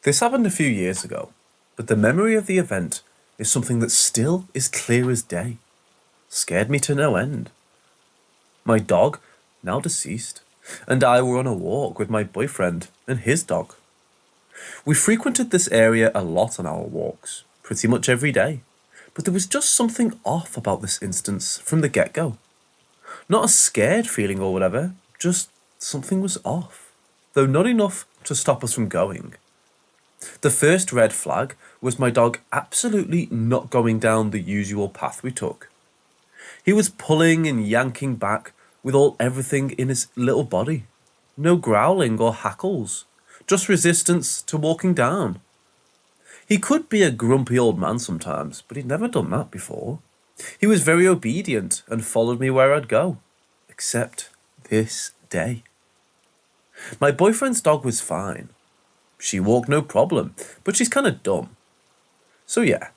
This happened a few years ago, but the memory of the event is something that still is clear as day. Scared me to no end. My dog, now deceased, and I were on a walk with my boyfriend and his dog. We frequented this area a lot on our walks, pretty much every day, but there was just something off about this instance from the get-go. Not a scared feeling or whatever, just something was off, though not enough to stop us from going. The first red flag was my dog absolutely not going down the usual path we took. He was pulling and yanking back with everything in his little body. No growling or hackles, just resistance to walking down. He could be a grumpy old man sometimes, but he'd never done that before. He was very obedient and followed me where I'd go, except this day. My boyfriend's dog was fine. She walked no problem, but she's kind of dumb. So yeah,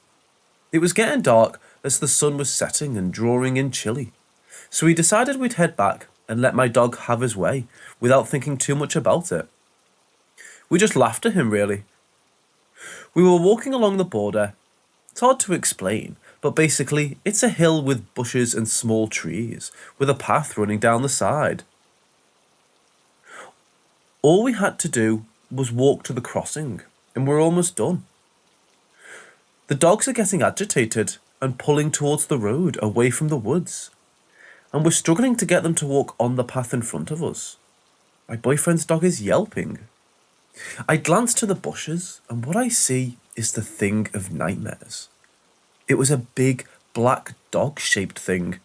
it was getting dark as the sun was setting and drawing in chilly. So we decided we'd head back and let my dog have his way without thinking too much about it. We just laughed at him, really. We were walking along the border. It's hard to explain, but basically it's a hill with bushes and small trees with a path running down the side. All we had to do was walk to the crossing, and we're almost done. The dogs are getting agitated and pulling towards the road away from the woods, and we're struggling to get them to walk on the path in front of us. My boyfriend's dog is yelping. I glance to the bushes, and what I see is the thing of nightmares. It was a big black dog-shaped thing.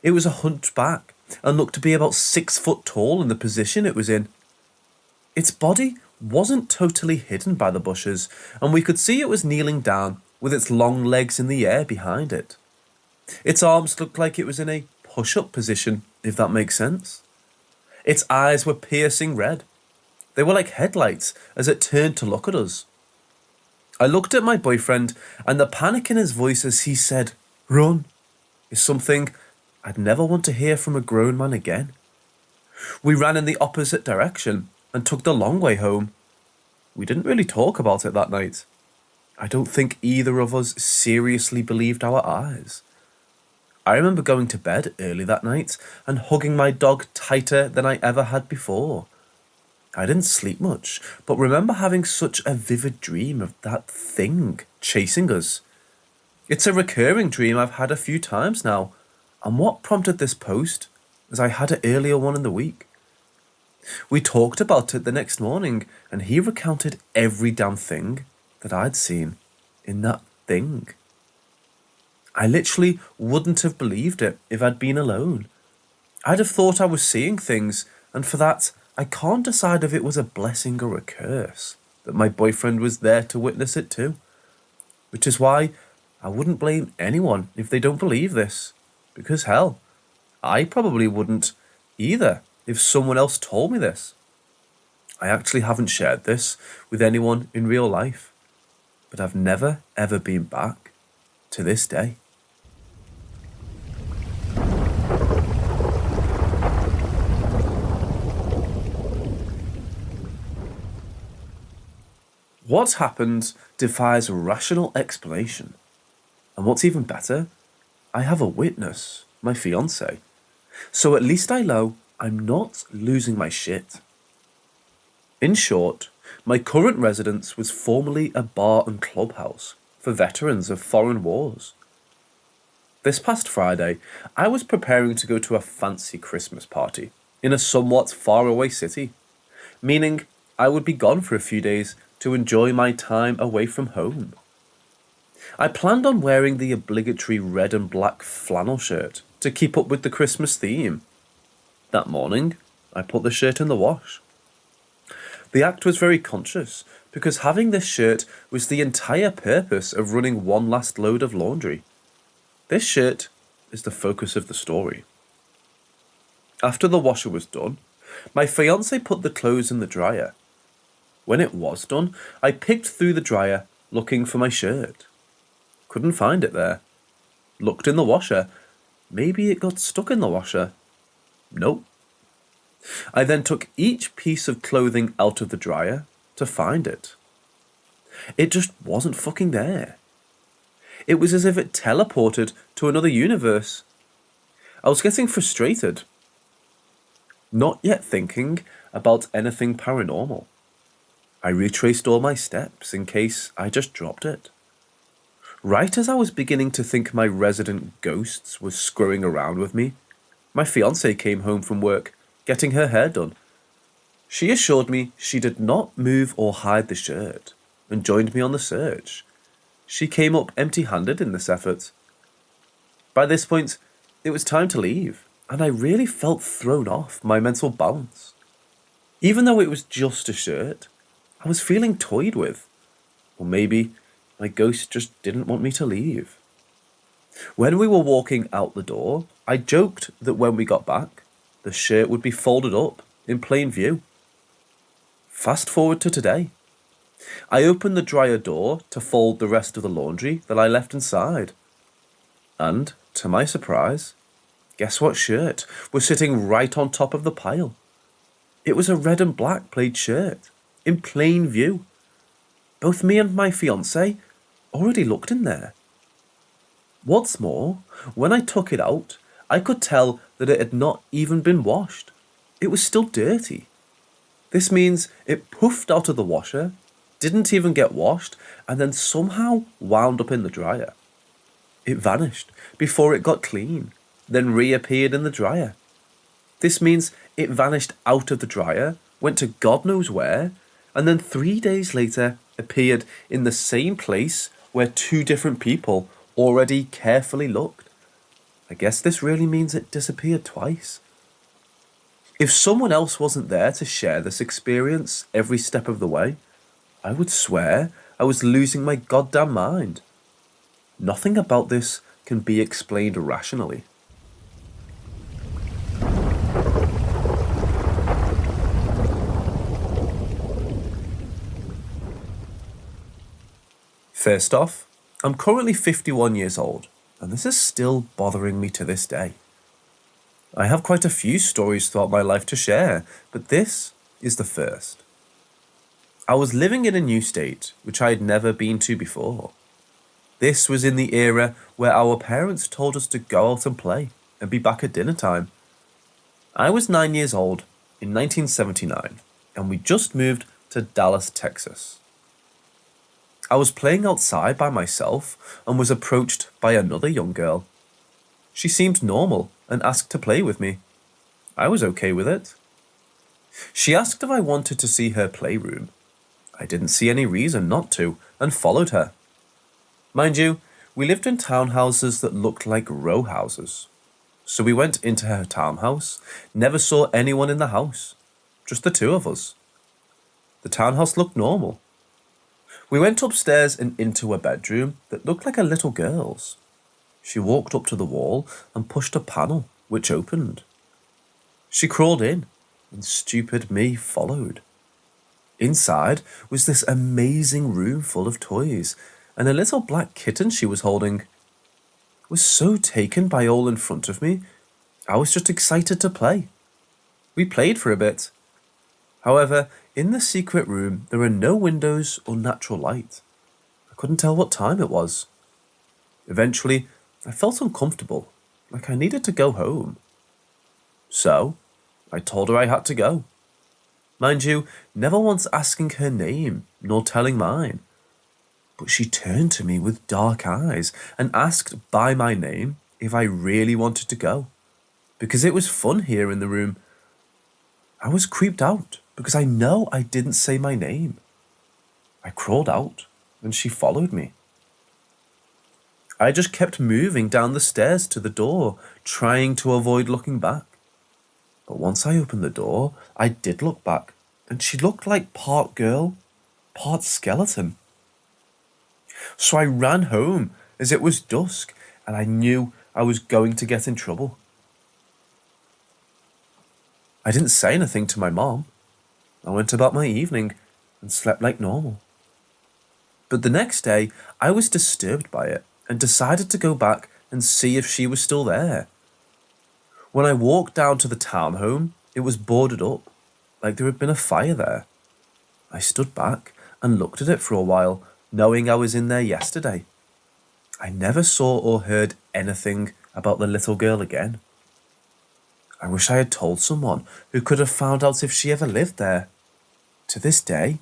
It was a hunchback and looked to be about 6 foot tall in the position it was in. Its body wasn't totally hidden by the bushes, and we could see it was kneeling down with its long legs in the air behind it. Its arms looked like it was in a push-up position, if that makes sense. Its eyes were piercing red. They were like headlights as it turned to look at us. I looked at my boyfriend, and the panic in his voice as he said, "Run," is something I'd never want to hear from a grown man again. We ran in the opposite direction and took the long way home. We didn't really talk about it that night. I don't think either of us seriously believed our eyes. I remember going to bed early that night and hugging my dog tighter than I ever had before. I didn't sleep much, but remember having such a vivid dream of that thing chasing us. It's a recurring dream I've had a few times now, and what prompted this post is I had an earlier one in the week. We talked about it the next morning, and he recounted every damn thing that I'd seen in that thing. I literally wouldn't have believed it if I'd been alone. I'd have thought I was seeing things, and for that, I can't decide if it was a blessing or a curse that my boyfriend was there to witness it too. Which is why I wouldn't blame anyone if they don't believe this, because hell, I probably wouldn't either if someone else told me this. I actually haven't shared this with anyone in real life, but I've never ever been back to this day. What happened defies rational explanation. And what's even better, I have a witness, my fiancé. So at least I know I'm not losing my shit. In short, my current residence was formerly a bar and clubhouse for veterans of foreign wars. This past Friday, I was preparing to go to a fancy Christmas party in a somewhat faraway city, meaning I would be gone for a few days to enjoy my time away from home. I planned on wearing the obligatory red and black flannel shirt to keep up with the Christmas theme. That morning, I put the shirt in the wash. The act was very conscious because having this shirt was the entire purpose of running one last load of laundry. This shirt is the focus of the story. After the washer was done, my fiancé put the clothes in the dryer. When it was done, I picked through the dryer looking for my shirt. Couldn't find it there. Looked in the washer. Maybe it got stuck in the washer. Nope. I then took each piece of clothing out of the dryer to find it. It just wasn't fucking there. It was as if it teleported to another universe. I was getting frustrated, not yet thinking about anything paranormal. I retraced all my steps in case I just dropped it. Right as I was beginning to think my resident ghosts were screwing around with me, my fiancée came home from work, getting her hair done. She assured me she did not move or hide the shirt, and joined me on the search. She came up empty-handed in this effort. By this point, it was time to leave, and I really felt thrown off my mental balance. Even though it was just a shirt, I was feeling toyed with. Or maybe my ghost just didn't want me to leave. When we were walking out the door, I joked that when we got back, the shirt would be folded up in plain view. Fast forward to today. I opened the dryer door to fold the rest of the laundry that I left inside. And, to my surprise, guess what shirt was sitting right on top of the pile? It was a red and black plaid shirt, in plain view. Both me and my fiancée already looked in there. What's more, when I took it out, I could tell that it had not even been washed. It was still dirty. This means it puffed out of the washer, didn't even get washed, and then somehow wound up in the dryer. It vanished before it got clean, then reappeared in the dryer. This means it vanished out of the dryer, went to God knows where, and then 3 days later appeared in the same place where two different people already carefully looked. I guess this really means it disappeared twice. If someone else wasn't there to share this experience every step of the way, I would swear I was losing my goddamn mind. Nothing about this can be explained rationally. First off, I'm currently 51 years old, and this is still bothering me to this day. I have quite a few stories throughout my life to share, but this is the first. I was living in a new state, which I had never been to before. This was in the era where our parents told us to go out and play, and be back at dinner time. I was 9 years old in 1979, and we just moved to Dallas, Texas. I was playing outside by myself and was approached by another young girl. She seemed normal and asked to play with me. I was okay with it. She asked if I wanted to see her playroom. I didn't see any reason not to and followed her. Mind you, we lived in townhouses that looked like row houses. So we went into her townhouse, never saw anyone in the house, just the two of us. The townhouse looked normal. We went upstairs and into a bedroom that looked like a little girl's. She walked up to the wall and pushed a panel, which opened. She crawled in, and stupid me followed. Inside was this amazing room full of toys, and a little black kitten she was holding. I was so taken by all in front of me, I was just excited to play. We played for a bit. However, in the secret room, there were no windows or natural light. I couldn't tell what time it was. Eventually, I felt uncomfortable, like I needed to go home. So, I told her I had to go. Mind you, never once asking her name, nor telling mine. But she turned to me with dark eyes and asked by my name if I really wanted to go, because it was fun here in the room. I was creeped out because I know I didn't say my name. I crawled out and she followed me. I just kept moving down the stairs to the door, trying to avoid looking back. But once I opened the door, I did look back, and she looked like part girl, part skeleton. So I ran home as it was dusk, and I knew I was going to get in trouble. I didn't say anything to my mom. I went about my evening and slept like normal. But the next day, I was disturbed by it and decided to go back and see if she was still there. When I walked down to the townhome, it was boarded up, like there had been a fire there. I stood back and looked at it for a while, knowing I was in there yesterday. I never saw or heard anything about the little girl again. I wish I had told someone who could have found out if she ever lived there. To this day,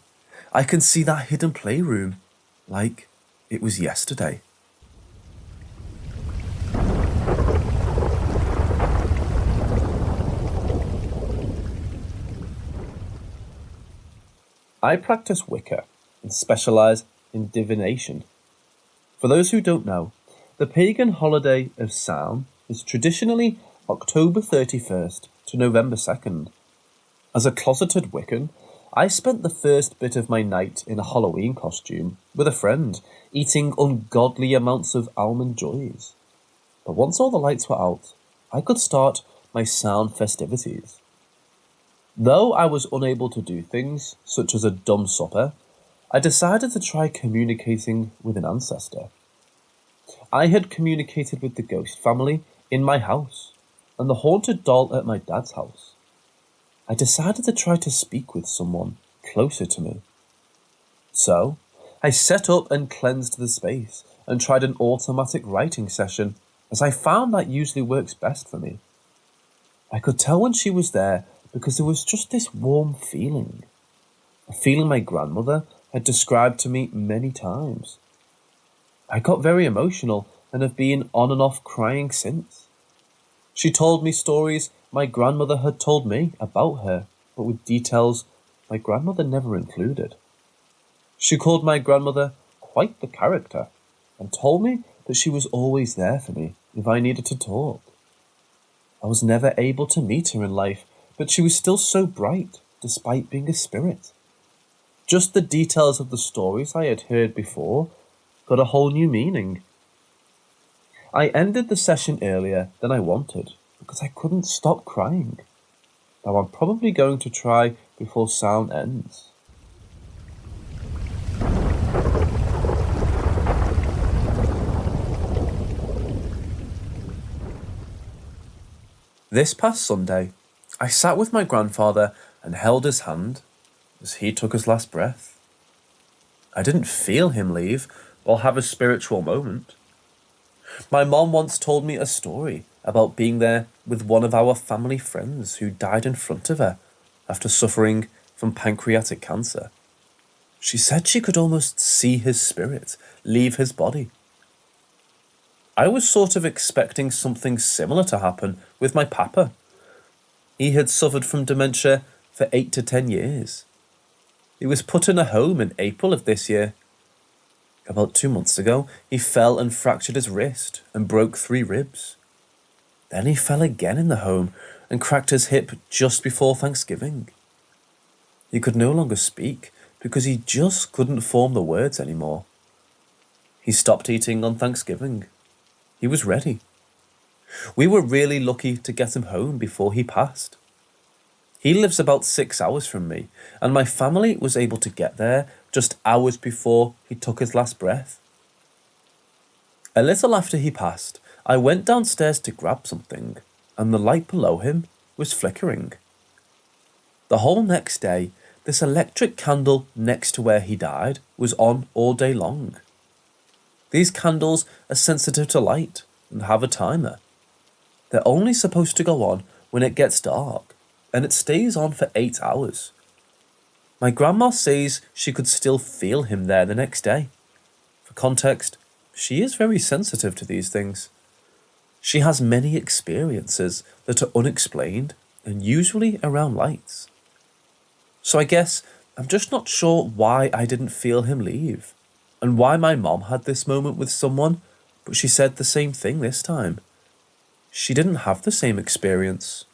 I can see that hidden playroom like it was yesterday. I practice Wicca and specialise in divination. For those who don't know, the pagan holiday of Samhain is traditionally October 31st to November 2nd. As a closeted Wiccan, I spent the first bit of my night in a Halloween costume with a friend, eating ungodly amounts of almond joys. But once all the lights were out, I could start my Samhain festivities. Though I was unable to do things such as a dumb supper, I decided to try communicating with an ancestor. I had communicated with the ghost family in my house and the haunted doll at my dad's house. I decided to try to speak with someone closer to me. So, I set up and cleansed the space and tried an automatic writing session, as I found that usually works best for me. I could tell when she was there because there was just this warm feeling, a feeling my grandmother had described to me many times. I got very emotional and have been on and off crying since. She told me stories my grandmother had told me about her, but with details my grandmother never included. She called my grandmother quite the character and told me that she was always there for me if I needed to talk. I was never able to meet her in life, but she was still so bright despite being a spirit. Just the details of the stories I had heard before got a whole new meaning. I ended the session earlier than I wanted because I couldn't stop crying. Now I'm probably going to try before sound ends. This past Sunday, I sat with my grandfather and held his hand as he took his last breath. I didn't feel him leave or have a spiritual moment. My mom once told me a story about being there with one of our family friends who died in front of her after suffering from pancreatic cancer. She said she could almost see his spirit leave his body. I was sort of expecting something similar to happen with my papa. He had suffered from dementia for 8 to 10 years. He was put in a home in April of this year. About 2 months ago, he fell and fractured his wrist and broke 3 ribs. Then he fell again in the home and cracked his hip just before Thanksgiving. He could no longer speak because he just couldn't form the words anymore. He stopped eating on Thanksgiving. He was ready. We were really lucky to get him home before he passed. He lives about 6 hours from me, and my family was able to get there just hours before he took his last breath. A little after he passed, I went downstairs to grab something, and the light below him was flickering. The whole next day, this electric candle next to where he died was on all day long. These candles are sensitive to light and have a timer. They're only supposed to go on when it gets dark, and it stays on for 8 hours. My grandma says she could still feel him there the next day. For context, she is very sensitive to these things. She has many experiences that are unexplained and usually around lights. So I guess I'm just not sure why I didn't feel him leave, and why my mom had this moment with someone, but she said the same thing this time. She didn't have the same experience.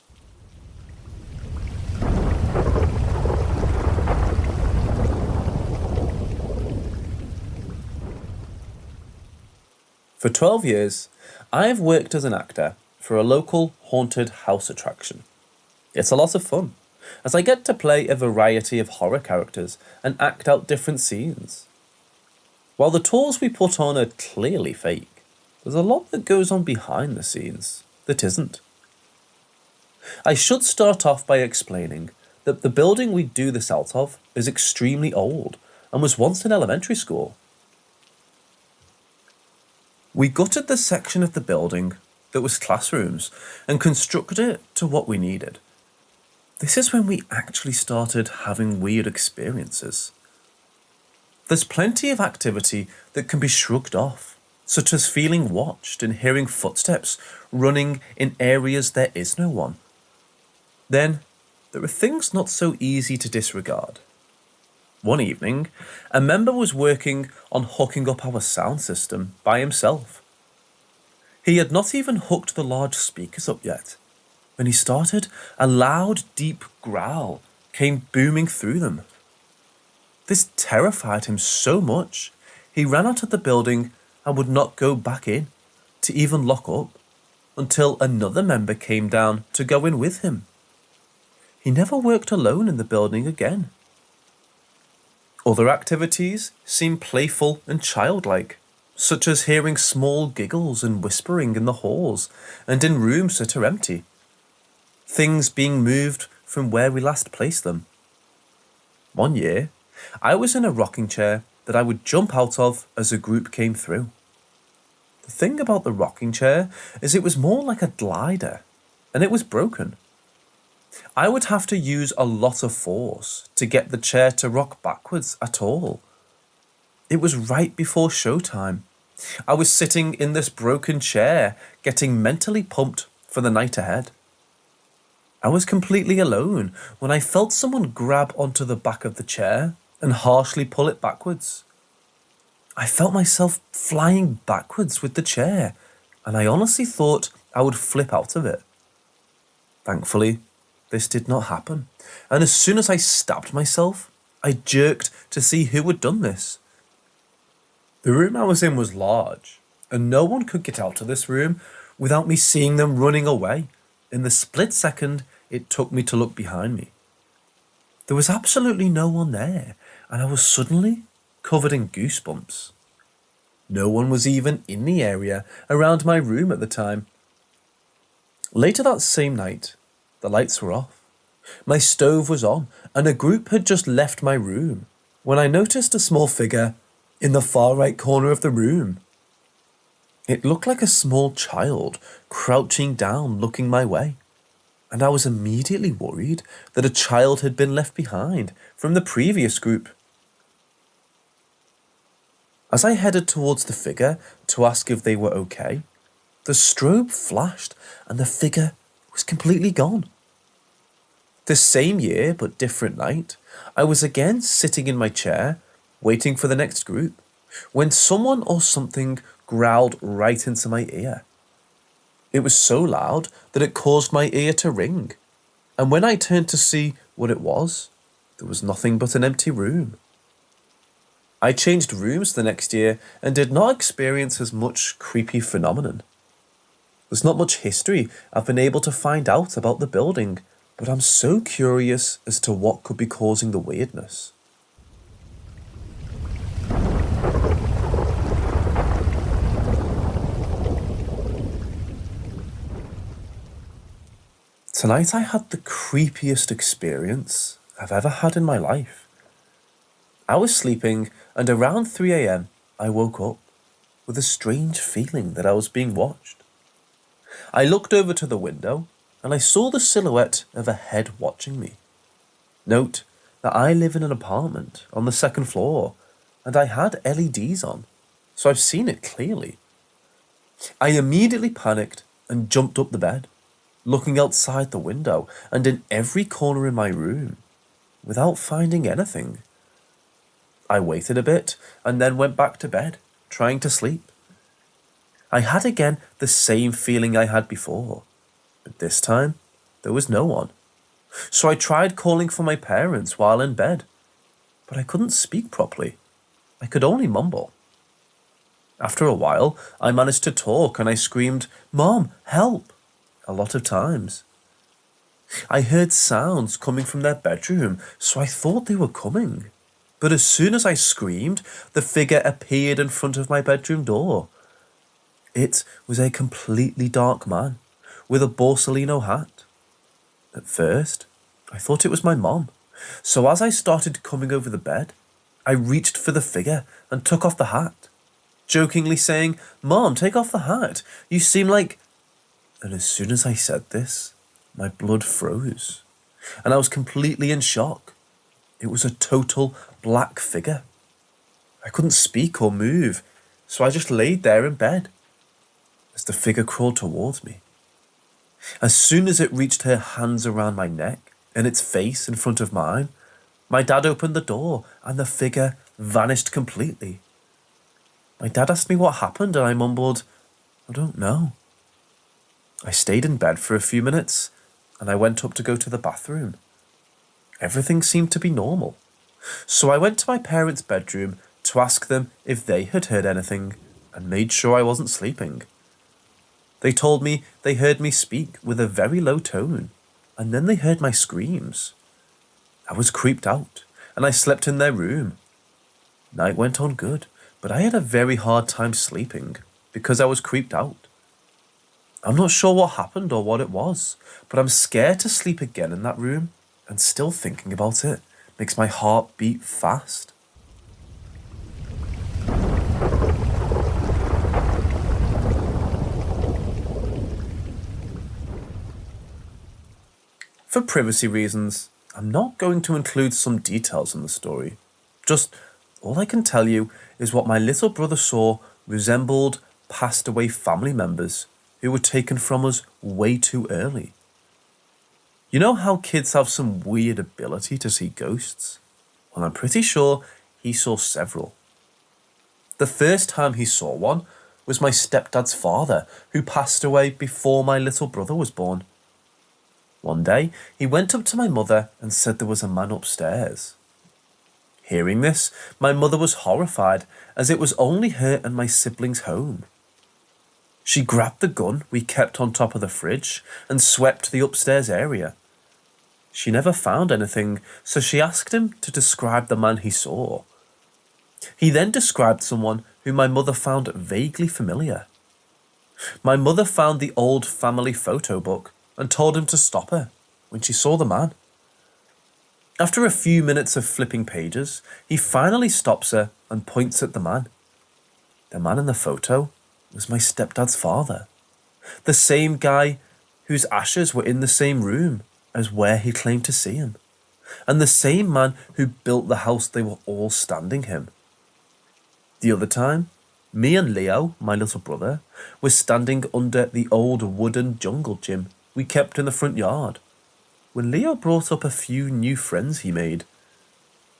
For 12 years, I have worked as an actor for a local haunted house attraction. It's a lot of fun, as I get to play a variety of horror characters and act out different scenes. While the tours we put on are clearly fake, there's a lot that goes on behind the scenes that isn't. I should start off by explaining that the building we do this out of is extremely old and was once in elementary school. We gutted the section of the building that was classrooms and constructed it to what we needed. This is when we actually started having weird experiences. There's plenty of activity that can be shrugged off, such as feeling watched and hearing footsteps running in areas there is no one. Then, there are things not so easy to disregard. One evening, a member was working on hooking up our sound system by himself. He had not even hooked the large speakers up yet. When he started, a loud, deep growl came booming through them. This terrified him so much, he ran out of the building and would not go back in to even lock up until another member came down to go in with him. He never worked alone in the building again. Other activities seem playful and childlike, such as hearing small giggles and whispering in the halls and in rooms that are empty. Things being moved from where we last placed them. One year, I was in a rocking chair that I would jump out of as a group came through. The thing about the rocking chair is it was more like a glider, and it was broken. I would have to use a lot of force to get the chair to rock backwards at all. It was right before showtime. I was sitting in this broken chair, getting mentally pumped for the night ahead. I was completely alone when I felt someone grab onto the back of the chair and harshly pull it backwards. I felt myself flying backwards with the chair, and I honestly thought I would flip out of it. Thankfully, this did not happen, and as soon as I stabbed myself, I jerked to see who had done this. The room I was in was large, and no one could get out of this room without me seeing them running away. In the split second it took me to look behind me. There was absolutely no one there, and I was suddenly covered in goosebumps. No one was even in the area around my room at the time. Later that same night, the lights were off. My stove was on, and a group had just left my room when I noticed a small figure in the far right corner of the room. It looked like a small child crouching down looking my way, and I was immediately worried that a child had been left behind from the previous group. As I headed towards the figure to ask if they were okay, the strobe flashed and the figure was completely gone. The same year but different night, I was again sitting in my chair waiting for the next group when someone or something growled right into my ear. It was so loud that it caused my ear to ring, and when I turned to see what it was, there was nothing but an empty room. I changed rooms the next year and did not experience as much creepy phenomenon. There's not much history I've been able to find out about the building, but I'm so curious as to what could be causing the weirdness. Tonight I had the creepiest experience I've ever had in my life. I was sleeping, and around 3 a.m. I woke up with a strange feeling that I was being watched. I looked over to the window and I saw the silhouette of a head watching me. Note that I live in an apartment on the second floor and I had LEDs on, so I've seen it clearly. I immediately panicked and jumped up the bed, looking outside the window and in every corner in my room without finding anything. I waited a bit and then went back to bed, trying to sleep. I had again the same feeling I had before, but this time there was no one. So I tried calling for my parents while in bed, but I couldn't speak properly. I could only mumble. After a while, I managed to talk and I screamed, "Mom, help!" a lot of times. I heard sounds coming from their bedroom, so I thought they were coming. But as soon as I screamed, the figure appeared in front of my bedroom door. It was a completely dark man with a Borsalino hat. At first, I thought it was my mom, so as I started coming over the bed, I reached for the figure and took off the hat, jokingly saying, "Mom, take off the hat. You seem like..." And as soon as I said this, my blood froze, and I was completely in shock. It was a total black figure. I couldn't speak or move, so I just laid there in bed as the figure crawled towards me. As soon as it reached her hands around my neck and its face in front of mine, my dad opened the door and the figure vanished completely. My dad asked me what happened and I mumbled, "I don't know." I stayed in bed for a few minutes and I went up to go to the bathroom. Everything seemed to be normal, so I went to my parents' bedroom to ask them if they had heard anything and made sure I wasn't sleeping. They told me they heard me speak with a very low tone, and then they heard my screams. I was creeped out, and I slept in their room. Night went on good, but I had a very hard time sleeping because I was creeped out. I'm not sure what happened or what it was, but I'm scared to sleep again in that room, and still thinking about it makes my heart beat fast. For privacy reasons, I'm not going to include some details in the story. Just all I can tell you is what my little brother saw resembled passed away family members who were taken from us way too early. You know how kids have some weird ability to see ghosts? Well, I'm pretty sure he saw several. The first time he saw one was my stepdad's father, who passed away before my little brother was born. One day, he went up to my mother and said there was a man upstairs. Hearing this, my mother was horrified, as it was only her and my siblings home. She grabbed the gun we kept on top of the fridge and swept the upstairs area. She never found anything, so she asked him to describe the man he saw. He then described someone who my mother found vaguely familiar. My mother found the old family photo book and told him to stop her when she saw the man. After a few minutes of flipping pages, he finally stops her and points at the man. The man in the photo was my stepdad's father, the same guy whose ashes were in the same room as where he claimed to see him, and the same man who built the house they were all standing in. The other time, me and Leo, my little brother, were standing under the old wooden jungle gym we kept in the front yard, when Leo brought up a few new friends he made.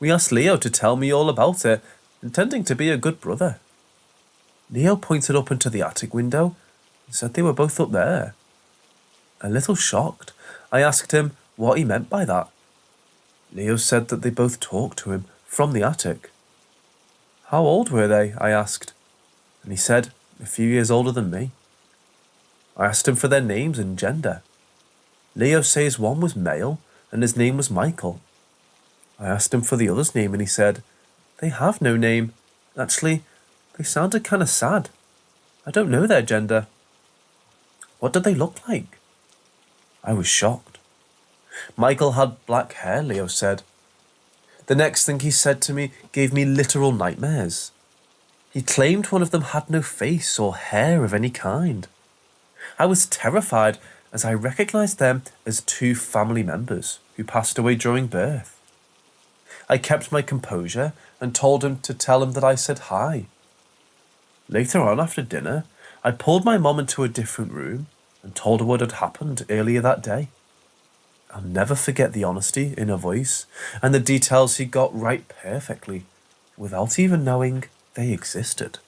We asked Leo to tell me all about it, intending to be a good brother. Leo pointed up into the attic window and said they were both up there. A little shocked, I asked him what he meant by that. Leo said that they both talked to him from the attic. How old were they? I asked, and he said a few years older than me. I asked him for their names and gender. Leo says one was male and his name was Michael. I asked him for the other's name and he said, "They have no name. Actually, they sounded kind of sad. I don't know their gender." What did they look like? I was shocked. Michael had black hair, Leo said. The next thing he said to me gave me literal nightmares. He claimed one of them had no face or hair of any kind. I was terrified as I recognized them as two family members who passed away during birth. I kept my composure and told him to tell him that I said hi. Later on after dinner, I pulled my mom into a different room and told her what had happened earlier that day. I'll never forget the honesty in her voice and the details he got right perfectly, without even knowing they existed.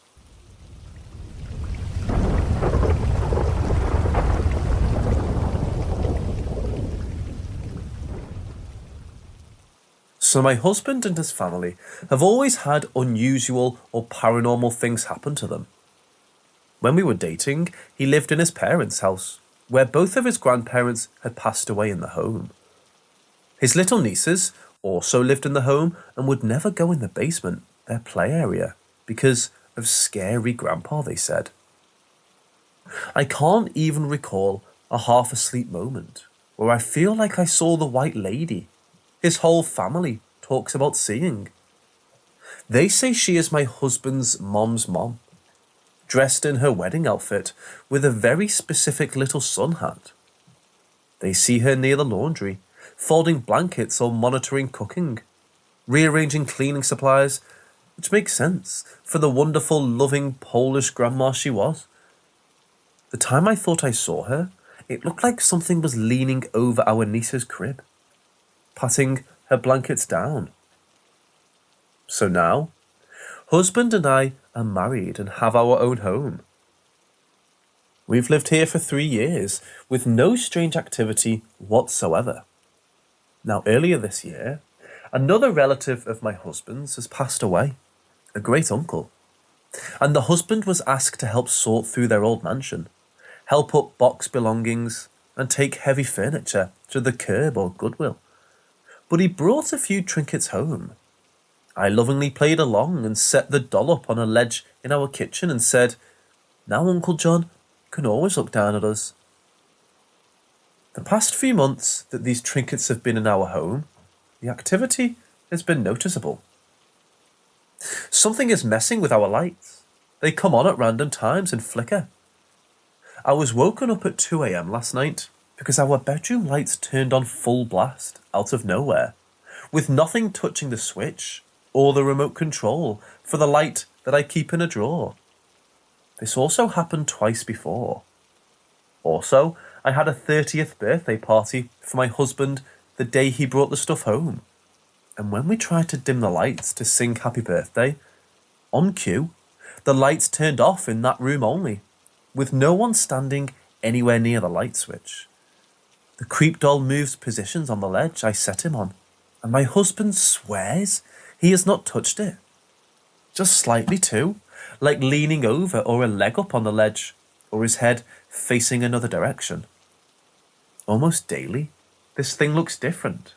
So my husband and his family have always had unusual or paranormal things happen to them. When we were dating, he lived in his parents' house, where both of his grandparents had passed away in the home. His little nieces also lived in the home and would never go in the basement, their play area, because of scary grandpa, they said. I can't even recall a half-asleep moment where I feel like I saw the white lady his whole family talks about seeing. They say she is my husband's mom's mom, dressed in her wedding outfit with a very specific little sun hat. They see her near the laundry, folding blankets or monitoring cooking, rearranging cleaning supplies, which makes sense for the wonderful, loving Polish grandma she was. The time I thought I saw her, it looked like something was leaning over our niece's crib, patting her blankets down. So now, husband and I are married and have our own home. We've lived here for 3 years with no strange activity whatsoever. Now, earlier this year, another relative of my husband's has passed away, a great uncle, and the husband was asked to help sort through their old mansion, help up box belongings, and take heavy furniture to the curb or Goodwill. But he brought a few trinkets home. I lovingly played along and set the doll up on a ledge in our kitchen and said, "Now Uncle John can always look down at us." The past few months that these trinkets have been in our home, the activity has been noticeable. Something is messing with our lights. They come on at random times and flicker. I was woken up at 2 a.m. last night because our bedroom lights turned on full blast out of nowhere, with nothing touching the switch or the remote control for the light that I keep in a drawer. This also happened twice before. Also, I had a 30th birthday party for my husband the day he brought the stuff home. And when we tried to dim the lights to sing happy birthday, on cue, the lights turned off in that room only, with no one standing anywhere near the light switch. The creep doll moves positions on the ledge I set him on, and my husband swears he has not touched it. Just slightly too, like leaning over or a leg up on the ledge, or his head facing another direction. Almost daily, this thing looks different.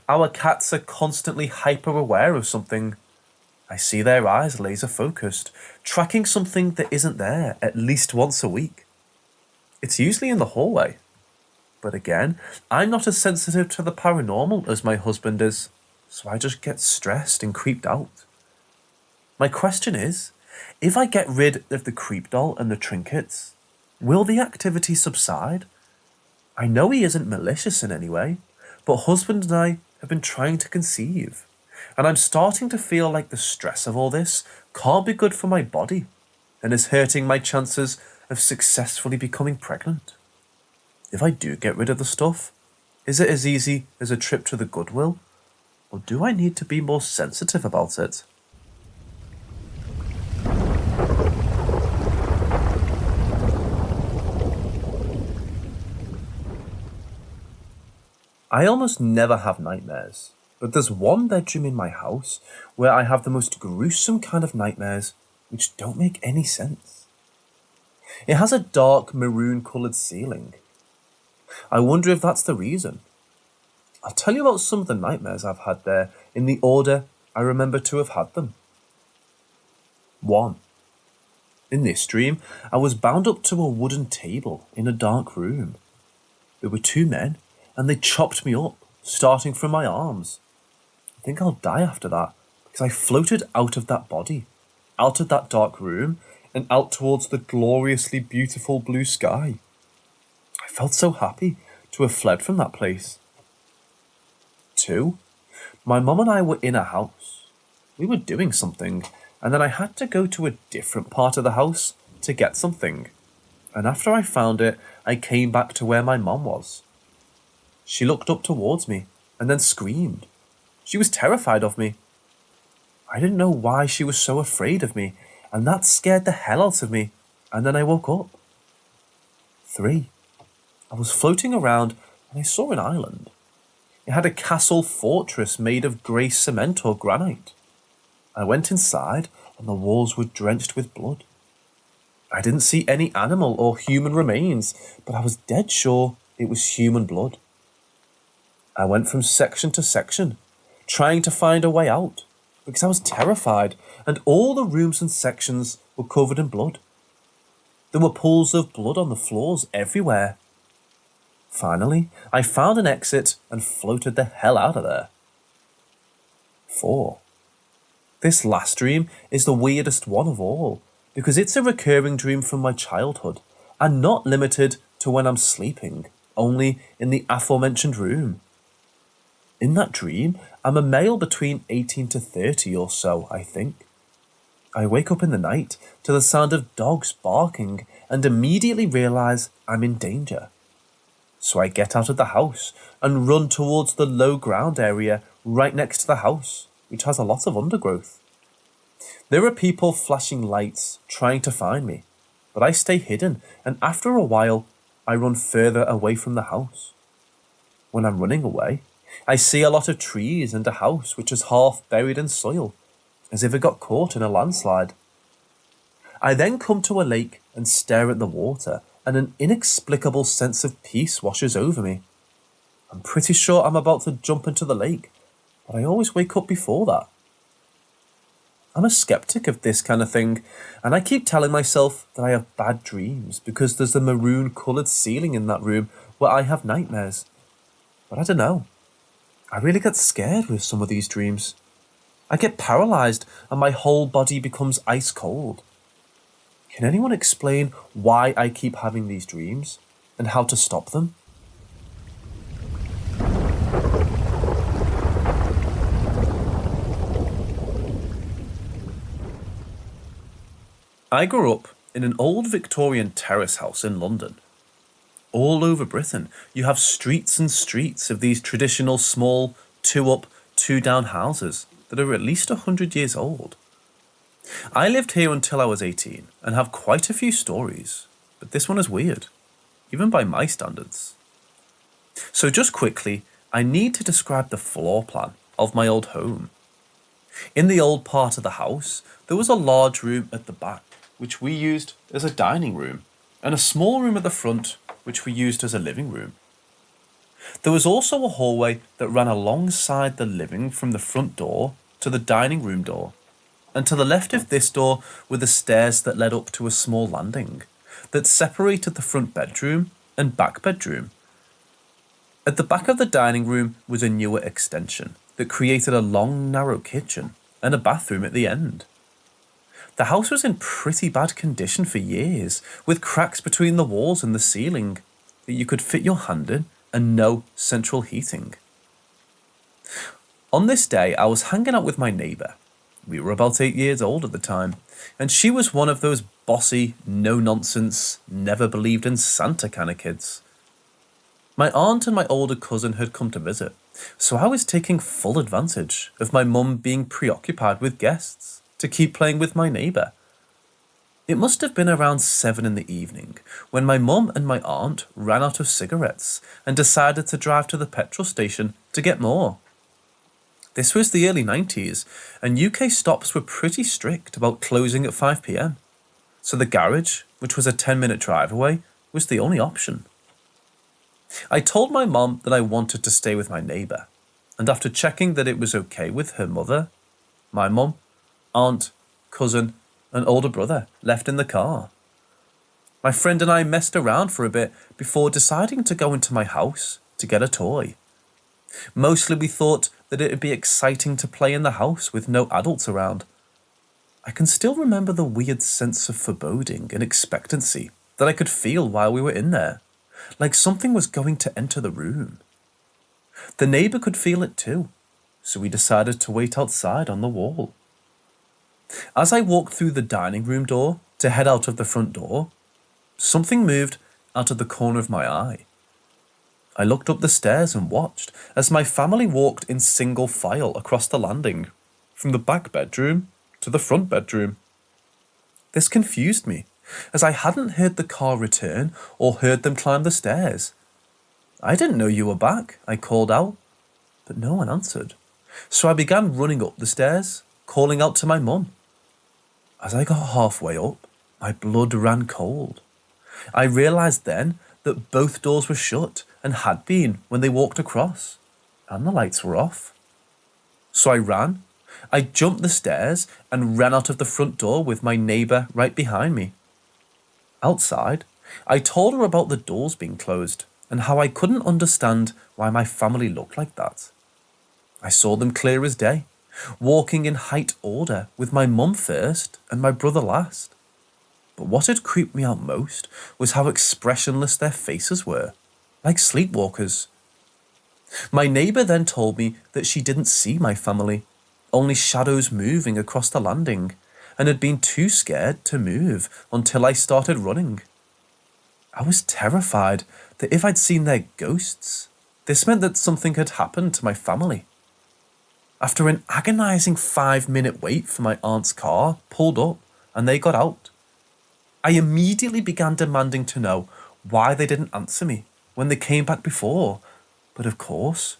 Our cats are constantly hyper-aware of something. I see their eyes laser-focused, tracking something that isn't there at least once a week. It's usually in the hallway. But again, I'm not as sensitive to the paranormal as my husband is, so I just get stressed and creeped out. My question is, if I get rid of the creep doll and the trinkets, will the activity subside? I know he isn't malicious in any way, but husband and I have been trying to conceive, and I'm starting to feel like the stress of all this can't be good for my body and is hurting my chances of successfully becoming pregnant. If I do get rid of the stuff, is it as easy as a trip to the Goodwill, or do I need to be more sensitive about it? I almost never have nightmares, but there's one bedroom in my house where I have the most gruesome kind of nightmares which don't make any sense. It has a dark maroon-coloured ceiling. I wonder if that's the reason. I'll tell you about some of the nightmares I've had there in the order I remember to have had them. 1. In this dream, I was bound up to a wooden table in a dark room. There were 2 men, and they chopped me up, starting from my arms. I think I'll die after that, because I floated out of that body, out of that dark room, and out towards the gloriously beautiful blue sky. I felt so happy to have fled from that place. 2. My mum and I were in a house. We were doing something, and then I had to go to a different part of the house to get something. And after I found it, I came back to where my mum was. She looked up towards me and then screamed. She was terrified of me. I didn't know why she was so afraid of me, and that scared the hell out of me, and then I woke up. 3. I was floating around and I saw an island. It had a castle fortress made of grey cement or granite. I went inside and the walls were drenched with blood. I didn't see any animal or human remains, but I was dead sure it was human blood. I went from section to section, trying to find a way out, because I was terrified, and all the rooms and sections were covered in blood. There were pools of blood on the floors everywhere. Finally, I found an exit and floated the hell out of there. 4. This last dream is the weirdest one of all, because it's a recurring dream from my childhood, and not limited to when I'm sleeping, only in the aforementioned room. In that dream, I'm a male between 18 to 30 or so, I think. I wake up in the night to the sound of dogs barking and immediately realise I'm in danger. So I get out of the house and run towards the low ground area right next to the house, which has a lot of undergrowth. There are people flashing lights trying to find me, but I stay hidden, and after a while, I run further away from the house. When I'm running away, I see a lot of trees and a house which is half buried in soil, as if it got caught in a landslide. I then come to a lake and stare at the water, and an inexplicable sense of peace washes over me. I'm pretty sure I'm about to jump into the lake, but I always wake up before that. I'm a skeptic of this kind of thing, and I keep telling myself that I have bad dreams because there's a maroon-coloured ceiling in that room where I have nightmares. But I don't know. I really get scared with some of these dreams. I get paralysed and my whole body becomes ice cold. Can anyone explain why I keep having these dreams and how to stop them? I grew up in an old Victorian terrace house in London. All over Britain, you have streets and streets of these traditional small 2-up, 2-down houses that are at least 100 years old. I lived here until I was 18 and have quite a few stories, but this one is weird, even by my standards. So just quickly, I need to describe the floor plan of my old home. In the old part of the house, there was a large room at the back, which we used as a dining room, and a small room at the front, which we used as a living room. There was also a hallway that ran alongside the living from the front door to the dining room door, and to the left of this door were the stairs that led up to a small landing that separated the front bedroom and back bedroom. At the back of the dining room was a newer extension that created a long, narrow kitchen and a bathroom at the end. The house was in pretty bad condition for years, with cracks between the walls and the ceiling that you could fit your hand in and no central heating. On this day, I was hanging out with my neighbour. We were about 8 years old at the time, and she was one of those bossy, no-nonsense, never believed in Santa kind of kids. My aunt and my older cousin had come to visit, so I was taking full advantage of my mum being preoccupied with guests to keep playing with my neighbour. It must have been around 7 in the evening when my mum and my aunt ran out of cigarettes and decided to drive to the petrol station to get more. This was the early 90s, and UK stops were pretty strict about closing at 5 p.m, so the garage, which was a 10-minute drive away, was the only option. I told my mum that I wanted to stay with my neighbour, and after checking that it was okay with her mother, my mum, aunt, cousin, and older brother left in the car. My friend and I messed around for a bit before deciding to go into my house to get a toy. Mostly we thought that it would be exciting to play in the house with no adults around. I can still remember the weird sense of foreboding and expectancy that I could feel while we were in there, like something was going to enter the room. The neighbour could feel it too, so we decided to wait outside on the wall. As I walked through the dining room door to head out of the front door, something moved out of the corner of my eye. I looked up the stairs and watched as my family walked in single file across the landing, from the back bedroom to the front bedroom. This confused me, as I hadn't heard the car return or heard them climb the stairs. "I didn't know you were back," I called out, but no one answered. So I began running up the stairs, calling out to my mum. As I got halfway up, my blood ran cold. I realised then that both doors were shut and had been when they walked across, and the lights were off. So I ran. I jumped the stairs and ran out of the front door with my neighbour right behind me. Outside, I told her about the doors being closed and how I couldn't understand why my family looked like that. I saw them clear as day, walking in height order with my mum first and my brother last. But what had creeped me out most was how expressionless their faces were, like sleepwalkers. My neighbour then told me that she didn't see my family, only shadows moving across the landing, and had been too scared to move until I started running. I was terrified that if I'd seen their ghosts, this meant that something had happened to my family. After an agonising 5-minute wait for my aunt's car pulled up and they got out, I immediately began demanding to know why they didn't answer me when they came back before, but of course,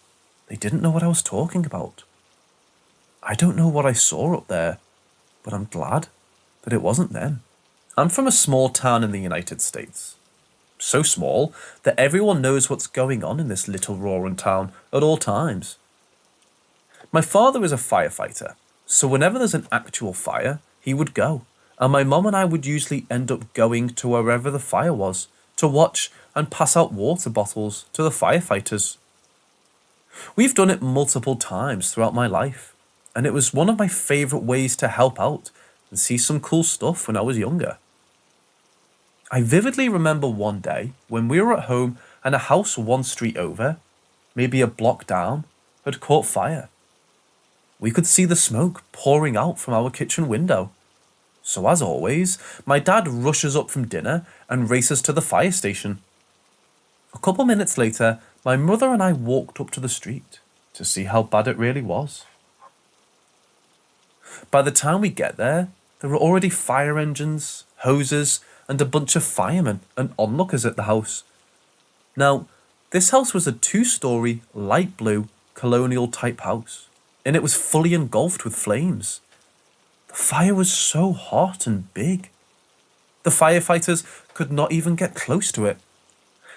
they didn't know what I was talking about. I don't know what I saw up there, but I'm glad that it wasn't them. I'm from a small town in the United States. So small that everyone knows what's going on in this little roaring town at all times. My father is a firefighter, so whenever there's an actual fire, he would go, and my mum and I would usually end up going to wherever the fire was to watch and pass out water bottles to the firefighters. We've done it multiple times throughout my life, and it was one of my favourite ways to help out and see some cool stuff when I was younger. I vividly remember one day when we were at home and a house one street over, maybe a block down, had caught fire. We could see the smoke pouring out from our kitchen window. So as always, my dad rushes up from dinner and races to the fire station. A couple minutes later, my mother and I walked up to the street to see how bad it really was. By the time we get there were already fire engines, hoses, and a bunch of firemen and onlookers at the house. Now, this house was a 2-storey, light blue, colonial-type house, and it was fully engulfed with flames. The fire was so hot and big. The firefighters could not even get close to it.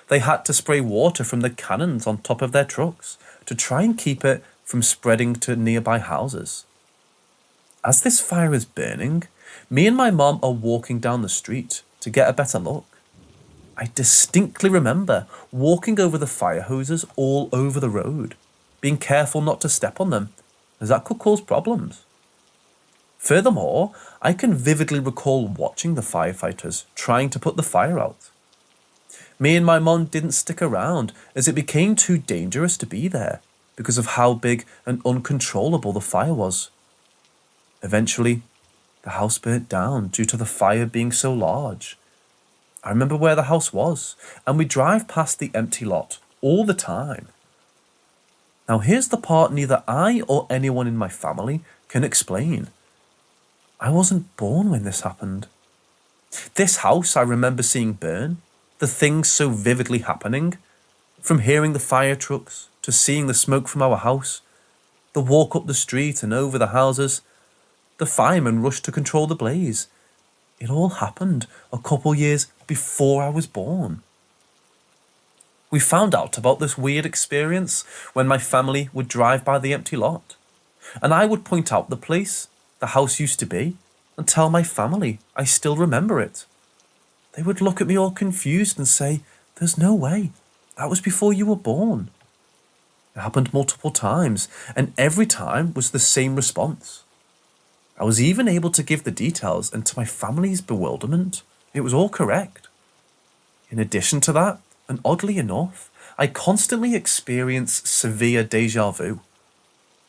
They had to spray water from the cannons on top of their trucks to try and keep it from spreading to nearby houses. As this fire is burning, me and my mom are walking down the street to get a better look. I distinctly remember walking over the fire hoses all over the road, being careful not to step on them, as that could cause problems. Furthermore, I can vividly recall watching the firefighters trying to put the fire out. Me and my mom didn't stick around as it became too dangerous to be there because of how big and uncontrollable the fire was. Eventually, the house burnt down due to the fire being so large. I remember where the house was, and we drive past the empty lot all the time. Now here's the part neither I or anyone in my family can explain. I wasn't born when this happened. This house I remember seeing burn, the things so vividly happening, from hearing the fire trucks to seeing the smoke from our house, the walk up the street and over the houses. The firemen rushed to control the blaze. It all happened a couple years before I was born. We found out about this weird experience when my family would drive by the empty lot, and I would point out the place the house used to be and tell my family I still remember it. They would look at me all confused and say, "There's no way. That was before you were born." It happened multiple times, and every time was the same response. I was even able to give the details, and to my family's bewilderment, it was all correct. In addition to that, and oddly enough, I constantly experience severe déjà vu.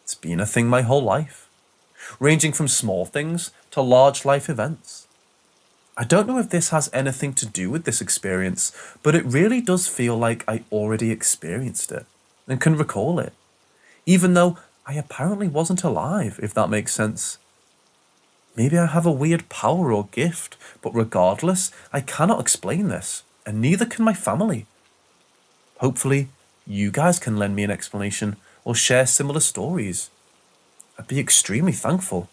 It's been a thing my whole life, ranging from small things to large life events. I don't know if this has anything to do with this experience, but it really does feel like I already experienced it and can recall it, even though I apparently wasn't alive, if that makes sense. Maybe I have a weird power or gift, but regardless, I cannot explain this, and neither can my family. Hopefully, you guys can lend me an explanation or share similar stories. I'd be extremely thankful,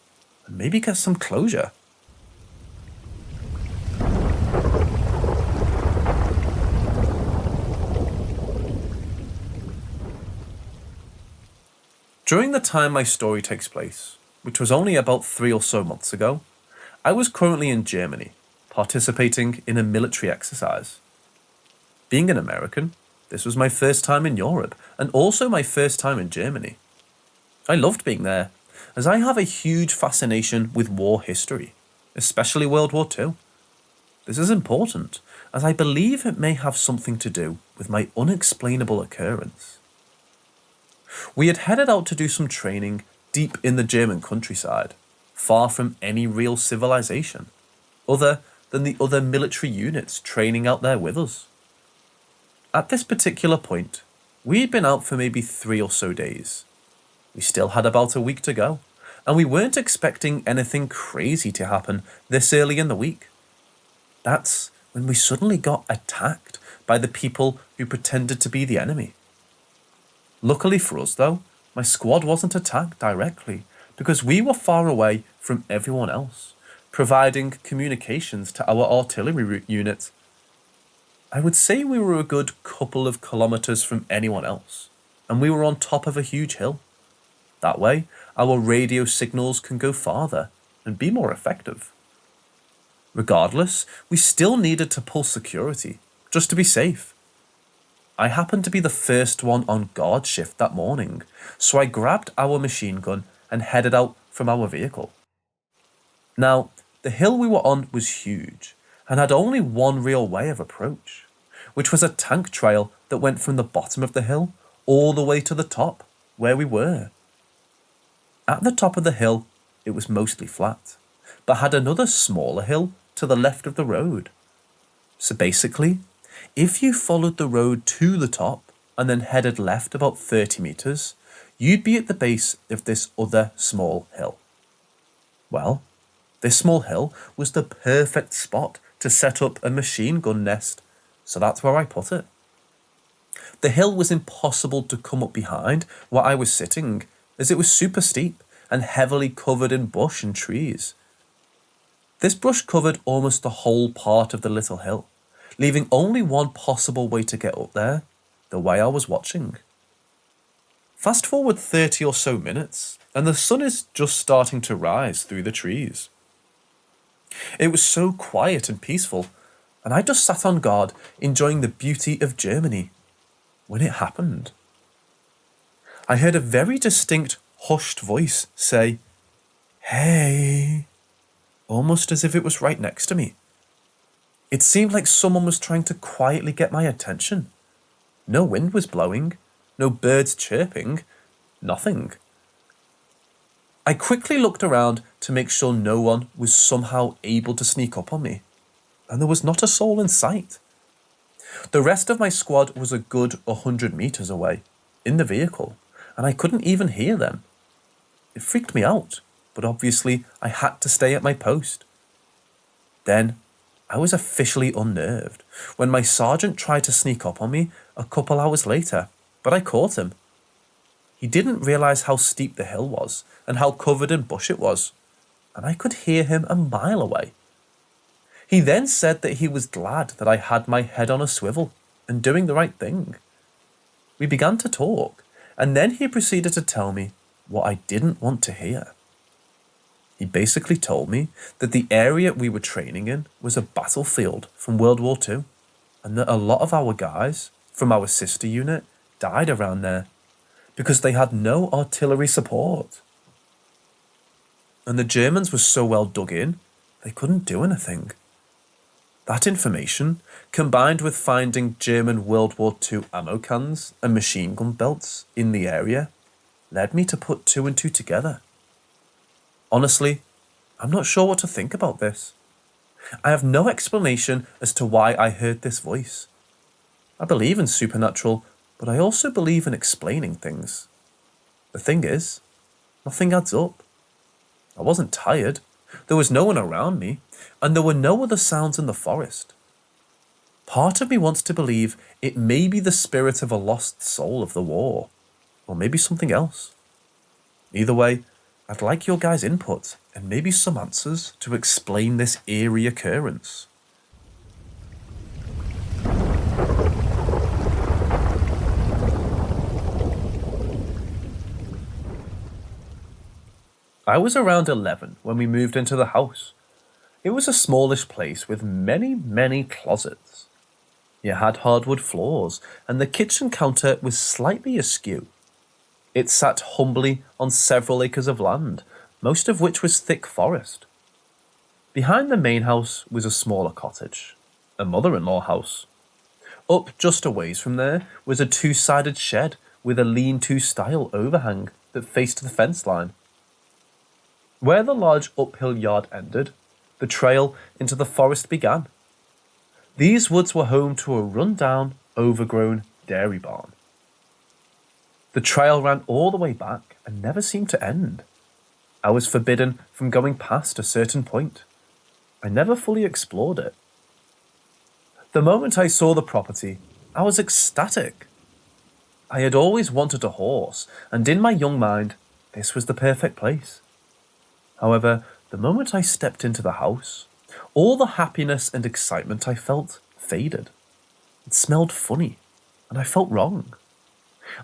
and maybe get some closure. During the time my story takes place, which was only about 3 or so months ago, I was currently in Germany, participating in a military exercise. Being an American, this was my first time in Europe, and also my first time in Germany. I loved being there, as I have a huge fascination with war history, especially World War II. This is important, as I believe it may have something to do with my unexplainable occurrence. We had headed out to do some training deep in the German countryside, far from any real civilization, other than the other military units training out there with us. At this particular point, we had been out for maybe 3 or so days. We still had about a week to go, and we weren't expecting anything crazy to happen this early in the week. That's when we suddenly got attacked by the people who pretended to be the enemy. Luckily for us, though, my squad wasn't attacked directly because we were far away from everyone else, providing communications to our artillery unit. I would say we were a good couple of kilometers from anyone else, and we were on top of a huge hill. That way, our radio signals can go farther and be more effective. Regardless, we still needed to pull security, just to be safe. I happened to be the first one on guard shift that morning, so I grabbed our machine gun and headed out from our vehicle. Now, the hill we were on was huge and had only one real way of approach, which was a tank trail that went from the bottom of the hill all the way to the top, where we were. At the top of the hill, it was mostly flat, but had another smaller hill to the left of the road. So basically, if you followed the road to the top and then headed left about 30 meters, you'd be at the base of this other small hill. Well, this small hill was the perfect spot to set up a machine gun nest, so that's where I put it. The hill was impossible to come up behind where I was sitting, as it was super steep and heavily covered in bush and trees. This brush covered almost the whole part of the little hill, leaving only one possible way to get up there, the way I was watching. Fast forward 30 or so minutes, and the sun is just starting to rise through the trees. It was so quiet and peaceful, and I just sat on guard, enjoying the beauty of Germany, when it happened. I heard a very distinct, hushed voice say, "Hey," almost as if it was right next to me. It seemed like someone was trying to quietly get my attention. No wind was blowing, no birds chirping, nothing. I quickly looked around to make sure no one was somehow able to sneak up on me, and there was not a soul in sight. The rest of my squad was a good 100 meters away, in the vehicle, and I couldn't even hear them. It freaked me out, but obviously I had to stay at my post. Then I was officially unnerved when my sergeant tried to sneak up on me a couple hours later, but I caught him. He didn't realize how steep the hill was and how covered in bush it was, and I could hear him a mile away. He then said that he was glad that I had my head on a swivel and doing the right thing. We began to talk, and then he proceeded to tell me what I didn't want to hear. He basically told me that the area we were training in was a battlefield from World War II, and that a lot of our guys from our sister unit died around there because they had no artillery support. And the Germans were so well dug in, they couldn't do anything. That information, combined with finding German World War II ammo cans and machine gun belts in the area, led me to put 2 and 2 together. Honestly, I'm not sure what to think about this. I have no explanation as to why I heard this voice. I believe in supernatural, but I also believe in explaining things. The thing is, nothing adds up. I wasn't tired, there was no one around me, and there were no other sounds in the forest. Part of me wants to believe it may be the spirit of a lost soul of the war, or maybe something else. Either way, I'd like your guys' input and maybe some answers to explain this eerie occurrence. I was around 11 when we moved into the house. It was a smallish place with many closets. It had hardwood floors and the kitchen counter was slightly askew. It sat humbly on several acres of land, most of which was thick forest. Behind the main house was a smaller cottage, a mother-in-law house. Up just a ways from there was a two-sided shed with a lean-to style overhang that faced the fence line. Where the large uphill yard ended, the trail into the forest began. These woods were home to a run-down, overgrown dairy barn. The trail ran all the way back and never seemed to end. I was forbidden from going past a certain point. I never fully explored it. The moment I saw the property, I was ecstatic. I had always wanted a horse, and in my young mind, this was the perfect place. However, the moment I stepped into the house, all the happiness and excitement I felt faded. It smelled funny, and I felt wrong.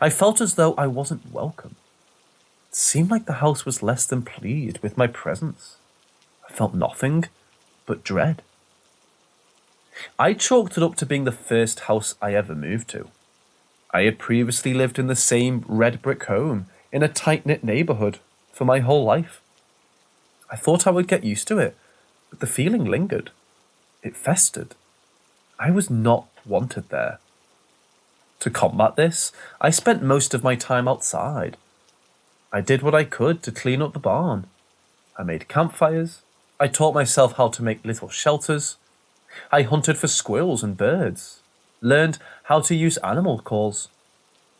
I felt as though I wasn't welcome. It seemed like the house was less than pleased with my presence. I felt nothing but dread. I chalked it up to being the first house I ever moved to. I had previously lived in the same red brick home in a tight-knit neighbourhood for my whole life. I thought I would get used to it, but the feeling lingered. It festered. I was not wanted there. To combat this, I spent most of my time outside. I did what I could to clean up the barn. I made campfires. I taught myself how to make little shelters. I hunted for squirrels and birds, learned how to use animal calls.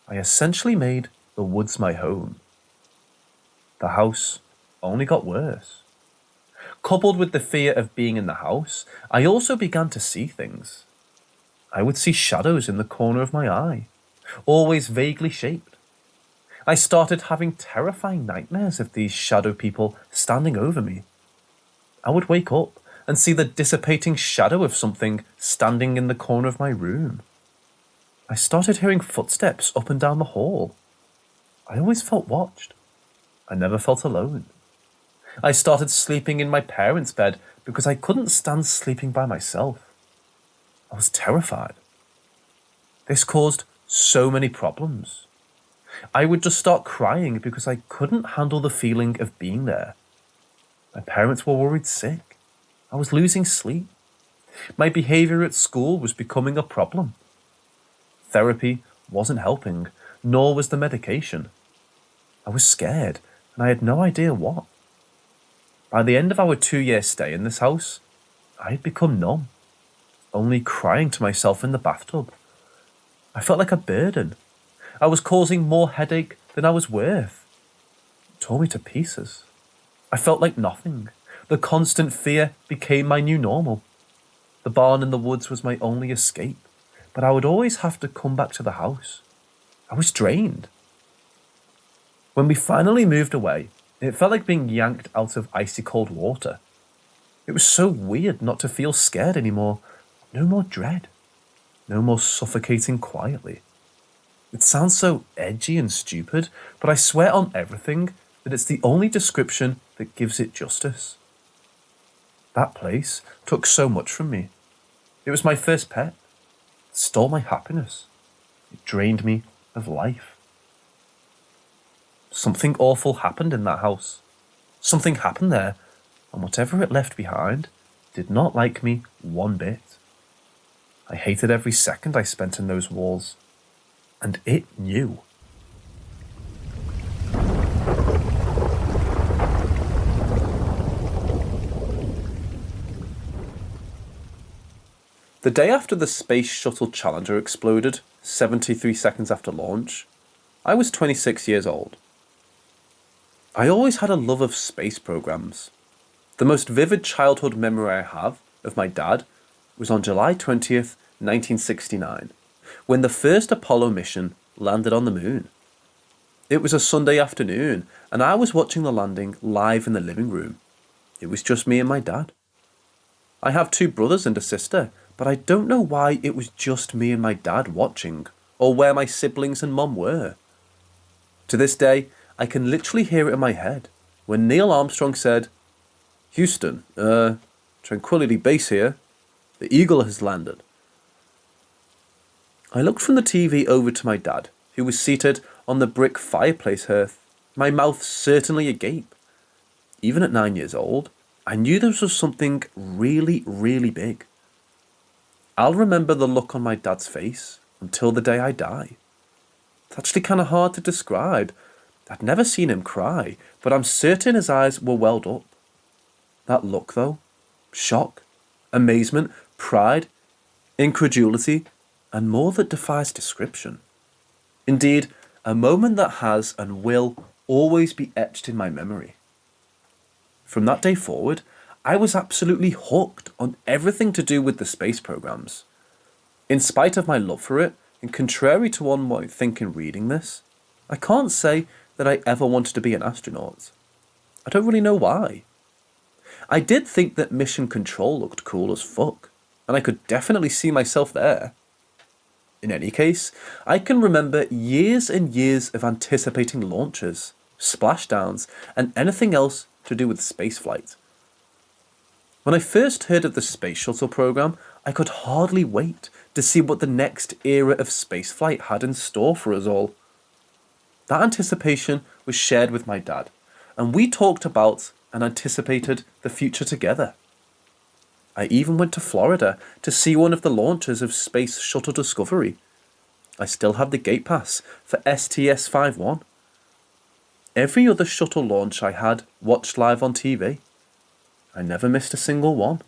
I essentially made the woods my home. The house only got worse. Coupled with the fear of being in the house, I also began to see things. I would see shadows in the corner of my eye, always vaguely shaped. I started having terrifying nightmares of these shadow people standing over me. I would wake up and see the dissipating shadow of something standing in the corner of my room. I started hearing footsteps up and down the hall. I always felt watched. I never felt alone. I started sleeping in my parents' bed because I couldn't stand sleeping by myself. I was terrified. This caused so many problems. I would just start crying because I couldn't handle the feeling of being there. My parents were worried sick. I was losing sleep. My behaviour at school was becoming a problem. Therapy wasn't helping, nor was the medication. I was scared, and I had no idea what. By the end of our 2-year stay in this house, I had become numb, only crying to myself in the bathtub. I felt like a burden. I was causing more headache than I was worth. It tore me to pieces. I felt like nothing. The constant fear became my new normal. The barn in the woods was my only escape, but I would always have to come back to the house. I was drained. When we finally moved away, it felt like being yanked out of icy cold water. It was so weird not to feel scared anymore. No more dread. No more suffocating quietly. It sounds so edgy and stupid, but I swear on everything that it's the only description that gives it justice. That place took so much from me. It was my first pet. It stole my happiness. It drained me of life. Something awful happened in that house. Something happened there, and whatever it left behind did not like me one bit. I hated every second I spent in those walls, and it knew. The day after the Space Shuttle Challenger exploded, 73 seconds after launch, I was 26 years old. I always had a love of space programs. The most vivid childhood memory I have of my dad was on July 20th, 1969, when the first Apollo mission landed on the moon. It was a Sunday afternoon, and I was watching the landing live in the living room. It was just me and my dad. I have 2 brothers and a sister, but I don't know why it was just me and my dad watching, or where my siblings and mum were. To this day, I can literally hear it in my head when Neil Armstrong said, "Houston, Tranquility Base here. The Eagle has landed." I looked from the TV over to my dad, who was seated on the brick fireplace hearth, my mouth certainly agape. Even at 9 years old, I knew this was something really, really big. I'll remember the look on my dad's face until the day I die. It's actually kind of hard to describe. I'd never seen him cry, but I'm certain his eyes were welled up. That look, though, shock, amazement, pride, incredulity, and more that defies description. Indeed, a moment that has and will always be etched in my memory. From that day forward, I was absolutely hooked on everything to do with the space programs. In spite of my love for it, and contrary to one might think in reading this, I can't say that I ever wanted to be an astronaut. I don't really know why. I did think that mission control looked cool as fuck, and I could definitely see myself there. In any case, I can remember years and years of anticipating launches, splashdowns, and anything else to do with spaceflight. When I first heard of the space shuttle program, I could hardly wait to see what the next era of spaceflight had in store for us all. That anticipation was shared with my dad, and we talked about and anticipated the future together. I even went to Florida to see one of the launches of Space Shuttle Discovery. I still have the gate pass for STS-51. Every other shuttle launch I had watched live on TV. I never missed a single one.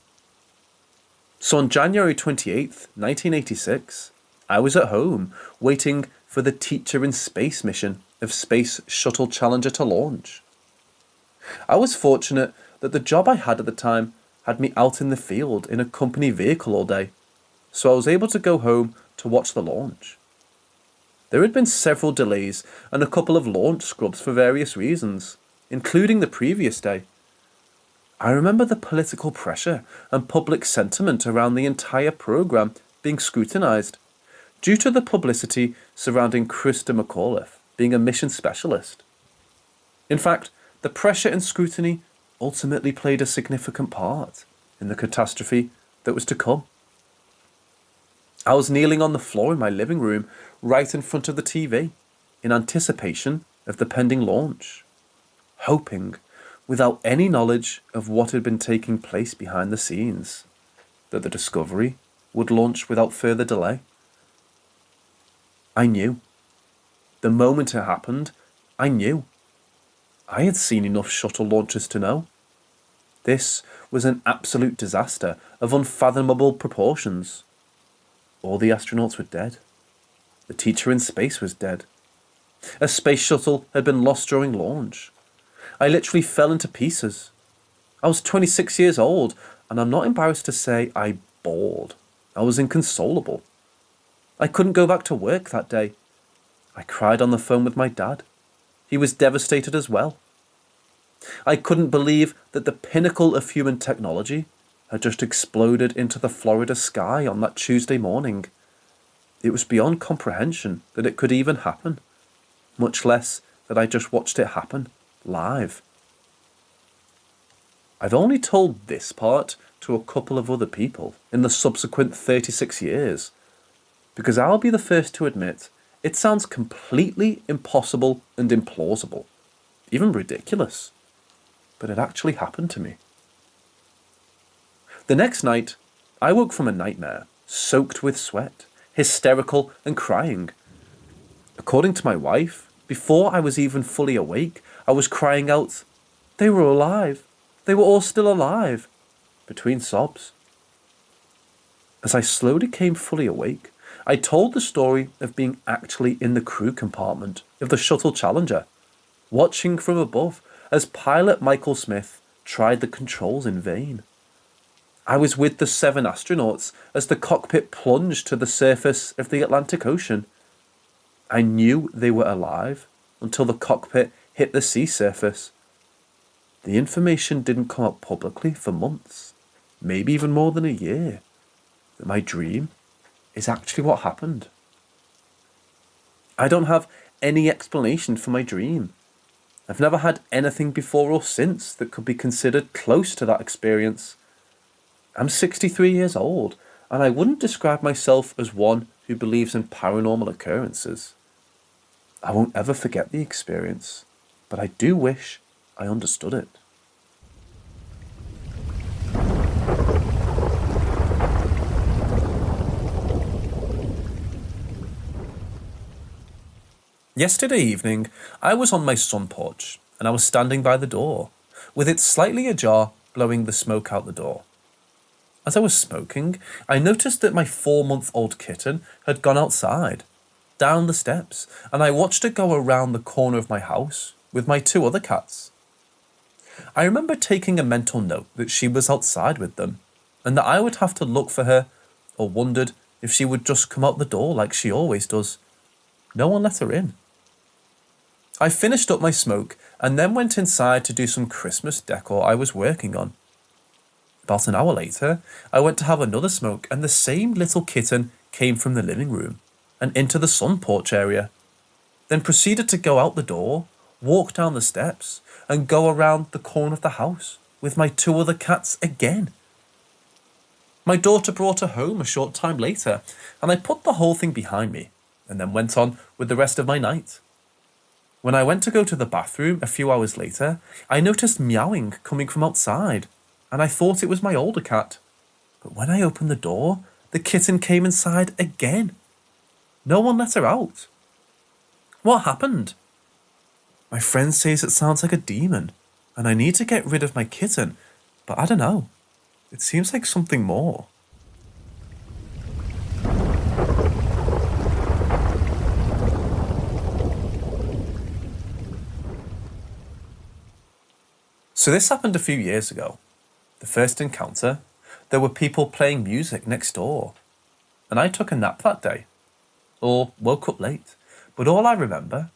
So on January 28th, 1986, I was at home waiting for the Teacher in Space mission of Space Shuttle Challenger to launch. I was fortunate that the job I had at the time had me out in the field in a company vehicle all day, so I was able to go home to watch the launch. There had been several delays and a couple of launch scrubs for various reasons, including the previous day. I remember the political pressure and public sentiment around the entire program being scrutinised, due to the publicity surrounding Krista McAuliffe being a mission specialist. In fact, the pressure and scrutiny ultimately played a significant part in the catastrophe that was to come. I was kneeling on the floor in my living room, right in front of the TV, in anticipation of the pending launch, hoping, without any knowledge of what had been taking place behind the scenes, that the Discovery would launch without further delay. I knew. The moment it happened, I knew. I had seen enough shuttle launches to know. This was an absolute disaster of unfathomable proportions. All the astronauts were dead. The teacher in space was dead. A space shuttle had been lost during launch. I literally fell into pieces. I was 26 years old, and I'm not embarrassed to say I bawled. I was inconsolable. I couldn't go back to work that day. I cried on the phone with my dad. He was devastated as well. I couldn't believe that the pinnacle of human technology had just exploded into the Florida sky on that Tuesday morning. It was beyond comprehension that it could even happen, much less that I just watched it happen live. I've only told this part to a couple of other people in the subsequent 36 years, because I'll be the first to admit it sounds completely impossible and implausible, even ridiculous, but it actually happened to me. The next night, I woke from a nightmare, soaked with sweat, hysterical and crying. According to my wife, before I was even fully awake, I was crying out, "They were alive! They were all still alive!" between sobs. As I slowly came fully awake, I told the story of being actually in the crew compartment of the Shuttle Challenger, watching from above as pilot Michael Smith tried the controls in vain. I was with the 7 astronauts as the cockpit plunged to the surface of the Atlantic Ocean. I knew they were alive until the cockpit hit the sea surface. The information didn't come out publicly for months, maybe even more than a year, that my dream is actually what happened. I don't have any explanation for my dream. I've never had anything before or since that could be considered close to that experience. I'm 63 years old, and I wouldn't describe myself as one who believes in paranormal occurrences. I won't ever forget the experience, but I do wish I understood it. Yesterday evening, I was on my sun porch and I was standing by the door, with it slightly ajar, blowing the smoke out the door. As I was smoking, I noticed that my 4-month-old kitten had gone outside, down the steps, and I watched her go around the corner of my house with my 2 other cats. I remember taking a mental note that she was outside with them, and that I would have to look for her, or wondered if she would just come out the door like she always does. No one let her in. I finished up my smoke and then went inside to do some Christmas decor I was working on. About an hour later, I went to have another smoke and the same little kitten came from the living room and into the sun porch area, then proceeded to go out the door, walk down the steps, and go around the corner of the house with my 2 other cats again. My daughter brought her home a short time later, and I put the whole thing behind me, and then went on with the rest of my night. When I went to go to the bathroom a few hours later, I noticed meowing coming from outside, and I thought it was my older cat. But when I opened the door, the kitten came inside again. No one let her out. What happened? My friend says it sounds like a demon, and I need to get rid of my kitten, but I don't know. It seems like something more. So this happened a few years ago. The first encounter, there were people playing music next door, and I took a nap that day, or woke up late, but all I remember,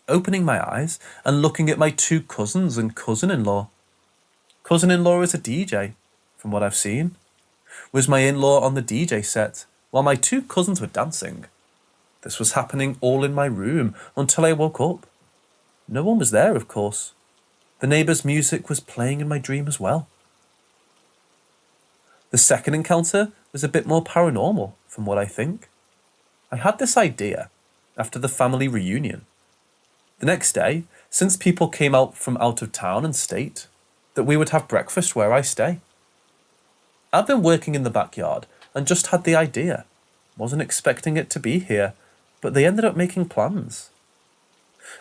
opening my eyes and looking at my 2 cousins and cousin-in-law. Cousin-in-law is a DJ, from what I've seen, was my in-law on the DJ set, while my 2 cousins were dancing. This was happening all in my room until I woke up. No one was there, of course. The neighbour's music was playing in my dream as well. The second encounter was a bit more paranormal, from what I think. I had this idea after the family reunion. The next day, since people came out from out of town and state, that we would have breakfast where I stay. I've been working in the backyard and just had the idea. Wasn't expecting it to be here, but they ended up making plans.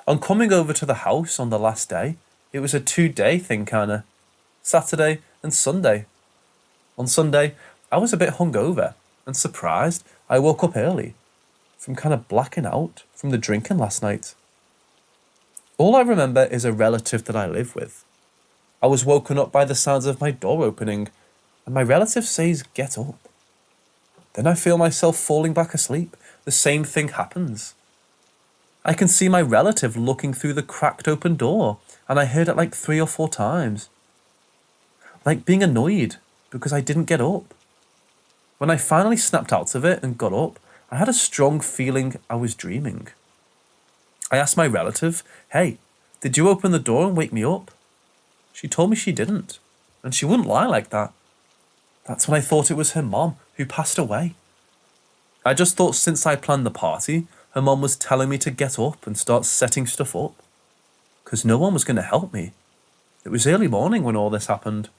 On coming over to the house on the last day, it was a 2-day thing kinda. Saturday and Sunday. On Sunday, I was a bit hungover and surprised I woke up early from kind of blacking out from the drinking last night. All I remember is a relative that I live with. I was woken up by the sounds of my door opening, and my relative says, "Get up." Then I feel myself falling back asleep. The same thing happens. I can see my relative looking through the cracked open door, and I heard it like 3 or 4 times. Like being annoyed because I didn't get up. When I finally snapped out of it and got up, I had a strong feeling I was dreaming. I asked my relative, "Hey, did you open the door and wake me up?" She told me she didn't, and she wouldn't lie like that. That's when I thought it was her mom who passed away. I just thought since I planned the party, her mom was telling me to get up and start setting stuff up, because no one was going to help me. It was early morning when all this happened.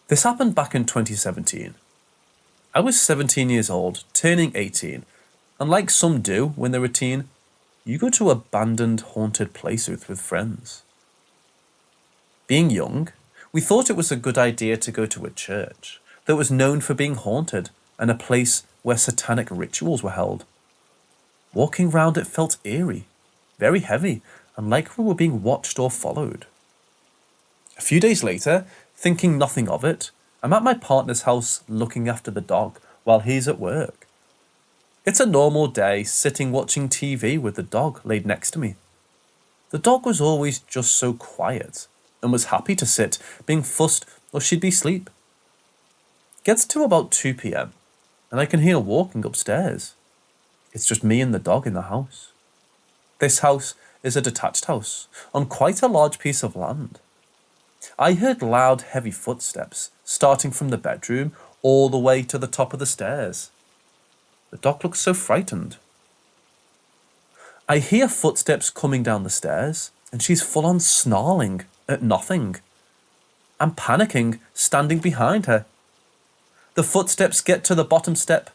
This happened back in 2017. I was 17 years old, turning 18, and like some do when they're a teen, you go to abandoned haunted places with friends. Being young, we thought it was a good idea to go to a church that was known for being haunted and a place where satanic rituals were held. Walking round it felt eerie, very heavy, and like we were being watched or followed. A few days later, thinking nothing of it, I'm at my partner's house looking after the dog while he's at work. It's a normal day sitting watching TV with the dog laid next to me. The dog was always just so quiet and was happy to sit, being fussed or she'd be asleep. Gets to about 2 p.m. and I can hear walking upstairs. It's just me and the dog in the house. This house is a detached house on quite a large piece of land. I heard loud, heavy footsteps starting from the bedroom all the way to the top of the stairs. The dog looked so frightened. I hear footsteps coming down the stairs, and she's full on snarling at nothing. I'm panicking, standing behind her. The footsteps get to the bottom step,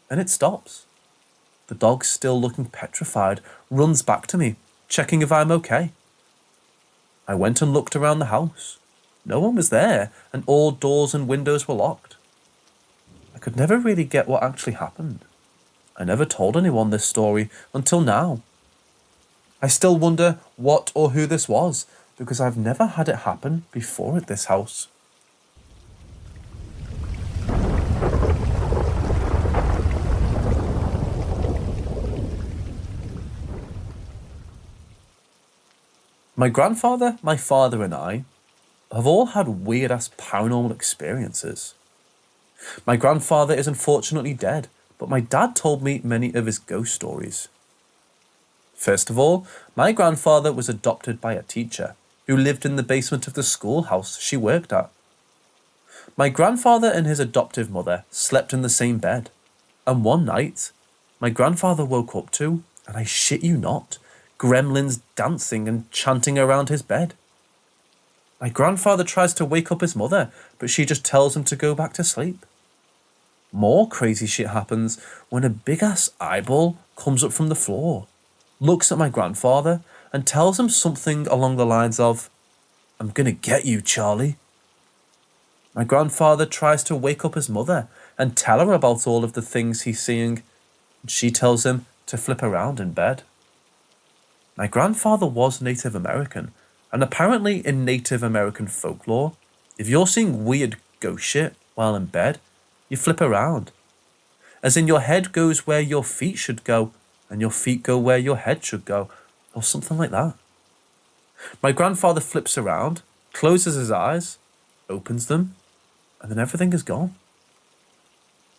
and it stops. The dog, still looking petrified, runs back to me, checking if I'm okay. I went and looked around the house. No one was there, and all doors and windows were locked. I could never really get what actually happened. I never told anyone this story until now. I still wonder what or who this was, because I've never had it happen before at this house. My grandfather, my father, and I have all had weird-ass paranormal experiences. My grandfather is unfortunately dead, but my dad told me many of his ghost stories. First of all, my grandfather was adopted by a teacher who lived in the basement of the schoolhouse she worked at. My grandfather and his adoptive mother slept in the same bed, and one night, my grandfather woke up to, and I shit you not, gremlins dancing and chanting around his bed. My grandfather tries to wake up his mother, but she just tells him to go back to sleep. More crazy shit happens when a big-ass eyeball comes up from the floor, looks at my grandfather, and tells him something along the lines of, "I'm gonna get you, Charlie." My grandfather tries to wake up his mother and tell her about all of the things he's seeing, and she tells him to flip around in bed. My grandfather was Native American, and apparently in Native American folklore, if you're seeing weird ghost shit while in bed, you flip around. As in your head goes where your feet should go, and your feet go where your head should go, or something like that. My grandfather flips around, closes his eyes, opens them, and then everything is gone.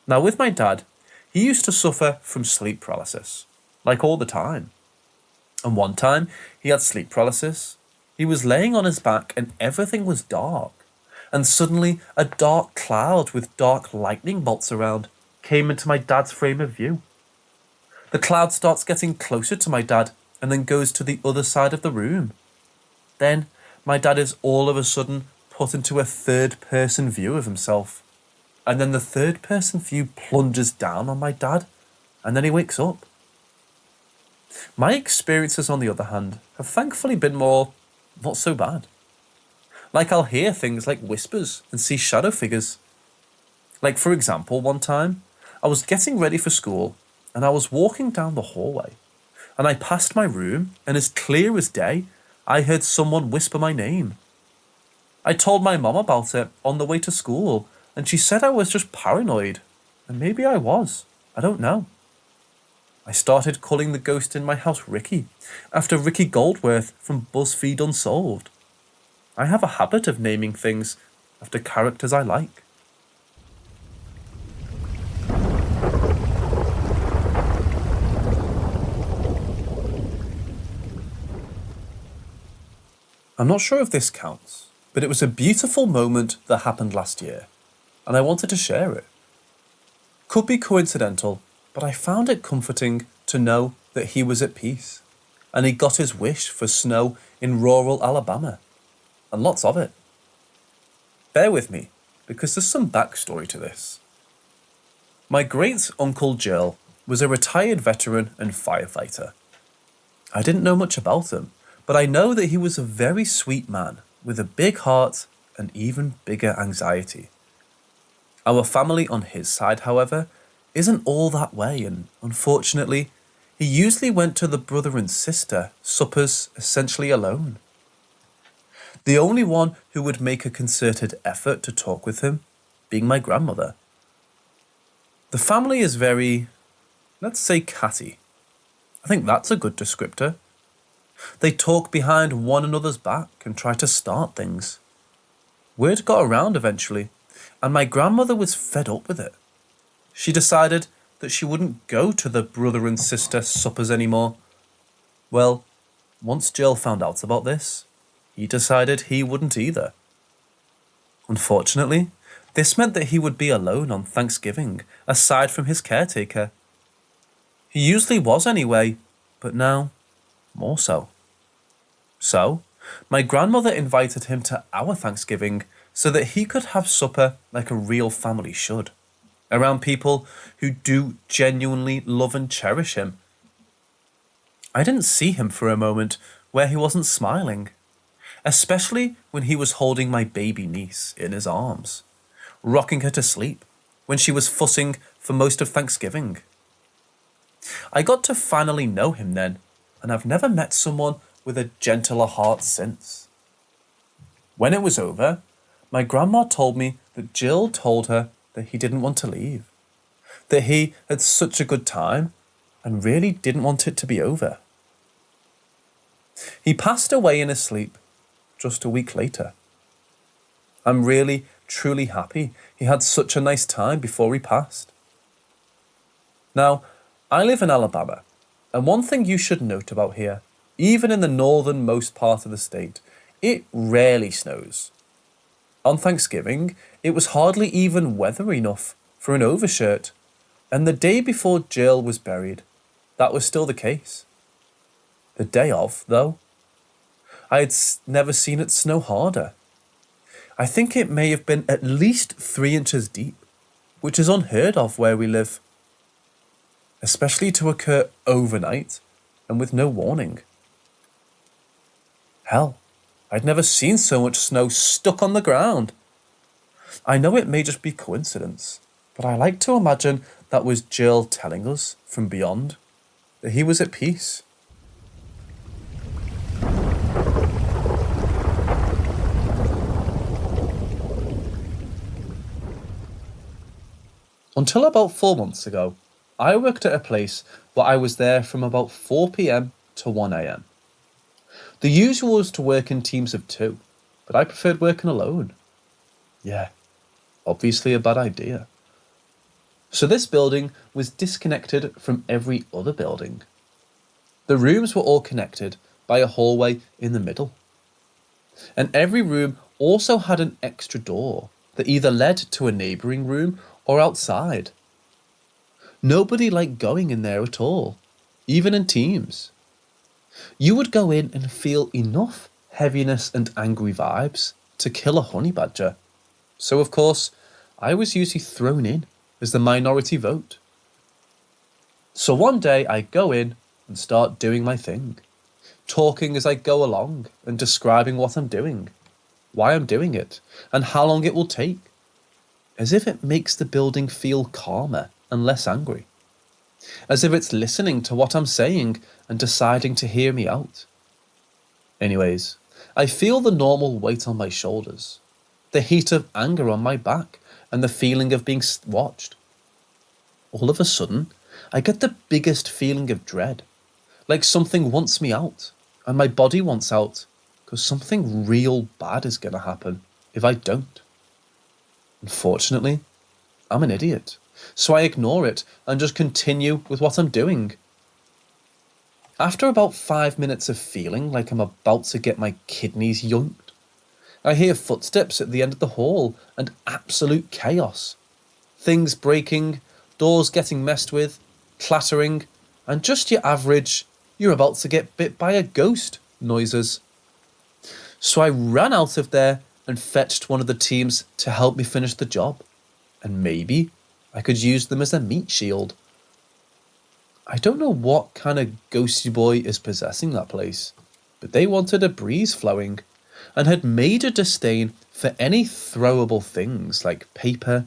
Now with my dad, he used to suffer from sleep paralysis, like all the time. And one time, he had sleep paralysis. He was laying on his back and everything was dark. And suddenly, a dark cloud with dark lightning bolts around came into my dad's frame of view. The cloud starts getting closer to my dad and then goes to the other side of the room. Then, my dad is all of a sudden put into a third-person view of himself. And then the third-person view plunges down on my dad, and then he wakes up. My experiences, on the other hand, have thankfully been more not so bad. Like I'll hear things like whispers and see shadow figures. Like for example, one time, I was getting ready for school and I was walking down the hallway and I passed my room and as clear as day, I heard someone whisper my name. I told my mum about it on the way to school and she said I was just paranoid. And maybe I was. I don't know. I started calling the ghost in my house Ricky, after Ricky Goldworth from BuzzFeed Unsolved. I have a habit of naming things after characters I like. I'm not sure if this counts, but it was a beautiful moment that happened last year, and I wanted to share it. Could be coincidental, but I found it comforting to know that he was at peace, and he got his wish for snow in rural Alabama, and lots of it. Bear with me, because there's some backstory to this. My great-uncle Jill was a retired veteran and firefighter. I didn't know much about him, but I know that he was a very sweet man with a big heart and even bigger anxiety. Our family on his side, however, isn't all that way, and unfortunately, he usually went to the brother and sister suppers essentially alone. The only one who would make a concerted effort to talk with him being my grandmother. The family is very, let's say, catty. I think that's a good descriptor. They talk behind one another's back and try to start things. Word got around eventually, and my grandmother was fed up with it. She decided that she wouldn't go to the brother and sister suppers anymore. Well, once Jill found out about this, he decided he wouldn't either, Unfortunately, this meant that he would be alone on Thanksgiving, aside from his caretaker. He usually was anyway, but now, more so. So, my grandmother invited him to our Thanksgiving so that he could have supper like a real family should, around people who do genuinely love and cherish him. I didn't see him for a moment where he wasn't smiling, especially when he was holding my baby niece in his arms, rocking her to sleep when she was fussing for most of Thanksgiving. I got to finally know him then, and I've never met someone with a gentler heart since. When it was over, my grandma told me that Jill told her that he didn't want to leave, that he had such a good time and really didn't want it to be over. He passed away in his sleep just a week later. I'm really, truly happy he had such a nice time before he passed. Now, I live in Alabama, and one thing you should note about here, even in the northernmost part of the state, it rarely snows. On Thanksgiving, it was hardly even weather enough for an overshirt, and the day before Jill was buried, that was still the case. The day of, though, I had never seen it snow harder. I think it may have been at least 3 inches deep, which is unheard of where we live, especially to occur overnight and with no warning. Hell, I'd never seen so much snow stuck on the ground. I know it may just be coincidence, but I like to imagine that was Jill telling us from beyond that he was at peace. Until about 4 months ago, I worked at a place where I was there from about 4 p.m. to 1 a.m. The usual was to work in teams of 2, but I preferred working alone. Yeah, obviously a bad idea. So this building was disconnected from every other building. The rooms were all connected by a hallway in the middle. And every room also had an extra door that either led to a neighbouring room or outside. Nobody liked going in there at all, even in teams. You would go in and feel enough heaviness and angry vibes to kill a honey badger. So of course, I was usually thrown in as the minority vote. So one day I go in and start doing my thing, talking as I go along and describing what I'm doing, why I'm doing it, and how long it will take, as if it makes the building feel calmer and less angry, as if it's listening to what I'm saying and deciding to hear me out. Anyways, I feel the normal weight on my shoulders, the heat of anger on my back, and the feeling of being watched. All of a sudden, I get the biggest feeling of dread, like something wants me out, and my body wants out, because something real bad is going to happen if I don't. Unfortunately, I'm an idiot, so I ignore it and just continue with what I'm doing. After about 5 minutes of feeling like I'm about to get my kidneys yoinked, I hear footsteps at the end of the hall and absolute chaos. Things breaking, doors getting messed with, clattering, and just your average, you're about to get bit by a ghost noises. So I ran out of there and fetched one of the teams to help me finish the job, and maybe I could use them as a meat shield. I don't know what kind of ghosty boy is possessing that place, but they wanted a breeze flowing and had made a disdain for any throwable things like paper,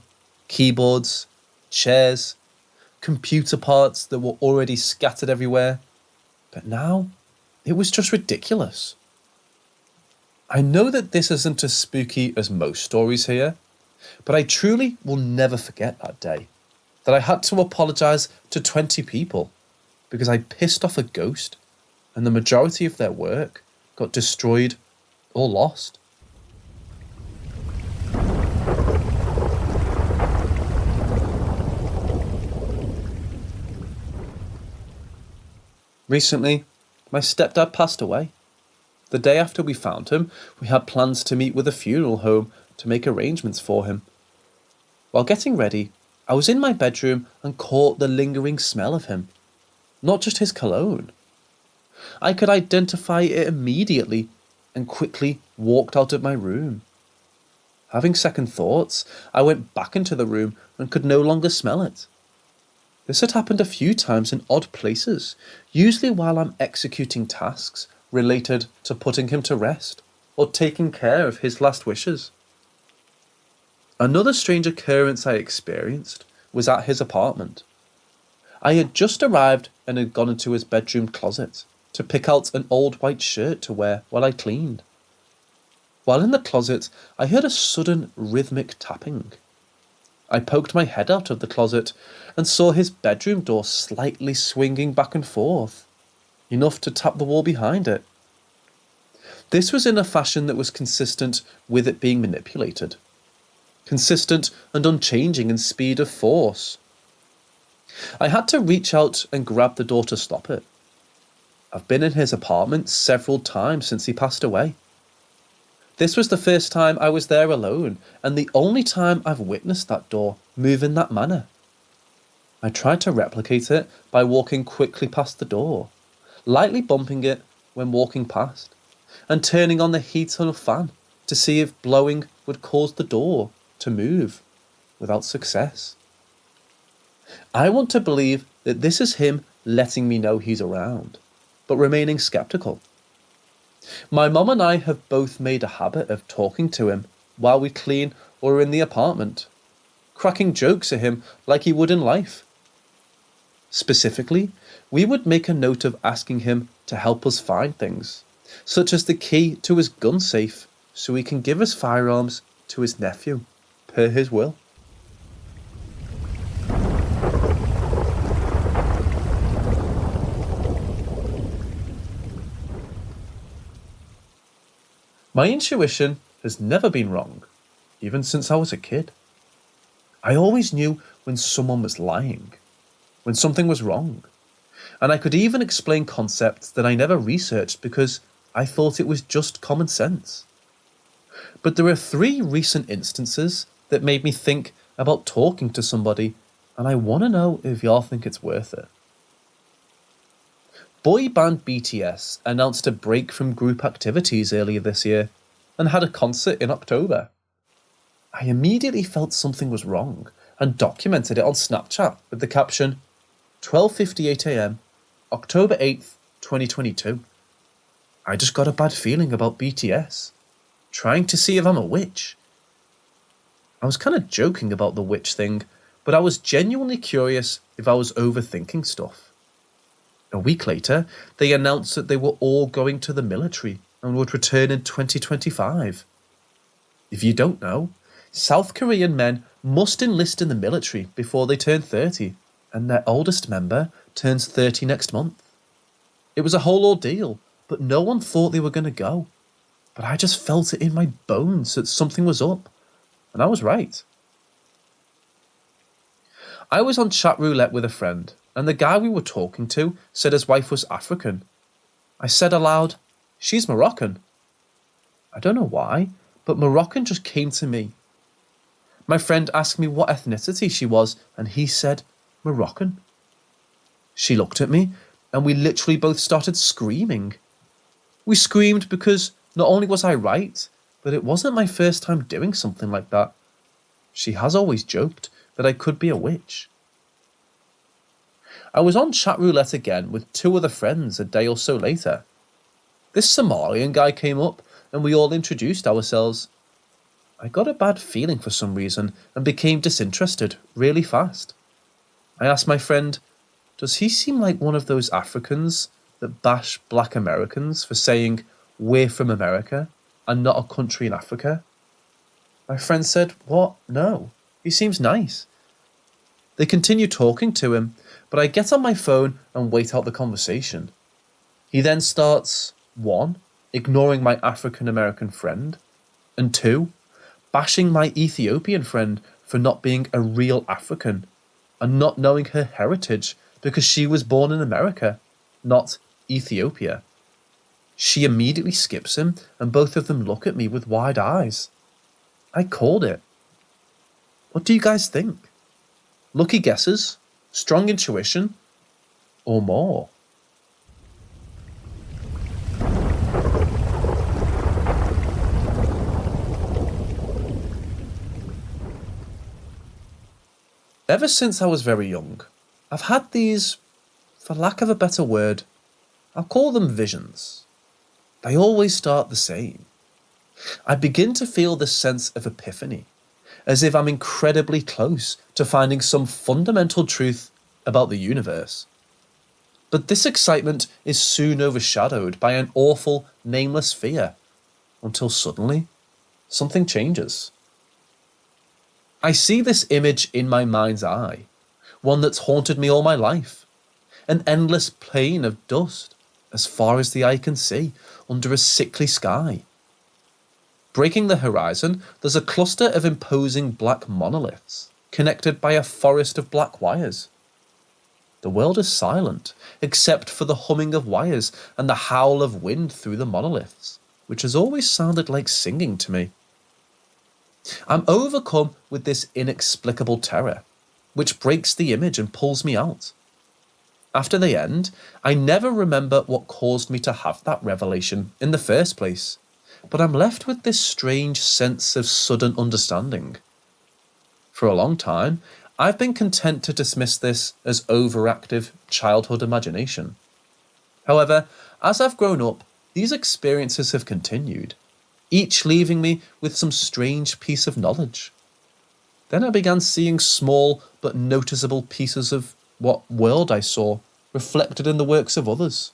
keyboards, chairs, computer parts that were already scattered everywhere. But now it was just ridiculous. I know that this isn't as spooky as most stories here, but I truly will never forget that day, that I had to apologise to 20 people because I pissed off a ghost and the majority of their work got destroyed or lost. Recently, my stepdad passed away. The day after we found him, we had plans to meet with a funeral home to make arrangements for him. While getting ready, I was in my bedroom and caught the lingering smell of him, not just his cologne. I could identify it immediately and quickly walked out of my room. Having second thoughts, I went back into the room and could no longer smell it. This had happened a few times in odd places, usually while I'm executing tasks related to putting him to rest or taking care of his last wishes. Another strange occurrence I experienced was at his apartment. I had just arrived and had gone into his bedroom closet to pick out an old white shirt to wear while I cleaned. While in the closet, I heard a sudden rhythmic tapping. I poked my head out of the closet and saw his bedroom door slightly swinging back and forth, enough to tap the wall behind it. This was in a fashion that was consistent with it being manipulated, consistent and unchanging in speed of force. I had to reach out and grab the door to stop it. I've been in his apartment several times since he passed away. This was the first time I was there alone, and the only time I've witnessed that door move in that manner. I tried to replicate it by walking quickly past the door, lightly bumping it when walking past, and turning on the heat on a fan to see if blowing would cause the door to move, without success. I want to believe that this is him letting me know he's around, but remaining skeptical. My mum and I have both made a habit of talking to him while we clean or are in the apartment, cracking jokes at him like he would in life. Specifically, we would make a note of asking him to help us find things, such as the key to his gun safe so he can give his firearms to his nephew, per his will. My intuition has never been wrong, even since I was a kid. I always knew when someone was lying, when something was wrong, and I could even explain concepts that I never researched because I thought it was just common sense. But there are 3 recent instances that made me think about talking to somebody, and I want to know if y'all think it's worth it. Boy band BTS announced a break from group activities earlier this year and had a concert in October. I immediately felt something was wrong and documented it on Snapchat with the caption, 12:58 AM, October 8th, 2022. I just got a bad feeling about BTS, trying to see if I'm a witch. I was kind of joking about the witch thing, but I was genuinely curious if I was overthinking stuff. A week later, they announced that they were all going to the military and would return in 2025. If you don't know, South Korean men must enlist in the military before they turn 30, and their oldest member turns 30 next month. It was a whole ordeal, but no one thought they were going to go. But I just felt it in my bones that something was up, and I was right. I was on chat roulette with a friend, and the guy we were talking to said his wife was African. I said aloud, "She's Moroccan." I don't know why, but Moroccan just came to me. My friend asked me what ethnicity she was, and he said Moroccan. She looked at me, and we literally both started screaming. We screamed because not only was I right, but it wasn't my first time doing something like that. She has always joked that I could be a witch. I was on chat roulette again with 2 other friends a day or so later. This Somalian guy came up and we all introduced ourselves. I got a bad feeling for some reason and became disinterested really fast. I asked my friend, does he seem like one of those Africans that bash black Americans for saying we're from America and not a country in Africa? My friend said, what? No, he seems nice. They continue talking to him, but I get on my phone and wait out the conversation. He then starts, 1, ignoring my African American friend, and 2, bashing my Ethiopian friend for not being a real African and not knowing her heritage because she was born in America, not Ethiopia. She immediately skips him and both of them look at me with wide eyes. I called it. What do you guys think? Lucky guesses? Strong intuition? Or more? Ever since I was very young, I've had these, for lack of a better word, I'll call them visions. They always start the same. I begin to feel this sense of epiphany, as if I'm incredibly close to finding some fundamental truth about the universe. But this excitement is soon overshadowed by an awful, nameless fear, until suddenly, something changes. I see this image in my mind's eye, one that's haunted me all my life. An endless plain of dust, as far as the eye can see, under a sickly sky. Breaking the horizon, there's a cluster of imposing black monoliths, connected by a forest of black wires. The world is silent, except for the humming of wires and the howl of wind through the monoliths, which has always sounded like singing to me. I'm overcome with this inexplicable terror, which breaks the image and pulls me out. After they end, I never remember what caused me to have that revelation in the first place, but I'm left with this strange sense of sudden understanding. For a long time, I've been content to dismiss this as overactive childhood imagination. However, as I've grown up, these experiences have continued, each leaving me with some strange piece of knowledge. Then I began seeing small but noticeable pieces of what world I saw reflected in the works of others,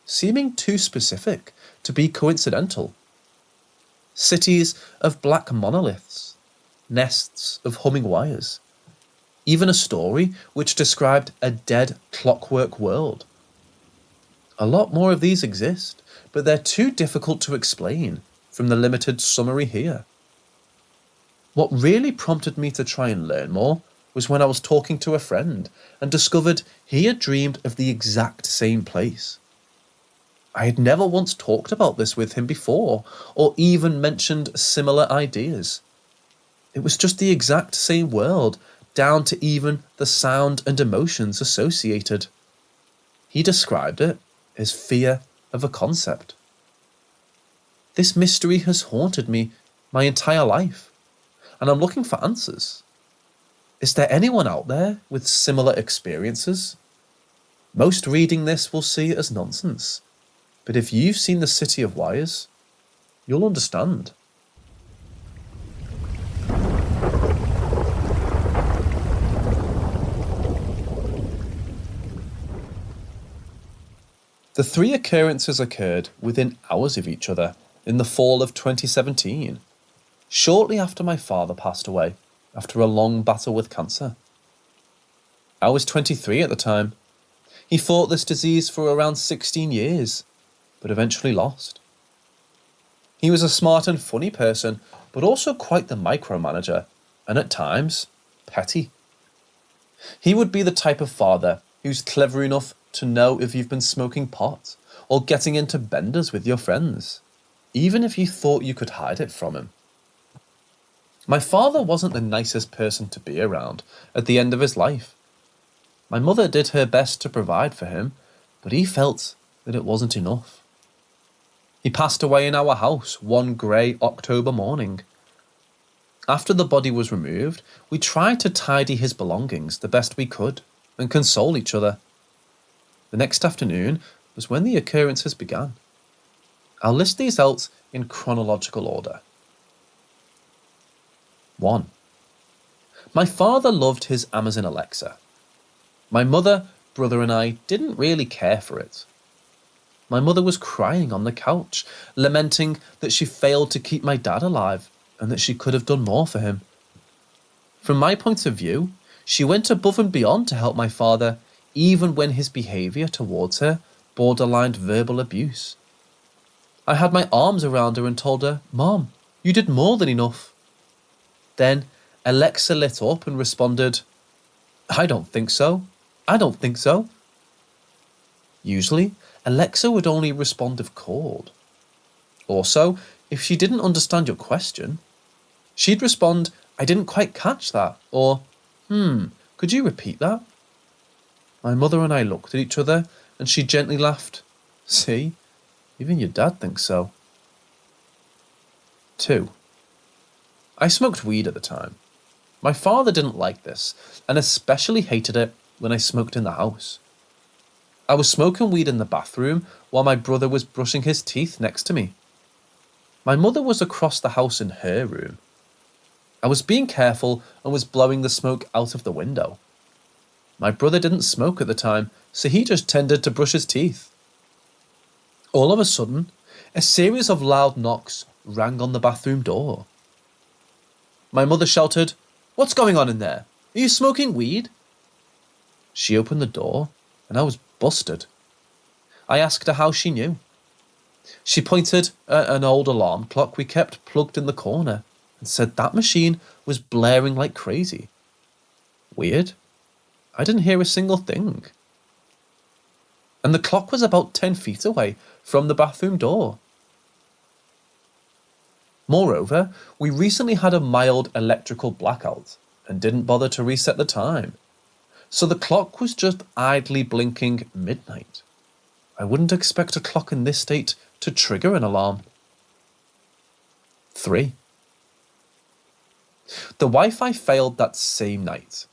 seeming too specific to be coincidental. Cities of black monoliths, nests of humming wires, even a story which described a dead clockwork world. A lot more of these exist, but they're too difficult to explain from the limited summary here. What really prompted me to try and learn more was when I was talking to a friend and discovered he had dreamed of the exact same place. I had never once talked about this with him before, or even mentioned similar ideas. It was just the exact same world, down to even the sound and emotions associated. He described it as fear of a concept. This mystery has haunted me my entire life, and I'm looking for answers. Is there anyone out there with similar experiences? Most reading this will see it as nonsense, but if you've seen the City of Wires, you'll understand. The three occurrences occurred within hours of each other in the fall of 2017, shortly after my father passed away after a long battle with cancer. I was 23 at the time. He fought this disease for around 16 years, but eventually lost. He was a smart and funny person, but also quite the micromanager, and at times, petty. He would be the type of father who's clever enough to know if you've been smoking pot or getting into benders with your friends, even if you thought you could hide it from him. My father wasn't the nicest person to be around at the end of his life. My mother did her best to provide for him, but he felt that it wasn't enough. He passed away in our house one grey October morning. After the body was removed, we tried to tidy his belongings the best we could and console each other. The next afternoon was when the occurrences began. I'll list these out in chronological order. 1. My father loved his Amazon Alexa. My mother, brother and I didn't really care for it. My mother was crying on the couch, lamenting that she failed to keep my dad alive and that she could have done more for him. From my point of view, she went above and beyond to help my father, even when his behaviour towards her borderlined verbal abuse. I had my arms around her and told her, "Mom, you did more than enough." Then Alexa lit up and responded, "I don't think so. I don't think so." Usually, Alexa would only respond if called. Also, if she didn't understand your question, She'd respond, "I didn't quite catch that," or, "Could you repeat that?" My mother and I looked at each other, and she gently laughed. "See, even your dad thinks so." 2. I smoked weed at the time. My father didn't like this, and especially hated it when I smoked in the house. I was smoking weed in the bathroom while my brother was brushing his teeth next to me. My mother was across the house in her room. I was being careful and was blowing the smoke out of the window. My brother didn't smoke at the time, so he just tended to brush his teeth. All of a sudden, a series of loud knocks rang on the bathroom door. My mother shouted, "What's going on in there? Are you smoking weed?" She opened the door, and I was busted. I asked her how she knew. She pointed at an old alarm clock we kept plugged in the corner and said that machine was blaring like crazy. Weird. I didn't hear a single thing. And the clock was about 10 feet away from the bathroom door. Moreover, we recently had a mild electrical blackout and didn't bother to reset the time. So the clock was just idly blinking midnight. I wouldn't expect a clock in this state to trigger an alarm. 3. The Wi-Fi failed that same night.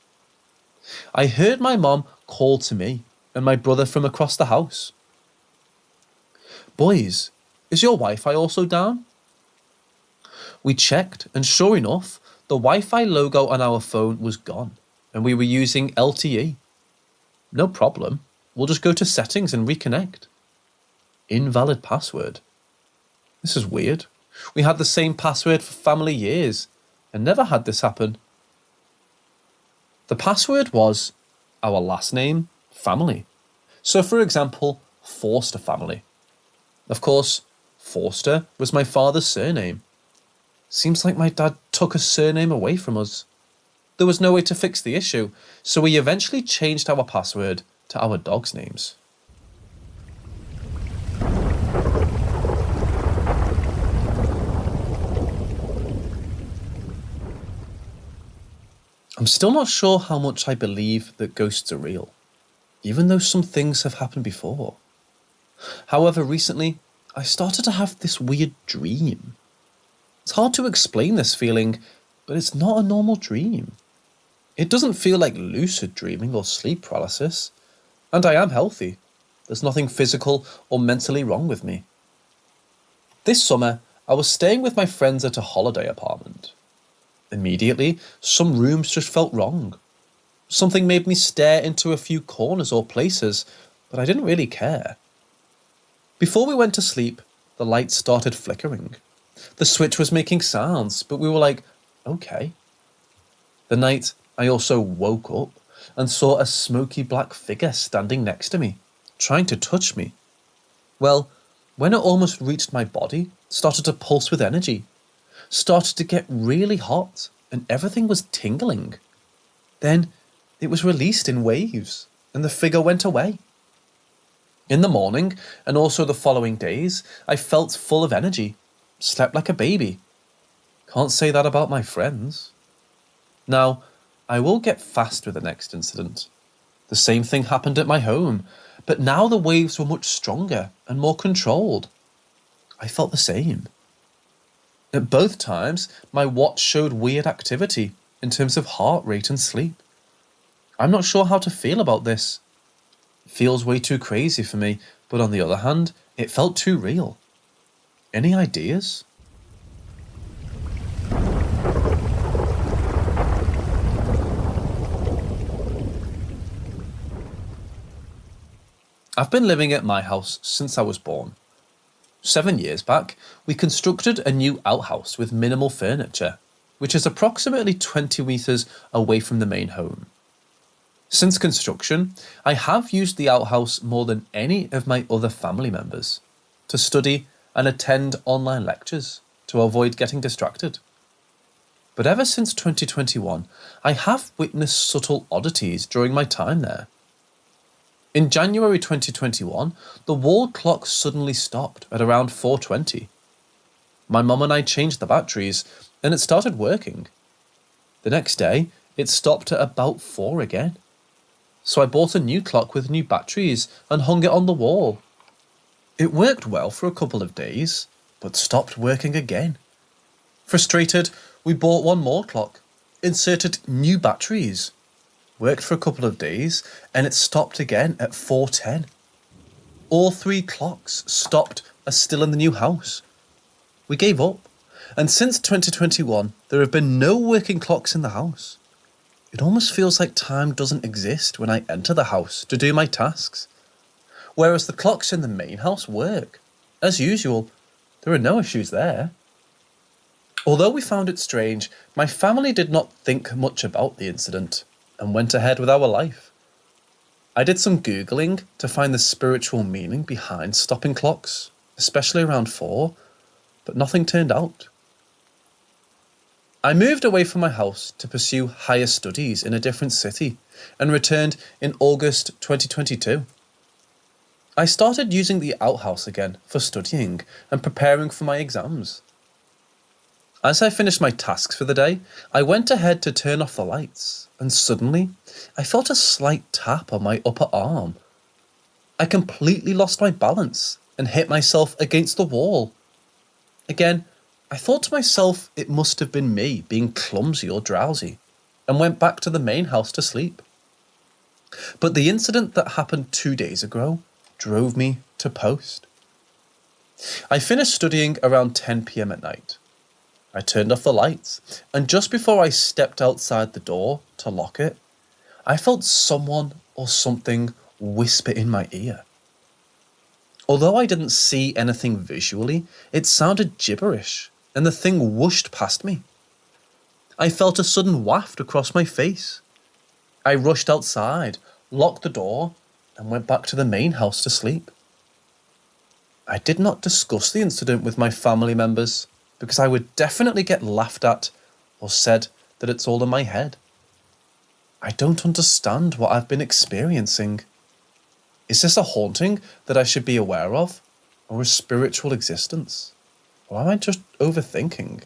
I heard my mom call to me and my brother from across the house. "Boys, is your Wi-Fi also down?" We checked, and sure enough, the Wi-Fi logo on our phone was gone, and we were using LTE. No problem, we'll just go to settings and reconnect. Invalid password. This is weird. We had the same password for family years, and never had this happen. The password was our last name, family. So for example, Forster family. Of course, Forster was my father's surname. Seems like my dad took a surname away from us. There was no way to fix the issue, so we eventually changed our password to our dogs' names. I'm still not sure how much I believe that ghosts are real, even though some things have happened before. However, recently, I started to have this weird dream. It's hard to explain this feeling, but it's not a normal dream. It doesn't feel like lucid dreaming or sleep paralysis, and I am healthy. There's nothing physical or mentally wrong with me. This summer, I was staying with my friends at a holiday apartment. Immediately, some rooms just felt wrong. Something made me stare into a few corners or places, but I didn't really care. Before we went to sleep, the lights started flickering. The switch was making sounds, but we were like, okay. The night, I also woke up and saw a smoky black figure standing next to me, trying to touch me. Well, when it almost reached my body, it started to pulse with energy, started to get really hot, and everything was tingling. Then it was released in waves, and the figure went away. In the morning, and also the following days, I felt full of energy, slept like a baby. Can't say that about my friends. Now, I will get fast with the next incident. The same thing happened at my home, but now the waves were much stronger and more controlled. I felt the same. At both times, my watch showed weird activity in terms of heart rate and sleep. I'm not sure how to feel about this. It feels way too crazy for me, but on the other hand, it felt too real. Any ideas? I've been living at my house since I was born. 7 years back, we constructed a new outhouse with minimal furniture, which is approximately 20 meters away from the main home. Since construction, I have used the outhouse more than any of my other family members to study and attend online lectures to avoid getting distracted. But ever since 2021, I have witnessed subtle oddities during my time there. In January 2021, the wall clock suddenly stopped at around 4:20. My mum and I changed the batteries, and it started working. The next day, it stopped at about 4 again. So I bought a new clock with new batteries and hung it on the wall. It worked well for a couple of days, but stopped working again. Frustrated, we bought one more clock, inserted new batteries, worked for a couple of days, and it stopped again at 4:10. All 3 clocks stopped as still in the new house. We gave up, and since 2021, there have been no working clocks in the house. It almost feels like time doesn't exist when I enter the house to do my tasks, whereas the clocks in the main house work. As usual, there are no issues there. Although we found it strange, my family did not think much about the incident and went ahead with our life. I did some Googling to find the spiritual meaning behind stopping clocks, especially around 4, but nothing turned out. I moved away from my house to pursue higher studies in a different city and returned in August 2022. I started using the outhouse again for studying and preparing for my exams. As I finished my tasks for the day, I went ahead to turn off the lights, and suddenly I felt a slight tap on my upper arm. I completely lost my balance and hit myself against the wall. Again, I thought to myself it must have been me being clumsy or drowsy, and went back to the main house to sleep. But the incident that happened 2 days ago drove me to post. I finished studying around 10 p.m. at night. I turned off the lights, and just before I stepped outside the door to lock it, I felt someone or something whisper in my ear. Although I didn't see anything visually, it sounded gibberish, and the thing whooshed past me. I felt a sudden waft across my face. I rushed outside, locked the door, and went back to the main house to sleep. I did not discuss the incident with my family members because I would definitely get laughed at or said that it's all in my head. I don't understand what I've been experiencing. Is this a haunting that I should be aware of, or a spiritual existence? Or am I just overthinking?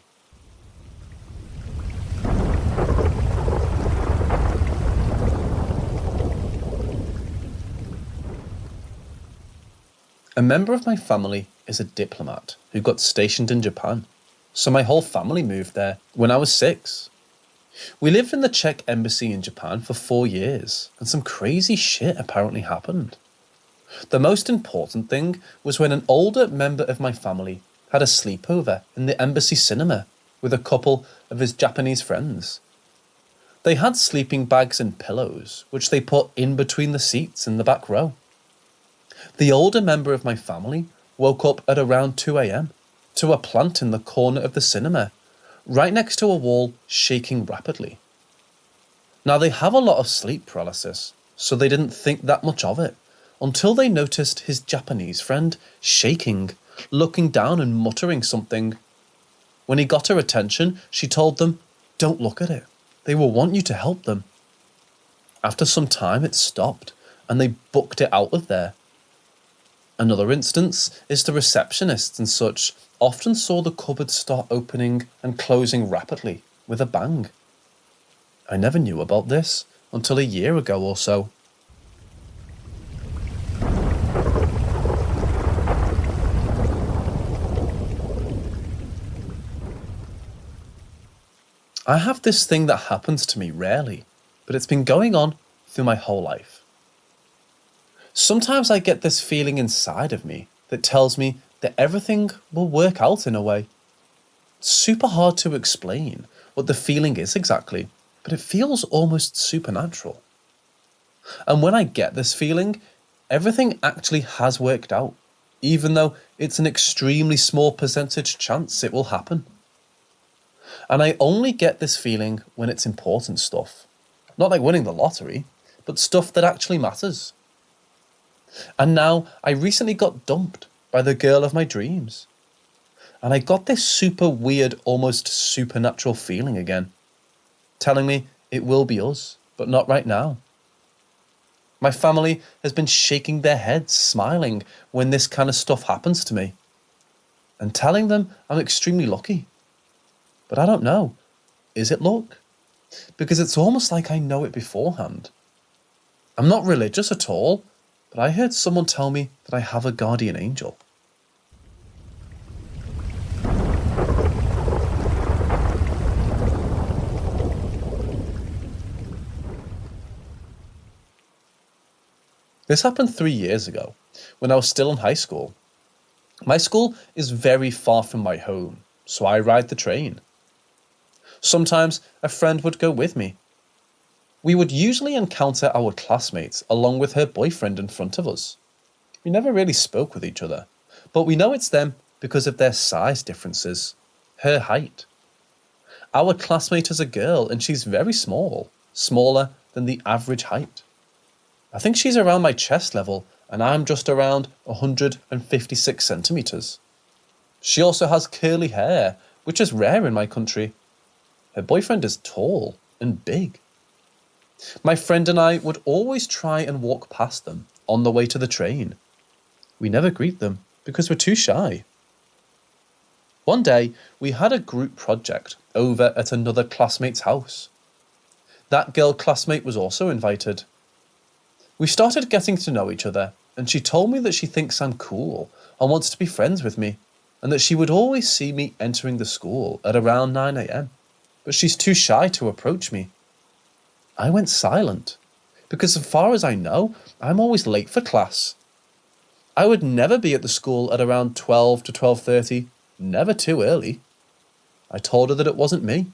A member of my family is a diplomat who got stationed in Japan, so my whole family moved there when I was 6. We lived in the Czech embassy in Japan for 4 years, and some crazy shit apparently happened. The most important thing was when an older member of my family had a sleepover in the embassy cinema with a couple of his Japanese friends. They had sleeping bags and pillows, which they put in between the seats in the back row. The older member of my family woke up at around 2 a.m. to a plant in the corner of the cinema, right next to a wall shaking rapidly. Now they have a lot of sleep paralysis, so they didn't think that much of it, until they noticed his Japanese friend shaking, looking down and muttering something. When he got her attention, she told them, "Don't look at it. They will want you to help them." After some time, it stopped, and they booked it out of there. Another instance is the receptionists and such often saw the cupboard start opening and closing rapidly with a bang. I never knew about this until a year ago or so. I have this thing that happens to me rarely, but it's been going on through my whole life. Sometimes I get this feeling inside of me that tells me that everything will work out in a way. It's super hard to explain what the feeling is exactly, but it feels almost supernatural. And when I get this feeling, everything actually has worked out, even though it's an extremely small percentage chance it will happen. And I only get this feeling when it's important stuff. Not like winning the lottery, but stuff that actually matters. And now I recently got dumped by the girl of my dreams. And I got this super weird, almost supernatural feeling again, telling me it will be us, but not right now. My family has been shaking their heads, smiling when this kind of stuff happens to me, and telling them I'm extremely lucky. But I don't know. Is it luck? Because it's almost like I know it beforehand. I'm not religious at all, but I heard someone tell me that I have a guardian angel. This happened 3 years ago, when I was still in high school. My school is very far from my home, so I ride the train. Sometimes a friend would go with me. We would usually encounter our classmates along with her boyfriend in front of us. We never really spoke with each other, but we know it's them because of their size differences, her height. Our classmate is a girl and she's very small, smaller than the average height. I think she's around my chest level and I'm just around 156 centimeters. She also has curly hair, which is rare in my country. Her boyfriend is tall and big. My friend and I would always try and walk past them on the way to the train. We never greet them because we're too shy. One day, we had a group project over at another classmate's house. That girl classmate was also invited. We started getting to know each other, and she told me that she thinks I'm cool and wants to be friends with me, and that she would always see me entering the school at around 9 a.m, but she's too shy to approach me. I went silent, because as far as I know, I'm always late for class. I would never be at the school at around 12 to 12:30, never too early. I told her that it wasn't me,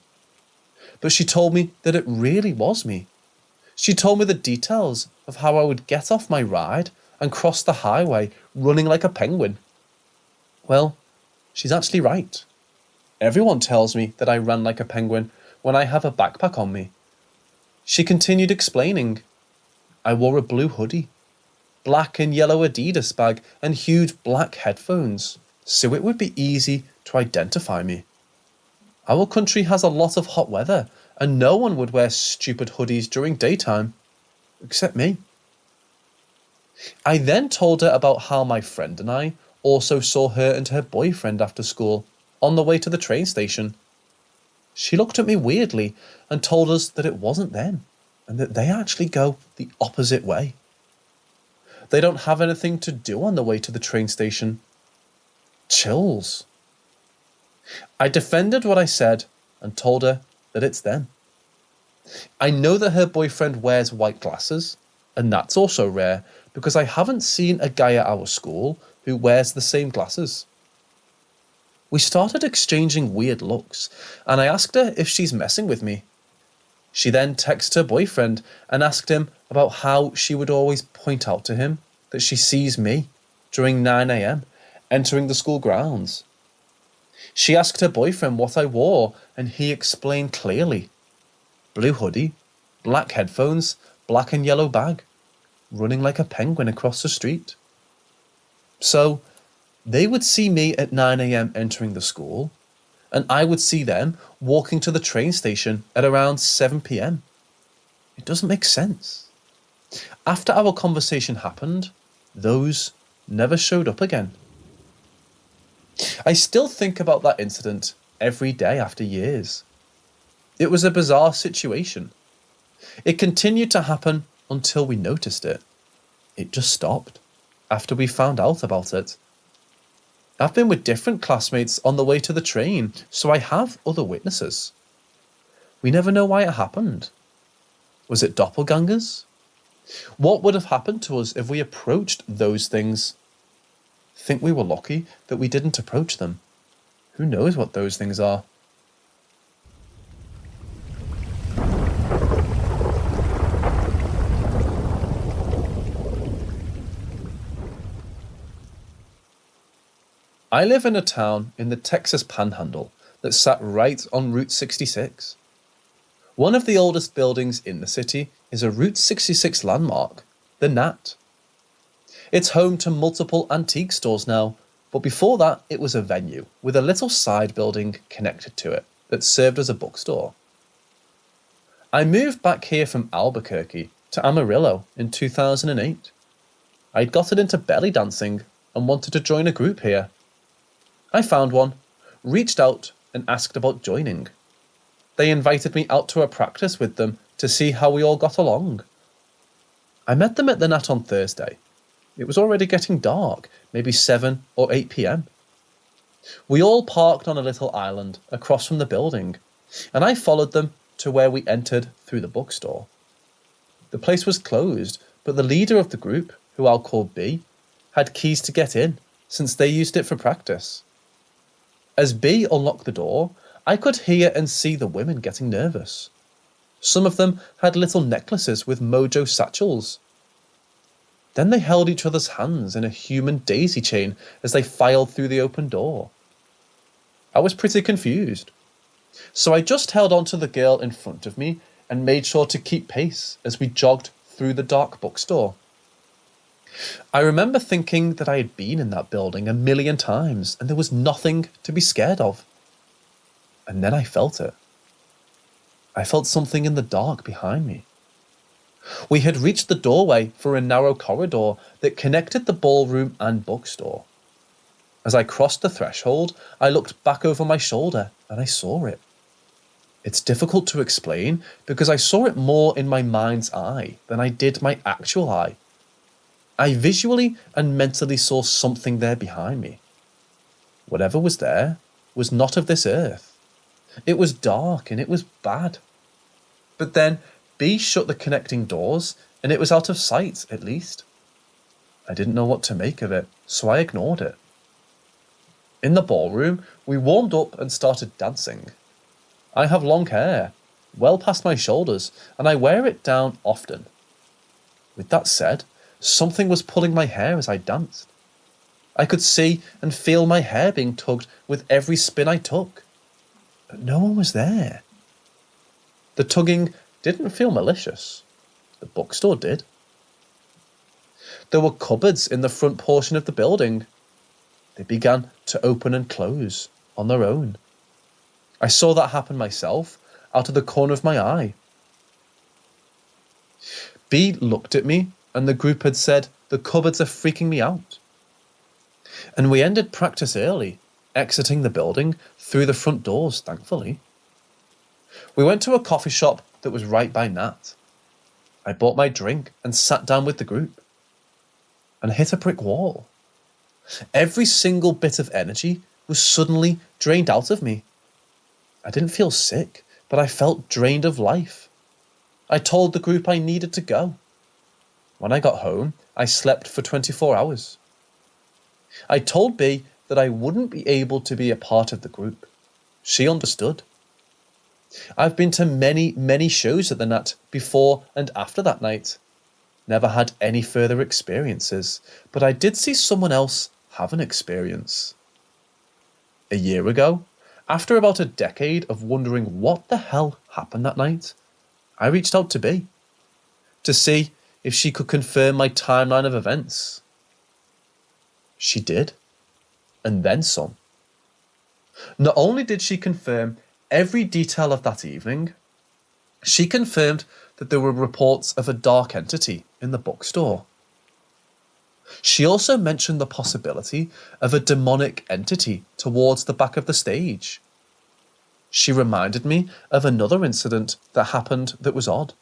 but she told me that it really was me. She told me the details of how I would get off my ride and cross the highway running like a penguin. Well, she's actually right. Everyone tells me that I ran like a penguin when I have a backpack on me. She continued explaining. I wore a blue hoodie, black and yellow Adidas bag, and huge black headphones, so it would be easy to identify me. Our country has a lot of hot weather, and no one would wear stupid hoodies during daytime, except me. I then told her about how my friend and I also saw her and her boyfriend after school on the way to the train station. She looked at me weirdly and told us that it wasn't them and that they actually go the opposite way. They don't have anything to do on the way to the train station. Chills. I defended what I said and told her that it's them. I know that her boyfriend wears white glasses, and that's also rare because I haven't seen a guy at our school who wears the same glasses. We started exchanging weird looks, and I asked her if she's messing with me. She then texted her boyfriend and asked him about how she would always point out to him that she sees me during 9 a.m. entering the school grounds. She asked her boyfriend what I wore, and he explained clearly. Blue hoodie, black headphones, black and yellow bag, running like a penguin across the street. So, they would see me at 9 a.m. entering the school, and I would see them walking to the train station at around 7 p.m. It doesn't make sense. After our conversation happened, those never showed up again. I still think about that incident every day after years. It was a bizarre situation. It continued to happen until we noticed it. It just stopped after we found out about it. I've been with different classmates on the way to the train, so I have other witnesses. We never know why it happened. Was it doppelgangers? What would have happened to us if we approached those things? Think we were lucky that we didn't approach them. Who knows what those things are? I live in a town in the Texas Panhandle that sat right on Route 66. One of the oldest buildings in the city is a Route 66 landmark, the Nat. It's home to multiple antique stores now, but before that it was a venue with a little side building connected to it that served as a bookstore. I moved back here from Albuquerque to Amarillo in 2008. I'd gotten into belly dancing and wanted to join a group here. I found one, reached out and asked about joining. They invited me out to a practice with them to see how we all got along. I met them at the Nat on Thursday. It was already getting dark, maybe 7 or 8 p.m. We all parked on a little island across from the building, and I followed them to where we entered through the bookstore. The place was closed, but the leader of the group, who I'll call B, had keys to get in, since they used it for practice. As B unlocked the door, I could hear and see the women getting nervous. Some of them had little necklaces with mojo satchels. Then they held each other's hands in a human daisy chain as they filed through the open door. I was pretty confused, so I just held on to the girl in front of me and made sure to keep pace as we jogged through the dark bookstore. I remember thinking that I had been in that building 1,000,000 times and there was nothing to be scared of. And then I felt it. I felt something in the dark behind me. We had reached the doorway for a narrow corridor that connected the ballroom and bookstore. As I crossed the threshold, I looked back over my shoulder and I saw it. It's difficult to explain because I saw it more in my mind's eye than I did my actual eye. I visually and mentally saw something there behind me. Whatever was there was not of this earth. It was dark and it was bad. But then B shut the connecting doors and it was out of sight, at least. I didn't know what to make of it, so I ignored it. In the ballroom, we warmed up and started dancing. I have long hair, well past my shoulders, and I wear it down often. With that said, something was pulling my hair as I danced. I could see and feel my hair being tugged with every spin I took. But no one was there. The tugging didn't feel malicious. The bookstore did. There were cupboards in the front portion of the building. They began to open and close on their own. I saw that happen myself out of the corner of my eye. B looked at me and the group had said, "The cupboards are freaking me out." And we ended practice early, exiting the building through the front doors, thankfully. We went to a coffee shop that was right by Nat. I bought my drink and sat down with the group and hit a brick wall. Every single bit of energy was suddenly drained out of me. I didn't feel sick, but I felt drained of life. I told the group I needed to go. When I got home, I slept for 24 hours. I told B that I wouldn't be able to be a part of the group. She understood. I've been to many, many shows at the Nat before and after that night. Never had any further experiences, but I did see someone else have an experience. A year ago, after about a decade of wondering what the hell happened that night, I reached out to B to see if she could confirm my timeline of events. She did, and then some. Not only did she confirm every detail of that evening, she confirmed that there were reports of a dark entity in the bookstore. She also mentioned the possibility of a demonic entity towards the back of the stage. She reminded me of another incident that happened that was odd.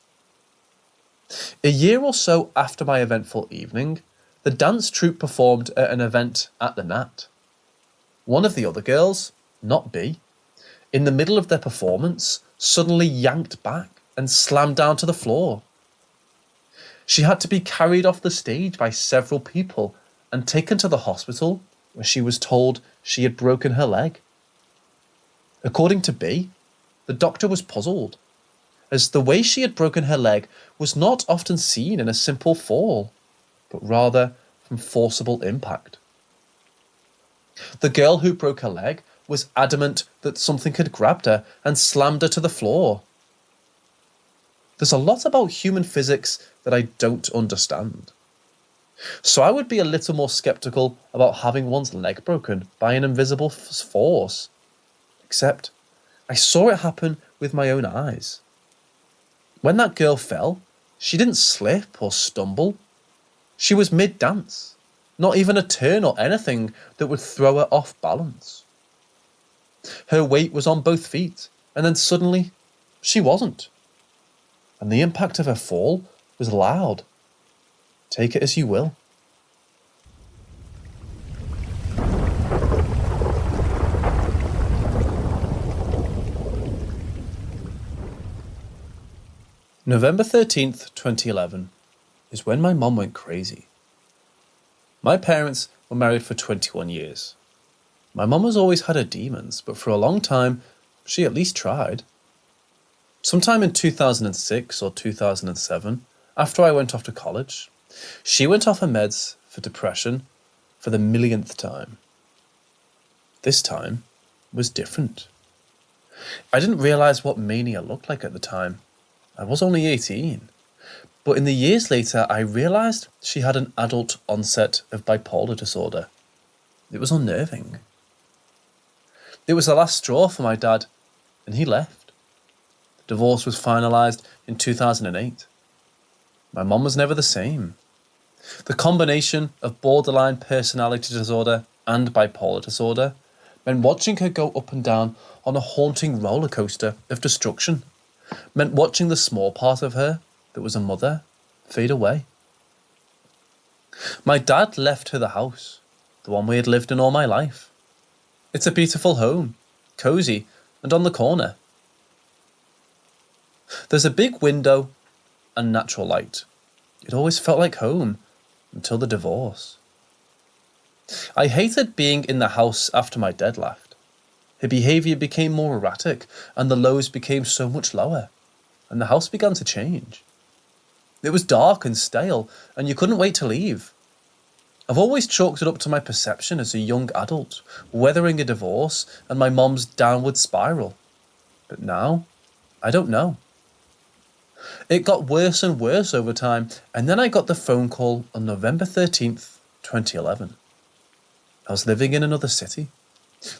A year or so after my eventful evening, the dance troupe performed at an event at the Nat. One of the other girls, not B, in the middle of their performance, suddenly yanked back and slammed down to the floor. She had to be carried off the stage by several people and taken to the hospital, where she was told she had broken her leg. According to B, the doctor was puzzled, as the way she had broken her leg was not often seen in a simple fall, but rather from forcible impact. The girl who broke her leg was adamant that something had grabbed her and slammed her to the floor. There's a lot about human physics that I don't understand. So I would be a little more skeptical about having one's leg broken by an invisible force. Except, I saw it happen with my own eyes. When that girl fell, she didn't slip or stumble. She was mid-dance, not even a turn or anything that would throw her off balance. Her weight was on both feet, and then suddenly, she wasn't. And the impact of her fall was loud. Take it as you will. November 13th, 2011 is when my mum went crazy. My parents were married for 21 years. My mum has always had her demons, but for a long time, she at least tried. Sometime in 2006 or 2007, after I went off to college, she went off her meds for depression for the millionth time. This time was different. I didn't realise what mania looked like at the time. I was only 18. But in the years later, I realised she had an adult onset of bipolar disorder. It was unnerving. It was the last straw for my dad, and he left. The divorce was finalised in 2008. My mum was never the same. The combination of borderline personality disorder and bipolar disorder meant watching her go up and down on a haunting roller coaster of destruction. Meant watching the small part of her that was a mother fade away. My dad left her the house, the one we had lived in all my life. It's a beautiful home, cosy and on the corner. There's a big window and natural light. It always felt like home until the divorce. I hated being in the house after my dad left. Her behaviour became more erratic, and the lows became so much lower, and the house began to change. It was dark and stale, and you couldn't wait to leave. I've always chalked it up to my perception as a young adult, weathering a divorce and my mum's downward spiral. But now, I don't know. It got worse and worse over time, and then I got the phone call on November 13th, 2011. I was living in another city.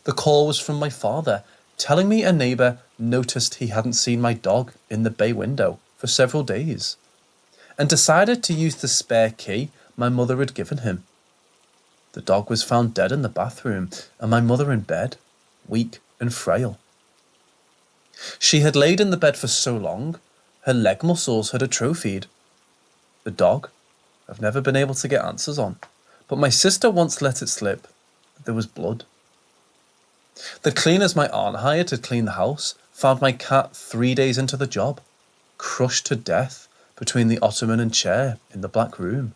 The call was from my father, telling me a neighbour noticed he hadn't seen my dog in the bay window for several days, and decided to use the spare key my mother had given him. The dog was found dead in the bathroom, and my mother in bed, weak and frail. She had laid in the bed for so long, her leg muscles had atrophied. The dog, I've never been able to get answers on, but my sister once let it slip that there was blood. The cleaners my aunt hired to clean the house found my cat 3 days into the job, crushed to death between the ottoman and chair in the black room.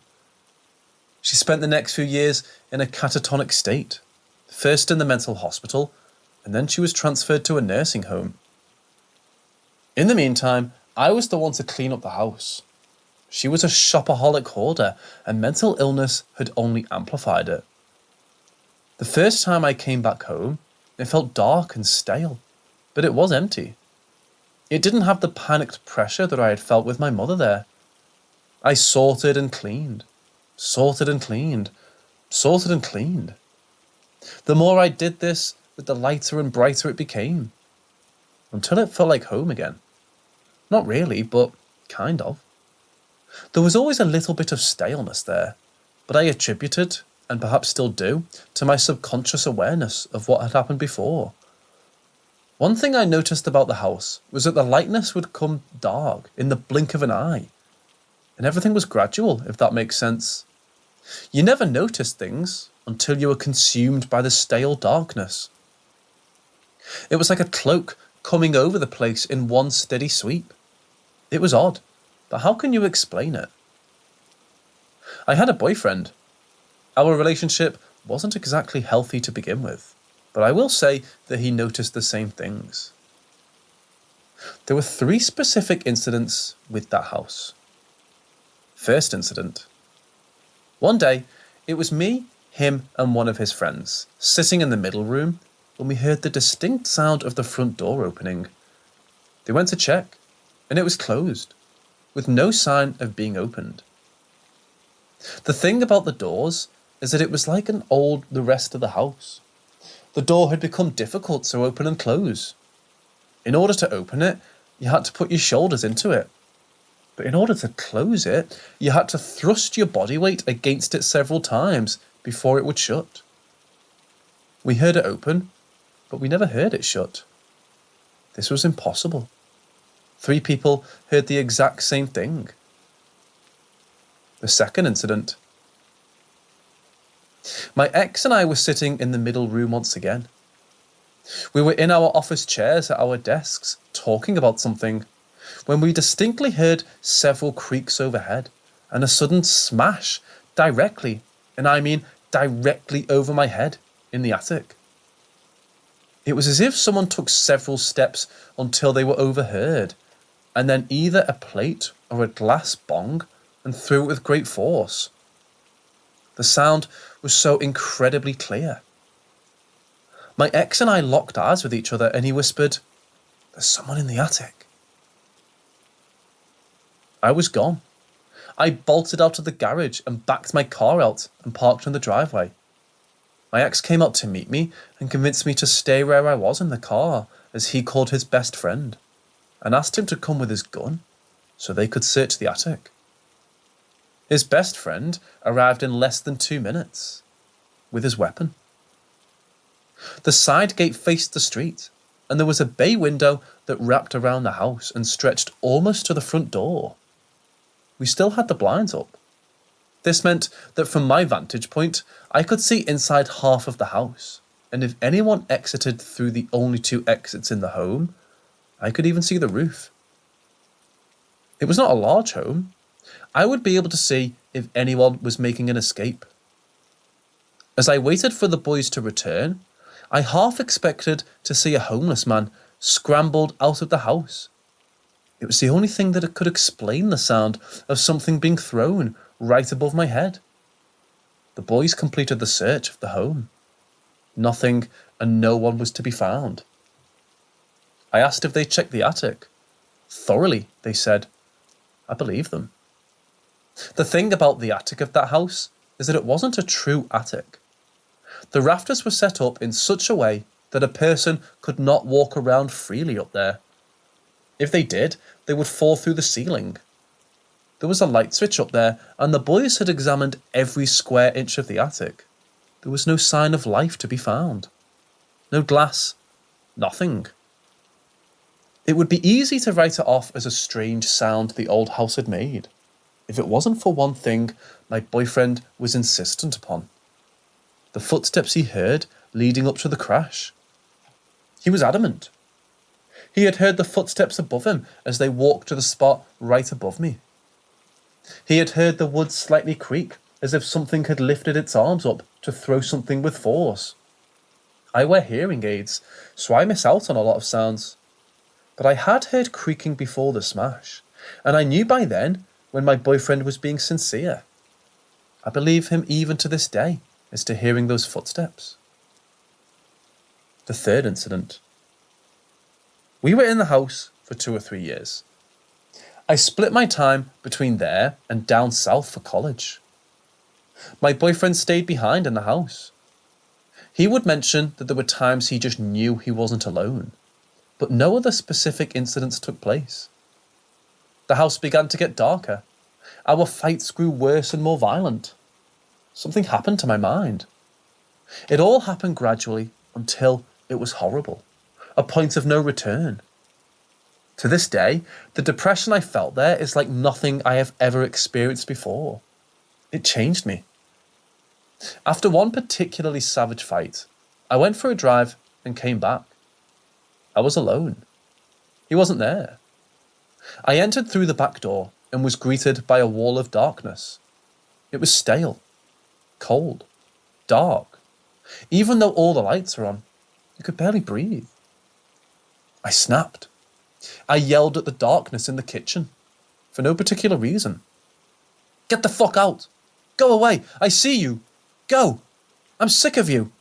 She spent the next few years in a catatonic state, first in the mental hospital, and then she was transferred to a nursing home. In the meantime, I was the one to clean up the house. She was a shopaholic hoarder, and mental illness had only amplified it. The first time I came back home, it felt dark and stale, but it was empty. It didn't have the panicked pressure that I had felt with my mother there. I sorted and cleaned, sorted and cleaned, sorted and cleaned. The more I did this, the lighter and brighter it became, until it felt like home again. Not really, but kind of. There was always a little bit of staleness there, but I attributed, and perhaps still do, to my subconscious awareness of what had happened before. One thing I noticed about the house was that the lightness would come dark in the blink of an eye, and everything was gradual, if that makes sense. You never noticed things until you were consumed by the stale darkness. It was like a cloak coming over the place in one steady sweep. It was odd, but how can you explain it? I had a boyfriend. Our relationship wasn't exactly healthy to begin with, but I will say that he noticed the same things. There were 3 specific incidents with that house. First incident. One day, it was me, him, and one of his friends, sitting in the middle room when we heard the distinct sound of the front door opening. They went to check, and it was closed, with no sign of being opened. The thing about the doors is that it was like the rest of the house. The door had become difficult to open and close. In order to open it, you had to put your shoulders into it. But in order to close it, you had to thrust your body weight against it several times before it would shut. We heard it open, but we never heard it shut. This was impossible. 3 people heard the exact same thing. The second incident. My ex and I were sitting in the middle room once again. We were in our office chairs at our desks, talking about something, when we distinctly heard several creaks overhead and a sudden smash directly, and I mean directly over my head in the attic. It was as if someone took several steps until they were overheard, and then either a plate or a glass bonged and threw it with great force. The sound was so incredibly clear. My ex and I locked eyes with each other and he whispered, "There's someone in the attic." I was gone. I bolted out of the garage and backed my car out and parked in the driveway. My ex came out to meet me and convinced me to stay where I was in the car, as he called his best friend, and asked him to come with his gun so they could search the attic. His best friend arrived in less than 2 minutes with his weapon. The side gate faced the street, and there was a bay window that wrapped around the house and stretched almost to the front door. We still had the blinds up. This meant that from my vantage point, I could see inside half of the house, and if anyone exited through the only 2 exits in the home, I could even see the roof. It was not a large home. I would be able to see if anyone was making an escape. As I waited for the boys to return, I half expected to see a homeless man scrambled out of the house. It was the only thing that could explain the sound of something being thrown right above my head. The boys completed the search of the home. Nothing and no one was to be found. I asked if they checked the attic. Thoroughly, they said. I believe them. The thing about the attic of that house is that it wasn't a true attic. The rafters were set up in such a way that a person could not walk around freely up there. If they did, they would fall through the ceiling. There was a light switch up there, and the boys had examined every square inch of the attic. There was no sign of life to be found. No glass. Nothing. It would be easy to write it off as a strange sound the old house had made, if it wasn't for one thing my boyfriend was insistent upon. The footsteps he heard leading up to the crash. He was adamant. He had heard the footsteps above him as they walked to the spot right above me. He had heard the wood slightly creak as if something had lifted its arms up to throw something with force. I wear hearing aids, so I miss out on a lot of sounds. But I had heard creaking before the smash, and I knew by then when my boyfriend was being sincere. I believe him even to this day as to hearing those footsteps. The third incident. We were in the house for 2 or 3 years. I split my time between there and down south for college. My boyfriend stayed behind in the house. He would mention that there were times he just knew he wasn't alone, but no other specific incidents took place. The house began to get darker. Our fights grew worse and more violent. Something happened to my mind. It all happened gradually until it was horrible, a point of no return. To this day, the depression I felt there is like nothing I have ever experienced before. It changed me. After one particularly savage fight, I went for a drive and came back. I was alone. He wasn't there. I entered through the back door and was greeted by a wall of darkness. It was stale, cold, dark. Even though all the lights were on, you could barely breathe. I snapped. I yelled at the darkness in the kitchen, for no particular reason. "Get the fuck out! Go away! I see you! Go! I'm sick of you!"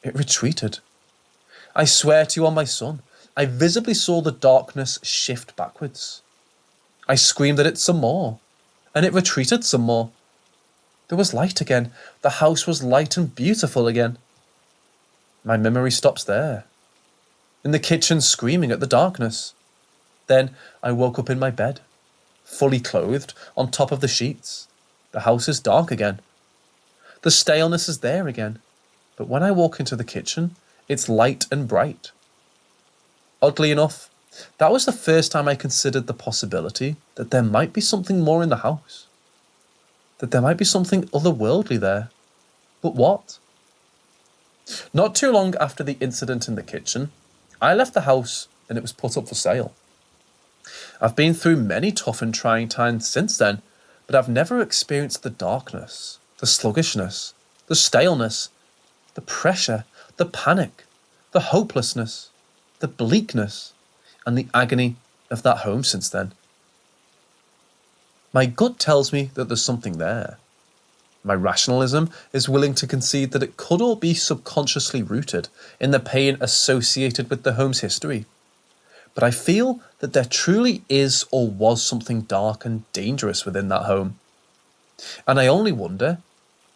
It retreated. I swear to you on my son, I visibly saw the darkness shift backwards. I screamed at it some more, and it retreated some more. There was light again. The house was light and beautiful again. My memory stops there. In the kitchen, screaming at the darkness. Then I woke up in my bed, fully clothed, on top of the sheets. The house is dark again. The staleness is there again, but when I walk into the kitchen, It's light and bright. Oddly enough, that was the first time I considered the possibility that there might be something more in the house. That there might be something otherworldly there. But what? Not too long after the incident in the kitchen, I left the house and it was put up for sale. I've been through many tough and trying times since then, but I've never experienced the darkness, the sluggishness, the staleness, the pressure, the panic, the hopelessness, the bleakness, and the agony of that home since then. My gut tells me that there's something there. My rationalism is willing to concede that it could all be subconsciously rooted in the pain associated with the home's history. But I feel that there truly is or was something dark and dangerous within that home. And I only wonder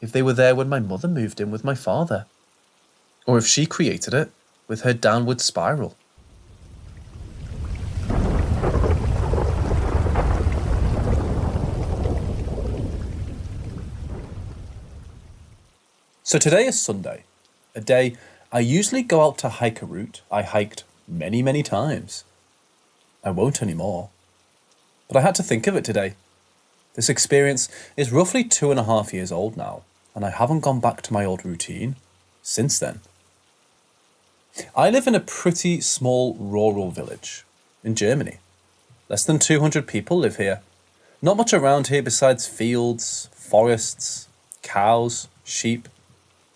if they were there when my mother moved in with my father, or if she created it with her downward spiral. So today is Sunday, a day I usually go out to hike a route I hiked many times. I won't anymore. But I had to think of it today. This experience is roughly 2.5 years old now, and I haven't gone back to my old routine since then. I live in a pretty small rural village in Germany. Less than 200 people live here. Not much around here besides fields, forests, cows, sheep,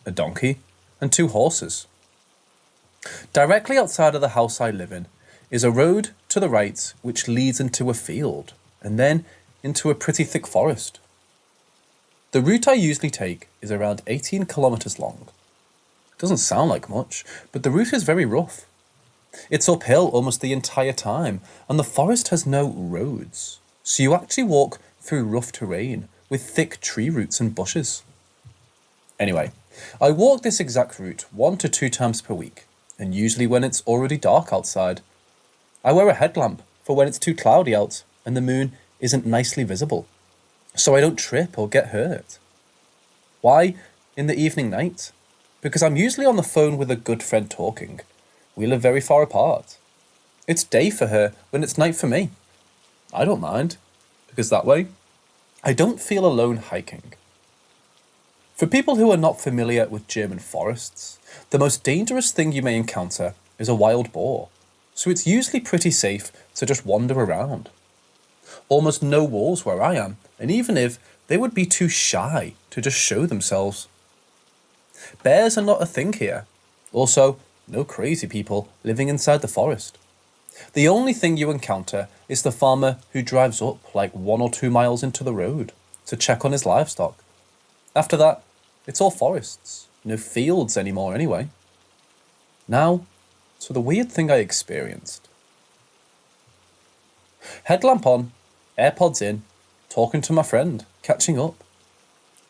a donkey, and 2 horses. Directly outside of the house I live in is a road to the right which leads into a field and then into a pretty thick forest. The route I usually take is around 18 kilometers long. It doesn't sound like much, but the route is very rough. It's uphill almost the entire time, and the forest has no roads, so you actually walk through rough terrain with thick tree roots and bushes. Anyway, I walk this exact route 1 to 2 times per week, and usually when it's already dark outside. I wear a headlamp for when it's too cloudy out and the moon isn't nicely visible, so I don't trip or get hurt. Why in the evening night? Because I'm usually on the phone with a good friend talking. We live very far apart. It's day for her when it's night for me. I don't mind, because that way I don't feel alone hiking. For people who are not familiar with German forests, the most dangerous thing you may encounter is a wild boar, so it's usually pretty safe to just wander around. Almost no walls where I am, and even if, they would be too shy to just show themselves. Bears are not a thing here. Also, no crazy people living inside the forest. The only thing you encounter is the farmer who drives up like 1 or 2 miles into the road to check on his livestock. After that, it's all forests, no fields anymore anyway. Now, to the weird thing I experienced. Headlamp on, AirPods in, talking to my friend, catching up.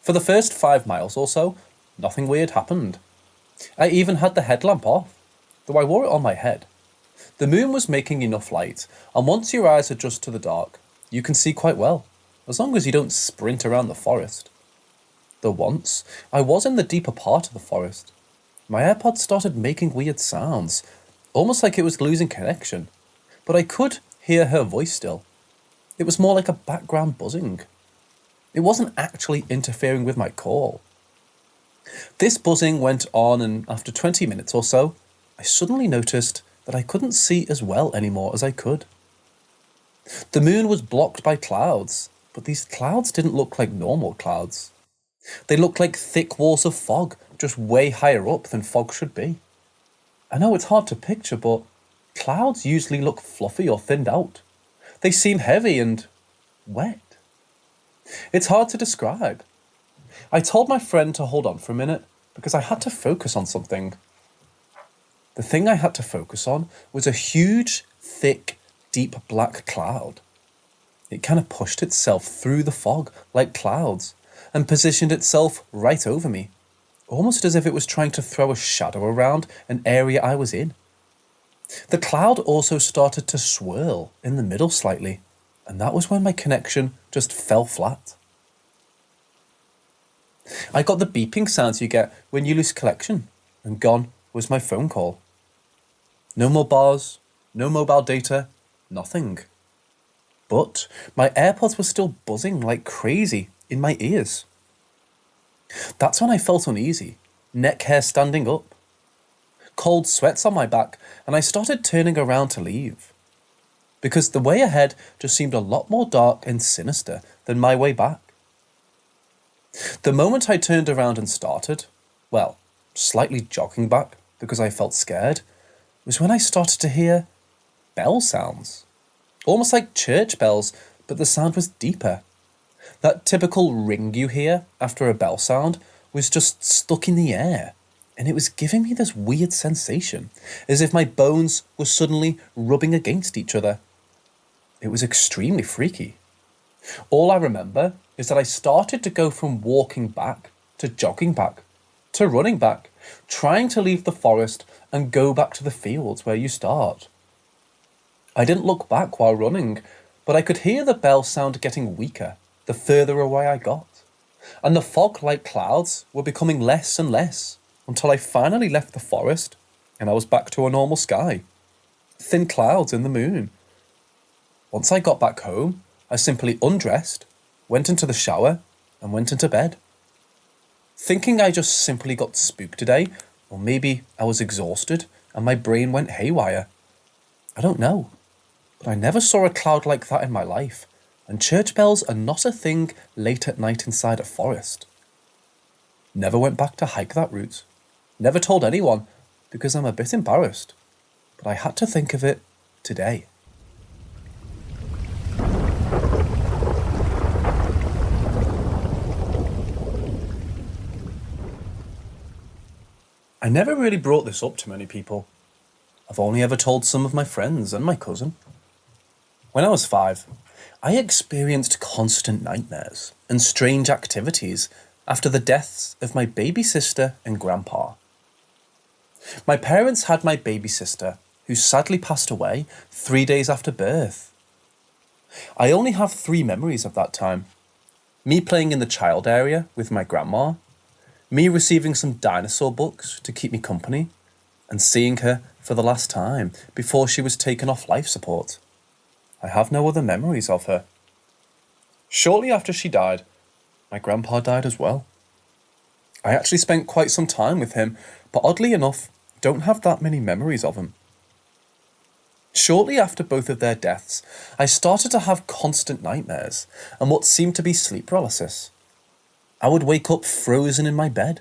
For the first 5 miles or so, nothing weird happened. I even had the headlamp off, though I wore it on my head. The moon was making enough light, and once your eyes adjust to the dark, you can see quite well, as long as you don't sprint around the forest. Though once, I was in the deeper part of the forest. My AirPods started making weird sounds, almost like it was losing connection, but I could hear her voice still. It was more like a background buzzing. It wasn't actually interfering with my call. This buzzing went on, and after 20 minutes or so, I suddenly noticed that I couldn't see as well anymore as I could. The moon was blocked by clouds, but these clouds didn't look like normal clouds. They looked like thick walls of fog, just way higher up than fog should be. I know it's hard to picture, but clouds usually look fluffy or thinned out. They seem heavy and wet. It's hard to describe. I told my friend to hold on for a minute because I had to focus on something. The thing I had to focus on was a huge, thick, deep black cloud. It kind of pushed itself through the fog like clouds and positioned itself right over me, almost as if it was trying to throw a shadow around an area I was in. The cloud also started to swirl in the middle slightly, and that was when my connection just fell flat. I got the beeping sounds you get when you lose connection, and gone was my phone call. No more bars, no mobile data, nothing. But my AirPods were still buzzing like crazy in my ears. That's when I felt uneasy, neck hair standing up. Cold sweats on my back, and I started turning around to leave. Because the way ahead just seemed a lot more dark and sinister than my way back. The moment I turned around and started, slightly jogging back because I felt scared, was when I started to hear bell sounds. Almost like church bells, but the sound was deeper. That typical ring you hear after a bell sound was just stuck in the air, and it was giving me this weird sensation, as if my bones were suddenly rubbing against each other. It was extremely freaky. All I remember is that I started to go from walking back to jogging back to running back, trying to leave the forest and go back to the fields where you start. I didn't look back while running, but I could hear the bell sound getting weaker the further away I got, and the fog-like clouds were becoming less and less until I finally left the forest and I was back to a normal sky. Thin clouds and the moon. Once I got back home, I simply undressed, went into the shower, and went into bed. Thinking I just simply got spooked today, or maybe I was exhausted and my brain went haywire. I don't know, but I never saw a cloud like that in my life, and church bells are not a thing late at night inside a forest. Never went back to hike that route. Never told anyone, because I'm a bit embarrassed, but I had to think of it today. I never really brought this up to many people. I've only ever told some of my friends and my cousin. When I was 5, I experienced constant nightmares and strange activities after the deaths of my baby sister and grandpa. My parents had my baby sister, who sadly passed away 3 days after birth. I only have 3 memories of that time. Me playing in the child area with my grandma, me receiving some dinosaur books to keep me company, and seeing her for the last time before she was taken off life support. I have no other memories of her. Shortly after she died, my grandpa died as well. I actually spent quite some time with him, but oddly enough, don't have that many memories of him. Shortly after both of their deaths, I started to have constant nightmares and what seemed to be sleep paralysis. I would wake up frozen in my bed.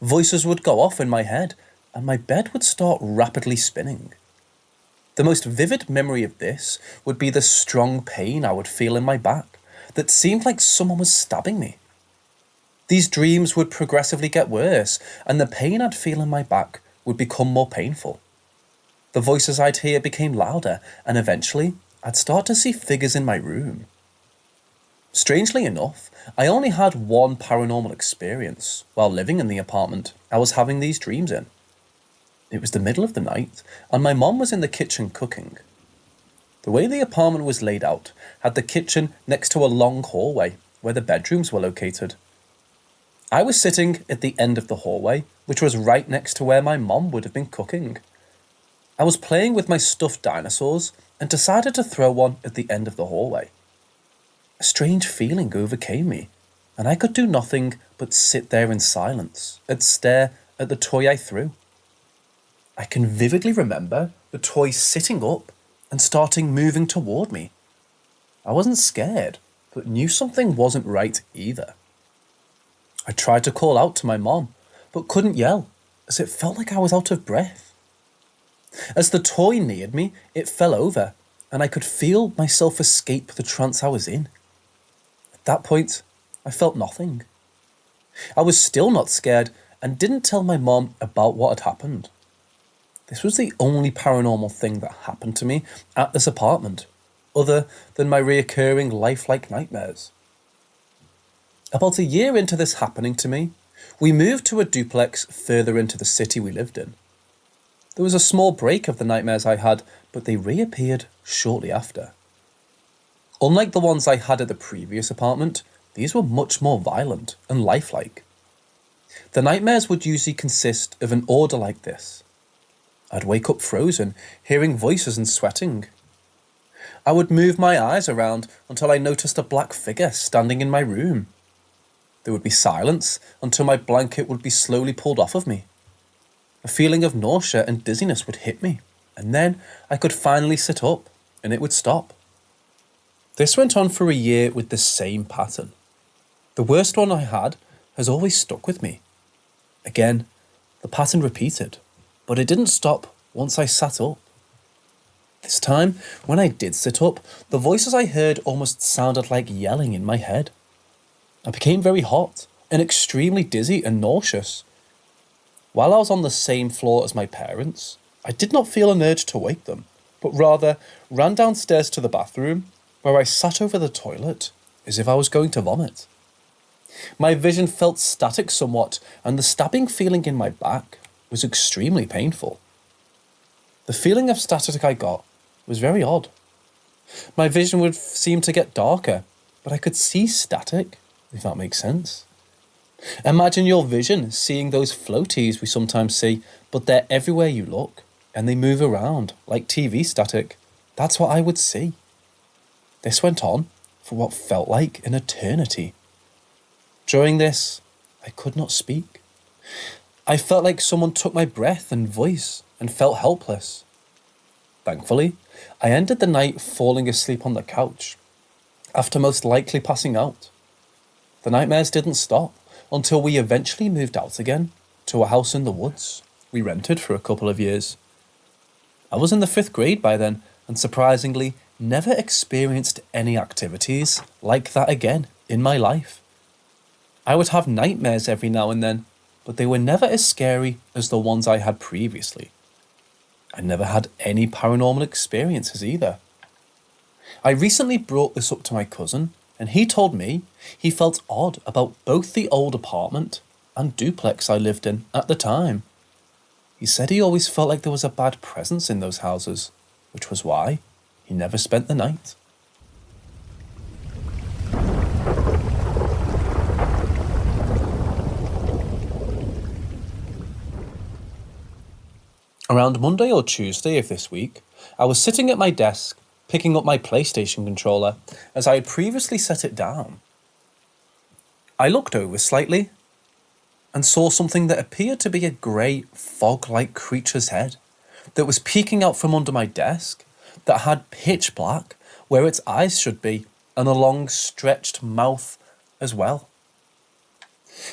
Voices would go off in my head, and my bed would start rapidly spinning. The most vivid memory of this would be the strong pain I would feel in my back that seemed like someone was stabbing me. These dreams would progressively get worse, and the pain I'd feel in my back would become more painful. The voices I'd hear became louder, and eventually I'd start to see figures in my room. Strangely enough, I only had one paranormal experience while living in the apartment I was having these dreams in. It was the middle of the night, and my mom was in the kitchen cooking. The way the apartment was laid out had the kitchen next to a long hallway where the bedrooms were located. I was sitting at the end of the hallway, which was right next to where my mom would have been cooking. I was playing with my stuffed dinosaurs and decided to throw one at the end of the hallway. A strange feeling overcame me, and I could do nothing but sit there in silence and stare at the toy I threw. I can vividly remember the toy sitting up and starting moving toward me. I wasn't scared, but knew something wasn't right either. I tried to call out to my mom, but couldn't yell, as it felt like I was out of breath. As the toy neared me, it fell over, and I could feel myself escape the trance I was in. At that point, I felt nothing. I was still not scared and didn't tell my mom about what had happened. This was the only paranormal thing that happened to me at this apartment, other than my reoccurring lifelike nightmares. About a year into this happening to me, we moved to a duplex further into the city we lived in. There was a small break of the nightmares I had, but they reappeared shortly after. Unlike the ones I had at the previous apartment, these were much more violent and lifelike. The nightmares would usually consist of an order like this. I'd wake up frozen, hearing voices and sweating. I would move my eyes around until I noticed a black figure standing in my room. There would be silence until my blanket would be slowly pulled off of me. A feeling of nausea and dizziness would hit me, and then I could finally sit up, and it would stop. This went on for a year with the same pattern. The worst one I had has always stuck with me. Again, the pattern repeated, but it didn't stop once I sat up. This time, when I did sit up, the voices I heard almost sounded like yelling in my head. I became very hot and extremely dizzy and nauseous. While I was on the same floor as my parents, I did not feel an urge to wake them, but rather ran downstairs to the bathroom, where I sat over the toilet as if I was going to vomit. My vision felt static somewhat, and the stabbing feeling in my back was extremely painful. The feeling of static I got was very odd. My vision would seem to get darker, but I could see static, if that makes sense. Imagine your vision seeing those floaties we sometimes see, but they're everywhere you look, and they move around like TV static. That's what I would see. This went on for what felt like an eternity. During this, I could not speak. I felt like someone took my breath and voice and felt helpless. Thankfully, I ended the night falling asleep on the couch, after most likely passing out. The nightmares didn't stop until we eventually moved out again to a house in the woods we rented for a couple of years. I was in the 5th grade by then, and surprisingly, never experienced any activities like that again in my life. I would have nightmares every now and then, but they were never as scary as the ones I had previously. I never had any paranormal experiences either. I recently brought this up to my cousin, and he told me he felt odd about both the old apartment and duplex I lived in at the time. He said he always felt like there was a bad presence in those houses, which was why he never spent the night. Around Monday or Tuesday of this week, I was sitting at my desk, picking up my PlayStation controller, as I had previously set it down. I looked over slightly and saw something that appeared to be a grey, fog-like creature's head that was peeking out from under my desk, that had pitch black where its eyes should be, and a long stretched mouth as well.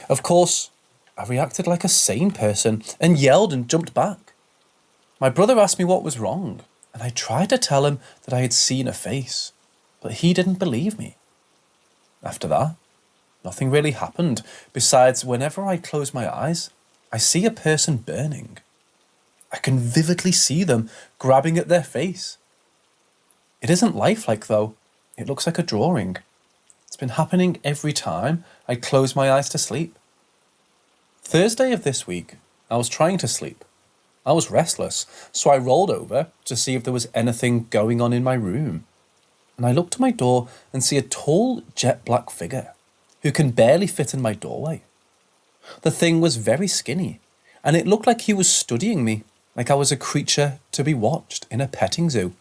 Of course, I reacted like a sane person and yelled and jumped back. My brother asked me what was wrong, and I tried to tell him that I had seen a face, but he didn't believe me. After that, nothing really happened, besides whenever I close my eyes, I see a person burning. I can vividly see them grabbing at their face. It isn't lifelike though, it looks like a drawing. It's been happening every time I close my eyes to sleep. Thursday of this week, I was trying to sleep. I was restless, so I rolled over to see if there was anything going on in my room. And I look to my door and see a tall, jet black figure who can barely fit in my doorway. The thing was very skinny, and it looked like he was studying me, like I was a creature to be watched in a petting zoo.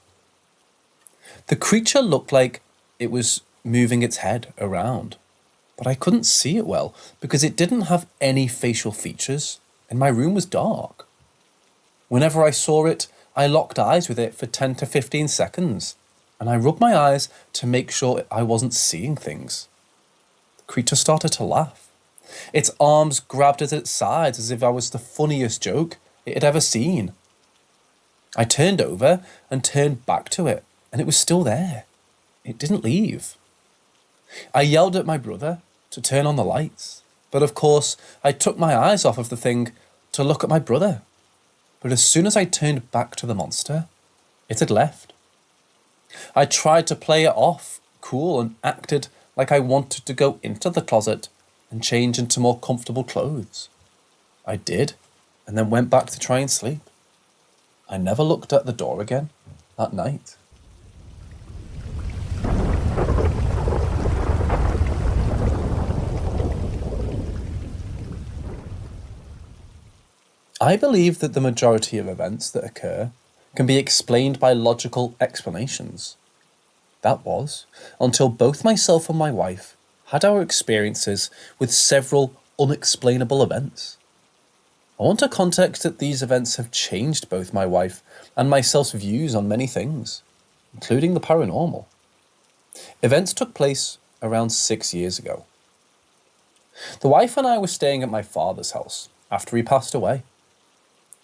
The creature looked like it was moving its head around, but I couldn't see it well because it didn't have any facial features, and my room was dark. Whenever I saw it, I locked eyes with it for 10 to 15 seconds, and I rubbed my eyes to make sure I wasn't seeing things. The creature started to laugh. Its arms grabbed at its sides as if I was the funniest joke it had ever seen. I turned over and turned back to it, and it was still there. It didn't leave. I yelled at my brother to turn on the lights, but of course I took my eyes off of the thing to look at my brother. But as soon as I turned back to the monster, it had left. I tried to play it off cool and acted like I wanted to go into the closet and change into more comfortable clothes. I did, and then went back to try and sleep. I never looked at the door again that night. I believe that the majority of events that occur can be explained by logical explanations. That was until both myself and my wife had our experiences with several unexplainable events. I want to context that these events have changed both my wife and myself's views on many things, including the paranormal. Events took place around 6 years ago. The wife and I were staying at my father's house after he passed away.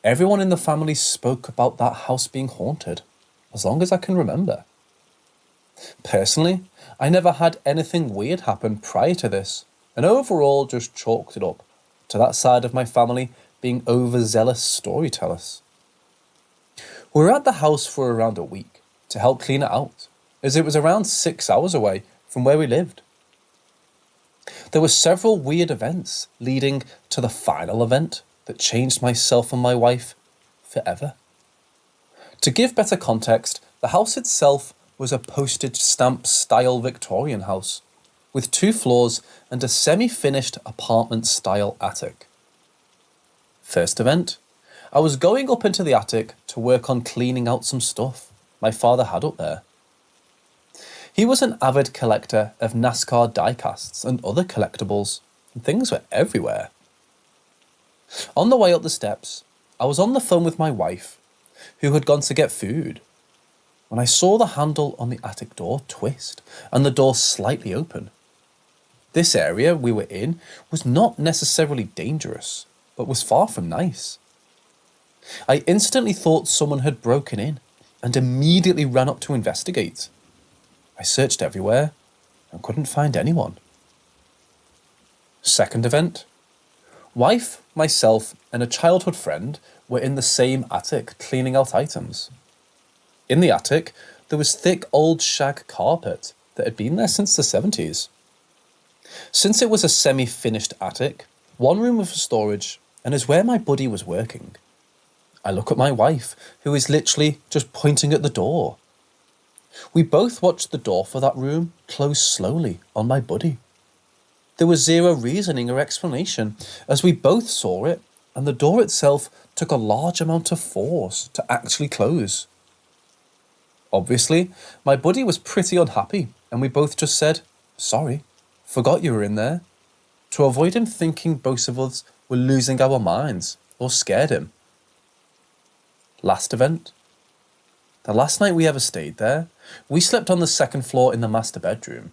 Everyone in the family spoke about that house being haunted, as long as I can remember. Personally, I never had anything weird happen prior to this, and overall just chalked it up to that side of my family being overzealous storytellers. We were at the house for around a week to help clean it out, as it was around 6 hours away from where we lived. There were several weird events leading to the final event that changed myself and my wife forever. To give better context, the house itself was a postage stamp style Victorian house with 2 floors and a semi-finished apartment style attic. First event, I was going up into the attic to work on cleaning out some stuff my father had up there. He was an avid collector of NASCAR diecasts and other collectibles, and things were everywhere. On the way up the steps, I was on the phone with my wife, who had gone to get food, when I saw the handle on the attic door twist and the door slightly open. This area we were in was not necessarily dangerous, but was far from nice. I instantly thought someone had broken in and immediately ran up to investigate. I searched everywhere and couldn't find anyone. Second event. Wife, myself, and a childhood friend were in the same attic cleaning out items. In the attic, there was thick old shag carpet that had been there since the 70s. Since it was a semi-finished attic, one room was for storage and is where my buddy was working. I look at my wife, who is literally just pointing at the door. We both watched the door for that room close slowly on my buddy. There was zero reasoning or explanation, as we both saw it, and the door itself took a large amount of force to actually close. Obviously, my buddy was pretty unhappy, and we both just said, "Sorry, forgot you were in there," to avoid him thinking both of us were losing our minds or scared him. Last event. The last night we ever stayed there, we slept on the second floor in the master bedroom.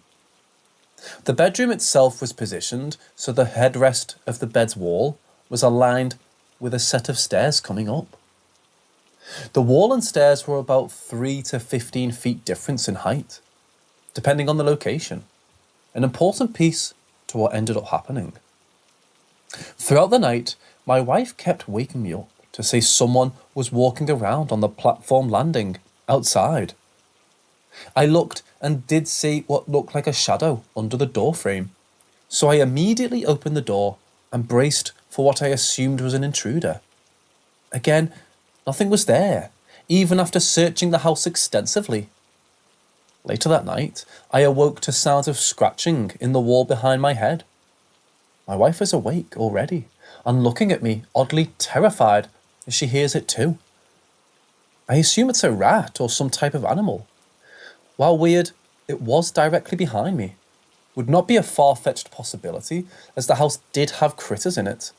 The bedroom itself was positioned so the headrest of the bed's wall was aligned with a set of stairs coming up. The wall and stairs were about 3 to 15 feet difference in height, depending on the location, an important piece to what ended up happening. Throughout the night, my wife kept waking me up to say someone was walking around on the platform landing outside. I looked and did see what looked like a shadow under the door frame, so I immediately opened the door and braced for what I assumed was an intruder. Again, nothing was there, even after searching the house extensively. Later that night, I awoke to sounds of scratching in the wall behind my head. My wife is awake already and looking at me, oddly terrified, as she hears it too. I assume it's a rat or some type of animal. While weird, it was directly behind me. Would not be a far-fetched possibility, as the house did have critters in it.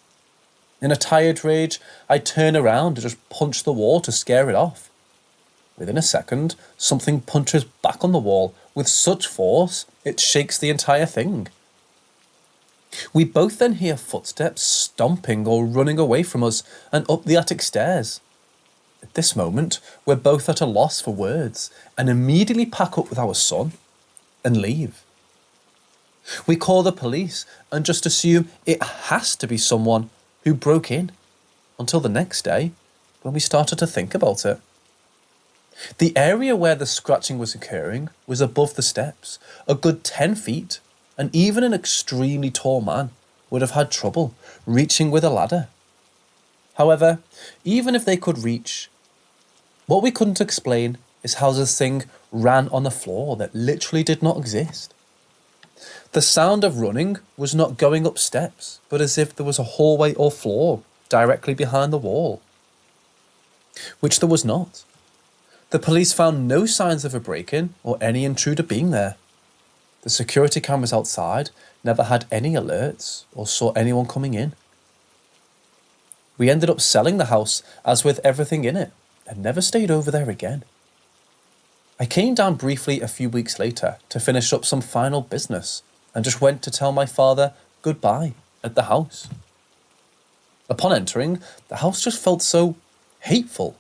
In a tired rage, I turn around and just punch the wall to scare it off. Within a second, something punches back on the wall with such force, it shakes the entire thing. We both then hear footsteps stomping or running away from us and up the attic stairs. At this moment, we're both at a loss for words and immediately pack up with our son and leave. We call the police and just assume it has to be someone who broke in, until the next day when we started to think about it. The area where the scratching was occurring was above the steps, a good 10 feet, and even an extremely tall man would have had trouble reaching with a ladder. However, even if they could reach, what we couldn't explain is how this thing ran on a floor that literally did not exist. The sound of running was not going up steps, but as if there was a hallway or floor directly behind the wall, which there was not. The police found no signs of a break-in or any intruder being there. The security cameras outside never had any alerts or saw anyone coming in. We ended up selling the house, as with everything in it, and never stayed over there again. I came down briefly a few weeks later to finish up some final business and just went to tell my father goodbye at the house. Upon entering, the house just felt so hateful.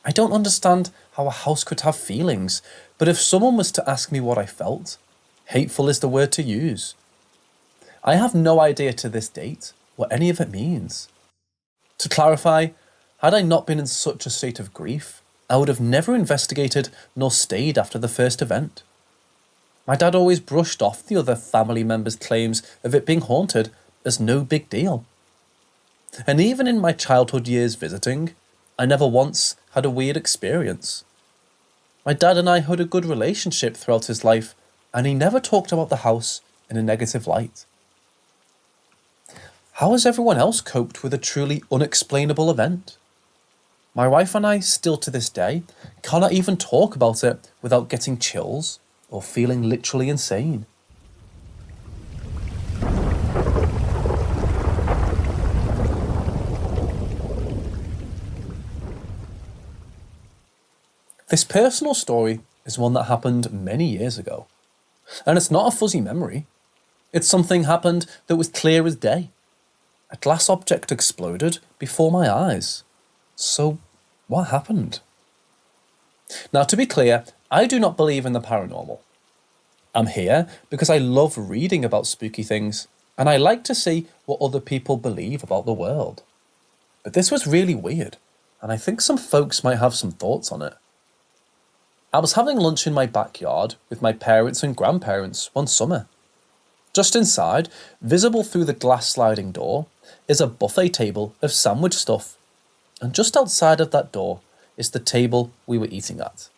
I don't understand how a house could have feelings, but if someone was to ask me what I felt, hateful is the word to use. I have no idea to this date what any of it means. To clarify, had I not been in such a state of grief, I would have never investigated nor stayed after the first event. My dad always brushed off the other family members' claims of it being haunted as no big deal. And even in my childhood years visiting, I never once had a weird experience. My dad and I had a good relationship throughout his life, and he never talked about the house in a negative light. How has everyone else coped with a truly unexplainable event? My wife and I, still to this day, cannot even talk about it without getting chills or feeling literally insane. This personal story is one that happened many years ago, and it's not a fuzzy memory. It's something happened that was clear as day. A glass object exploded before my eyes. So, what happened? Now, to be clear, I do not believe in the paranormal. I'm here because I love reading about spooky things, and I like to see what other people believe about the world. But this was really weird, and I think some folks might have some thoughts on it. I was having lunch in my backyard with my parents and grandparents one summer. Just inside, visible through the glass sliding door, is a buffet table of sandwich stuff. And just outside of that door is the table we were eating at.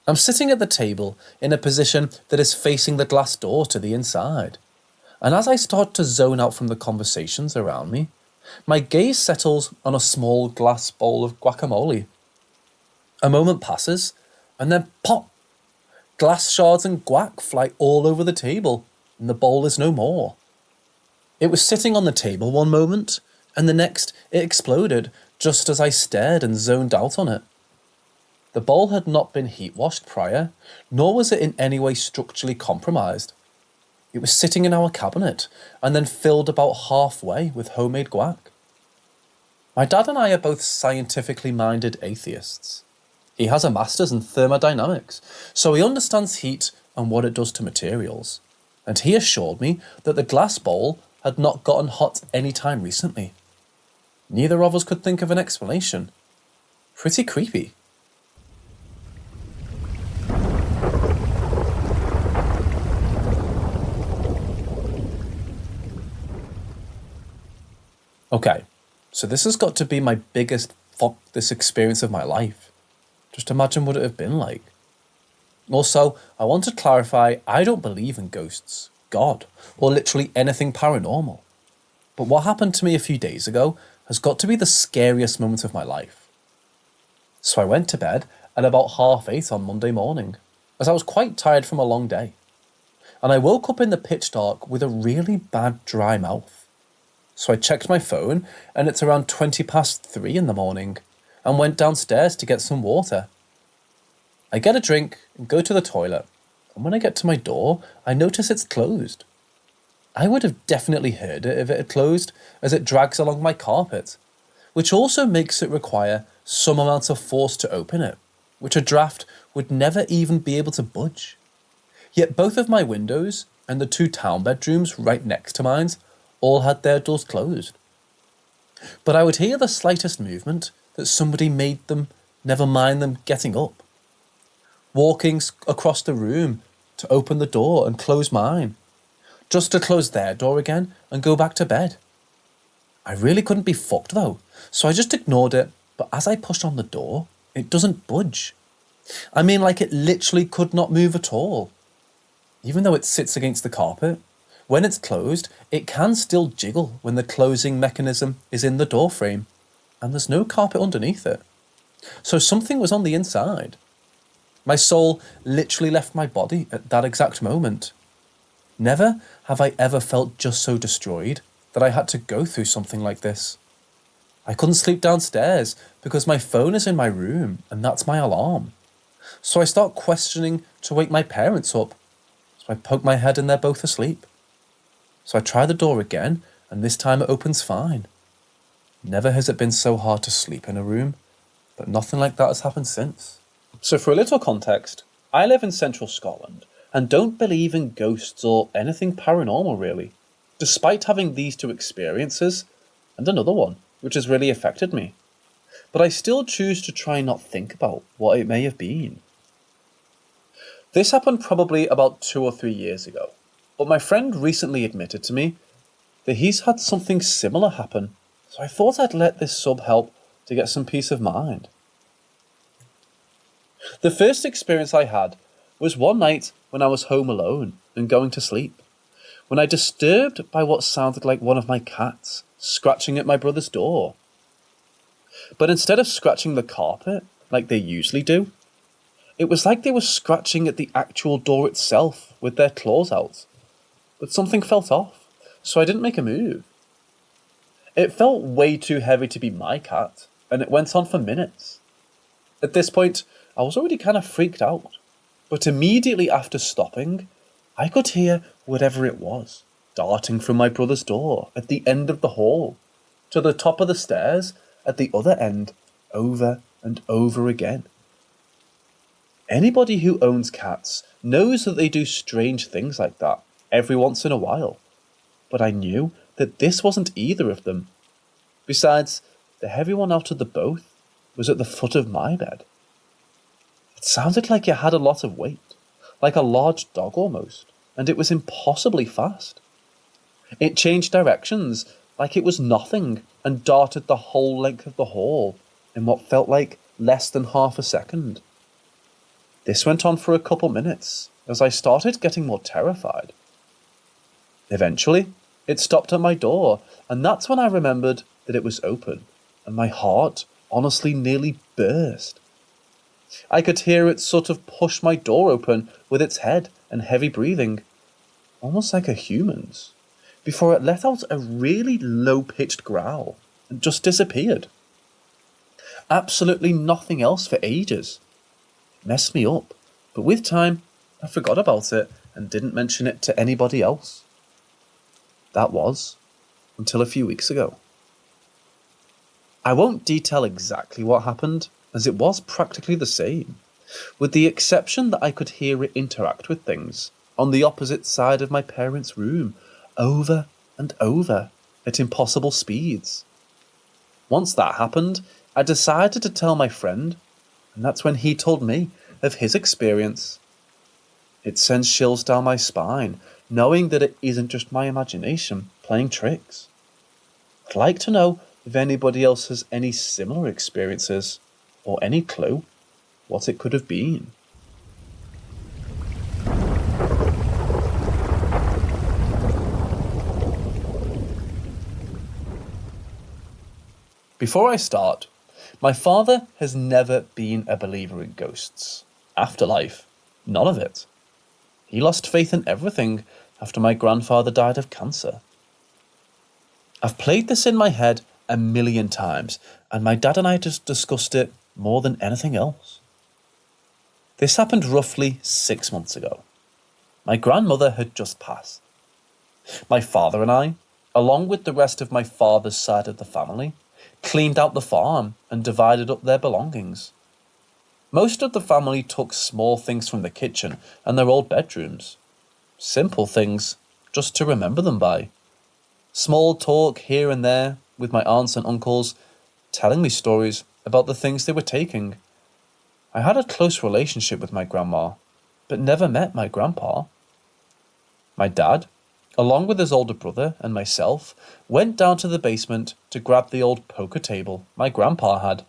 I'm sitting at the table in a position that is facing the glass door to the inside. And as I start to zone out from the conversations around me, my gaze settles on a small glass bowl of guacamole. A moment passes, and then pop! Glass shards and guac fly all over the table, and the bowl is no more. It was sitting on the table one moment, and the next it exploded just as I stared and zoned out on it. The bowl had not been heat washed prior, nor was it in any way structurally compromised. It was sitting in our cabinet, and then filled about halfway with homemade guac. My dad and I are both scientifically minded atheists. He has a master's in thermodynamics, so he understands heat and what it does to materials. And he assured me that the glass bowl had not gotten hot any time recently. Neither of us could think of an explanation. Pretty creepy. Okay, so this has got to be my biggest fuck this experience of my life. Just imagine what it would have been like. Also, I want to clarify, I don't believe in ghosts, God, or literally anything paranormal. But what happened to me a few days ago has got to be the scariest moment of my life. So I went to bed at about 8:30 on Monday morning, as I was quite tired from a long day. And I woke up in the pitch dark with a really bad dry mouth. So I checked my phone, and it's around 3:20 in the morning, and went downstairs to get some water. I get a drink and go to the toilet, and when I get to my door, I notice it's closed. I would have definitely heard it if it had closed, as it drags along my carpet, which also makes it require some amount of force to open it, which a draft would never even be able to budge. Yet both of my windows and the 2 town bedrooms right next to mine all had their doors closed. But I would hear the slightest movement that somebody made them, never mind them getting up. Walking across the room to open the door and close mine, just to close their door again and go back to bed. I really couldn't be fucked though, so I just ignored it, but as I pushed on the door, it doesn't budge. I mean, like it literally could not move at all. Even though it sits against the carpet, When it's closed, it can still jiggle when the closing mechanism is in the door frame and there's no carpet underneath it. So something was on the inside. My soul literally left my body at that exact moment. Never have I ever felt just so destroyed that I had to go through something like this. I couldn't sleep downstairs because my phone is in my room and that's my alarm. So I start questioning to wake my parents up. So I poke my head and they're both asleep. So I try the door again and this time it opens fine. Never has it been so hard to sleep in a room, but nothing like that has happened since. So for a little context, I live in central Scotland and don't believe in ghosts or anything paranormal really, despite having these two experiences and another one, which has really affected me. But I still choose to try not think about what it may have been. This happened probably about 2 or 3 years ago, but my friend recently admitted to me that he's had something similar happen, so I thought I'd let this sub help to get some peace of mind. The first experience I had was one night when I was home alone and going to sleep, when I disturbed by what sounded like one of my cats scratching at my brother's door. But instead of scratching the carpet like they usually do, it was like they were scratching at the actual door itself with their claws out. But something felt off, so I didn't make a move. It felt way too heavy to be my cat, and it went on for minutes. At this point, I was already kind of freaked out, but immediately after stopping, I could hear whatever it was darting from my brother's door at the end of the hall to the top of the stairs at the other end over and over again. Anybody who owns cats knows that they do strange things like that every once in a while, but I knew that this wasn't either of them. Besides, the heavy one out of the both was at the foot of my bed. It sounded like it had a lot of weight, like a large dog almost, and it was impossibly fast. It changed directions like it was nothing and darted the whole length of the hall in what felt like less than half a second. This went on for a couple minutes as I started getting more terrified. Eventually, it stopped at my door, and that's when I remembered that it was open, and my heart honestly nearly burst. I could hear it sort of push my door open with its head and heavy breathing, almost like a human's, before it let out a really low-pitched growl and just disappeared. Absolutely nothing else for ages. It messed me up, but with time, I forgot about it and didn't mention it to anybody else. That was until a few weeks ago. I won't detail exactly what happened, as it was practically the same, with the exception that I could hear it interact with things on the opposite side of my parents' room over and over at impossible speeds. Once that happened, I decided to tell my friend, and that's when he told me of his experience. It sends chills down my spine, knowing that it isn't just my imagination playing tricks. I'd like to know if anybody else has any similar experiences, or any clue what it could have been. Before I start, my father has never been a believer in ghosts. Afterlife, none of it. He lost faith in everything after my grandfather died of cancer. I've played this in my head a million times, and my dad and I just discussed it more than anything else. This happened roughly 6 months ago. My grandmother had just passed. My father and I, along with the rest of my father's side of the family, cleaned out the farm and divided up their belongings. Most of the family took small things from the kitchen and their old bedrooms. Simple things, just to remember them by. Small talk here and there with my aunts and uncles, telling me stories about the things they were taking. I had a close relationship with my grandma, but never met my grandpa. My dad, along with his older brother and myself, went down to the basement to grab the old poker table my grandpa had.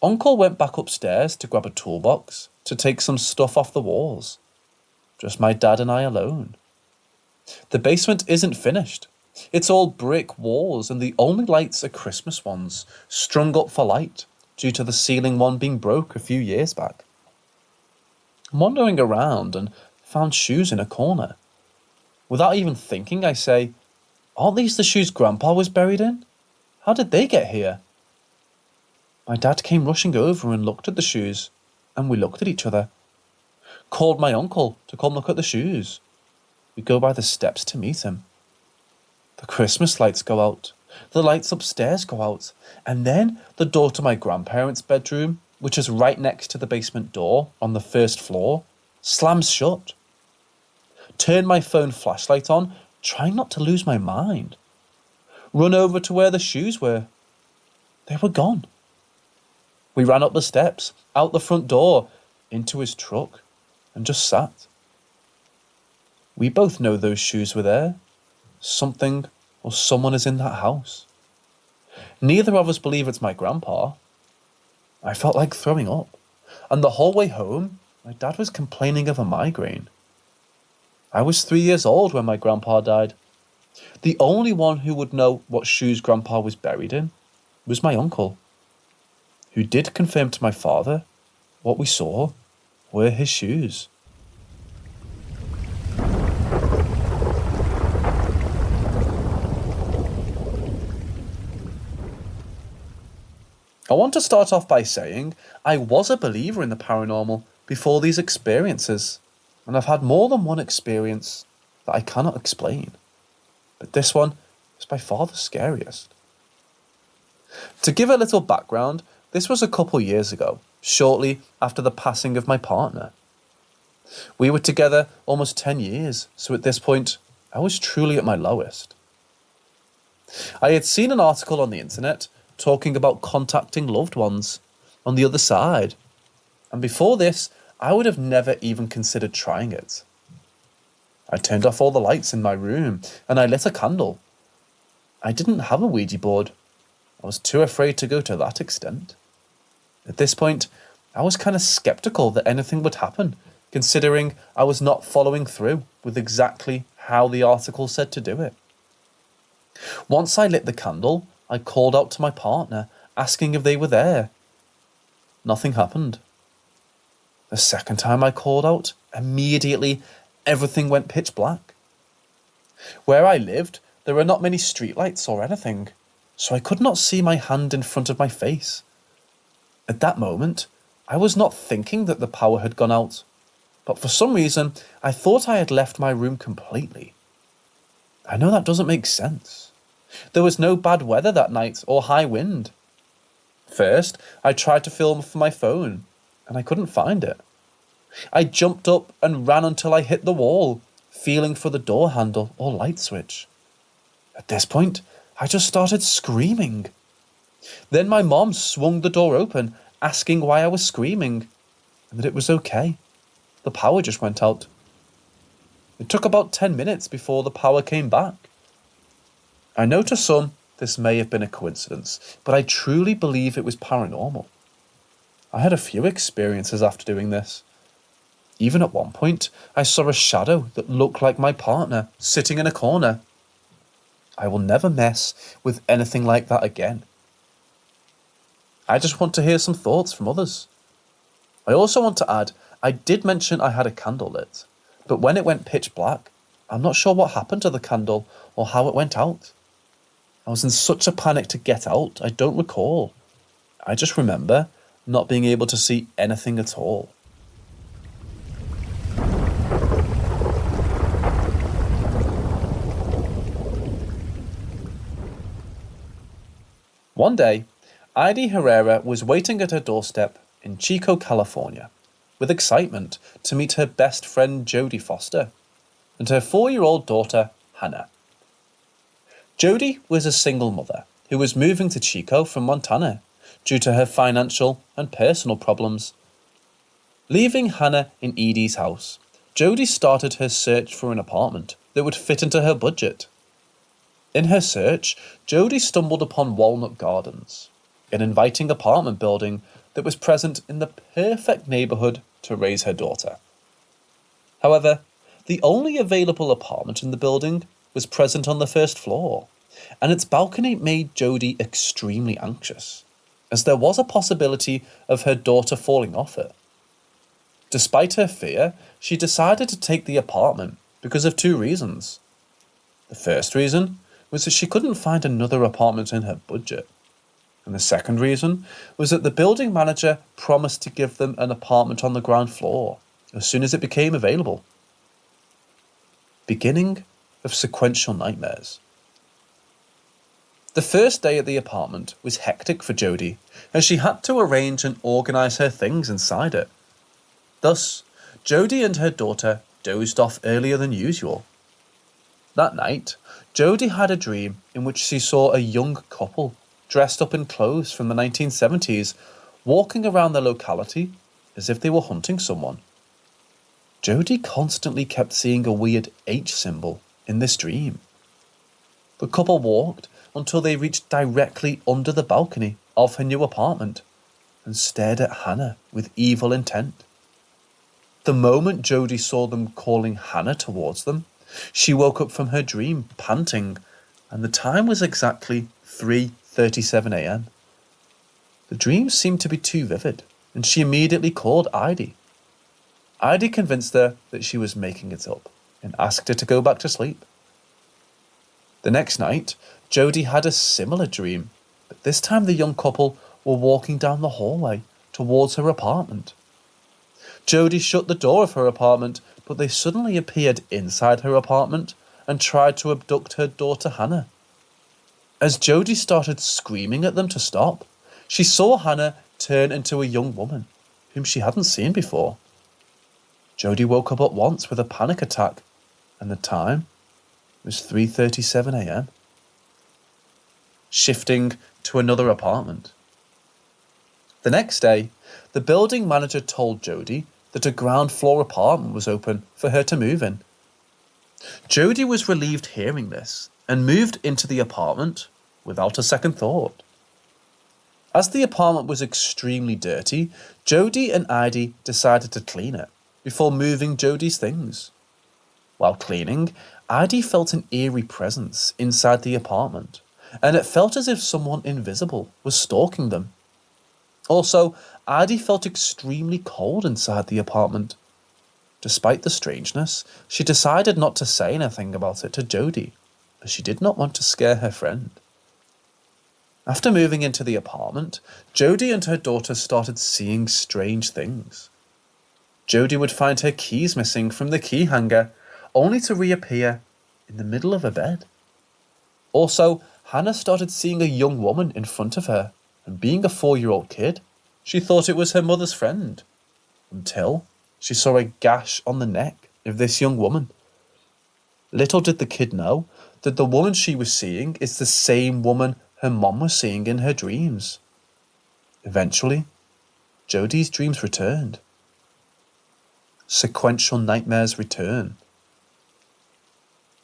Uncle went back upstairs to grab a toolbox to take some stuff off the walls. Just my dad and I alone. The basement isn't finished. It's all brick walls and the only lights are Christmas ones, strung up for light due to the ceiling one being broke a few years back. I'm wandering around and found shoes in a corner. Without even thinking, I say, "Aren't these the shoes Grandpa was buried in? How did they get here?" My dad came rushing over and looked at the shoes, and we looked at each other. Called my uncle to come look at the shoes. We go by the steps to meet him. The Christmas lights go out, the lights upstairs go out, and then the door to my grandparents' bedroom, which is right next to the basement door on the first floor, slams shut. Turn my phone flashlight on, trying not to lose my mind. Run over to where the shoes were. They were gone. We ran up the steps, out the front door, into his truck, and just sat. We both know those shoes were there. Something or someone is in that house. Neither of us believe it's my grandpa. I felt like throwing up, and the whole way home, my dad was complaining of a migraine. I was 3 years old when my grandpa died. The only one who would know what shoes Grandpa was buried in was my uncle, who did confirm to my father what we saw were his shoes. I want to start off by saying I was a believer in the paranormal before these experiences, and I've had more than one experience that I cannot explain. But this one is by far the scariest. To give a little background, this was a couple years ago, shortly after the passing of my partner. We were together almost 10 years, so at this point, I was truly at my lowest. I had seen an article on the internet talking about contacting loved ones on the other side, and before this, I would have never even considered trying it. I turned off all the lights in my room and I lit a candle. I didn't have a Ouija board. I was too afraid to go to that extent. At this point, I was kind of skeptical that anything would happen, considering I was not following through with exactly how the article said to do it. Once I lit the candle, I called out to my partner, asking if they were there. Nothing happened. The second time I called out, immediately everything went pitch black. Where I lived, there were not many streetlights or anything, so I could not see my hand in front of my face. At that moment, I was not thinking that the power had gone out, but for some reason, I thought I had left my room completely. I know that doesn't make sense. There was no bad weather that night or high wind. First, I tried to film for my phone, and I couldn't find it. I jumped up and ran until I hit the wall, feeling for the door handle or light switch. At this point, I just started screaming. Then my mom swung the door open, asking why I was screaming, and that it was okay. The power just went out. It took about 10 minutes before the power came back. I know to some this may have been a coincidence, but I truly believe it was paranormal. I had a few experiences after doing this. Even at one point, I saw a shadow that looked like my partner sitting in a corner. I will never mess with anything like that again. I just want to hear some thoughts from others. I also want to add, I did mention I had a candle lit, but when it went pitch black, I'm not sure what happened to the candle or how it went out. I was in such a panic to get out, I don't recall. I just remember not being able to see anything at all. One day, Heidi Herrera was waiting at her doorstep in Chico, California, with excitement to meet her best friend Jodie Foster and her 4-year-old daughter, Hannah. Jodie was a single mother who was moving to Chico from Montana due to her financial and personal problems. Leaving Hannah in Edie's house, Jodie started her search for an apartment that would fit into her budget. In her search, Jodie stumbled upon Walnut Gardens, an inviting apartment building that was present in the perfect neighbourhood to raise her daughter. However, The only available apartment in the building was present on the first floor, and its balcony made Jodie extremely anxious, as there was a possibility of her daughter falling off it. Despite her fear, she decided to take the apartment because of two reasons. The first reason was that she couldn't find another apartment in her budget. And the second reason was that the building manager promised to give them an apartment on the ground floor as soon as it became available. Beginning of sequential nightmares. The first day at the apartment was hectic for Jodie, as she had to arrange and organise her things inside it. Thus, Jodie and her daughter dozed off earlier than usual. That night, Jodie had a dream in which she saw a young couple dressed up in clothes from the 1970s walking around the locality as if they were hunting someone. Jodie constantly kept seeing a weird H symbol in this dream. The couple walked until they reached directly under the balcony of her new apartment and stared at Hannah with evil intent. The moment Jodie saw them calling Hannah towards them, she woke up from her dream panting, and the time was exactly 3:37 a.m. The dream seemed to be too vivid, and she immediately called Heidi. Heidi convinced her that she was making it up and asked her to go back to sleep. The next night, Jodie had a similar dream, but this time the young couple were walking down the hallway towards her apartment. Jodie shut the door of her apartment, but they suddenly appeared inside her apartment and tried to abduct her daughter Hannah. As Jodie started screaming at them to stop, she saw Hannah turn into a young woman whom she hadn't seen before. Jodie woke up at once with a panic attack, and the time was 3:37 a.m. Shifting to another apartment. The next day, the building manager told Jodie that a ground floor apartment was open for her to move in. Jodie was relieved hearing this and moved into the apartment without a second thought. As the apartment was extremely dirty, Jodie and Heidi decided to clean it before moving Jodie's things. While cleaning, Heidi felt an eerie presence inside the apartment, and it felt as if someone invisible was stalking them. Also, Heidi felt extremely cold inside the apartment. Despite the strangeness, she decided not to say anything about it to Jodie, as she did not want to scare her friend. After moving into the apartment, Jodie and her daughter started seeing strange things. Jodie would find her keys missing from the key hanger, only to reappear in the middle of a bed. Also, Hannah started seeing a young woman in front of her, and being a 4-year-old kid, she thought it was her mother's friend, until she saw a gash on the neck of this young woman. Little did the kid know that the woman she was seeing is the same woman her mom was seeing in her dreams. Eventually, Jodie's dreams returned. Sequential nightmares return.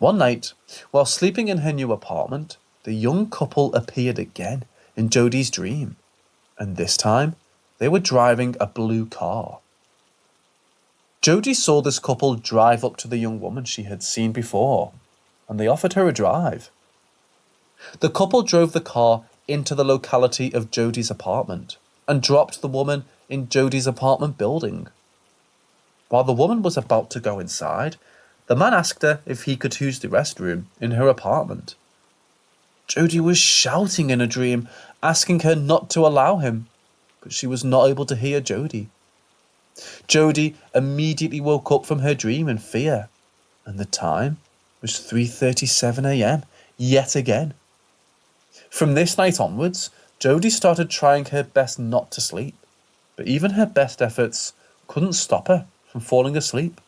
One night, while sleeping in her new apartment, the young couple appeared again in Jodie's dream, and this time they were driving a blue car. Jodie saw this couple drive up to the young woman she had seen before, and they offered her a drive. The couple drove the car into the locality of Jodie's apartment and dropped the woman in Jodie's apartment building. While the woman was about to go inside, the man asked her if he could use the restroom in her apartment. Jodie was shouting in a dream, asking her not to allow him, but she was not able to hear Jodie. Jodie immediately woke up from her dream in fear, and the time was 3:37 a.m. yet again. From this night onwards, Jodie started trying her best not to sleep, but even her best efforts couldn't stop her from falling asleep.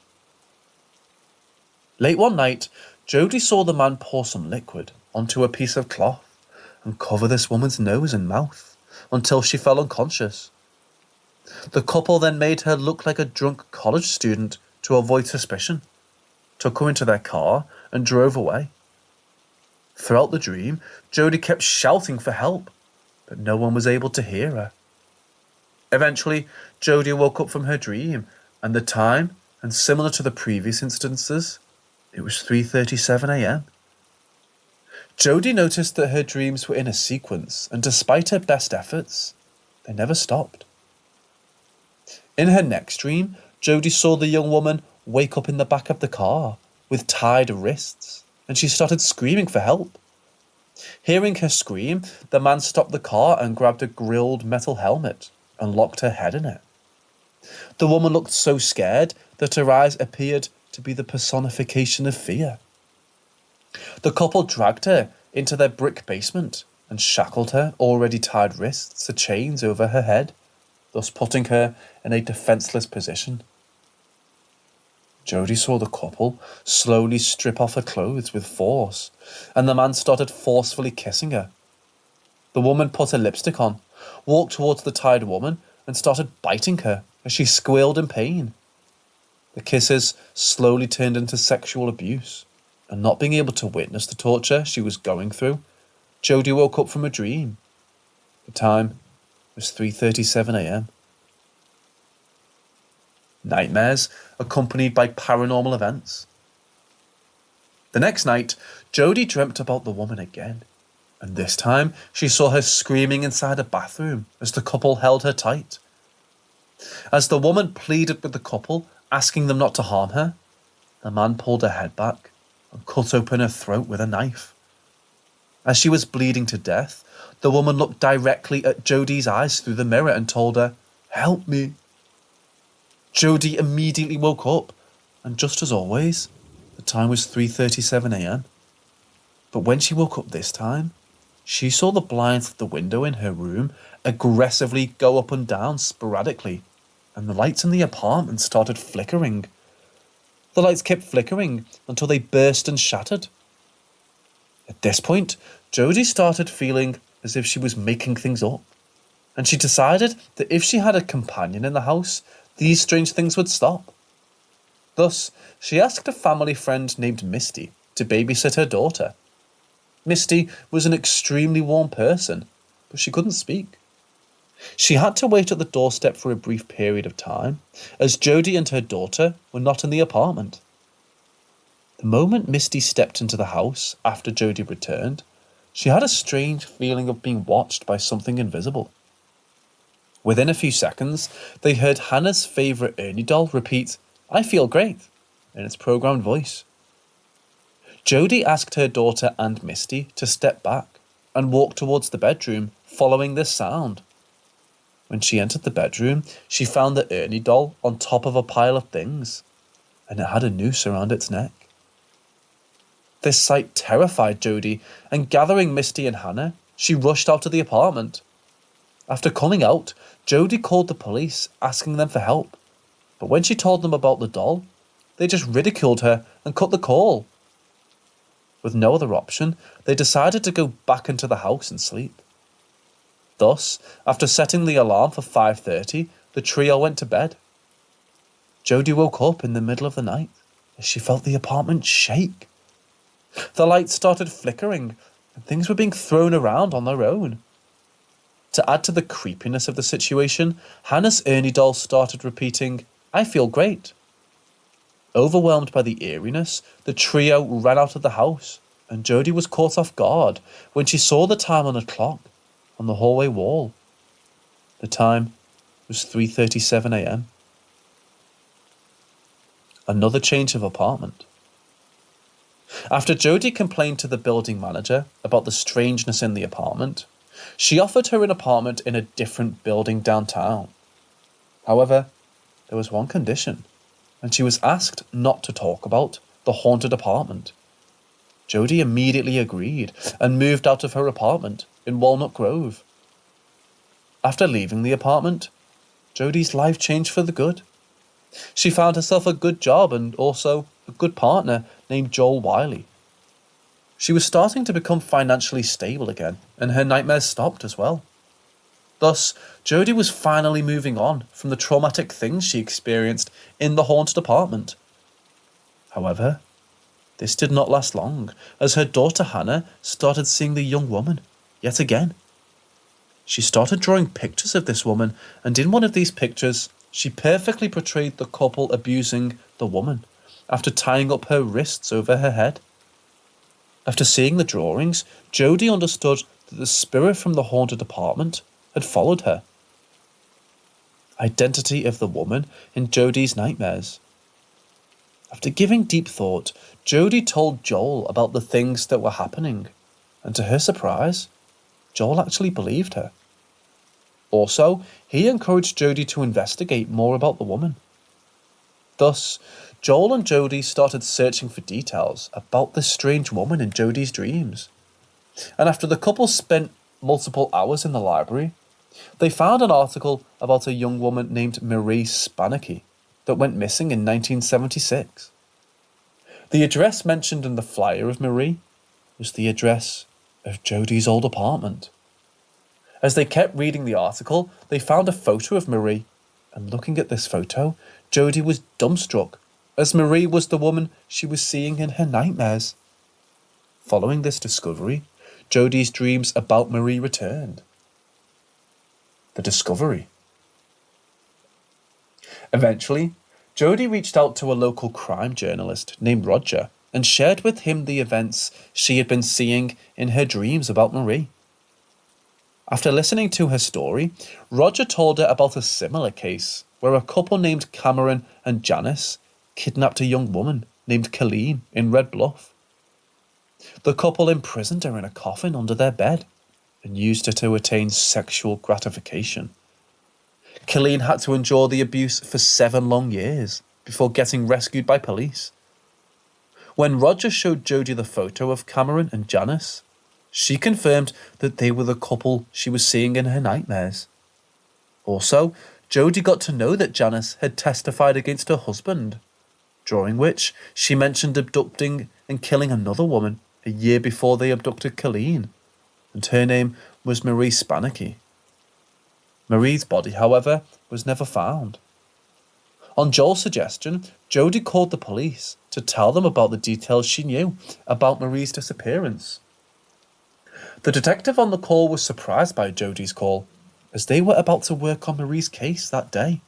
Late one night, Jodie saw the man pour some liquid onto a piece of cloth and cover this woman's nose and mouth until she fell unconscious. The couple then made her look like a drunk college student to avoid suspicion, took her into their car and drove away. Throughout the dream, Jodie kept shouting for help, but no one was able to hear her. Eventually, Jodie woke up from her dream, and the time and similar to the previous instances, it was 3:37 a.m. Jodie noticed that her dreams were in a sequence, and despite her best efforts, they never stopped. In her next dream, Jodie saw the young woman wake up in the back of the car with tied wrists, and she started screaming for help. Hearing her scream, the man stopped the car and grabbed a grilled metal helmet and locked her head in it. The woman looked so scared that her eyes appeared to be the personification of fear. The couple dragged her into their brick basement and shackled her already tied wrists to chains over her head, thus putting her in a defenseless position. Jodie saw the couple slowly strip off her clothes with force, and the man started forcefully kissing her. The woman put her lipstick on, walked towards the tied woman, and started biting her as she squealed in pain. The kisses slowly turned into sexual abuse, and not being able to witness the torture she was going through, Jodie woke up from a dream. The time was 3:37 a.m. Nightmares accompanied by paranormal events. The next night, Jodie dreamt about the woman again, and this time she saw her screaming inside a bathroom as the couple held her tight. As the woman pleaded with the couple, asking them not to harm her, the man pulled her head back and cut open her throat with a knife. As she was bleeding to death, the woman looked directly at Jodie's eyes through the mirror and told her, "Help me." Jodie immediately woke up, and just as always, the time was 3:37 a.m. But when she woke up this time, she saw the blinds of the window in her room aggressively go up and down sporadically, and the lights in the apartment started flickering. The lights kept flickering until they burst and shattered. At this point, Jodie started feeling as if she was making things up, and she decided that if she had a companion in the house, these strange things would stop. Thus, she asked a family friend named Misty to babysit her daughter. Misty was an extremely warm person, but she couldn't speak. She had to wait at the doorstep for a brief period of time, as Jodie and her daughter were not in the apartment. The moment Misty stepped into the house after Jodie returned, she had a strange feeling of being watched by something invisible. Within a few seconds, they heard Hannah's favourite Ernie doll repeat, "I feel great," in its programmed voice. Jodie asked her daughter and Misty to step back and walk towards the bedroom, following this sound. When she entered the bedroom, she found the Ernie doll on top of a pile of things, and it had a noose around its neck. This sight terrified Jodie, and gathering Misty and Hannah, she rushed out of the apartment. After coming out, Jodie called the police, asking them for help, but when she told them about the doll, they just ridiculed her and cut the call. With no other option, they decided to go back into the house and sleep. Thus, after setting the alarm for 5:30, the trio went to bed. Jodie woke up in the middle of the night as she felt the apartment shake. The lights started flickering and things were being thrown around on their own. To add to the creepiness of the situation, Hannah's Ernie doll started repeating, "I feel great." Overwhelmed by the eeriness, the trio ran out of the house, and Jodie was caught off guard when she saw the time on a clock on the hallway wall. The time was 3:37 a.m. Another change of apartment. After Jodie complained to the building manager about the strangeness in the apartment, she offered her an apartment in a different building downtown. However, there was one condition, and she was asked not to talk about the haunted apartment. Jodie immediately agreed and moved out of her apartment in Walnut Grove. After leaving the apartment, Jodie's life changed for the good. She found herself a good job and also a good partner named Joel Wiley. She was starting to become financially stable again, and her nightmares stopped as well. Thus, Jodie was finally moving on from the traumatic things she experienced in the haunted apartment. However, this did not last long, as her daughter Hannah started seeing the young woman yet again. She started drawing pictures of this woman, and in one of these pictures, she perfectly portrayed the couple abusing the woman after tying up her wrists over her head. After seeing the drawings, Jodie understood that the spirit from the haunted apartment had followed her. Identity of the woman in Jodie's nightmares. After giving deep thought, Jodie told Joel about the things that were happening, and to her surprise, Joel actually believed her. Also, he encouraged Jodie to investigate more about the woman. Thus, Joel and Jodie started searching for details about this strange woman in Jodie's dreams. And after the couple spent multiple hours in the library, they found an article about a young woman named Marie Spanicky that went missing in 1976. The address mentioned in the flyer of Marie was the address of Jodie's old apartment. As they kept reading the article, they found a photo of Marie, and looking at this photo, Jodie was dumbstruck, as Marie was the woman she was seeing in her nightmares. Following this discovery, Jodie's dreams about Marie returned. The discovery. Eventually, Jodie reached out to a local crime journalist named Roger and shared with him the events she had been seeing in her dreams about Marie. After listening to her story, Roger told her about a similar case where a couple named Cameron and Janice kidnapped a young woman named Colleen in Red Bluff. The couple imprisoned her in a coffin under their bed and used her to attain sexual gratification. Colleen had to endure the abuse for 7 long years before getting rescued by police. When Roger showed Jodie the photo of Cameron and Janice, she confirmed that they were the couple she was seeing in her nightmares. Also, Jodie got to know that Janice had testified against her husband, during which she mentioned abducting and killing another woman a year before they abducted Colleen, and her name was Marie Spanicky. Marie's body, however, was never found. On Joel's suggestion, Jodie called the police to tell them about the details she knew about Marie's disappearance. The detective on the call was surprised by Jodie's call, as they were about to work on Marie's case that day.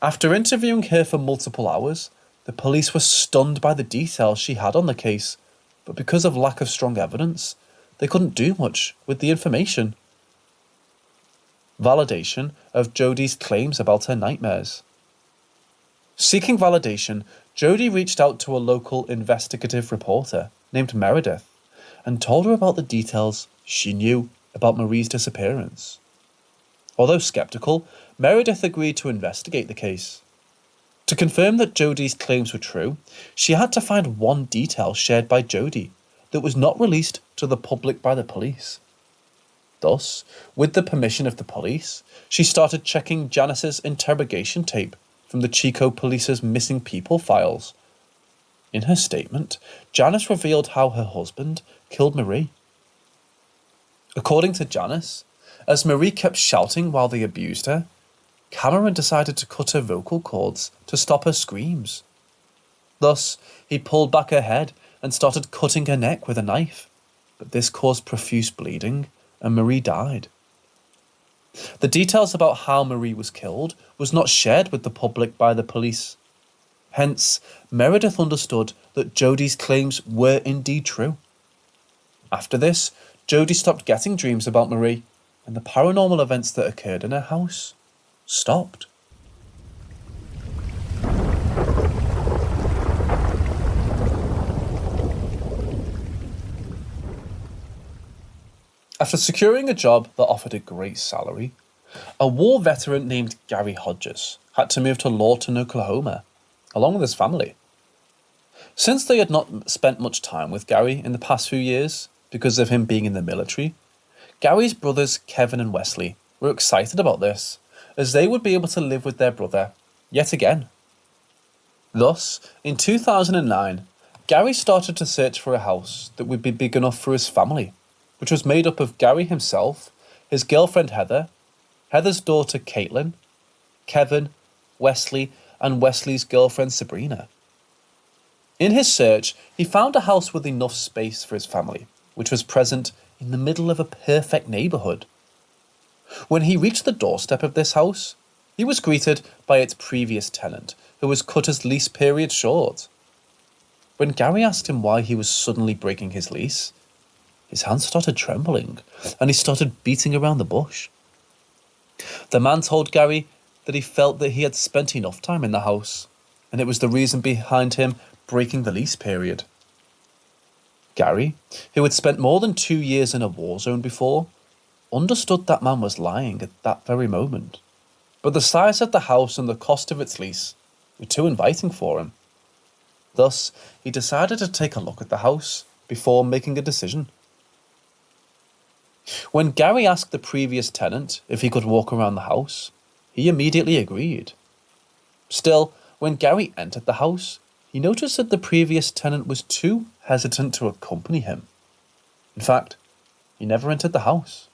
After interviewing her for multiple hours, the police were stunned by the details she had on the case, but because of lack of strong evidence, they couldn't do much with the information. Validation of Jodie's claims about her nightmares. Seeking validation, Jodie reached out to a local investigative reporter named Meredith and told her about the details she knew about Marie's disappearance. Although skeptical, Meredith agreed to investigate the case. To confirm that Jodie's claims were true, she had to find one detail shared by Jodie that was not released to the public by the police. Thus, with the permission of the police, she started checking Janice's interrogation tape from the Chico Police's missing people files. In her statement, Janice revealed how her husband killed Marie. According to Janice, as Marie kept shouting while they abused her, Cameron decided to cut her vocal cords to stop her screams. Thus, he pulled back her head and started cutting her neck with a knife, but this caused profuse bleeding, and Marie died. The details about how Marie was killed was not shared with the public by the police. Hence, Meredith understood that Jodie's claims were indeed true. After this, Jodie stopped getting dreams about Marie, and the paranormal events that occurred in her house stopped. After securing a job that offered a great salary, a war veteran named Gary Hodges had to move to Lawton, Oklahoma, along with his family. Since they had not spent much time with Gary in the past few years, because of him being in the military, Gary's brothers Kevin and Wesley were excited about this, as they would be able to live with their brother yet again. Thus, in 2009, Gary started to search for a house that would be big enough for his family, which was made up of Gary himself, his girlfriend Heather, Heather's daughter Caitlin, Kevin, Wesley, and Wesley's girlfriend Sabrina. In his search, he found a house with enough space for his family, which was present in the middle of a perfect neighbourhood. When he reached the doorstep of this house, he was greeted by its previous tenant, who was cut his lease period short. When Gary asked him why he was suddenly breaking his lease, his hands started trembling, and he started beating around the bush. The man told Gary that he felt that he had spent enough time in the house, and it was the reason behind him breaking the lease period. Gary, who had spent more than 2 years in a war zone before, understood that man was lying at that very moment. But the size of the house and the cost of its lease were too inviting for him. Thus, he decided to take a look at the house before making a decision. When Gary asked the previous tenant if he could walk around the house, he immediately agreed. Still, when Gary entered the house, he noticed that the previous tenant was too hesitant to accompany him. In fact, he never entered the house.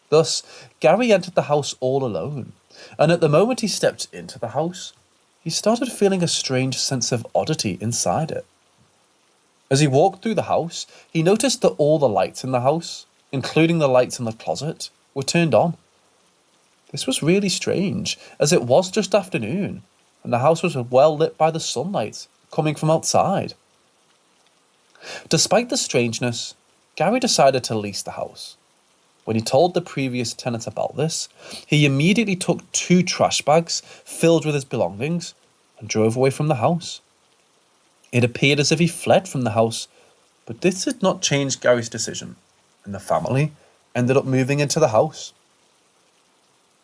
Thus, Gary entered the house all alone, and at the moment he stepped into the house, he started feeling a strange sense of oddity inside it. As he walked through the house, he noticed that all the lights in the house, including the lights in the closet, were turned on. This was really strange, as it was just afternoon, and the house was well lit by the sunlight coming from outside. Despite the strangeness, Gary decided to lease the house. When he told the previous tenant about this, he immediately took 2 trash bags filled with his belongings and drove away from the house. It appeared as if he fled from the house, but this did not change Gary's decision, and the family ended up moving into the house.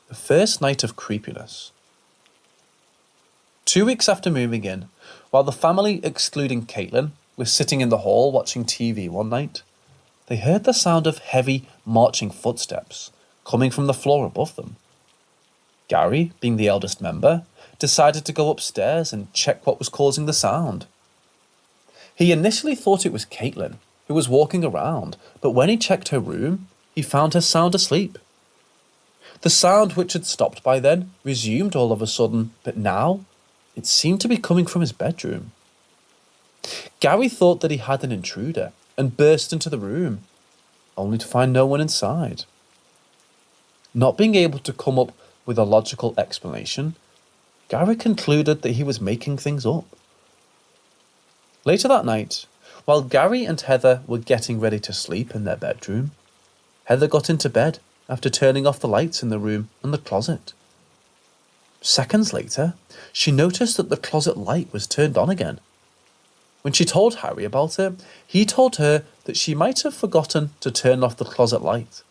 The first night of creepiness. 2 weeks after moving in, while the family, excluding Caitlin, was sitting in the hall watching TV one night, they heard the sound of heavy, marching footsteps coming from the floor above them. Gary, being the eldest member, decided to go upstairs and check what was causing the sound. He initially thought it was Caitlin, who was walking around, but when he checked her room, he found her sound asleep. The sound, which had stopped by then, resumed all of a sudden, but now it seemed to be coming from his bedroom. Gary thought that he had an intruder and burst into the room, only to find no one inside. Not being able to come up with a logical explanation, Gary concluded that he was making things up. Later that night, while Gary and Heather were getting ready to sleep in their bedroom, Heather got into bed after turning off the lights in the room and the closet. Seconds later, she noticed that the closet light was turned on again. When she told Harry about it, he told her that she might have forgotten to turn off the closet light.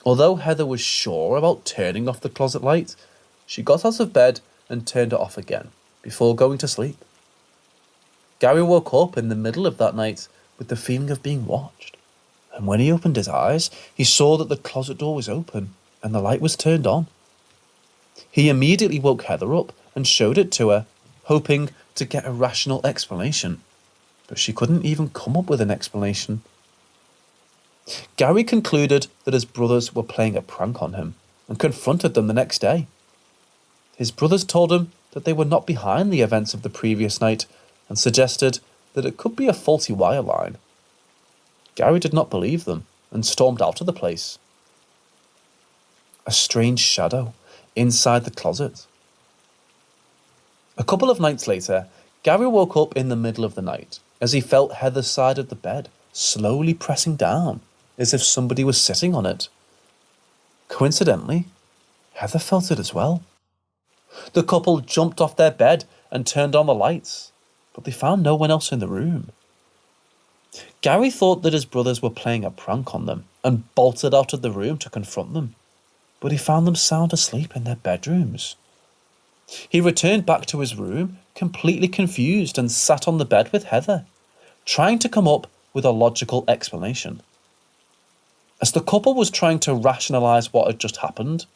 Although Heather was sure about turning off the closet light, she got out of bed and turned it off again before going to sleep. Gary woke up in the middle of that night with the feeling of being watched, and when he opened his eyes, he saw that the closet door was open and the light was turned on. He immediately woke Heather up and showed it to her, hoping to get a rational explanation, but she couldn't even come up with an explanation. Gary concluded that his brothers were playing a prank on him and confronted them the next day. His brothers told him that they were not behind the events of the previous night and suggested that it could be a faulty wire line. Gary did not believe them and stormed out of the place. A strange shadow inside the closet. A couple of nights later, Gary woke up in the middle of the night as he felt Heather's side of the bed slowly pressing down as if somebody was sitting on it. Coincidentally, Heather felt it as well. The couple jumped off their bed and turned on the lights, but they found no one else in the room. Gary thought that his brothers were playing a prank on them and bolted out of the room to confront them, but he found them sound asleep in their bedrooms. He returned back to his room, completely confused, and sat on the bed with Heather, trying to come up with a logical explanation. As the couple was trying to rationalize what had just happened,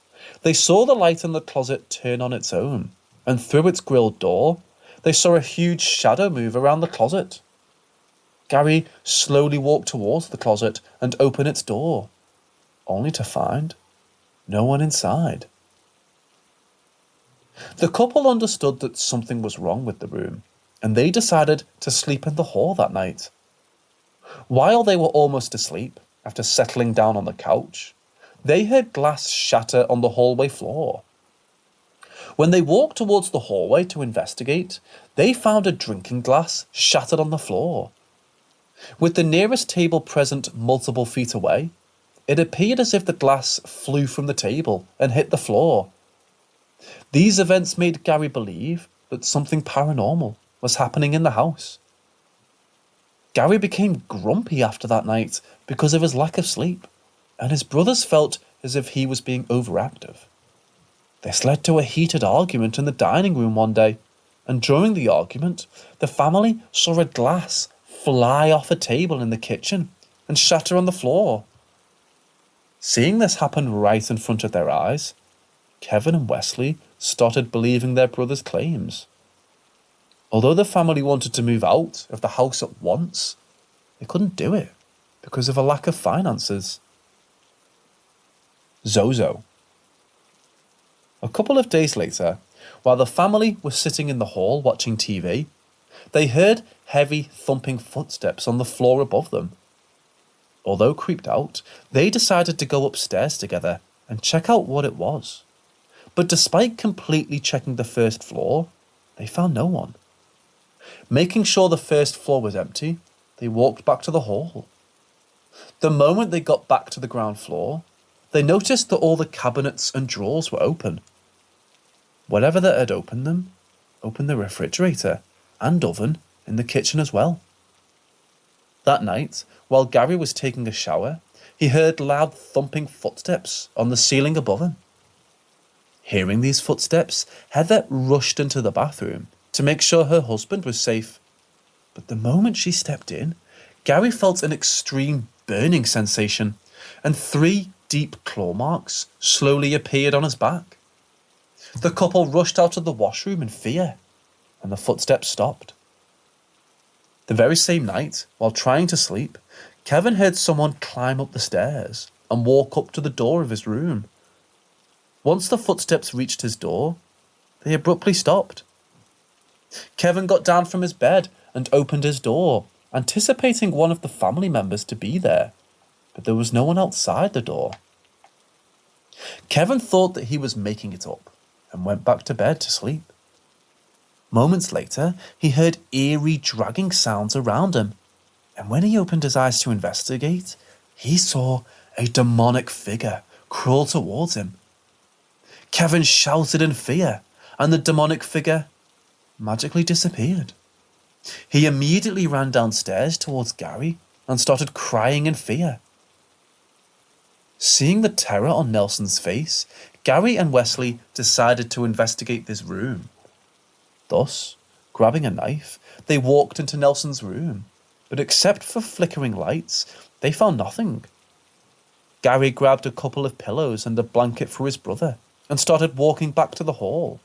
they saw the light in the closet turn on its own, and through its grilled door, they saw a huge shadow move around the closet. Gary slowly walked towards the closet and opened its door, only to find no one inside. The couple understood that something was wrong with the room, and they decided to sleep in the hall that night. While they were almost asleep, after settling down on the couch, they heard glass shatter on the hallway floor. When they walked towards the hallway to investigate, they found a drinking glass shattered on the floor. With the nearest table present multiple feet away, it appeared as if the glass flew from the table and hit the floor. These events made Gary believe that something paranormal was happening in the house. Gary became grumpy after that night because of his lack of sleep, and his brothers felt as if he was being overactive. This led to a heated argument in the dining room one day, and during the argument, the family saw a glass fly off a table in the kitchen and shatter on the floor. Seeing this happen right in front of their eyes, Kevin and Wesley started believing their brother's claims. Although the family wanted to move out of the house at once, they couldn't do it because of a lack of finances. Zozo. A couple of days later, while the family was sitting in the hall watching TV, they heard heavy thumping footsteps on the floor above them. Although creeped out, they decided to go upstairs together and check out what it was. But despite completely checking the first floor, they found no one. Making sure the first floor was empty, they walked back to the hall. The moment they got back to the ground floor, they noticed that all the cabinets and drawers were open. Whatever that had opened them, opened the refrigerator and oven in the kitchen as well. That night, while Gary was taking a shower, he heard loud thumping footsteps on the ceiling above him. Hearing these footsteps, Heather rushed into the bathroom to make sure her husband was safe. But the moment she stepped in, Gary felt an extreme burning sensation, and 3 deep claw marks slowly appeared on his back. The couple rushed out of the washroom in fear, and the footsteps stopped. The very same night, while trying to sleep, Kevin heard someone climb up the stairs and walk up to the door of his room. Once the footsteps reached his door, they abruptly stopped. Kevin got down from his bed and opened his door, anticipating one of the family members to be there, but there was no one outside the door. Kevin thought that he was making it up and went back to bed to sleep. Moments later, he heard eerie dragging sounds around him, and when he opened his eyes to investigate, he saw a demonic figure crawl towards him. Kevin shouted in fear, and the demonic figure magically disappeared. He immediately ran downstairs towards Gary and started crying in fear. Seeing the terror on Nelson's face, Gary and Wesley decided to investigate this room. Thus, grabbing a knife, they walked into Nelson's room, but except for flickering lights, they found nothing. Gary grabbed a couple of pillows and a blanket for his brother and started walking back to the hall.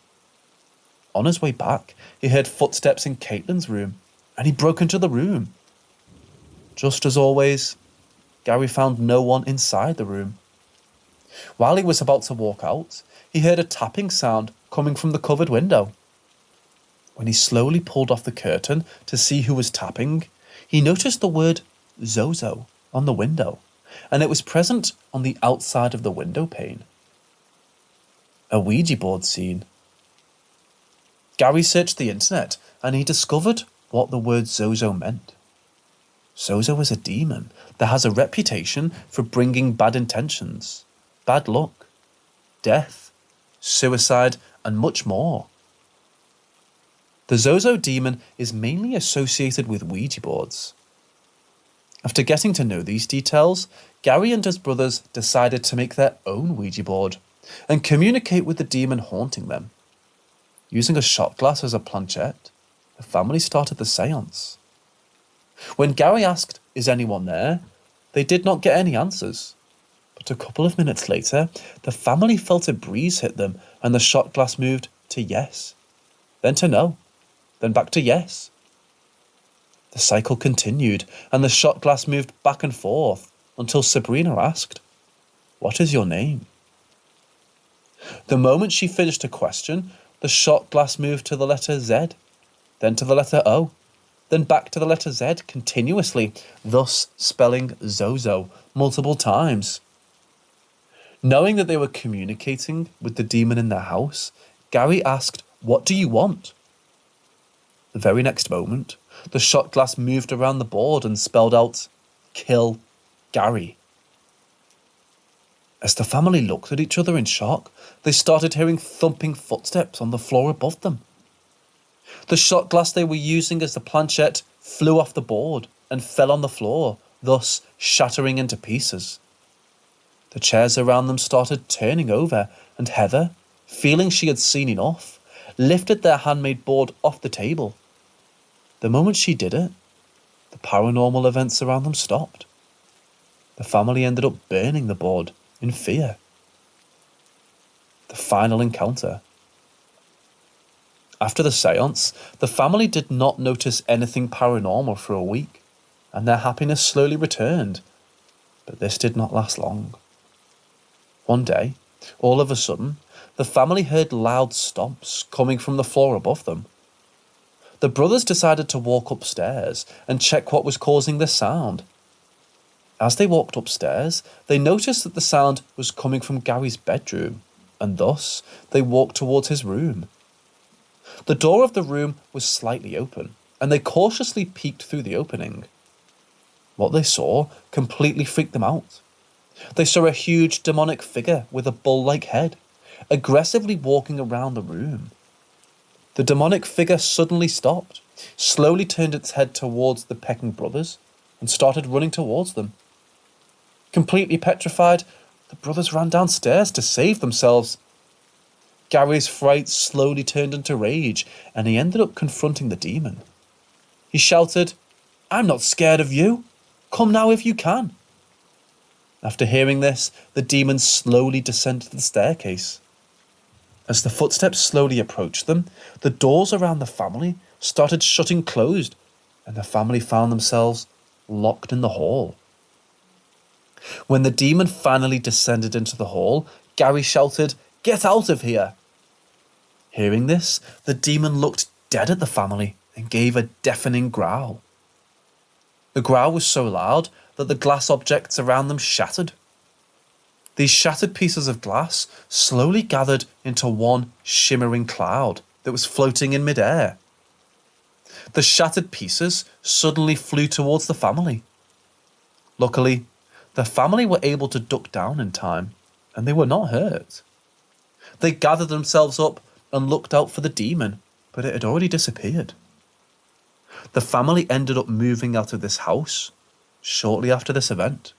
On his way back, he heard footsteps in Caitlin's room, and he broke into the room. Just as always, Gary found no one inside the room. While he was about to walk out, he heard a tapping sound coming from the covered window. When he slowly pulled off the curtain to see who was tapping, he noticed the word Zozo on the window, and it was present on the outside of the window pane. A Ouija board scene. Gary searched the internet and he discovered what the word Zozo meant. Zozo is a demon that has a reputation for bringing bad intentions, bad luck, death, suicide, and much more. The Zozo demon is mainly associated with Ouija boards. After getting to know these details, Gary and his brothers decided to make their own Ouija board and communicate with the demon haunting them. Using a shot glass as a planchette, the family started the seance. When Gary asked, "Is anyone there?" they did not get any answers. But a couple of minutes later, the family felt a breeze hit them and the shot glass moved to yes, then to no, then back to yes. The cycle continued and the shot glass moved back and forth until Sabrina asked, "What is your name?" The moment she finished her question, the shot glass moved to the letter Z, then to the letter O, then back to the letter Z continuously, thus spelling Zozo multiple times. Knowing that they were communicating with the demon in their house, Gary asked, "What do you want?" The very next moment, the shot glass moved around the board and spelled out, "Kill Gary." As the family looked at each other in shock, they started hearing thumping footsteps on the floor above them. The shot glass they were using as the planchette flew off the board and fell on the floor, thus shattering into pieces. The chairs around them started turning over, and Heather, feeling she had seen enough, lifted their handmade board off the table. The moment she did it, the paranormal events around them stopped. The family ended up burning the board in fear. The final encounter. After the seance, the family did not notice anything paranormal for a week, and their happiness slowly returned. But this did not last long. One day, all of a sudden, the family heard loud stomps coming from the floor above them. The brothers decided to walk upstairs and check what was causing this sound. As they walked upstairs, they noticed that the sound was coming from Gary's bedroom, and thus they walked towards his room. The door of the room was slightly open, and they cautiously peeked through the opening. What they saw completely freaked them out. They saw a huge demonic figure with a bull-like head, aggressively walking around the room. The demonic figure suddenly stopped, slowly turned its head towards the Pecking brothers, and started running towards them. Completely petrified, the brothers ran downstairs to save themselves. Gary's fright slowly turned into rage, and he ended up confronting the demon. He shouted, "I'm not scared of you. Come now if you can." After hearing this, the demon slowly descended the staircase. As the footsteps slowly approached them, the doors around the family started shutting closed, and the family found themselves locked in the hall. When the demon finally descended into the hall, Gary shouted, "Get out of here!" Hearing this, the demon looked dead at the family and gave a deafening growl. The growl was so loud that the glass objects around them shattered. These shattered pieces of glass slowly gathered into one shimmering cloud that was floating in midair. The shattered pieces suddenly flew towards the family. Luckily, the family were able to duck down in time, and they were not hurt. They gathered themselves up and looked out for the demon, but it had already disappeared. The family ended up moving out of this house shortly after this event.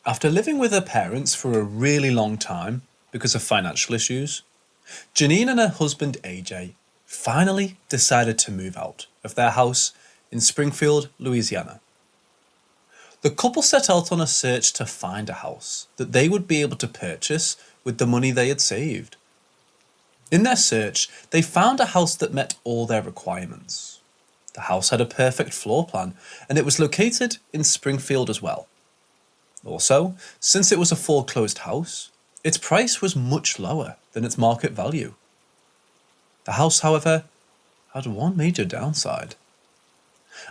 After living with her parents for a really long time because of financial issues, Janine and her husband AJ finally decided to move out of their house in Springfield, Louisiana. The couple set out on a search to find a house that they would be able to purchase with the money they had saved. In their search, they found a house that met all their requirements. The house had a perfect floor plan, and it was located in Springfield as well. Also, since it was a foreclosed house, its price was much lower than its market value. The house, however, had one major downside.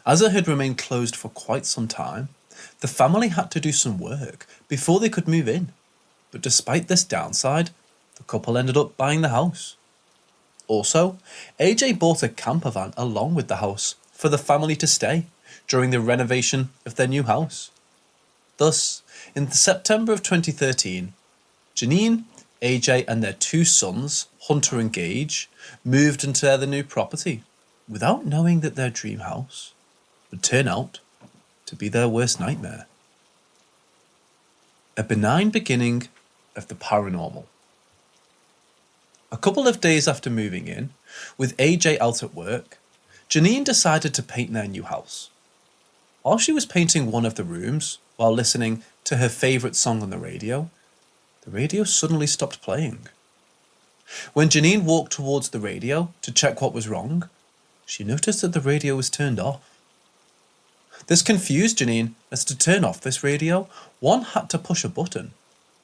As it had remained closed for quite some time, the family had to do some work before they could move in. But despite this downside, the couple ended up buying the house. Also, AJ bought a camper van along with the house for the family to stay during the renovation of their new house. Thus, in September of 2013, Janine, AJ and their two sons, Hunter and Gage, moved into their new property without knowing that their dream house would turn out to be their worst nightmare. A benign beginning of the paranormal. A couple of days after moving in, with AJ out at work, Janine decided to paint their new house. While she was painting one of the rooms, while listening to her favourite song on the radio suddenly stopped playing. When Janine walked towards the radio to check what was wrong, she noticed that the radio was turned off. This confused Janine, as to turn off this radio, one had to push a button,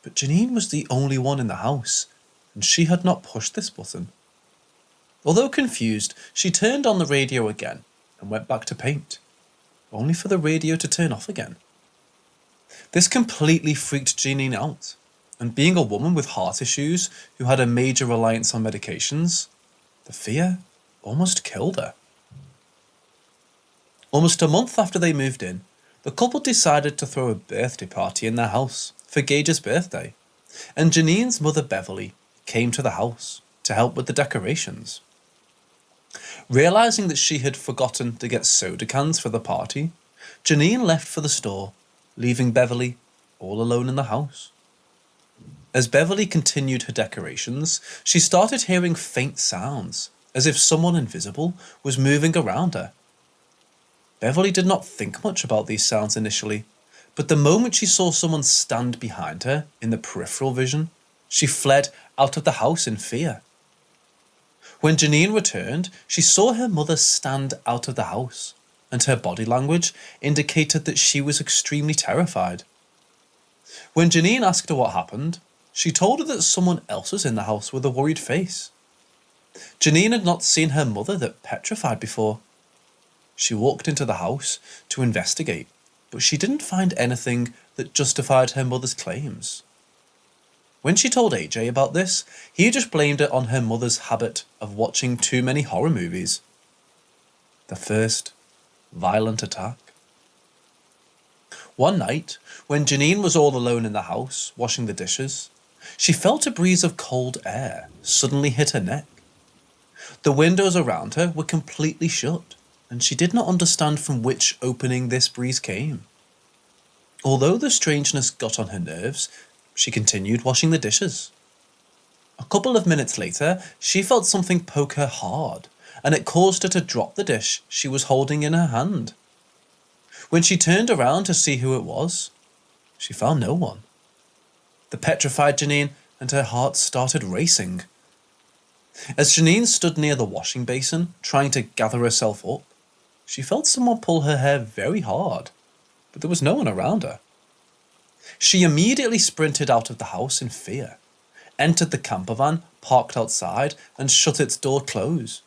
but Janine was the only one in the house, and she had not pushed this button. Although confused, she turned on the radio again and went back to paint. only for the radio to turn off again. This completely freaked Janine out, and being a woman with heart issues who had a major reliance on medications, the fear almost killed her. Almost a month after they moved in, the couple decided to throw a birthday party in their house for Gage's birthday, and Janine's mother Beverly came to the house to help with the decorations. Realizing that she had forgotten to get soda cans for the party, Janine left for the store, leaving Beverly all alone in the house. As Beverly continued her decorations, she started hearing faint sounds, as if someone invisible was moving around her. Beverly did not think much about these sounds initially, but the moment she saw someone stand behind her in the peripheral vision, she fled out of the house in fear. When Janine returned, she saw her mother stand out of the house, and her body language indicated that she was extremely terrified. When Janine asked her what happened, she told her that someone else was in the house with a worried face. Janine had not seen her mother that petrified before. She walked into the house to investigate, but she didn't find anything that justified her mother's claims. When she told AJ about this, he just blamed it on her mother's habit of watching too many horror movies. The first violent attack. One night, when Janine was all alone in the house, washing the dishes, she felt a breeze of cold air suddenly hit her neck. The windows around her were completely shut, and she did not understand from which opening this breeze came. Although the strangeness got on her nerves, she continued washing the dishes. A couple of minutes later, she felt something poke her hard, and it caused her to drop the dish she was holding in her hand. When she turned around to see who it was, she found no one. The petrified Janine and her heart started racing. As Janine stood near the washing basin, trying to gather herself up, she felt someone pull her hair very hard, but there was no one around her. She immediately sprinted out of the house in fear, entered the camper van parked outside, and shut its door close.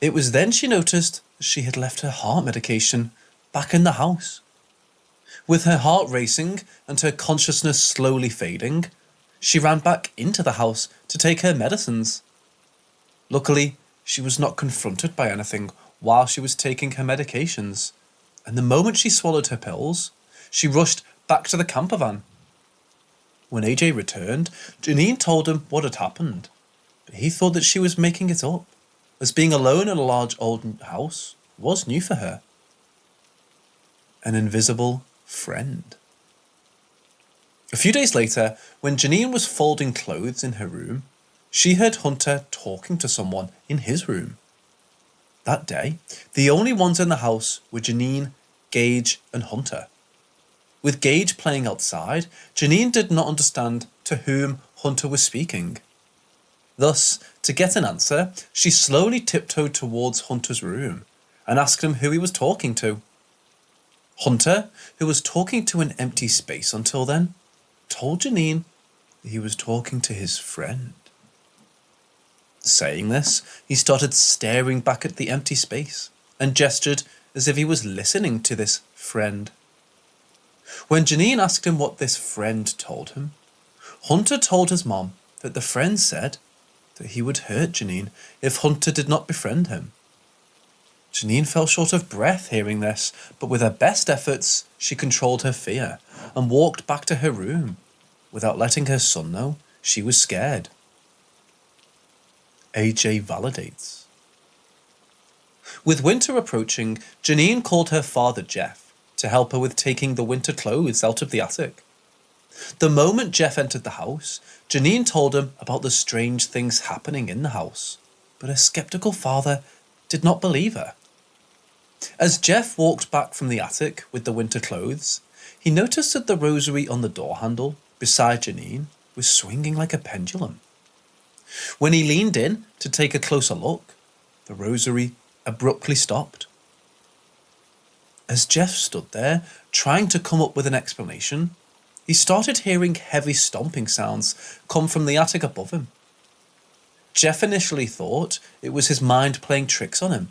It was then she noticed that she had left her heart medication back in the house. With her heart racing and her consciousness slowly fading, she ran back into the house to take her medicines. Luckily, she was not confronted by anything while she was taking her medications, and the moment she swallowed her pills, she rushed back to the camper van. When AJ returned, Janine told him what had happened, but he thought that she was making it up, as being alone in a large old house was new for her. An invisible friend. A few days later, when Janine was folding clothes in her room, she heard Hunter talking to someone in his room. That day, the only ones in the house were Janine, Gage, and Hunter. With Gage playing outside, Janine did not understand to whom Hunter was speaking. Thus, to get an answer, she slowly tiptoed towards Hunter's room and asked him who he was talking to. Hunter, who was talking to an empty space until then, told Janine that he was talking to his friend. Saying this, he started staring back at the empty space and gestured as if he was listening to this friend. When Janine asked him what this friend told him, Hunter told his mom that the friend said that he would hurt Janine if Hunter did not befriend him. Janine fell short of breath hearing this, but with her best efforts, she controlled her fear and walked back to her room without letting her son know she was scared. AJ validates. With winter approaching, Janine called her father Jeff to help her with taking the winter clothes out of the attic. The moment Jeff entered the house, Janine told him about the strange things happening in the house, but her skeptical father did not believe her. As Jeff walked back from the attic with the winter clothes, he noticed that the rosary on the door handle beside Janine was swinging like a pendulum. When he leaned in to take a closer look, the rosary abruptly stopped. As Jeff stood there, trying to come up with an explanation, he started hearing heavy stomping sounds come from the attic above him. Jeff initially thought it was his mind playing tricks on him,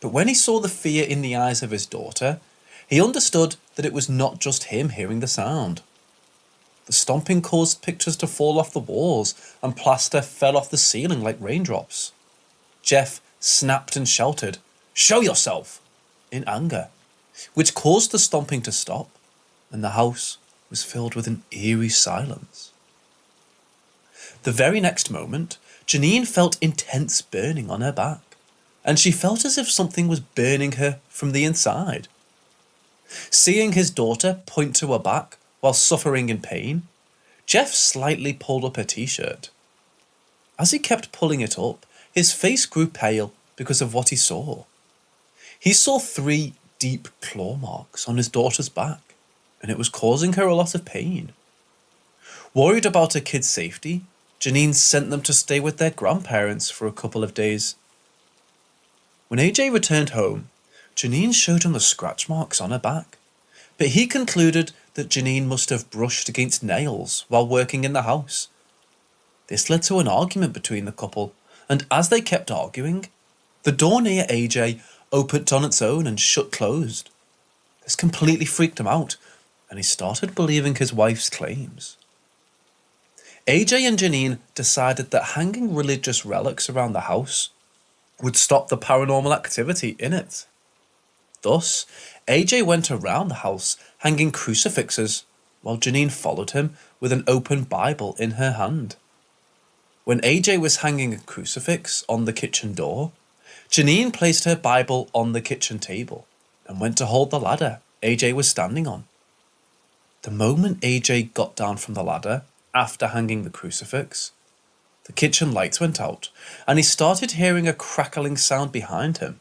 But when he saw the fear in the eyes of his daughter, he understood that it was not just him hearing the sound. The stomping caused pictures to fall off the walls, and plaster fell off the ceiling like raindrops. Jeff snapped and shouted, "Show yourself!" in anger, which caused the stomping to stop, and the house was filled with an eerie silence. The very next moment, Janine felt intense burning on her back, and she felt as if something was burning her from the inside. Seeing his daughter point to her back while suffering in pain, Jeff slightly pulled up her t-shirt. As he kept pulling it up, his face grew pale because of what he saw. He saw 3 deep claw marks on his daughter's back, and it was causing her a lot of pain. Worried about her kids' safety, Janine sent them to stay with their grandparents for a couple of days. When AJ returned home, Janine showed him the scratch marks on her back, but he concluded that Janine must have brushed against nails while working in the house. This led to an argument between the couple, and as they kept arguing, the door near AJ opened on its own and shut closed. This completely freaked him out, and he started believing his wife's claims. AJ and Janine decided that hanging religious relics around the house would stop the paranormal activity in it. Thus, AJ went around the house hanging crucifixes, while Janine followed him with an open Bible in her hand. When AJ was hanging a crucifix on the kitchen door, Janine placed her Bible on the kitchen table and went to hold the ladder AJ was standing on. The moment AJ got down from the ladder after hanging the crucifix, the kitchen lights went out and he started hearing a crackling sound behind him.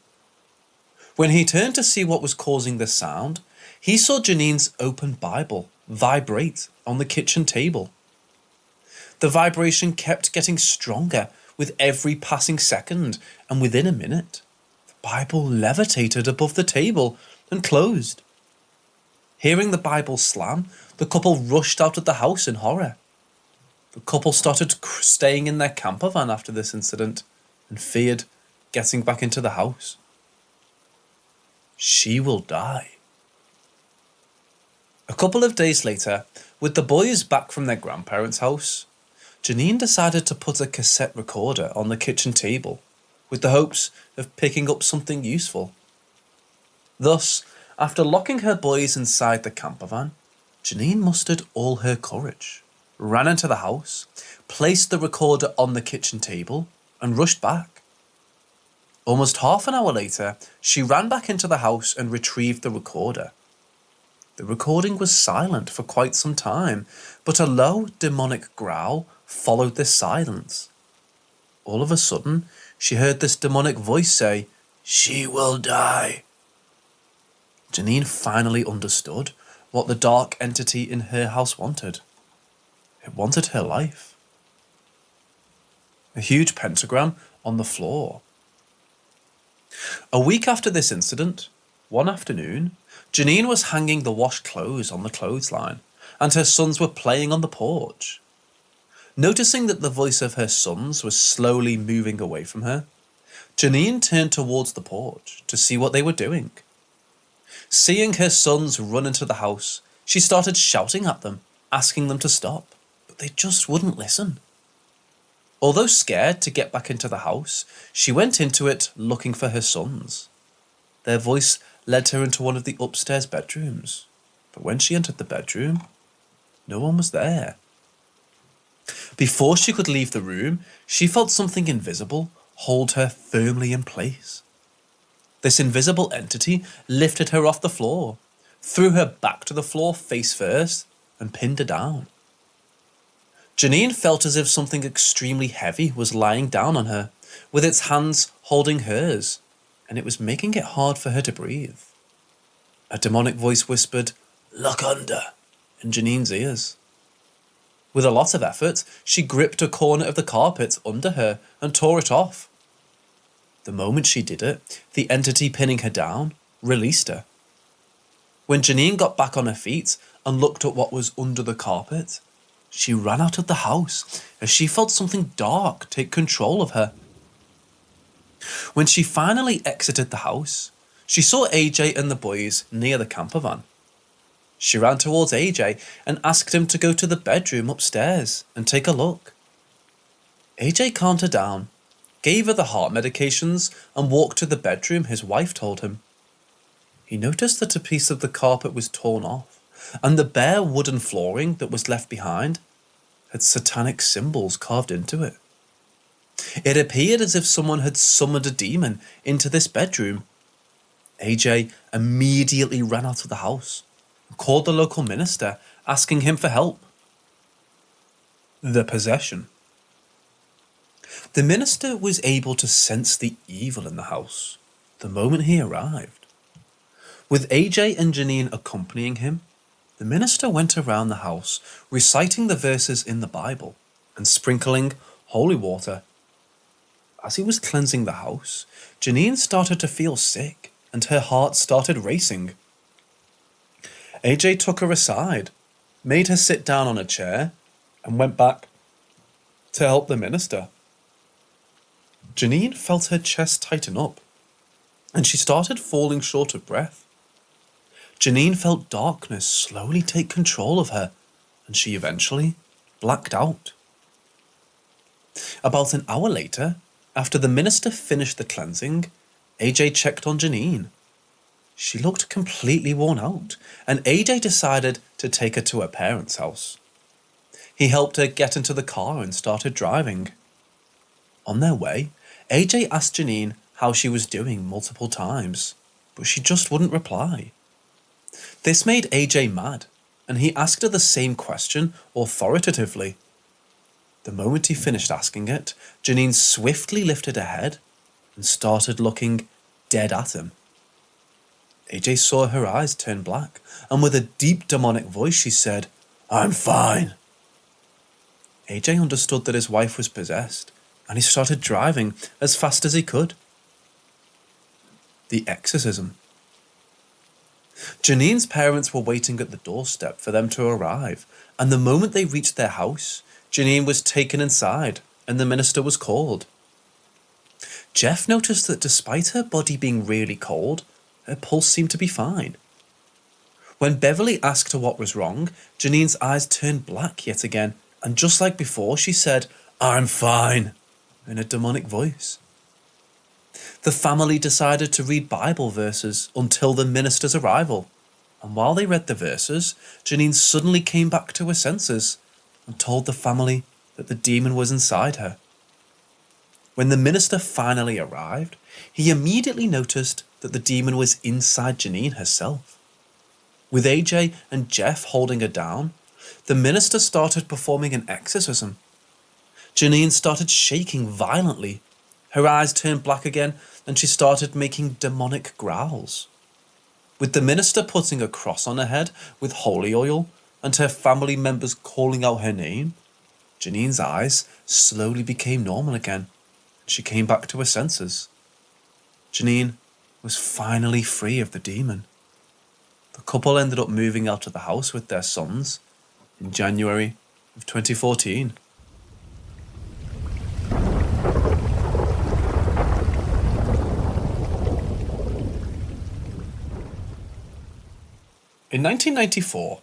When he turned to see what was causing the sound, he saw Janine's open Bible vibrate on the kitchen table. The vibration kept getting stronger with every passing second, and within a minute, the Bible levitated above the table and closed. Hearing the Bible slam, the couple rushed out of the house in horror. The couple started staying in their camper van after this incident and feared getting back into the house. She will die. A couple of days later, with the boys back from their grandparents' house, Janine decided to put a cassette recorder on the kitchen table with the hopes of picking up something useful. Thus, after locking her boys inside the camper van, Janine mustered all her courage, ran into the house, placed the recorder on the kitchen table, and rushed back. Almost half an hour later, she ran back into the house and retrieved the recorder. The recording was silent for quite some time, but a low demonic growl followed this silence. All of a sudden, she heard this demonic voice say, "She will die." Janine finally understood what the dark entity in her house wanted. It wanted her life. A huge pentagram on the floor. A week after this incident, one afternoon, Janine was hanging the washed clothes on the clothesline, and her sons were playing on the porch. Noticing that the voice of her sons was slowly moving away from her, Janine turned towards the porch to see what they were doing. Seeing her sons run into the house, she started shouting at them, asking them to stop, but they just wouldn't listen. Although scared to get back into the house, she went into it looking for her sons. Their voice led her into one of the upstairs bedrooms, but when she entered the bedroom, no one was there. Before she could leave the room, she felt something invisible hold her firmly in place. This invisible entity lifted her off the floor, threw her back to the floor face first, and pinned her down. Janine felt as if something extremely heavy was lying down on her, with its hands holding hers, and it was making it hard for her to breathe. A demonic voice whispered, "Look under," in Janine's ears. With a lot of effort, she gripped a corner of the carpet under her and tore it off. The moment she did it, the entity pinning her down released her. When Janine got back on her feet and looked at what was under the carpet, she ran out of the house as she felt something dark take control of her. When she finally exited the house, she saw AJ and the boys near the camper van. She ran towards AJ and asked him to go to the bedroom upstairs and take a look. AJ calmed her down, gave her the heart medications, and walked to the bedroom his wife told him. He noticed that a piece of the carpet was torn off, and the bare wooden flooring that was left behind had satanic symbols carved into it. It appeared as if someone had summoned a demon into this bedroom. AJ immediately ran out of the house and called the local minister, asking him for help. The possession. The minister was able to sense the evil in the house the moment he arrived. With AJ and Janine accompanying him, the minister went around the house reciting the verses in the Bible and sprinkling holy water. As he was cleansing the house, Janine started to feel sick and her heart started racing. AJ took her aside, made her sit down on a chair, and went back to help the minister. Janine felt her chest tighten up, and she started falling short of breath. Janine felt darkness slowly take control of her, and she eventually blacked out. About an hour later, after the minister finished the cleansing, AJ checked on Janine. She looked completely worn out, and AJ decided to take her to her parents' house. He helped her get into the car and started driving. On their way, AJ asked Janine how she was doing multiple times, but she just wouldn't reply. This made AJ mad, and he asked her the same question authoritatively. The moment he finished asking it, Janine swiftly lifted her head and started looking dead at him. AJ saw her eyes turn black, and with a deep demonic voice she said, "I'm fine." AJ understood that his wife was possessed, and he started driving as fast as he could. The exorcism. Janine's parents were waiting at the doorstep for them to arrive, and the moment they reached their house, Janine was taken inside and the minister was called. Jeff noticed that despite her body being really cold, her pulse seemed to be fine. When Beverly asked her what was wrong, Janine's eyes turned black yet again, and just like before, she said, "I'm fine," in a demonic voice. The family decided to read Bible verses until the minister's arrival, and while they read the verses, Janine suddenly came back to her senses and told the family that the demon was inside her. When the minister finally arrived, he immediately noticed that the demon was inside Janine herself. With AJ and Jeff holding her down, the minister started performing an exorcism. Janine started shaking violently. Her eyes turned black again, and she started making demonic growls. With the minister putting a cross on her head with holy oil and her family members calling out her name, Janine's eyes slowly became normal again. She came back to her senses. Janine was finally free of the demon. The couple ended up moving out of the house with their sons in January of 2014. In 1994,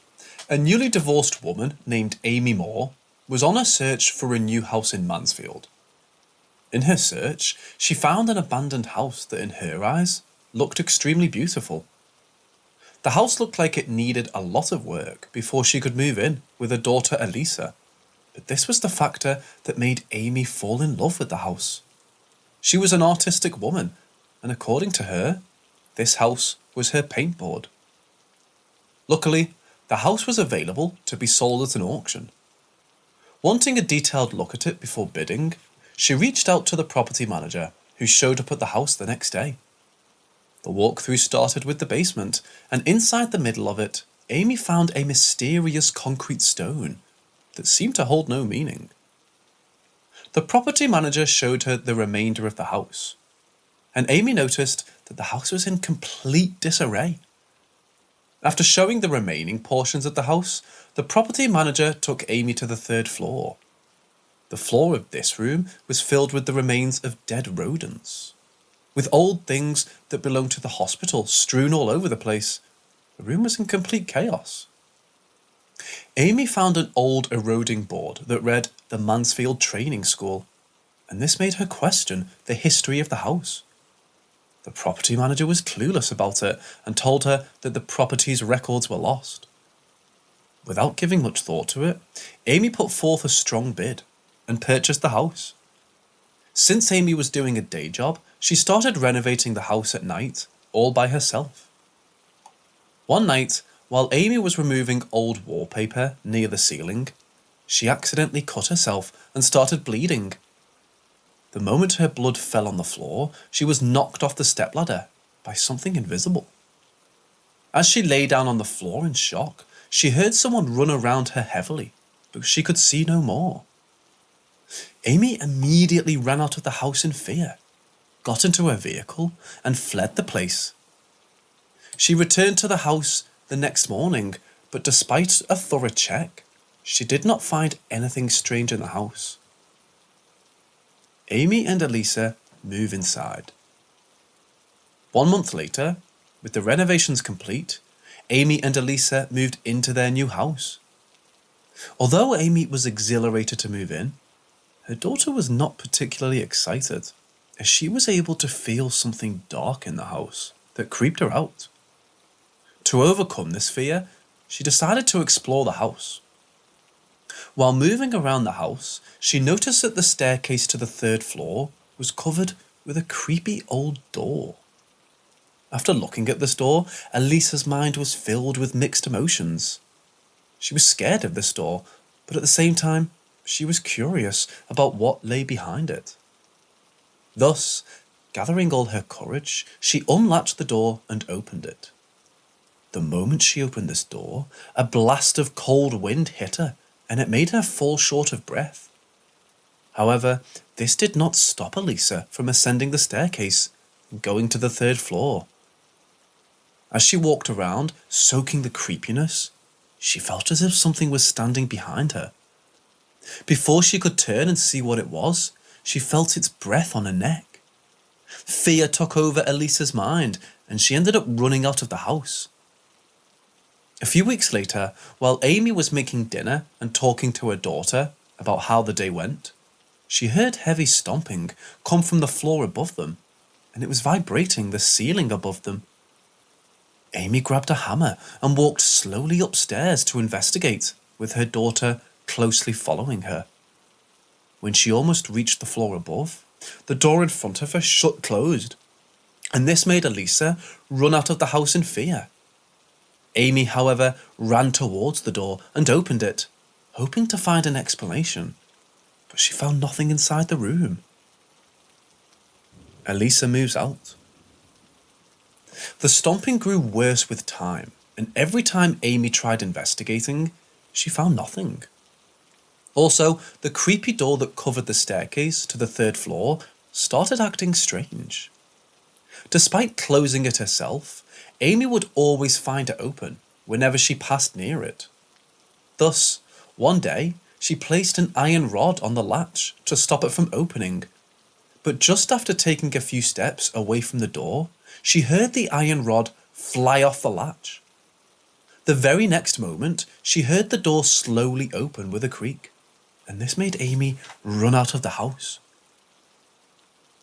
a newly divorced woman named Amy Moore was on a search for a new house in Mansfield. In her search, she found an abandoned house that in her eyes looked extremely beautiful. The house looked like it needed a lot of work before she could move in with her daughter Elisa, but this was the factor that made Amy fall in love with the house. She was an artistic woman, and according to her, this house was her paintboard. Luckily, the house was available to be sold at an auction. Wanting a detailed look at it before bidding, she reached out to the property manager, who showed up at the house the next day. The walkthrough started with the basement, and inside the middle of it, Amy found a mysterious concrete stone that seemed to hold no meaning. The property manager showed her the remainder of the house, and Amy noticed that the house was in complete disarray. After showing the remaining portions of the house, the property manager took Amy to the 3rd floor. The floor of this room was filled with the remains of dead rodents. With old things that belonged to the hospital strewn all over the place, the room was in complete chaos. Amy found an old eroding board that read the Mansfield Training School, and this made her question the history of the house. The property manager was clueless about it and told her that the property's records were lost. Without giving much thought to it, Amy put forth a strong bid and purchased the house. Since Amy was doing a day job, she started renovating the house at night, all by herself. One night, while Amy was removing old wallpaper near the ceiling, she accidentally cut herself and started bleeding. The moment her blood fell on the floor, she was knocked off the stepladder by something invisible. As she lay down on the floor in shock, she heard someone run around her heavily, but she could see no more. Amy immediately ran out of the house in fear, got into her vehicle, and fled the place. She returned to the house the next morning, but despite a thorough check, she did not find anything strange in the house. Amy and Elisa move inside. 1 month later, with the renovations complete, Amy and Elisa moved into their new house. Although Amy was exhilarated to move in, her daughter was not particularly excited, as she was able to feel something dark in the house that creeped her out. To overcome this fear, she decided to explore the house. While moving around the house, she noticed that the staircase to the 3rd floor was covered with a creepy old door. After looking at this door, Elisa's mind was filled with mixed emotions. She was scared of this door, but at the same time, she was curious about what lay behind it. Thus, gathering all her courage, she unlatched the door and opened it. The moment she opened this door, a blast of cold wind hit her, and it made her fall short of breath. However, this did not stop Elisa from ascending the staircase and going to the 3rd floor. As she walked around, soaking the creepiness, she felt as if something was standing behind her. Before she could turn and see what it was, she felt its breath on her neck. Fear took over Elisa's mind, and she ended up running out of the house. A few weeks later, while Amy was making dinner and talking to her daughter about how the day went, she heard heavy stomping come from the floor above them, and it was vibrating the ceiling above them. Amy grabbed a hammer and walked slowly upstairs to investigate, with her daughter closely following her. When she almost reached the floor above, the door in front of her shut closed, and this made Elisa run out of the house in fear. Amy, however, ran towards the door and opened it, hoping to find an explanation, but she found nothing inside the room. Elisa moves out. The stomping grew worse with time, and every time Amy tried investigating, she found nothing. Also, the creepy door that covered the staircase to the 3rd floor started acting strange. Despite closing it herself, Amy would always find it open whenever she passed near it. Thus, one day, she placed an iron rod on the latch to stop it from opening, but just after taking a few steps away from the door, she heard the iron rod fly off the latch. The very next moment, she heard the door slowly open with a creak, and this made Amy run out of the house.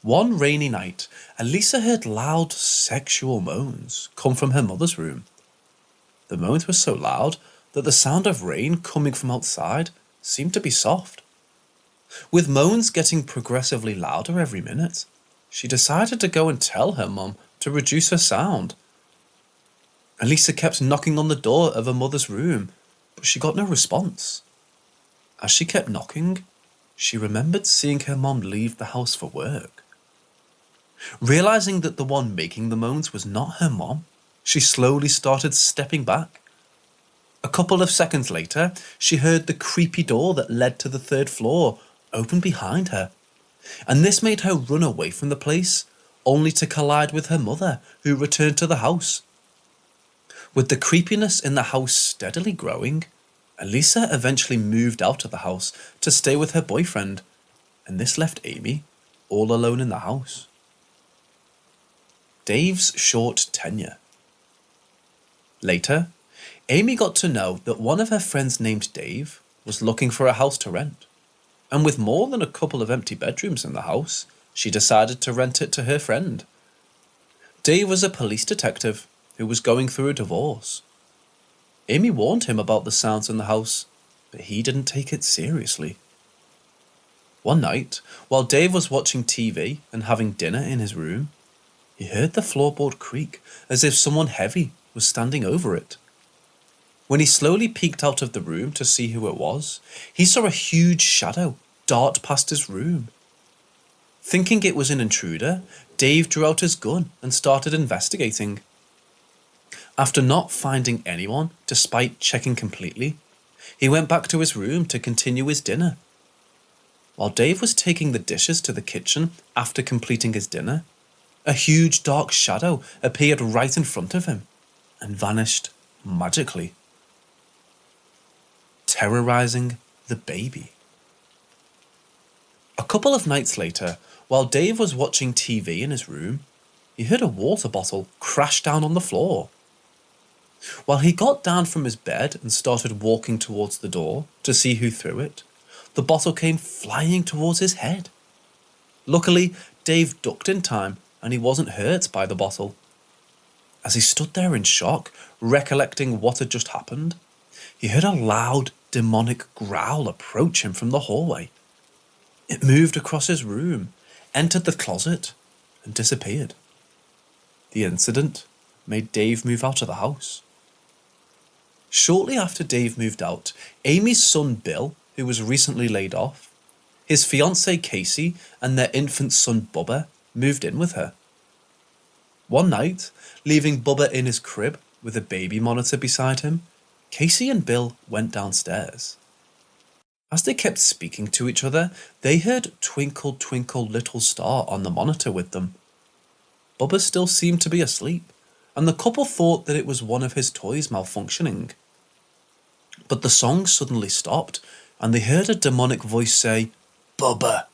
One rainy night, Elisa heard loud sexual moans come from her mother's room. The moans were so loud that the sound of rain coming from outside seemed to be soft. With moans getting progressively louder every minute, she decided to go and tell her mum to reduce her sound. Elisa kept knocking on the door of her mother's room, but she got no response. As she kept knocking, she remembered seeing her mum leave the house for work. Realizing that the one making the moans was not her mom, she slowly started stepping back. A couple of seconds later, she heard the creepy door that led to the 3rd floor open behind her, and this made her run away from the place, only to collide with her mother, who returned to the house. With the creepiness in the house steadily growing, Elisa eventually moved out of the house to stay with her boyfriend, and this left Amy all alone in the house. Dave's short tenure. Later, Amy got to know that one of her friends named Dave was looking for a house to rent, and with more than a couple of empty bedrooms in the house, she decided to rent it to her friend. Dave was a police detective who was going through a divorce. Amy warned him about the sounds in the house, but he didn't take it seriously. One night, while Dave was watching TV and having dinner in his room, he heard the floorboard creak as if someone heavy was standing over it. When he slowly peeked out of the room to see who it was, he saw a huge shadow dart past his room. Thinking it was an intruder, Dave drew out his gun and started investigating. After not finding anyone, despite checking completely, he went back to his room to continue his dinner. While Dave was taking the dishes to the kitchen after completing his dinner, a huge dark shadow appeared right in front of him and vanished magically, terrorizing the baby. A couple of nights later, while Dave was watching TV in his room, he heard a water bottle crash down on the floor. While he got down from his bed and started walking towards the door to see who threw it, the bottle came flying towards his head. Luckily, Dave ducked in time and he wasn't hurt by the bottle. As he stood there in shock, recollecting what had just happened, he heard a loud, demonic growl approach him from the hallway. It moved across his room, entered the closet, and disappeared. The incident made Dave move out of the house. Shortly after Dave moved out, Amy's son Bill, who was recently laid off, his fiancée Casey, and their infant son Bubba moved in with her. One night, leaving Bubba in his crib with a baby monitor beside him, Casey and Bill went downstairs. As they kept speaking to each other, they heard "Twinkle, Twinkle, Little Star" on the monitor with them. Bubba still seemed to be asleep, and the couple thought that it was one of his toys malfunctioning. But the song suddenly stopped, and they heard a demonic voice say, "Bubba."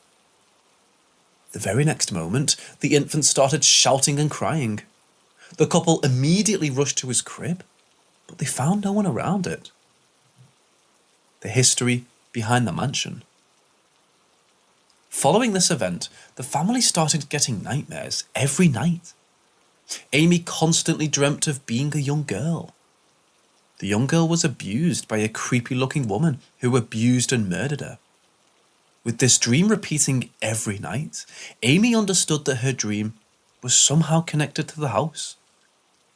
The very next moment, the infant started shouting and crying. The couple immediately rushed to his crib, but they found no one around it. The history behind the mansion. Following this event, the family started getting nightmares every night. Amy constantly dreamt of being a young girl. The young girl was abused by a creepy-looking woman who abused and murdered her. With this dream repeating every night, Amy understood that her dream was somehow connected to the house.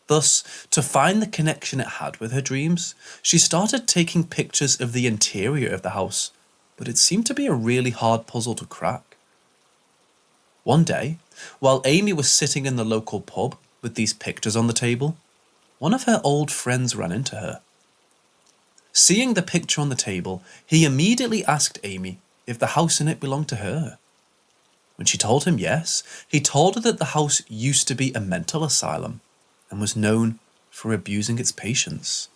Thus, to find the connection it had with her dreams, she started taking pictures of the interior of the house, but it seemed to be a really hard puzzle to crack. One day, while Amy was sitting in the local pub with these pictures on the table, one of her old friends ran into her. Seeing the picture on the table, he immediately asked Amy if the house in it belonged to her. When she told him yes, he told her that the house used to be a mental asylum and was known for abusing its patients.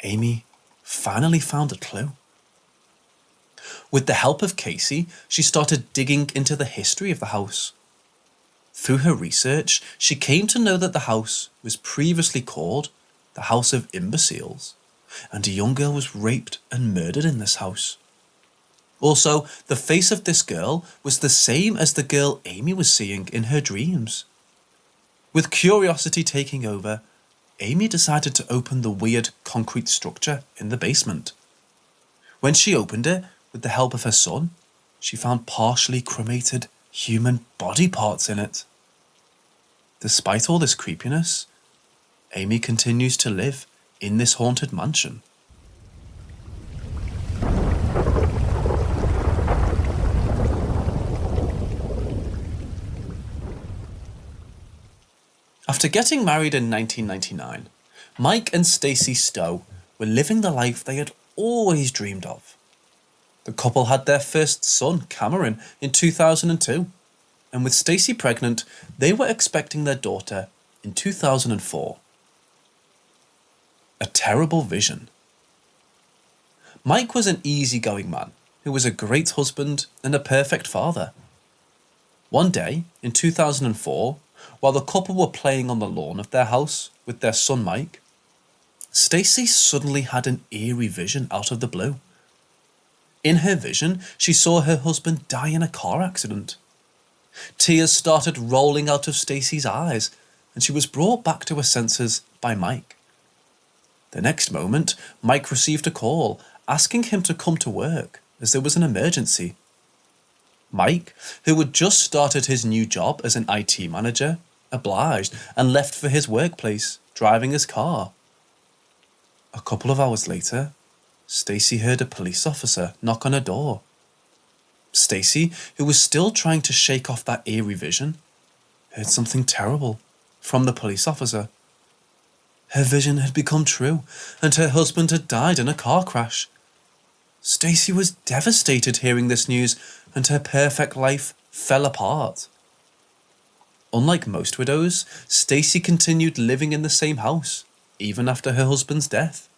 Amy finally found a clue. With the help of Casey, she started digging into the history of the house. Through her research, she came to know that the house was previously called the House of Imbeciles, and a young girl was raped and murdered in this house. Also, the face of this girl was the same as the girl Amy was seeing in her dreams. With curiosity taking over, Amy decided to open the weird concrete structure in the basement. When she opened it, with the help of her son, she found partially cremated human body parts in it. Despite all this creepiness, Amy continues to live in this haunted mansion. After getting married in 1999, Mike and Stacey Stowe were living the life they had always dreamed of. The couple had their first son, Cameron, in 2002, and with Stacey pregnant, they were expecting their daughter in 2004. A terrible vision. Mike was an easygoing man who was a great husband and a perfect father. One day, in 2004, while the couple were playing on the lawn of their house with their son Mike, Stacy suddenly had an eerie vision out of the blue. In her vision, she saw her husband die in a car accident. Tears started rolling out of Stacy's eyes, and she was brought back to her senses by Mike. The next moment, Mike received a call asking him to come to work as there was an emergency. Mike, who had just started his new job as an IT manager, obliged and left for his workplace, driving his car. A couple of hours later, Stacy heard a police officer knock on her door. Stacy, who was still trying to shake off that eerie vision, heard something terrible from the police officer. Her vision had become true, and her husband had died in a car crash. Stacy was devastated hearing this news, and her perfect life fell apart. Unlike most widows, Stacy continued living in the same house, even after her husband's death.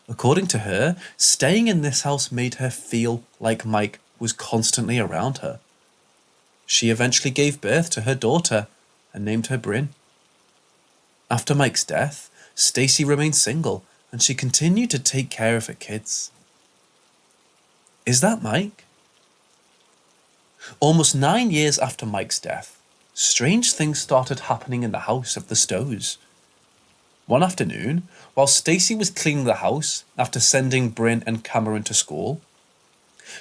According to her, staying in this house made her feel like Mike was constantly around her. She eventually gave birth to her daughter and named her Bryn. After Mike's death, Stacy remained single and she continued to take care of her kids. Is that Mike? Almost 9 years after Mike's death, strange things started happening in the house of the Stows. One afternoon, while Stacy was cleaning the house after sending Bryn and Cameron to school,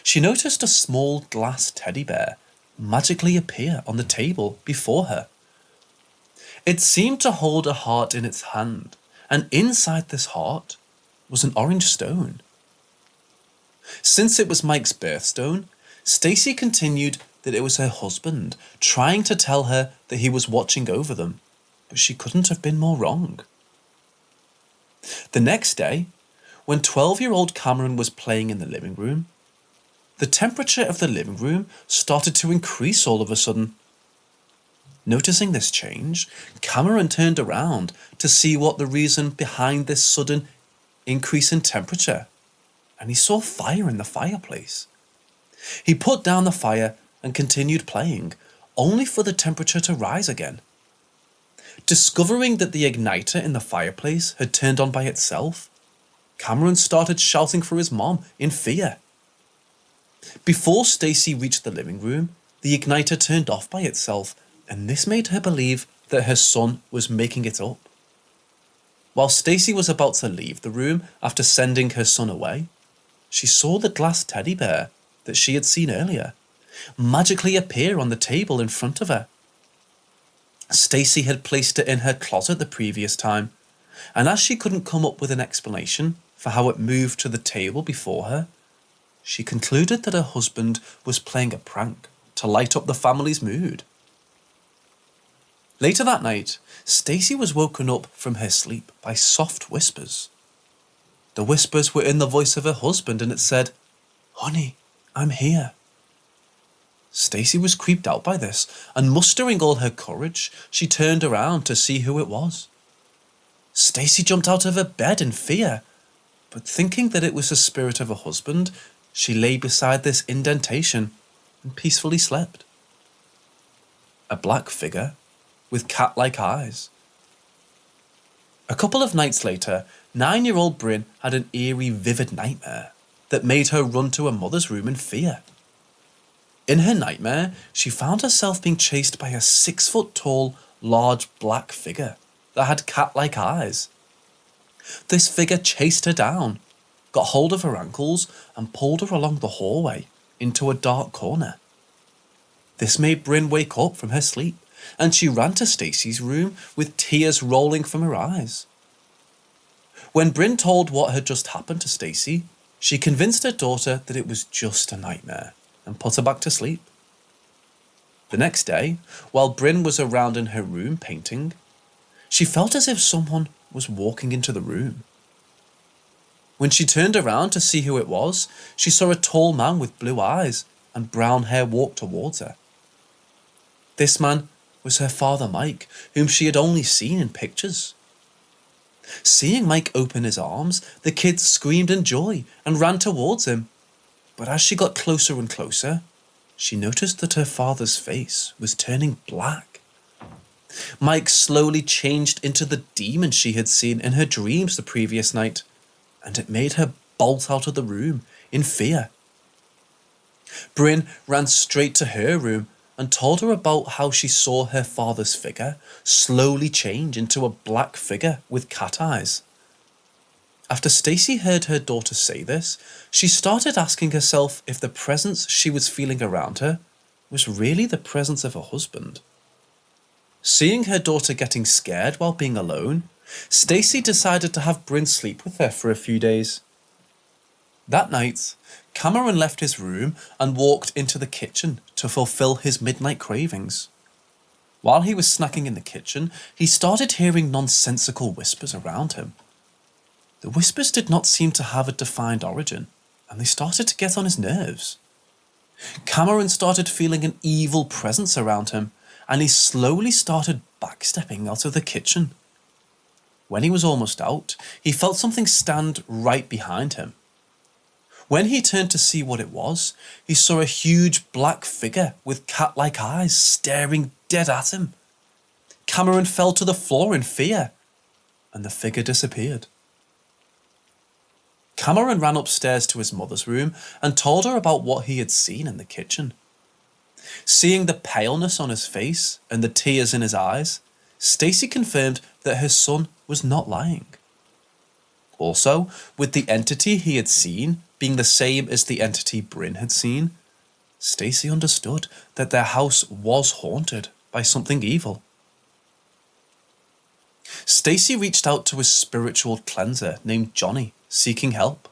she noticed a small glass teddy bear magically appear on the table before her. It seemed to hold a heart in its hand, and inside this heart was an orange stone. Since it was Mike's birthstone, Stacy continued that it was her husband trying to tell her that he was watching over them, but she couldn't have been more wrong. The next day, when 12-year-old Cameron was playing in the living room, the temperature of the living room started to increase all of a sudden. Noticing this change, Cameron turned around to see what the reason behind this sudden increase in temperature, and he saw fire in the fireplace. He put down the fire and continued playing, only for the temperature to rise again. Discovering that the igniter in the fireplace had turned on by itself, Cameron started shouting for his mom in fear. Before Stacy reached the living room, the igniter turned off by itself, and this made her believe that her son was making it up. While Stacy was about to leave the room after sending her son away, she saw the glass teddy bear that she had seen earlier magically appear on the table in front of her. Stacy had placed it in her closet the previous time, and as she couldn't come up with an explanation for how it moved to the table before her, she concluded that her husband was playing a prank to light up the family's mood. Later that night, Stacy was woken up from her sleep by soft whispers. The whispers were in the voice of her husband, and it said, "Honey, I'm here." Stacy was creeped out by this, and mustering all her courage, she turned around to see who it was. Stacy jumped out of her bed in fear, but thinking that it was the spirit of her husband, she lay beside this indentation and peacefully slept. A black figure with cat-like eyes. A couple of nights later, 9-year-old Bryn had an eerie, vivid nightmare that made her run to her mother's room in fear. In her nightmare, she found herself being chased by a 6-foot-tall, large black figure that had cat-like eyes. This figure chased her down, got hold of her ankles, and pulled her along the hallway into a dark corner. This made Bryn wake up from her sleep, and she ran to Stacy's room with tears rolling from her eyes. When Bryn told what had just happened to Stacy, she convinced her daughter that it was just a nightmare and put her back to sleep. The next day, while Bryn was around in her room painting, she felt as if someone was walking into the room. When she turned around to see who it was, she saw a tall man with blue eyes and brown hair walk towards her. This man was her father Mike, whom she had only seen in pictures. Seeing Mike open his arms, the kid screamed in joy and ran towards him. But as she got closer and closer, she noticed that her father's face was turning black. Mike slowly changed into the demon she had seen in her dreams the previous night, and it made her bolt out of the room in fear. Bryn ran straight to her room and told her about how she saw her father's figure slowly change into a black figure with cat eyes. After Stacy heard her daughter say this, she started asking herself if the presence she was feeling around her was really the presence of her husband. Seeing her daughter getting scared while being alone, Stacy decided to have Bryn sleep with her for a few days. That night, Cameron left his room and walked into the kitchen to fulfill his midnight cravings. While he was snacking in the kitchen, he started hearing nonsensical whispers around him. The whispers did not seem to have a defined origin, and they started to get on his nerves. Cameron started feeling an evil presence around him, and he slowly started backstepping out of the kitchen. When he was almost out, he felt something stand right behind him. When he turned to see what it was, he saw a huge black figure with cat-like eyes staring dead at him. Cameron fell to the floor in fear, and the figure disappeared. Cameron ran upstairs to his mother's room and told her about what he had seen in the kitchen. Seeing the paleness on his face and the tears in his eyes, Stacy confirmed that her son was not lying. Also, with the entity he had seen being the same as the entity Bryn had seen, Stacy understood that their house was haunted by something evil. Stacy reached out to a spiritual cleanser named Johnny, seeking help.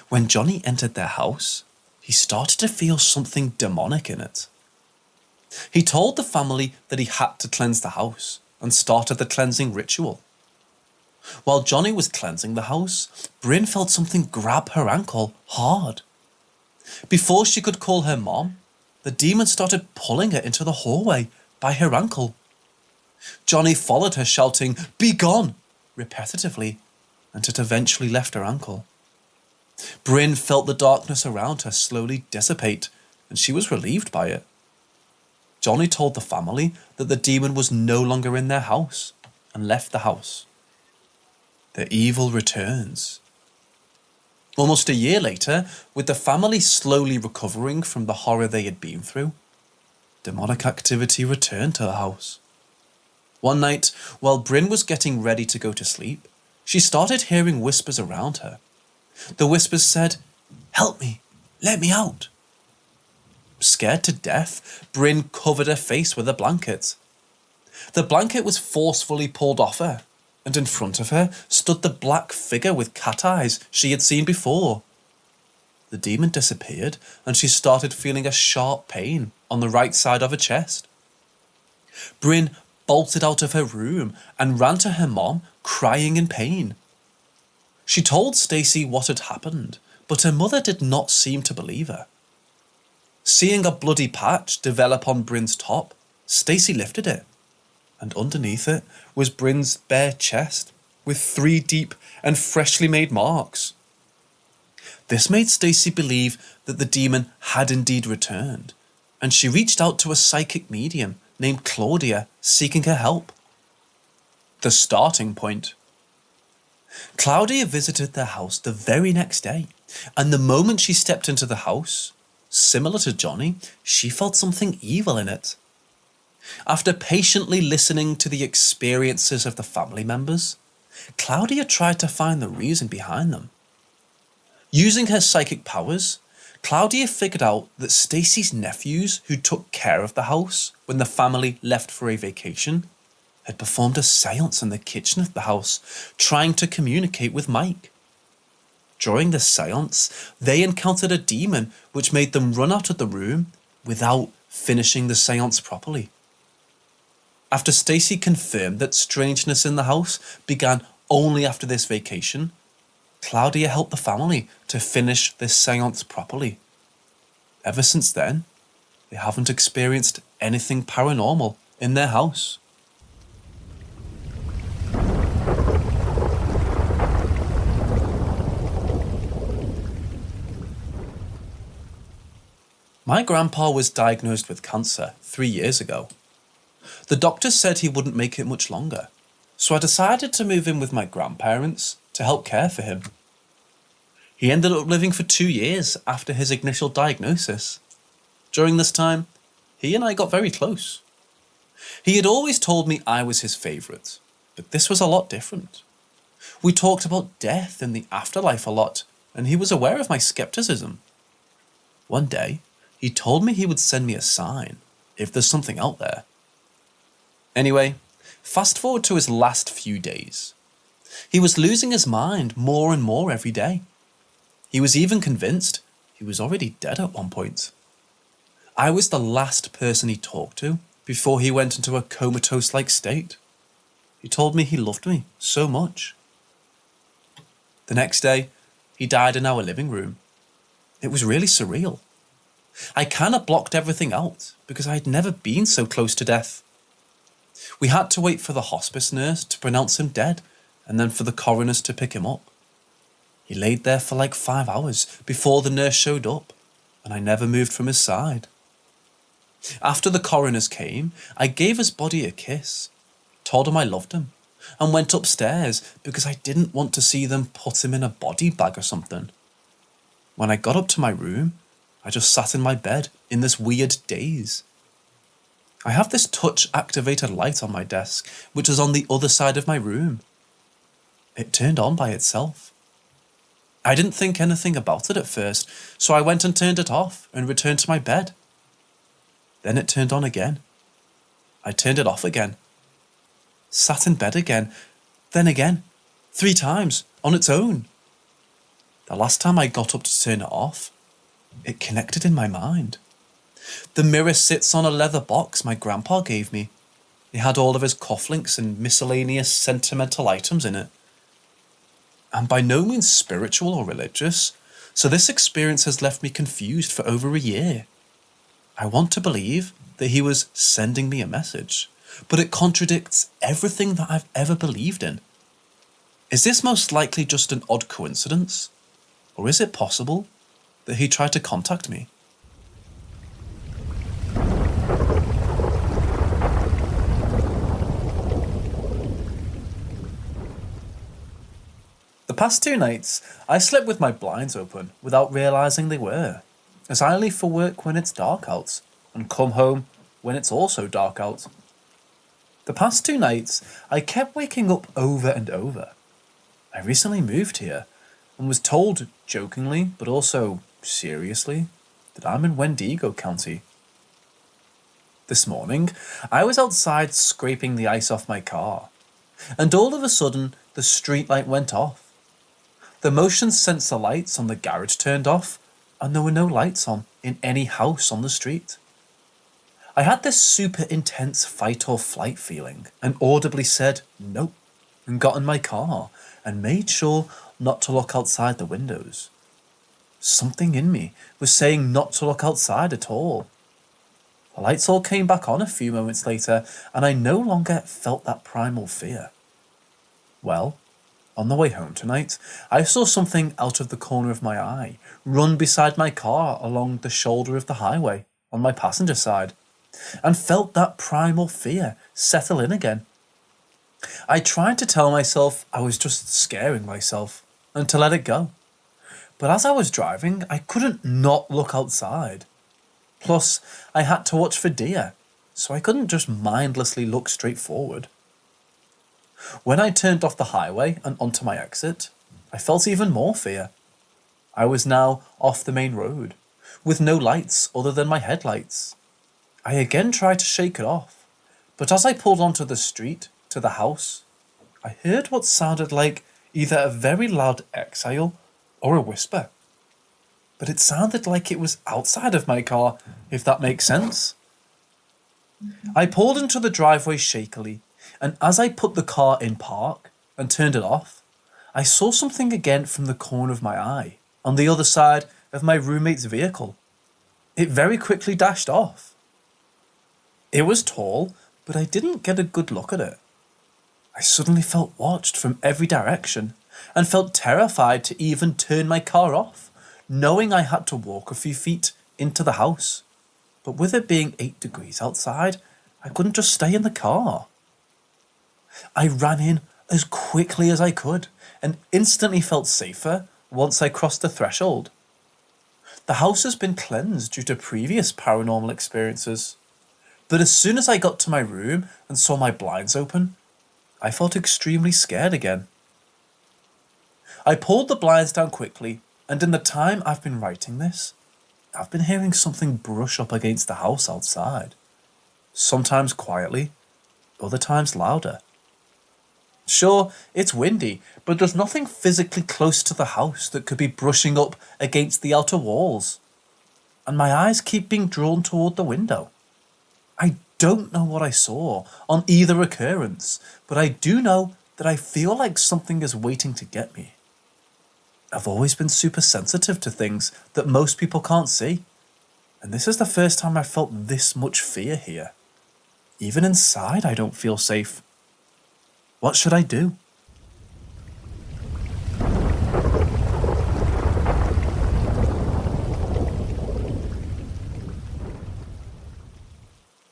When Johnny entered their house, he started to feel something demonic in it. He told the family that he had to cleanse the house and started the cleansing ritual. While Johnny was cleansing the house, Bryn felt something grab her ankle hard. Before she could call her mom, the demon started pulling her into the hallway by her ankle. Johnny followed her, shouting, "Be gone!" repetitively, and it eventually left her ankle. Bryn felt the darkness around her slowly dissipate, and she was relieved by it. Johnny told the family that the demon was no longer in their house and left the house. The evil returns. Almost a year later, with the family slowly recovering from the horror they had been through, demonic activity returned to the house. One night, while Bryn was getting ready to go to sleep, she started hearing whispers around her. The whispers said, "Help me, let me out." Scared to death, Bryn covered her face with a blanket. The blanket was forcefully pulled off her, and in front of her stood the black figure with cat eyes she had seen before. The demon disappeared, and she started feeling a sharp pain on the right side of her chest. Bryn bolted out of her room and ran to her mom, crying in pain. She told Stacy what had happened, but her mother did not seem to believe her. Seeing a bloody patch develop on Bryn's top, Stacy lifted it, and underneath it was Bryn's bare chest with 3 deep and freshly made marks. This made Stacy believe that the demon had indeed returned, and she reached out to a psychic medium named Claudia, seeking her help. The starting point. Claudia visited their house the very next day, and the moment she stepped into the house, similar to Johnny, she felt something evil in it. After patiently listening to the experiences of the family members, Claudia tried to find the reason behind them. Using her psychic powers, Claudia figured out that Stacy's nephews, who took care of the house when the family left for a vacation, had performed a seance in the kitchen of the house, trying to communicate with Mike. During the seance, they encountered a demon which made them run out of the room without finishing the seance properly. After Stacy confirmed that strangeness in the house began only after this vacation, Claudia helped the family to finish this seance properly. Ever since then, they haven't experienced anything paranormal in their house. My grandpa was diagnosed with cancer 3 years ago. The doctor said he wouldn't make it much longer, so I decided to move in with my grandparents to help care for him. He ended up living for 2 years after his initial diagnosis. During this time, he and I got very close. He had always told me I was his favourite, but this was a lot different. We talked about death and the afterlife a lot, and he was aware of my skepticism. One day, he told me he would send me a sign if there's something out there. Anyway, fast forward to his last few days. He was losing his mind more and more every day. He was even convinced he was already dead at one point. I was the last person he talked to before he went into a comatose-like state. He told me he loved me so much. The next day, he died in our living room. It was really surreal. I kind of blocked everything out because I had never been so close to death. We had to wait for the hospice nurse to pronounce him dead and then for the coroners to pick him up. He laid there for like 5 hours before the nurse showed up, and I never moved from his side. After the coroners came, I gave his body a kiss, told him I loved him, and went upstairs because I didn't want to see them put him in a body bag or something. When I got up to my room, I just sat in my bed in this weird daze. I have this touch-activated light on my desk, which is on the other side of my room. It turned on by itself. I didn't think anything about it at first, so I went and turned it off and returned to my bed. Then it turned on again. I turned it off again. Sat in bed again, then again, 3 times on its own. The last time I got up to turn it off, it connected in my mind. The mirror sits on a leather box my grandpa gave me. It had all of his cufflinks and miscellaneous sentimental items in it. I'm by no means spiritual or religious, so this experience has left me confused for over a year. I want to believe that he was sending me a message, but it contradicts everything that I've ever believed in. Is this most likely just an odd coincidence? Or is it possible that he tried to contact me? The past 2 nights, I slept with my blinds open without realising they were, as I leave for work when it's dark out, and come home when it's also dark out. The past 2 nights, I kept waking up over and over. I recently moved here, and was told, jokingly, but also seriously, that I'm in Wendigo County. This morning, I was outside scraping the ice off my car, and all of a sudden, the street light went off. The motion sensor lights on the garage turned off, and there were no lights on in any house on the street. I had this super intense fight or flight feeling, and audibly said nope, and got in my car, and made sure not to look outside the windows. Something in me was saying not to look outside at all. The lights all came back on a few moments later, and I no longer felt that primal fear. Well, on the way home tonight, I saw something out of the corner of my eye run beside my car along the shoulder of the highway on my passenger side, and felt that primal fear settle in again. I tried to tell myself I was just scaring myself and to let it go. But as I was driving, I couldn't not look outside. Plus, I had to watch for deer, so I couldn't just mindlessly look straight forward. When I turned off the highway and onto my exit, I felt even more fear. I was now off the main road, with no lights other than my headlights. I again tried to shake it off, but as I pulled onto the street to the house, I heard what sounded like either a very loud exhale or a whisper. But it sounded like it was outside of my car, if that makes sense. I pulled into the driveway shakily, and as I put the car in park and turned it off, I saw something again from the corner of my eye, on the other side of my roommate's vehicle. It very quickly dashed off. It was tall, but I didn't get a good look at it. I suddenly felt watched from every direction, and felt terrified to even turn my car off, knowing I had to walk a few feet into the house. But with it being 8 degrees outside, I couldn't just stay in the car. I ran in as quickly as I could and instantly felt safer once I crossed the threshold. The house has been cleansed due to previous paranormal experiences, but as soon as I got to my room and saw my blinds open, I felt extremely scared again. I pulled the blinds down quickly, and in the time I've been writing this, I've been hearing something brush up against the house outside. Sometimes quietly, other times louder. Sure, it's windy, but there's nothing physically close to the house that could be brushing up against the outer walls. And my eyes keep being drawn toward the window. I don't know what I saw on either occurrence, but I do know that I feel like something is waiting to get me. I've always been super sensitive to things that most people can't see, and this is the first time I've felt this much fear here. Even inside, I don't feel safe. What should I do?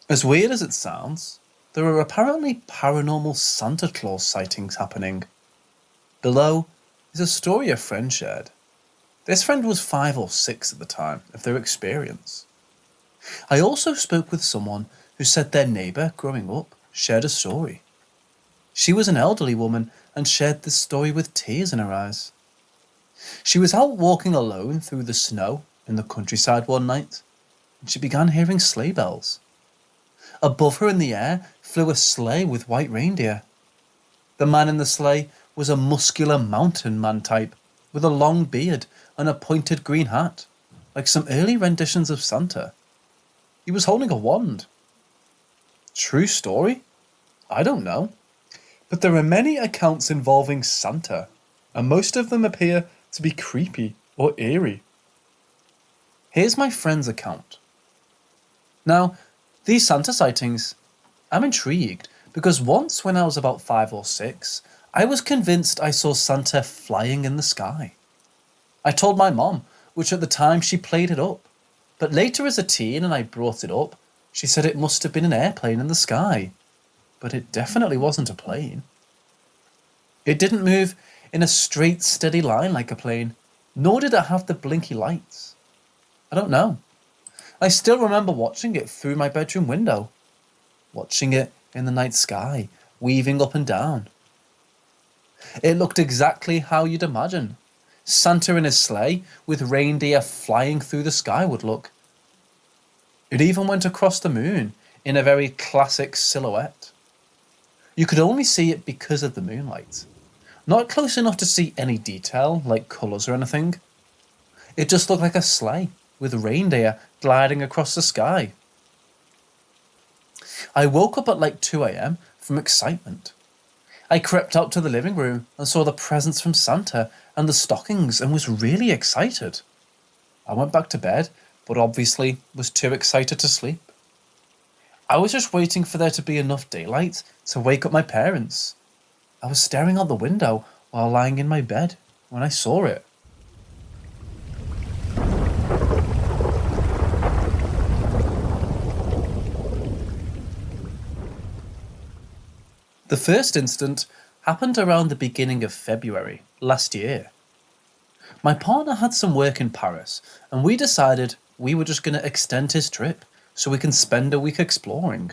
As weird as it sounds, there are apparently paranormal Santa Claus sightings happening. Below is a story a friend shared. This friend was 5 or 6 at the time of their experience. I also spoke with someone who said their neighbour growing up shared a story. She was an elderly woman and shared this story with tears in her eyes. She was out walking alone through the snow in the countryside one night, and she began hearing sleigh bells. Above her in the air flew a sleigh with white reindeer. The man in the sleigh was a muscular mountain man type with a long beard and a pointed green hat, like some early renditions of Santa. He was holding a wand. True story? I don't know. But there are many accounts involving Santa, and most of them appear to be creepy or eerie. Here's my friend's account. Now, these Santa sightings, I'm intrigued because once when I was about 5 or 6, I was convinced I saw Santa flying in the sky. I told my mom, which at the time she played it up, but later as a teen and I brought it up, she said it must have been an airplane in the sky, but it definitely wasn't a plane. It didn't move in a straight, steady line like a plane, nor did it have the blinky lights. I don't know. I still remember watching it through my bedroom window, watching it in the night sky, weaving up and down. It looked exactly how you'd imagine Santa in his sleigh with reindeer flying through the sky would look. It even went across the moon in a very classic silhouette. You could only see it because of the moonlight, not close enough to see any detail like colours or anything. It just looked like a sleigh with reindeer gliding across the sky. I woke up at like 2 a.m. from excitement. I crept out to the living room and saw the presents from Santa and the stockings and was really excited. I went back to bed, but obviously was too excited to sleep. I was just waiting for there to be enough daylight to wake up my parents. I was staring out the window while lying in my bed when I saw it. The first incident happened around the beginning of February last year. My partner had some work in Paris, and we decided we were just going to extend his trip so we can spend a week exploring.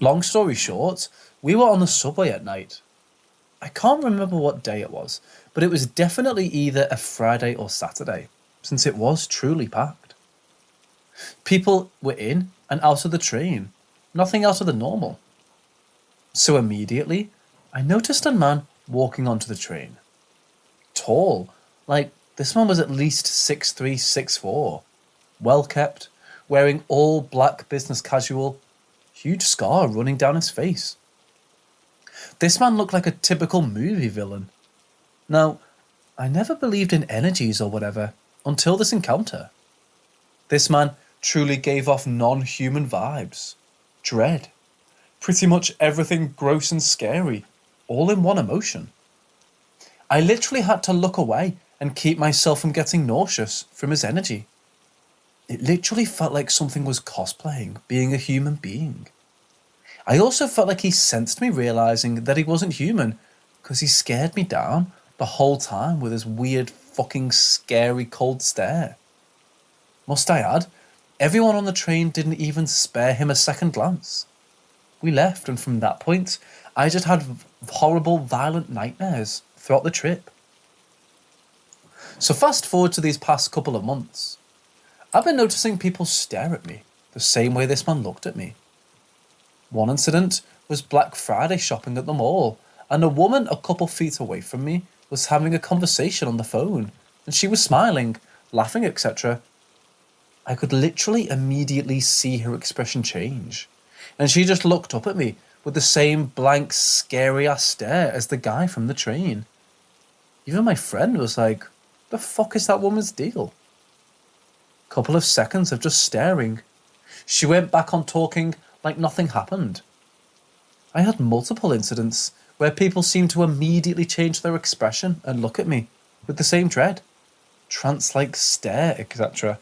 Long story short, we were on the subway at night. I can't remember what day it was, but it was definitely either a Friday or Saturday, since it was truly packed. People were in and out of the train, nothing out of the normal. So immediately, I noticed a man walking onto the train. Tall, like this man was at least 6'3", 6'4", well kept, wearing all black business casual, huge scar running down his face. This man looked like a typical movie villain. Now, I never believed in energies or whatever until this encounter. This man truly gave off non-human vibes, dread, pretty much everything gross and scary, all in one emotion. I literally had to look away and keep myself from getting nauseous from his energy. It literally felt like something was cosplaying being a human being. I also felt like he sensed me realising that he wasn't human, because he scared me down the whole time with his weird fucking scary cold stare. Must I add, everyone on the train didn't even spare him a second glance. We left, and from that point, I just had horrible, violent nightmares throughout the trip. So fast forward to these past couple of months. I've been noticing people stare at me the same way this man looked at me. One incident was Black Friday shopping at the mall, and a woman a couple feet away from me was having a conversation on the phone, and she was smiling, laughing, etc. I could literally immediately see her expression change, and she just looked up at me with the same blank, scary-ass stare as the guy from the train. Even my friend was like, "The fuck is that woman's deal?" Couple of seconds of just staring. She went back on talking like nothing happened. I had multiple incidents where people seemed to immediately change their expression and look at me with the same dread, trance-like stare, etc.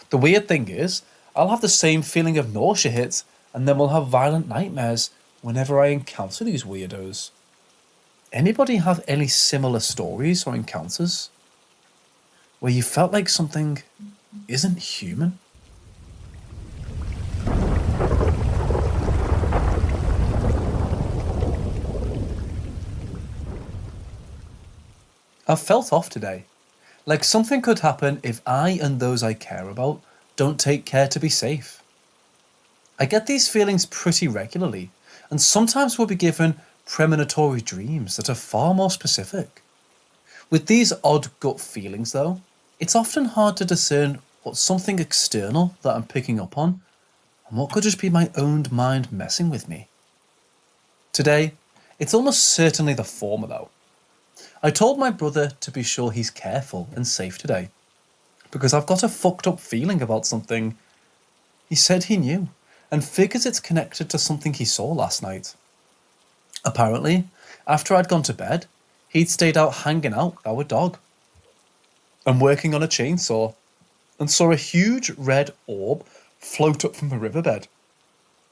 The weird thing is, I'll have the same feeling of nausea hit, and then we'll have violent nightmares whenever I encounter these weirdos. Anybody have any similar stories or encounters where you felt like something isn't human? I've felt off today, like something could happen if I and those I care about don't take care to be safe. I get these feelings pretty regularly, and sometimes we'll be given premonitory dreams that are far more specific. With these odd gut feelings though, it's often hard to discern what's something external that I'm picking up on, and what could just be my own mind messing with me. Today, it's almost certainly the former though. I told my brother to be sure he's careful and safe today, because I've got a fucked up feeling about something. He said he knew, and figures it's connected to something he saw last night. Apparently, after I'd gone to bed, he'd stayed out hanging out with our dog and working on a chainsaw, and saw a huge red orb float up from the riverbed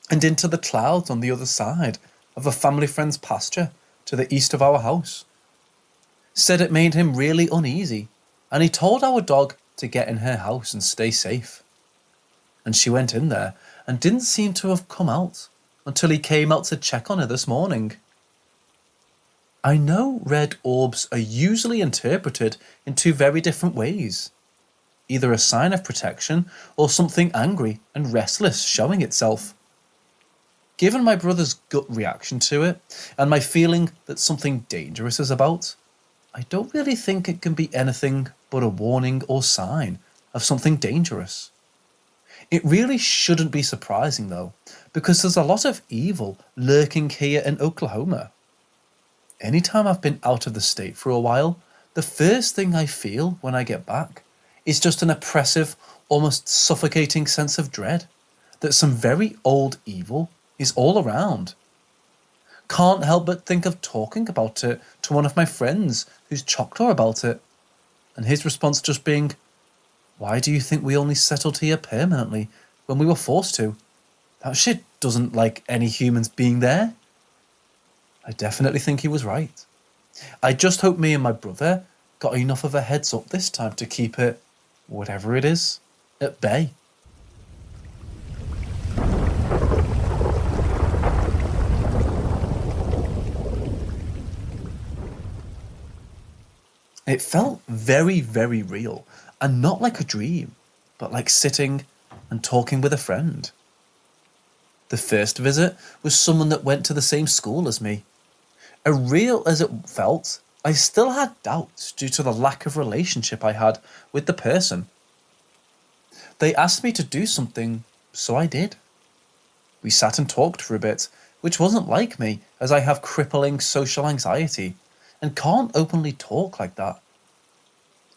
and into the clouds on the other side of a family friend's pasture to the east of our house. Said it made him really uneasy, and he told our dog to get in her house and stay safe. And she went in there and didn't seem to have come out until he came out to check on her this morning. I know red orbs are usually interpreted in two very different ways. Either a sign of protection or something angry and restless showing itself. Given my brother's gut reaction to it, and my feeling that something dangerous is about, I don't really think it can be anything but a warning or sign of something dangerous. It really shouldn't be surprising though, because there's a lot of evil lurking here in Oklahoma. Anytime I've been out of the state for a while, the first thing I feel when I get back is just an oppressive, almost suffocating sense of dread that some very old evil is all around. Can't help but think of talking about it to one of my friends who's choctaw about it, and his response just being, "Why do you think we only settled here permanently when we were forced to? That shit doesn't like any humans being there." I definitely think he was right. I just hope me and my brother got enough of a heads up this time to keep it, whatever it is, at bay. It felt very, very real, and not like a dream, but like sitting and talking with a friend. The first visit was someone that went to the same school as me. As real as it felt, I still had doubts due to the lack of relationship I had with the person. They asked me to do something, so I did. We sat and talked for a bit, which wasn't like me, as I have crippling social anxiety and can't openly talk like that.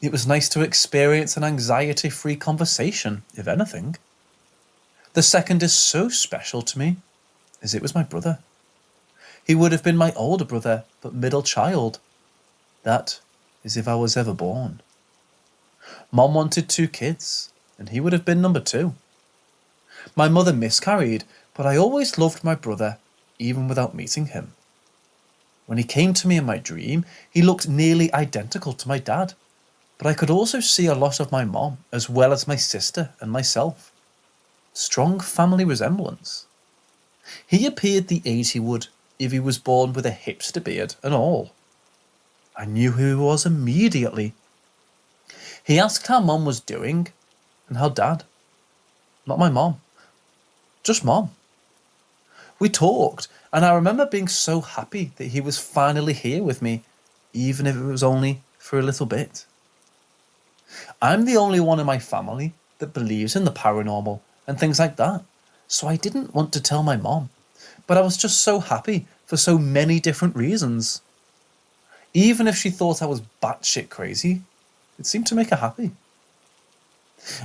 It was nice to experience an anxiety-free conversation, if anything. The second is so special to me, as it was my brother. He would have been my older brother, but middle child. That is if I was ever born. Mom wanted 2 kids, and he would have been number 2. My mother miscarried, but I always loved my brother, even without meeting him. When he came to me in my dream, he looked nearly identical to my dad, but I could also see a lot of my mom, as well as my sister and myself. Strong family resemblance. He appeared the age he would if he was born with a hipster beard and all. I knew who he was immediately. He asked how Mom was doing and how Dad. Not my mom. Just Mom. We talked, and I remember being so happy that he was finally here with me, even if it was only for a little bit. I'm the only one in my family that believes in the paranormal and things like that, so I didn't want to tell my mom, but I was just so happy for so many different reasons. Even if she thought I was batshit crazy, it seemed to make her happy.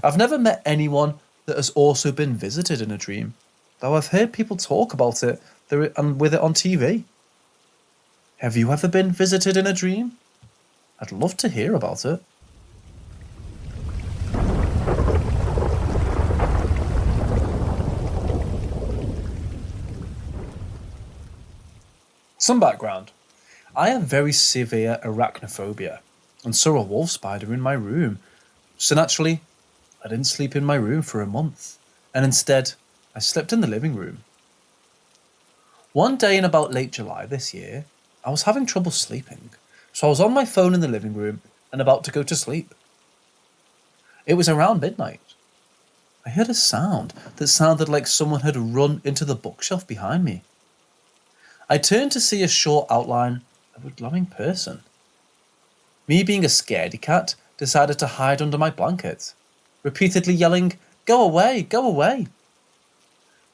I've never met anyone that has also been visited in a dream, though I've heard people talk about it and with it on TV. Have you ever been visited in a dream? I'd love to hear about it. Some background. I have very severe arachnophobia and saw a wolf spider in my room, so naturally I didn't sleep in my room for a month, and instead I slept in the living room. One day in about late July this year, I was having trouble sleeping, so I was on my phone in the living room and about to go to sleep. It was around midnight. I heard a sound that sounded like someone had run into the bookshelf behind me. I turned to see a short outline of a glowing person. Me being a scaredy cat, decided to hide under my blanket, repeatedly yelling, "Go away, go away."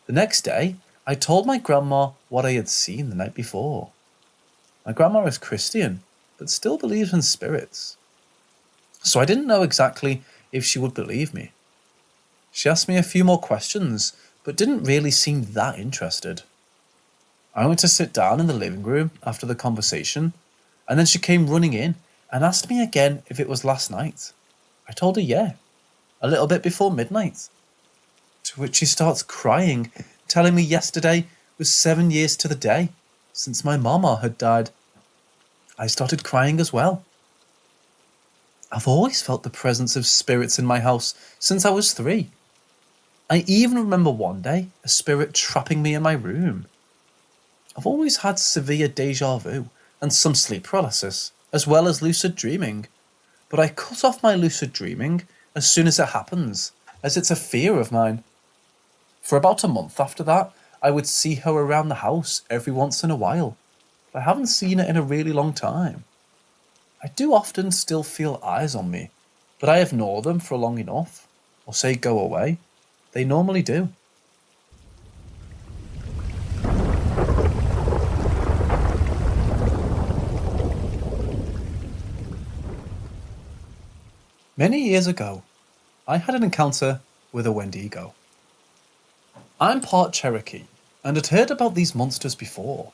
The next day, I told my grandma what I had seen the night before. My grandma is Christian, but still believes in spirits. So I didn't know exactly if she would believe me. She asked me a few more questions, but didn't really seem that interested. I went to sit down in the living room after the conversation, and then she came running in and asked me again if it was last night. I told her yeah, a little bit before midnight. To which she starts crying, telling me yesterday was 7 years to the day since my mama had died. I started crying as well. I've always felt the presence of spirits in my house since I was 3. I even remember one day a spirit trapping me in my room. I've always had severe deja vu and some sleep paralysis, as well as lucid dreaming, but I cut off my lucid dreaming as soon as it happens, as it's a fear of mine. For about a month after that, I would see her around the house every once in a while, but I haven't seen her in a really long time. I do often still feel eyes on me, but I ignore them for long enough, or say go away. They normally do. Many years ago, I had an encounter with a Wendigo. I'm part Cherokee and had heard about these monsters before.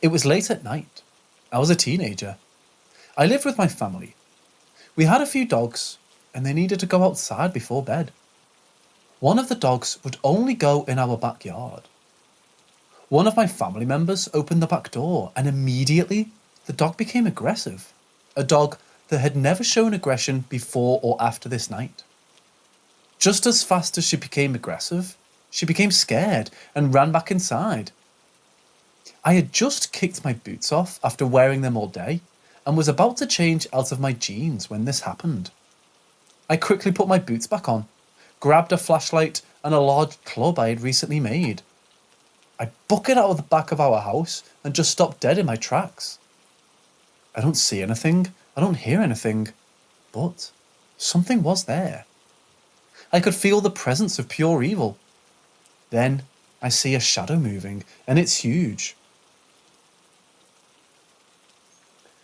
It was late at night. I was a teenager. I lived with my family. We had a few dogs and they needed to go outside before bed. One of the dogs would only go in our backyard. One of my family members opened the back door and immediately the dog became aggressive. A dog that had never shown aggression before or after this night. Just as fast as she became aggressive, she became scared and ran back inside. I had just kicked my boots off after wearing them all day and was about to change out of my jeans when this happened. I quickly put my boots back on, grabbed a flashlight and a large club I had recently made. I booked it out of the back of our house and just stopped dead in my tracks. I don't see anything. I don't hear anything, but something was there. I could feel the presence of pure evil. Then I see a shadow moving, and it's huge.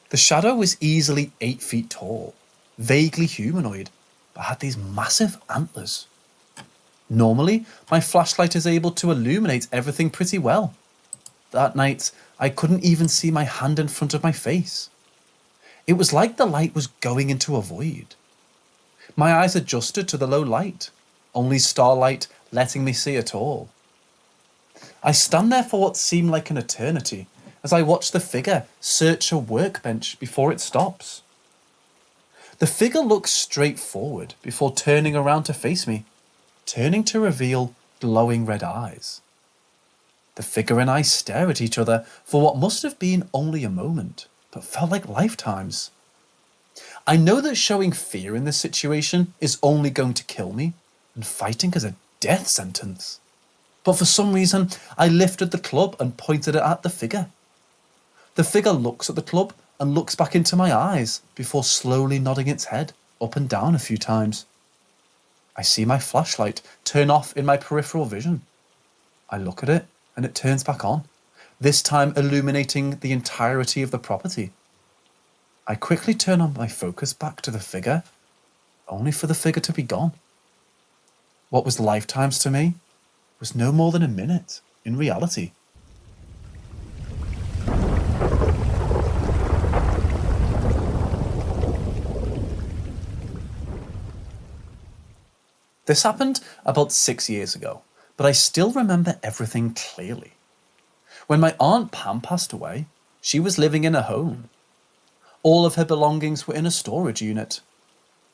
The shadow was easily 8 feet tall, vaguely humanoid, but had these massive antlers. Normally, my flashlight is able to illuminate everything pretty well. That night, I couldn't even see my hand in front of my face. It was like the light was going into a void. My eyes adjusted to the low light, only starlight letting me see at all. I stand there for what seemed like an eternity as I watch the figure search a workbench before it stops. The figure looks straight forward before turning around to face me, turning to reveal glowing red eyes. The figure and I stare at each other for what must have been only a moment, but felt like lifetimes. I know that showing fear in this situation is only going to kill me, and fighting is a death sentence. But for some reason, I lifted the club and pointed it at the figure. The figure looks at the club and looks back into my eyes before slowly nodding its head up and down a few times. I see my flashlight turn off in my peripheral vision. I look at it and it turns back on, this time illuminating the entirety of the property. I quickly turn on my focus back to the figure, only for the figure to be gone. What was lifetimes to me was no more than a minute in reality. This happened about 6 years ago, but I still remember everything clearly. When my Aunt Pam passed away, she was living in a home. All of her belongings were in a storage unit.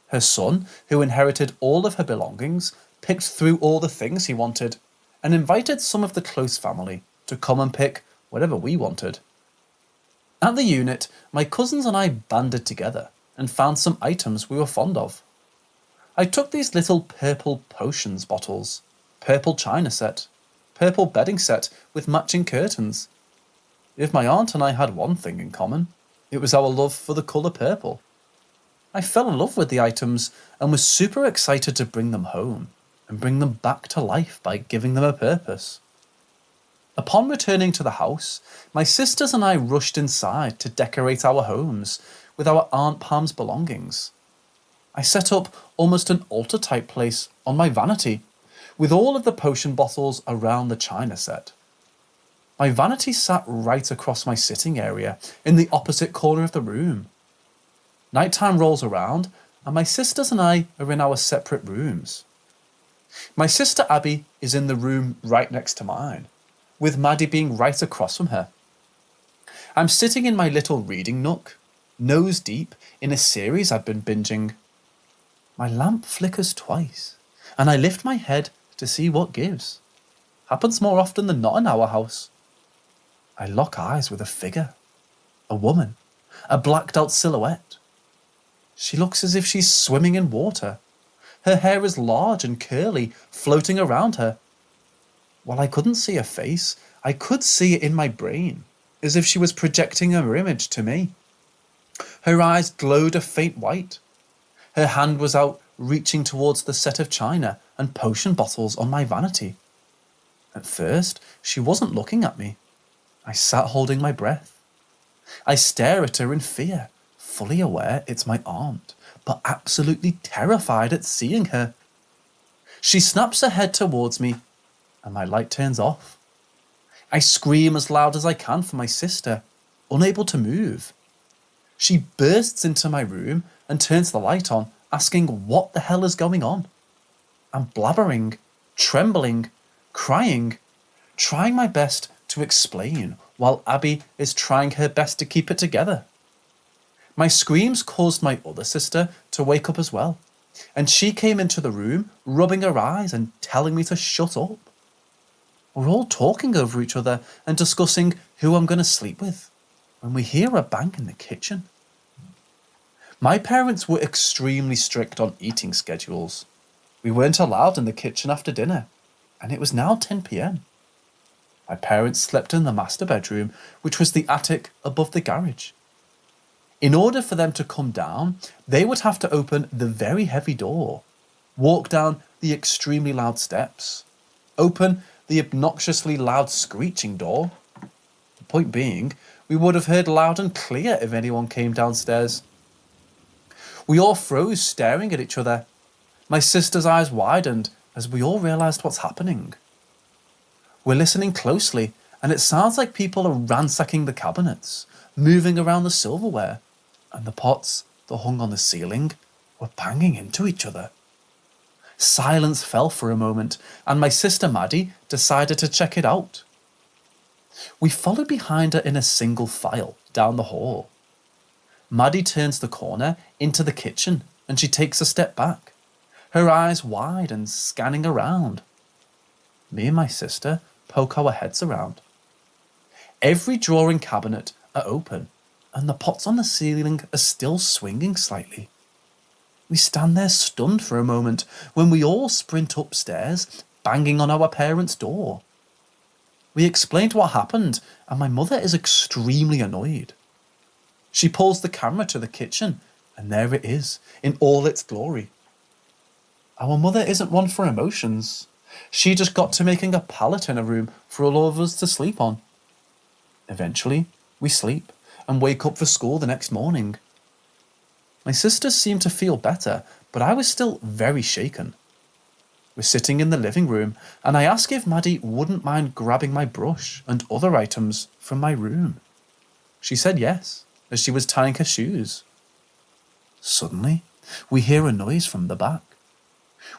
Her son, who inherited all of her belongings, picked through all the things he wanted and invited some of the close family to come and pick whatever we wanted. At the unit, my cousins and I banded together and found some items we were fond of. I took these little purple potions bottles, purple china set, purple bedding set with matching curtains. If my aunt and I had one thing in common, it was our love for the colour purple. I fell in love with the items and was super excited to bring them home and bring them back to life by giving them a purpose. Upon returning to the house, my sisters and I rushed inside to decorate our homes with our Aunt Pam's belongings. I set up almost an altar-type place on my vanity, with all of the potion bottles around the china set. My vanity sat right across my sitting area, in the opposite corner of the room. Nighttime rolls around, and my sisters and I are in our separate rooms. My sister Abby is in the room right next to mine, with Maddie being right across from her. I'm sitting in my little reading nook, nose deep in a series I've been binging. My lamp flickers twice, and I lift my head to see what gives. Happens more often than not in our house. I lock eyes with a figure, a woman, a blacked out silhouette. She looks as if she's swimming in water. Her hair is large and curly, floating around her. While I couldn't see her face, I could see it in my brain, as if she was projecting her image to me. Her eyes glowed a faint white. Her hand was out, reaching towards the set of china and potion bottles on my vanity. At first, she wasn't looking at me. I sat holding my breath. I stare at her in fear, fully aware it's my aunt, but absolutely terrified at seeing her. She snaps her head towards me, and my light turns off. I scream as loud as I can for my sister, unable to move. She bursts into my room and turns the light on, asking what the hell is going on. I'm blabbering, trembling, crying, trying my best to explain while Abby is trying her best to keep it together. My screams caused my other sister to wake up as well, and she came into the room, rubbing her eyes and telling me to shut up. We're all talking over each other and discussing who I'm going to sleep with when we hear a bang in the kitchen. My parents were extremely strict on eating schedules. We weren't allowed in the kitchen after dinner, and it was now 10 p.m. My parents slept in the master bedroom, which was the attic above the garage. In order for them to come down, they would have to open the very heavy door, walk down the extremely loud steps, open the obnoxiously loud screeching door. The point being, we would have heard loud and clear if anyone came downstairs. We all froze, staring at each other. My sister's eyes widened as we all realised what's happening. We're listening closely, and it sounds like people are ransacking the cabinets, moving around the silverware, and the pots that hung on the ceiling were banging into each other. Silence fell for a moment, and my sister Maddie decided to check it out. We followed behind her in a single file down the hall. Maddie turns the corner into the kitchen, and she takes a step back, her eyes wide and scanning around. Me and my sister poke our heads around. Every drawer and cabinet are open, and the pots on the ceiling are still swinging slightly. We stand there stunned for a moment when we all sprint upstairs, banging on our parents' door. We explained what happened, and my mother is extremely annoyed. She pulls the camera to the kitchen, and there it is, in all its glory. Our mother isn't one for emotions. She just got to making a pallet in a room for all of us to sleep on. Eventually, we sleep and wake up for school the next morning. My sisters seemed to feel better, but I was still very shaken. We're sitting in the living room, and I ask if Maddie wouldn't mind grabbing my brush and other items from my room. She said yes, as she was tying her shoes. Suddenly, we hear a noise from the back.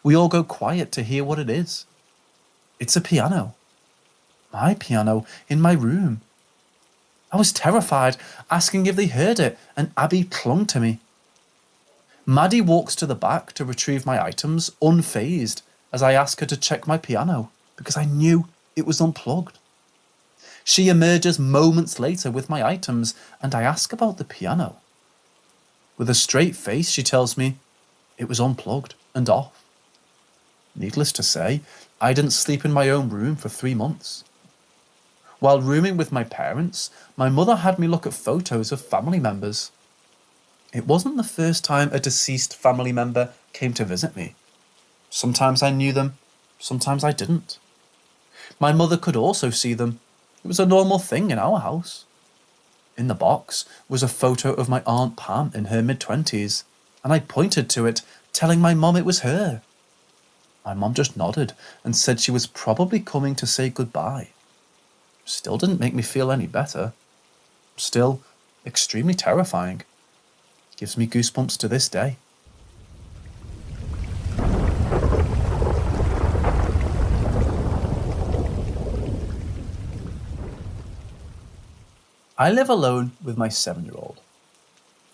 We all go quiet to hear what it is. It's a piano. My piano in my room. I was terrified, asking if they heard it, and Abby clung to me. Maddie walks to the back to retrieve my items, unfazed, as I ask her to check my piano, because I knew it was unplugged. She emerges moments later with my items, and I ask about the piano. With a straight face, she tells me it was unplugged and off. Needless to say, I didn't sleep in my own room for 3 months. While rooming with my parents, my mother had me look at photos of family members. It wasn't the first time a deceased family member came to visit me. Sometimes I knew them, sometimes I didn't. My mother could also see them. It was a normal thing in our house. In the box was a photo of my Aunt Pam in her mid-20s, and I pointed to it, telling my mum it was her. My mum just nodded and said she was probably coming to say goodbye. Still didn't make me feel any better. Still extremely terrifying. Gives me goosebumps to this day. I live alone with my 7-year-old.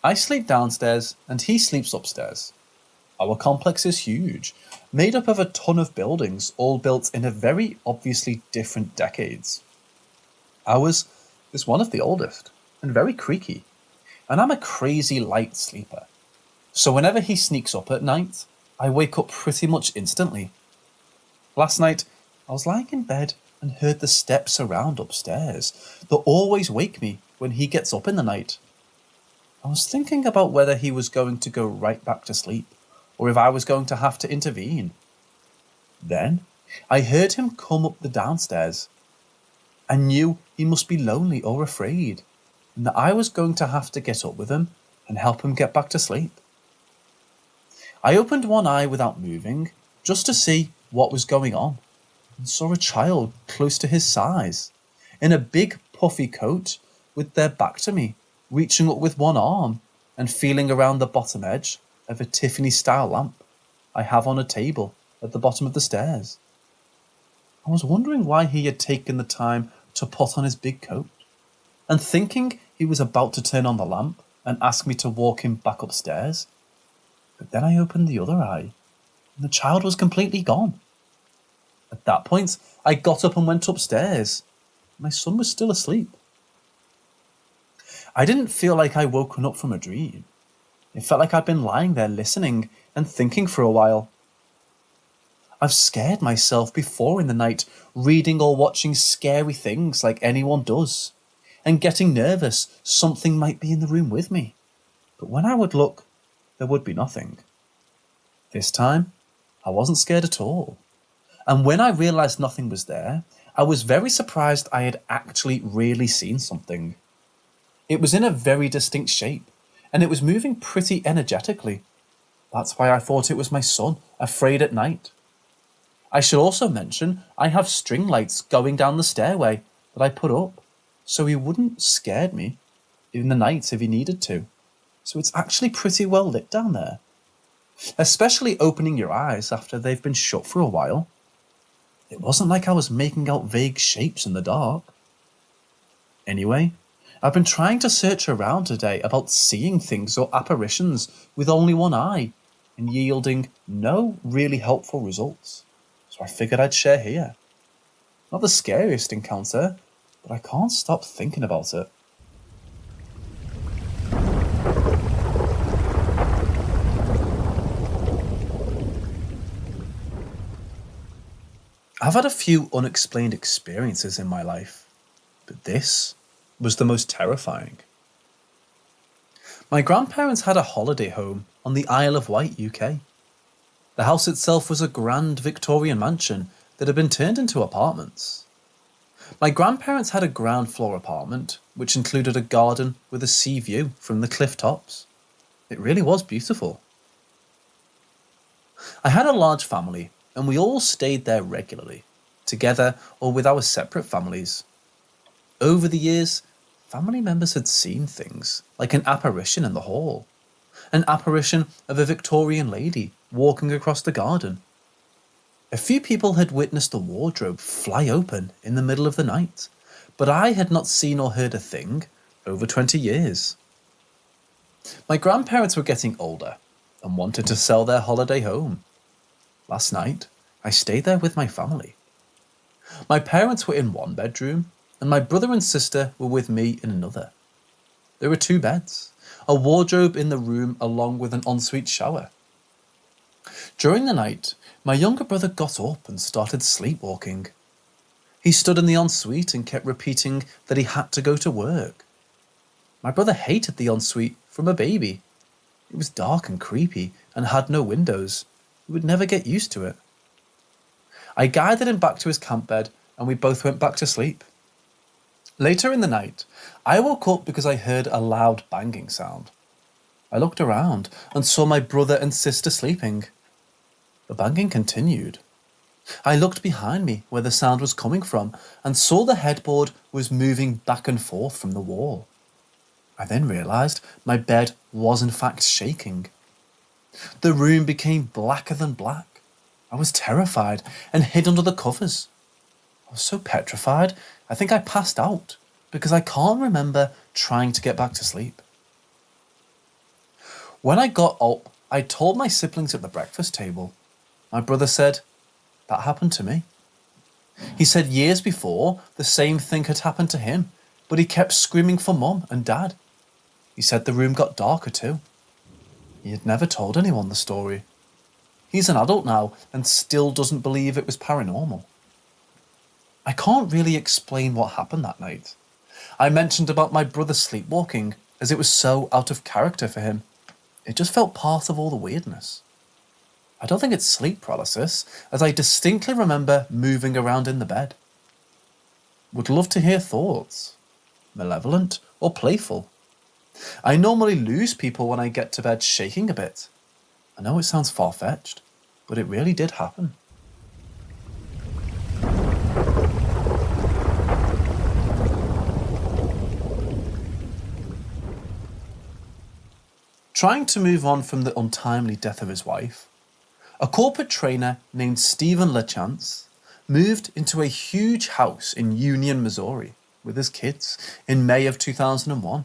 I sleep downstairs and he sleeps upstairs. Our complex is huge, made up of a ton of buildings, all built in a very obviously different decades. Ours is one of the oldest and very creaky, and I'm a crazy light sleeper. So whenever he sneaks up at night, I wake up pretty much instantly. Last night, I was lying in bed and heard the steps around upstairs that always wake me when he gets up in the night. I was thinking about whether he was going to go right back to sleep, or if I was going to have to intervene. Then I heard him come up the downstairs. I knew he must be lonely or afraid, and that I was going to have to get up with him and help him get back to sleep. I opened one eye without moving, just to see what was going on, and saw a child close to his size, in a big puffy coat with their back to me, reaching up with one arm and feeling around the bottom edge of a Tiffany-style lamp I have on a table at the bottom of the stairs. I was wondering why he had taken the time to put on his big coat, and thinking he was about to turn on the lamp and ask me to walk him back upstairs. But then I opened the other eye, and the child was completely gone. At that point, I got up and went upstairs. My son was still asleep. I didn't feel like I'd woken up from a dream. It felt like I'd been lying there listening and thinking for a while. I've scared myself before in the night, reading or watching scary things like anyone does, and getting nervous something might be in the room with me. But when I would look, there would be nothing. This time, I wasn't scared at all. And when I realised nothing was there, I was very surprised I had actually really seen something. It was in a very distinct shape, and it was moving pretty energetically. That's why I thought it was my son, afraid at night. I should also mention I have string lights going down the stairway that I put up, so he wouldn't scare me in the night if he needed to. So it's actually pretty well lit down there. especially opening your eyes after they've been shut for a while. It wasn't like I was making out vague shapes in the dark. Anyway, I've been trying to search around today about seeing things or apparitions with only one eye and yielding no really helpful results. So I figured I'd share here. Not the scariest encounter, but I can't stop thinking about it. I've had a few unexplained experiences in my life, but this was the most terrifying. My grandparents had a holiday home on the Isle of Wight, UK. The house itself was a grand Victorian mansion that had been turned into apartments. My grandparents had a ground floor apartment, which included a garden with a sea view from the cliff tops. It really was beautiful. I had a large family, and we all stayed there regularly, together or with our separate families. Over the years, family members had seen things, like an apparition in the hall, an apparition of a Victorian lady walking across the garden. A few people had witnessed the wardrobe fly open in the middle of the night, but I had not seen or heard a thing over 20 years. My grandparents were getting older and wanted to sell their holiday home. Last night, I stayed there with my family. My parents were in one bedroom, and my brother and sister were with me in another. There were 2 beds, a wardrobe in the room along with an ensuite shower. During the night, my younger brother got up and started sleepwalking. He stood in the ensuite and kept repeating that he had to go to work. My brother hated the ensuite from a baby. It was dark and creepy and had no windows. He would never get used to it. I guided him back to his camp bed and we both went back to sleep. Later in the night, I woke up because I heard a loud banging sound. I looked around and saw my brother and sister sleeping. The banging continued. I looked behind me where the sound was coming from and saw the headboard was moving back and forth from the wall. I then realised my bed was in fact shaking. The room became blacker than black. I was terrified and hid under the covers. I was so petrified, I think I passed out because I can't remember trying to get back to sleep. When I got up, I told my siblings at the breakfast table. My brother said, "That happened to me." He said years before, the same thing had happened to him, but he kept screaming for Mum and Dad. He said the room got darker too. He had never told anyone the story. He's an adult now and still doesn't believe it was paranormal. I can't really explain what happened that night. I mentioned about my brother sleepwalking as it was so out of character for him. It just felt part of all the weirdness. I don't think it's sleep paralysis, as I distinctly remember moving around in the bed. Would love to hear thoughts. Malevolent or playful? I normally lose people when I get to bed shaking a bit. I know it sounds far-fetched, but it really did happen. Trying to move on from the untimely death of his wife, a corporate trainer named Stephen LeChance moved into a huge house in Union, Missouri with his kids in May of 2001.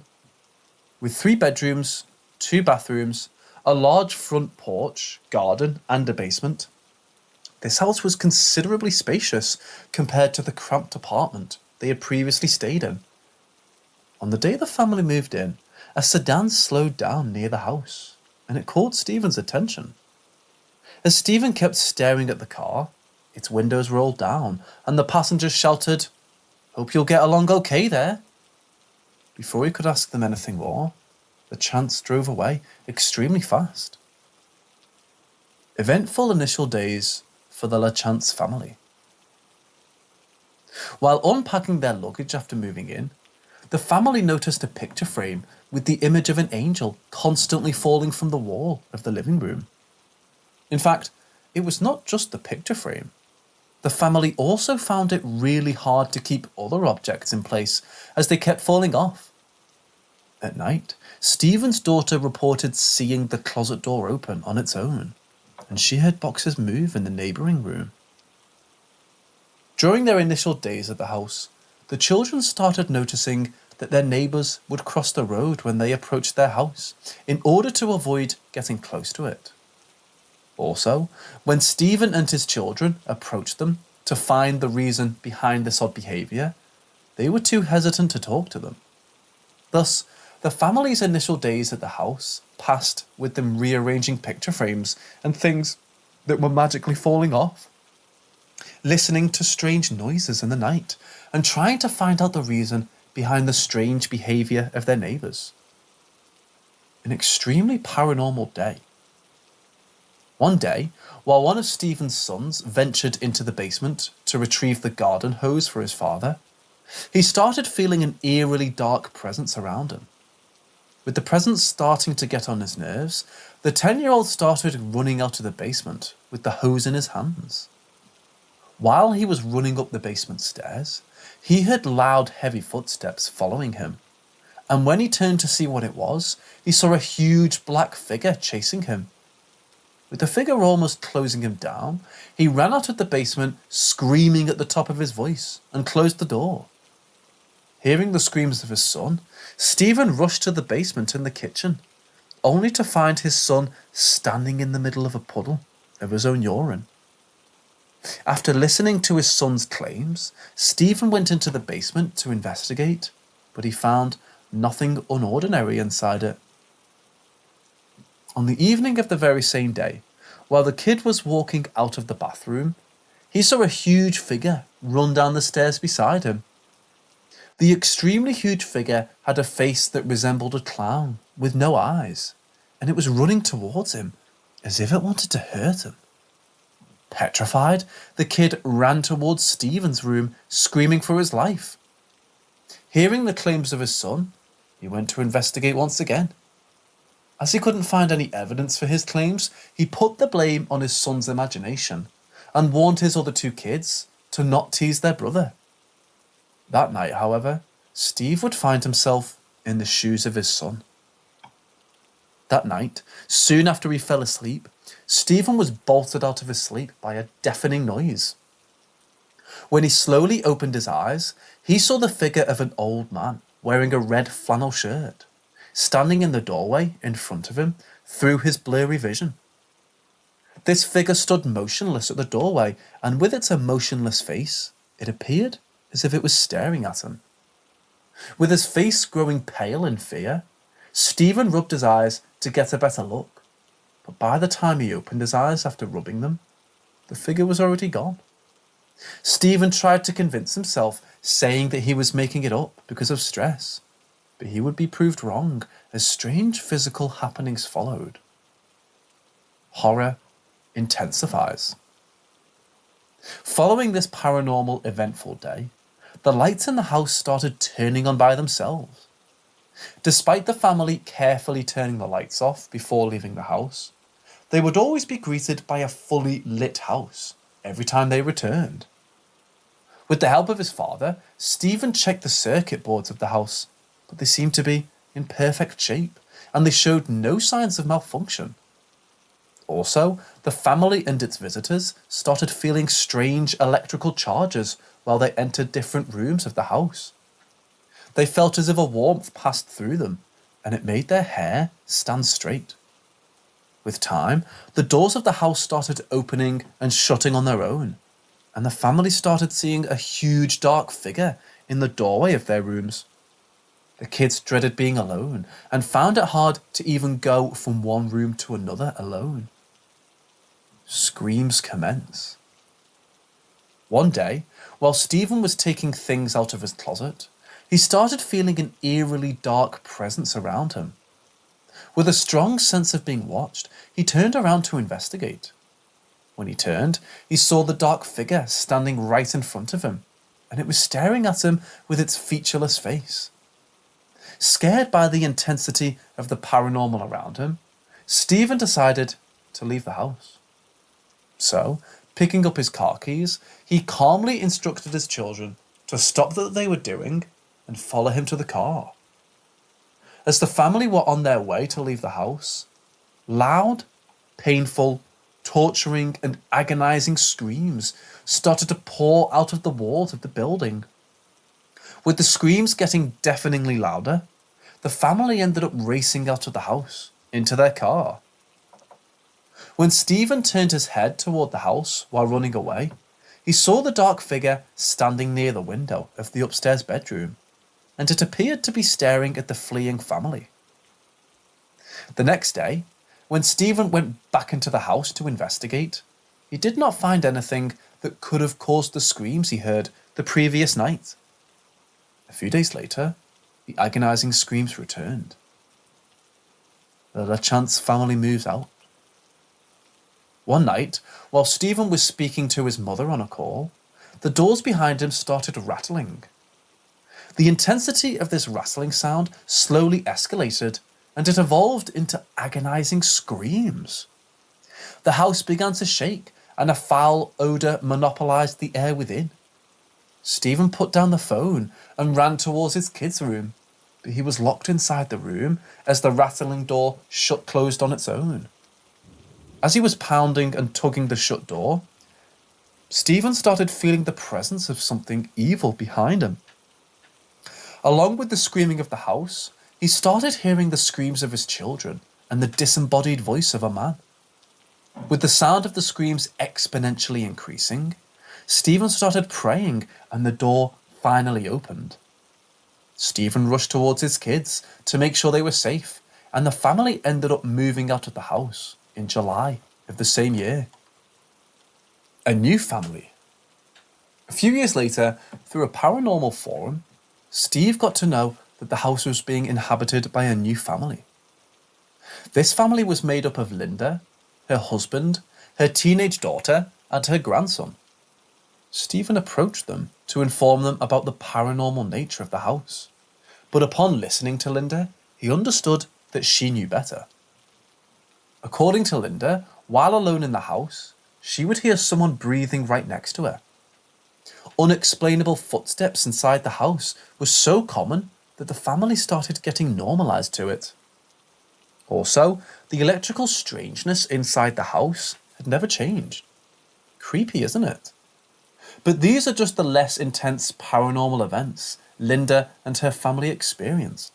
With 3 bedrooms, 2 bathrooms, a large front porch, garden and a basement. This house was considerably spacious compared to the cramped apartment they had previously stayed in. On the day the family moved in, a sedan slowed down near the house, and it caught Stephen's attention. As Stephen kept staring at the car, its windows rolled down, and the passengers shouted, "Hope you'll get along okay there." Before he could ask them anything more, the chance drove away extremely fast. Eventful initial days for the LeChance family. While unpacking their luggage after moving in, the family noticed a picture frame with the image of an angel constantly falling from the wall of the living room. In fact, it was not just the picture frame. The family also found it really hard to keep other objects in place as they kept falling off. At night, Stephen's daughter reported seeing the closet door open on its own, and she heard boxes move in the neighbouring room. During their initial days at the house, the children started noticing that their neighbours would cross the road when they approached their house in order to avoid getting close to it. Also, when Stephen and his children approached them to find the reason behind this odd behaviour, they were too hesitant to talk to them. Thus, the family's initial days at the house passed with them rearranging picture frames and things that were magically falling off, listening to strange noises in the night, and trying to find out the reason behind the strange behaviour of their neighbours. An extremely paranormal day. One day, while one of Stephen's sons ventured into the basement to retrieve the garden hose for his father, he started feeling an eerily dark presence around him. With the presence starting to get on his nerves, the 10-year-old started running out of the basement with the hose in his hands. While he was running up the basement stairs, he heard loud, heavy footsteps following him, and when he turned to see what it was, he saw a huge black figure chasing him. With the figure almost closing him down, he ran out of the basement, screaming at the top of his voice, and closed the door. Hearing the screams of his son, Stephen rushed to the basement and the kitchen, only to find his son standing in the middle of a puddle of his own urine. After listening to his son's claims, Stephen went into the basement to investigate, but he found nothing unordinary inside it. On the evening of the very same day, while the kid was walking out of the bathroom, he saw a huge figure run down the stairs beside him. The extremely huge figure had a face that resembled a clown with no eyes, and it was running towards him as if it wanted to hurt him. Petrified, the kid ran towards Stephen's room, screaming for his life. Hearing the claims of his son, he went to investigate once again. As he couldn't find any evidence for his claims, he put the blame on his son's imagination and warned his other two kids to not tease their brother. That night, however, Steve would find himself in the shoes of his son. That night, soon after he fell asleep, Stephen was bolted out of his sleep by a deafening noise. When he slowly opened his eyes, he saw the figure of an old man wearing a red flannel shirt, standing in the doorway in front of him through his blurry vision. This figure stood motionless at the doorway, and with its emotionless face, it appeared as if it was staring at him. With his face growing pale in fear, Stephen rubbed his eyes to get a better look, but by the time he opened his eyes after rubbing them, the figure was already gone. Stephen tried to convince himself, saying that he was making it up because of stress, but he would be proved wrong as strange physical happenings followed. Horror intensifies. Following this paranormal eventful day, the lights in the house started turning on by themselves. Despite the family carefully turning the lights off before leaving the house, they would always be greeted by a fully lit house every time they returned. With the help of his father, Stephen checked the circuit boards of the house, but they seemed to be in perfect shape, and they showed no signs of malfunction. Also, the family and its visitors started feeling strange electrical charges while they entered different rooms of the house. They felt as if a warmth passed through them, and it made their hair stand straight. With time, the doors of the house started opening and shutting on their own, and the family started seeing a huge dark figure in the doorway of their rooms. The kids dreaded being alone and found it hard to even go from one room to another alone. Screams commence. One day, while Stephen was taking things out of his closet, he started feeling an eerily dark presence around him. With a strong sense of being watched, he turned around to investigate. When he turned, he saw the dark figure standing right in front of him, and it was staring at him with its featureless face. Scared by the intensity of the paranormal around him, Stephen decided to leave the house. So, picking up his car keys, he calmly instructed his children to stop what they were doing and follow him to the car. As the family were on their way to leave the house, loud, painful, torturing and agonizing screams started to pour out of the walls of the building. With the screams getting deafeningly louder, the family ended up racing out of the house, into their car. When Stephen turned his head toward the house while running away, he saw the dark figure standing near the window of the upstairs bedroom, and it appeared to be staring at the fleeing family. The next day, when Stephen went back into the house to investigate, he did not find anything that could have caused the screams he heard the previous night. A few days later, the agonizing screams returned. The LaChance family moves out. One night, while Stephen was speaking to his mother on a call, the doors behind him started rattling. The intensity of this rattling sound slowly escalated, and it evolved into agonizing screams. The house began to shake, and a foul odour monopolized the air within. Stephen put down the phone and ran towards his kids' room, but he was locked inside the room as the rattling door closed on its own. As he was pounding and tugging the shut door, Stephen started feeling the presence of something evil behind him. Along with the screaming of the house, he started hearing the screams of his children and the disembodied voice of a man. With the sound of the screams exponentially increasing, Stephen started praying and the door finally opened. Stephen rushed towards his kids to make sure they were safe, and the family ended up moving out of the house in July of the same year. A new family. A few years later, through a paranormal forum, Steve got to know that the house was being inhabited by a new family. This family was made up of Linda, her husband, her teenage daughter, and her grandson. Stephen approached them to inform them about the paranormal nature of the house, but upon listening to Linda, he understood that she knew better. According to Linda, while alone in the house, she would hear someone breathing right next to her. Unexplainable footsteps inside the house was so common that the family started getting normalized to it. Also, the electrical strangeness inside the house had never changed. Creepy, isn't it? But these are just the less intense paranormal events Linda and her family experienced.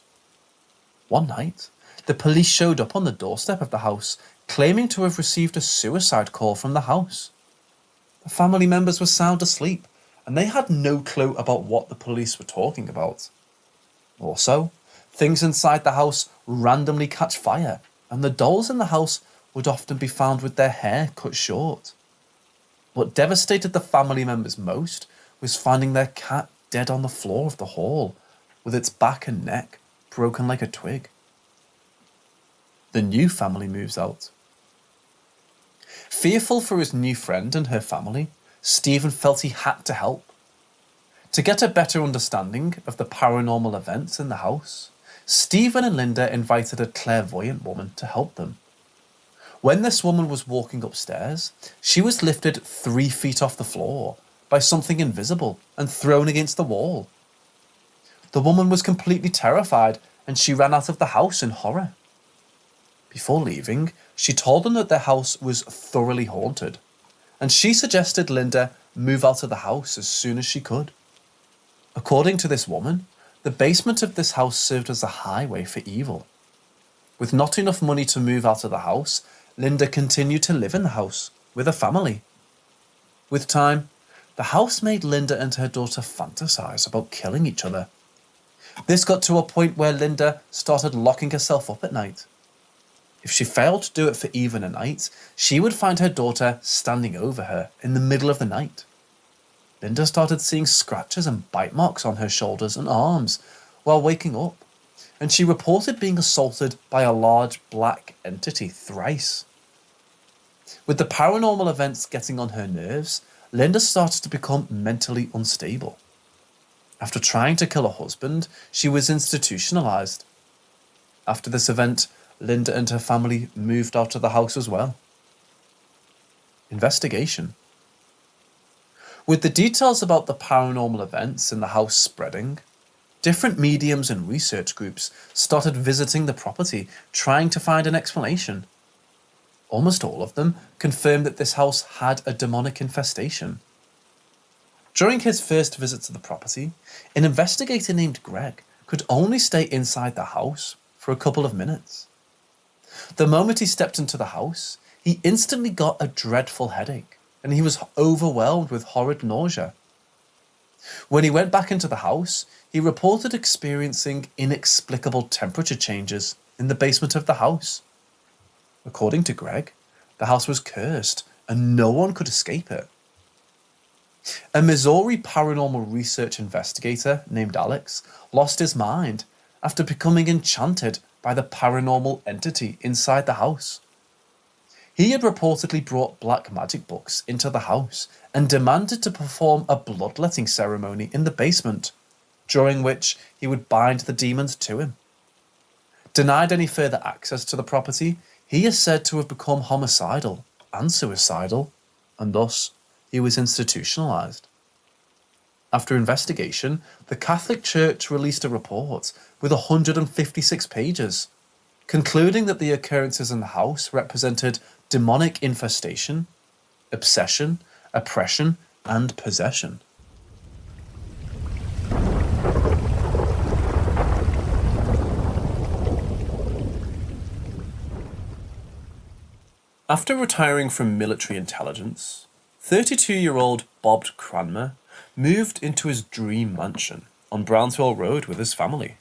One night, the police showed up on the doorstep of the house, claiming to have received a suicide call from the house. The family members were sound asleep, and they had no clue about what the police were talking about. Also, things inside the house randomly catch fire, and the dolls in the house would often be found with their hair cut short. What devastated the family members most was finding their cat dead on the floor of the hall, with its back and neck broken like a twig. The new family moves out. Fearful for his new friend and her family, Stephen felt he had to help. To get a better understanding of the paranormal events in the house, Stephen and Linda invited a clairvoyant woman to help them. When this woman was walking upstairs, she was lifted 3 feet off the floor by something invisible and thrown against the wall. The woman was completely terrified and she ran out of the house in horror. Before leaving, she told them that their house was thoroughly haunted, and she suggested Linda move out of the house as soon as she could. According to this woman, the basement of this house served as a highway for evil. With not enough money to move out of the house, Linda continued to live in the house with her family. With time, the house made Linda and her daughter fantasize about killing each other. This got to a point where Linda started locking herself up at night. If she failed to do it for even a night, she would find her daughter standing over her in the middle of the night. Linda started seeing scratches and bite marks on her shoulders and arms while waking up, and she reported being assaulted by a large black entity thrice. With the paranormal events getting on her nerves, Linda started to become mentally unstable. After trying to kill her husband, she was institutionalized. After this event, Linda and her family moved out of the house as well. Investigation. With the details about the paranormal events in the house spreading, Different mediums and research groups started visiting the property, trying to find an explanation. Almost all of them confirmed that this house had a demonic infestation. During his first visit to the property, an investigator named Greg could only stay inside the house for a couple of minutes. The moment he stepped into the house, he instantly got a dreadful headache, and he was overwhelmed with horrid nausea. When he went back into the house, he reported experiencing inexplicable temperature changes in the basement of the house. According to Greg, the house was cursed and no one could escape it. A Missouri paranormal research investigator named Alex lost his mind after becoming enchanted by the paranormal entity inside the house. He had reportedly brought black magic books into the house and demanded to perform a bloodletting ceremony in the basement, during which he would bind the demons to him. Denied any further access to the property, he is said to have become homicidal and suicidal, and thus he was institutionalized. After investigation, the Catholic Church released a report with 156 pages, concluding that the occurrences in the house represented demonic infestation, obsession, oppression, and possession. After retiring from military intelligence, 32-year-old Bob Cranmer moved into his dream mansion on Brownsville Road with his family.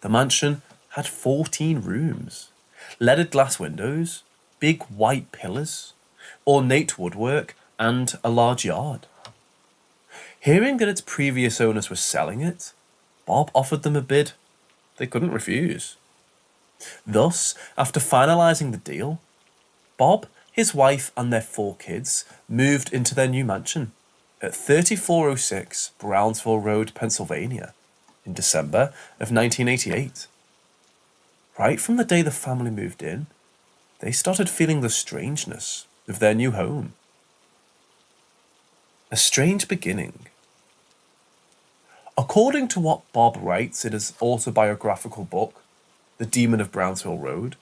The mansion had 14 rooms, leaded glass windows, big white pillars, ornate woodwork, and a large yard. Hearing that its previous owners were selling it, Bob offered them a bid they couldn't refuse. Thus, after finalising the deal, Bob, his wife, and their 4 kids moved into their new mansion at 3406 Brownsville Road, Pennsylvania, in December of 1988. Right from the day the family moved in, they started feeling the strangeness of their new home. A strange beginning. According to what Bob writes in his autobiographical book, The Demon of Brownsville Road,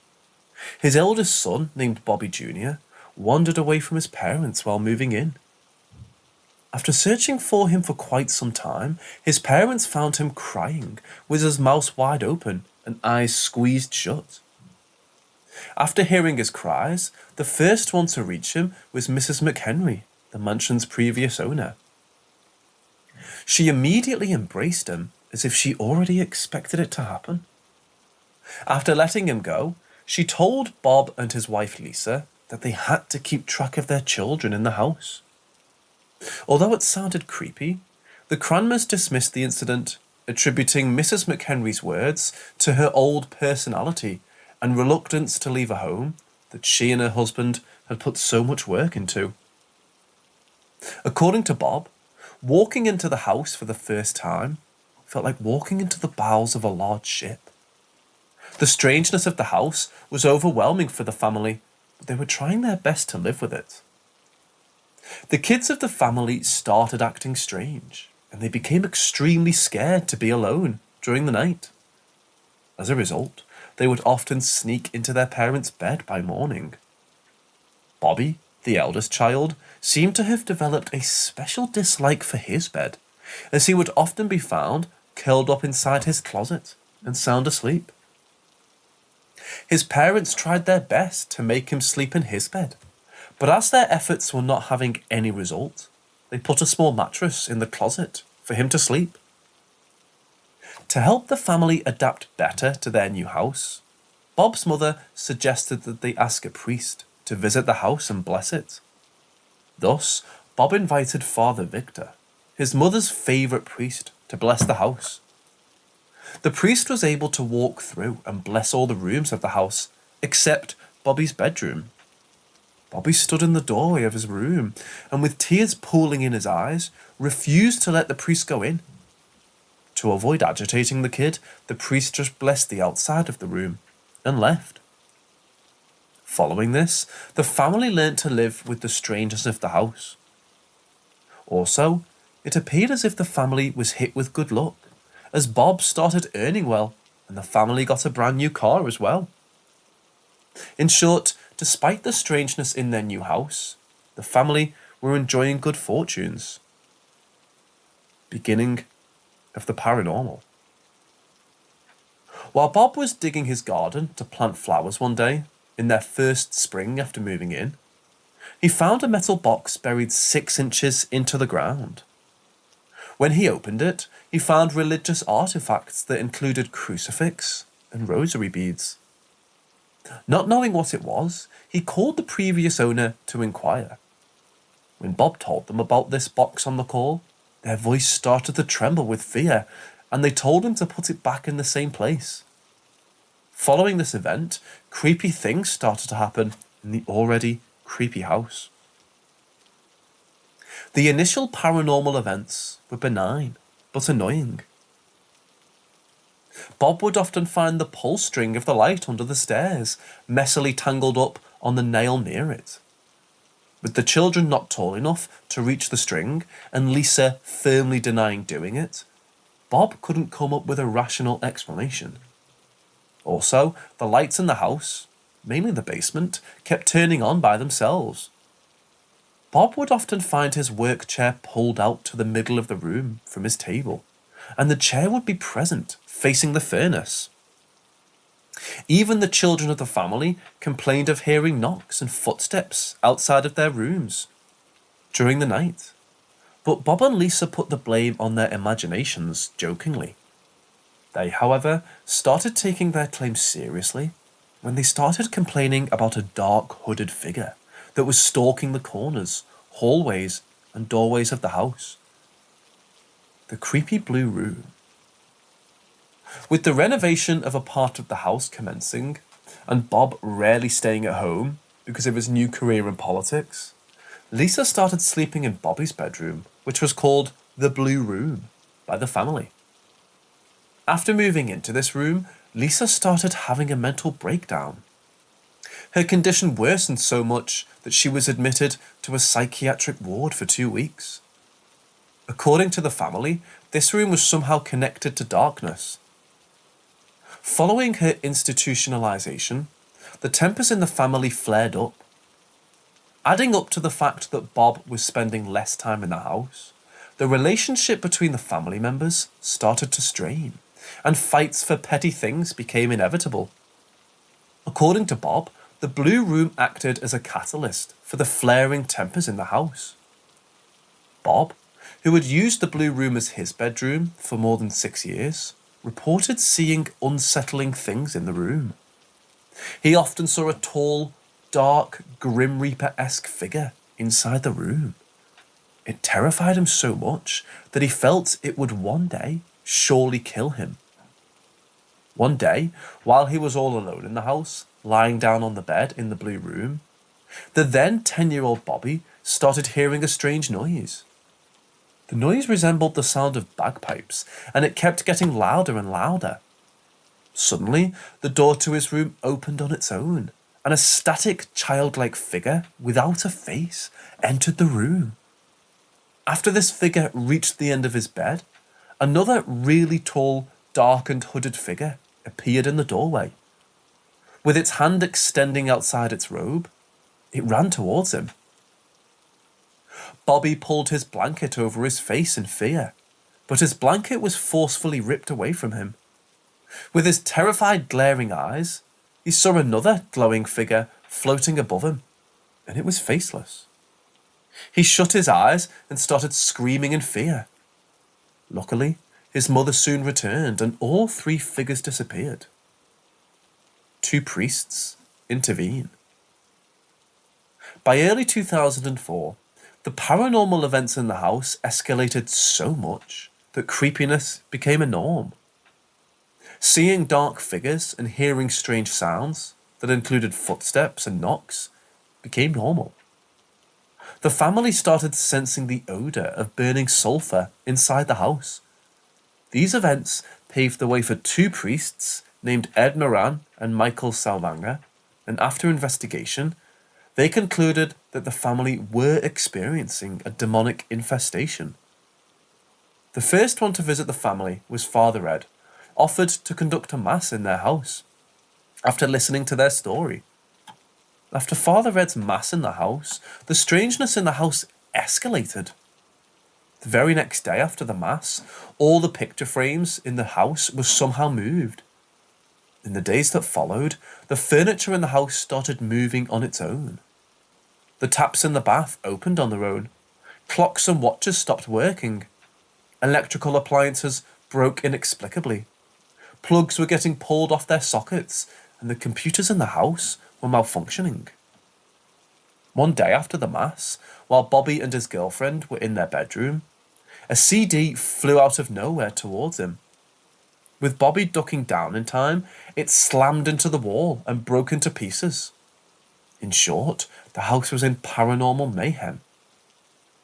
his eldest son, named Bobby Jr., wandered away from his parents while moving in. After searching for him for quite some time, his parents found him crying, with his mouth wide open and eyes squeezed shut. After hearing his cries, the first one to reach him was Mrs. McHenry, the mansion's previous owner. She immediately embraced him as if she already expected it to happen. After letting him go, she told Bob and his wife Lisa that they had to keep track of their children in the house. Although it sounded creepy, the Cranmers dismissed the incident, attributing Mrs. McHenry's words to her old personality and reluctance to leave a home that she and her husband had put so much work into. According to Bob, walking into the house for the first time felt like walking into the bowels of a large ship. The strangeness of the house was overwhelming for the family, but they were trying their best to live with it. The kids of the family started acting strange, and they became extremely scared to be alone during the night. As a result, they would often sneak into their parents' bed by morning. Bobby, the eldest child, seemed to have developed a special dislike for his bed, as he would often be found curled up inside his closet and sound asleep. His parents tried their best to make him sleep in his bed, but as their efforts were not having any result, they put a small mattress in the closet for him to sleep. To help the family adapt better to their new house, Bob's mother suggested that they ask a priest to visit the house and bless it. Thus, Bob invited Father Victor, his mother's favourite priest, to bless the house. The priest was able to walk through and bless all the rooms of the house, except Bobby's bedroom. Bobby stood in the doorway of his room and, with tears pooling in his eyes, refused to let the priest go in. To avoid agitating the kid, the priest just blessed the outside of the room and left. Following this, the family learnt to live with the strangeness of the house. Also, it appeared as if the family was hit with good luck, as Bob started earning well and the family got a brand new car as well. In short, despite the strangeness in their new house, the family were enjoying good fortunes. Beginning of the paranormal. While Bob was digging his garden to plant flowers one day, in their first spring after moving in, he found a metal box buried 6 inches into the ground. When he opened it, he found religious artifacts that included crucifix and rosary beads. Not knowing what it was, he called the previous owner to inquire. When Bob told them about this box on the call, their voice started to tremble with fear, and they told him to put it back in the same place. Following this event, creepy things started to happen in the already creepy house. The initial paranormal events were benign, but annoying. Bob would often find the pull string of the light under the stairs, messily tangled up on the nail near it. With the children not tall enough to reach the string, and Lisa firmly denying doing it, Bob couldn't come up with a rational explanation. Also, the lights in the house, mainly the basement, kept turning on by themselves. Bob would often find his work chair pulled out to the middle of the room from his table, and the chair would be present, facing the furnace. Even the children of the family complained of hearing knocks and footsteps outside of their rooms during the night. But Bob and Lisa put the blame on their imaginations jokingly. They, however, started taking their claims seriously when they started complaining about a dark hooded figure that was stalking the corners, hallways, and doorways of the house. The creepy blue room. With the renovation of a part of the house commencing, and Bob rarely staying at home because of his new career in politics, Lisa started sleeping in Bobby's bedroom, which was called the Blue Room by the family. After moving into this room, Lisa started having a mental breakdown. Her condition worsened so much that she was admitted to a psychiatric ward for 2 weeks. According to the family, this room was somehow connected to darkness. Following her institutionalization, the tempers in the family flared up. Adding up to the fact that Bob was spending less time in the house, the relationship between the family members started to strain, and fights for petty things became inevitable. According to Bob, the Blue Room acted as a catalyst for the flaring tempers in the house. Bob, who had used the Blue Room as his bedroom for more than 6 years, reported seeing unsettling things in the room. He often saw a tall, dark, Grim Reaper-esque figure inside the room. It terrified him so much that he felt it would one day surely kill him. One day, while he was all alone in the house, lying down on the bed in the Blue Room, the then 10-year-old Bobby started hearing a strange noise. The noise resembled the sound of bagpipes, and it kept getting louder and louder. Suddenly, the door to his room opened on its own, and a static, childlike figure without a face entered the room. After this figure reached the end of his bed, another really tall, dark and hooded figure appeared in the doorway. With its hand extending outside its robe, it ran towards him. Bobby pulled his blanket over his face in fear, but his blanket was forcefully ripped away from him. With his terrified, glaring eyes, he saw another glowing figure floating above him, and it was faceless. He shut his eyes and started screaming in fear. Luckily, his mother soon returned, and all 3 figures disappeared. 2 priests intervene. By early 2004, the paranormal events in the house escalated so much that creepiness became a norm. Seeing dark figures and hearing strange sounds that included footsteps and knocks became normal. The family started sensing the odor of burning sulfur inside the house. These events paved the way for 2 priests named Ed Moran and Michael Salvanga, and after investigation, they concluded that the family were experiencing a demonic infestation. The first one to visit the family was Father Ed, offered to conduct a mass in their house after listening to their story. After Father Ed's mass in the house, the strangeness in the house escalated. The very next day after the mass, all the picture frames in the house were somehow moved. In the days that followed, the furniture in the house started moving on its own. The taps in the bath opened on their own. Clocks and watches stopped working. Electrical appliances broke inexplicably. Plugs were getting pulled off their sockets, and the computers in the house were malfunctioning. One day after the mass, while Bobby and his girlfriend were in their bedroom, a CD flew out of nowhere towards him. With Bobby ducking down in time, it slammed into the wall and broke into pieces. In short, the house was in paranormal mayhem.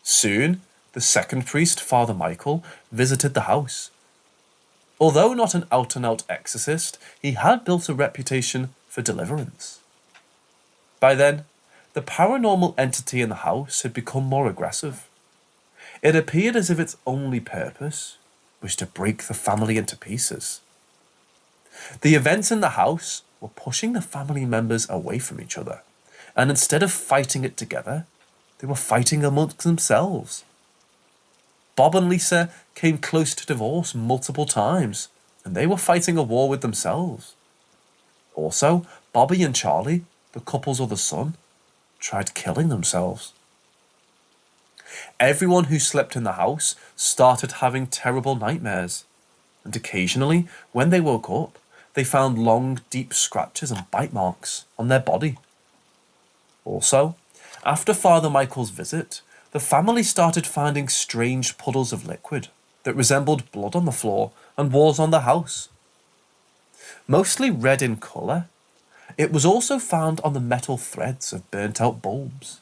Soon, the second priest, Father Michael, visited the house. Although not an out-and-out exorcist, he had built a reputation for deliverance. By then, the paranormal entity in the house had become more aggressive. It appeared as if its only purpose was to break the family into pieces. The events in the house were pushing the family members away from each other, and instead of fighting it together, they were fighting amongst themselves. Bob and Lisa came close to divorce multiple times, and they were fighting a war with themselves. Also, Bobby and Charlie, the couple's other son, tried killing themselves. Everyone who slept in the house started having terrible nightmares, and occasionally, when they woke up, they found long, deep scratches and bite marks on their body. Also, after Father Michael's visit, the family started finding strange puddles of liquid that resembled blood on the floor and walls on the house. Mostly red in colour, it was also found on the metal threads of burnt-out bulbs.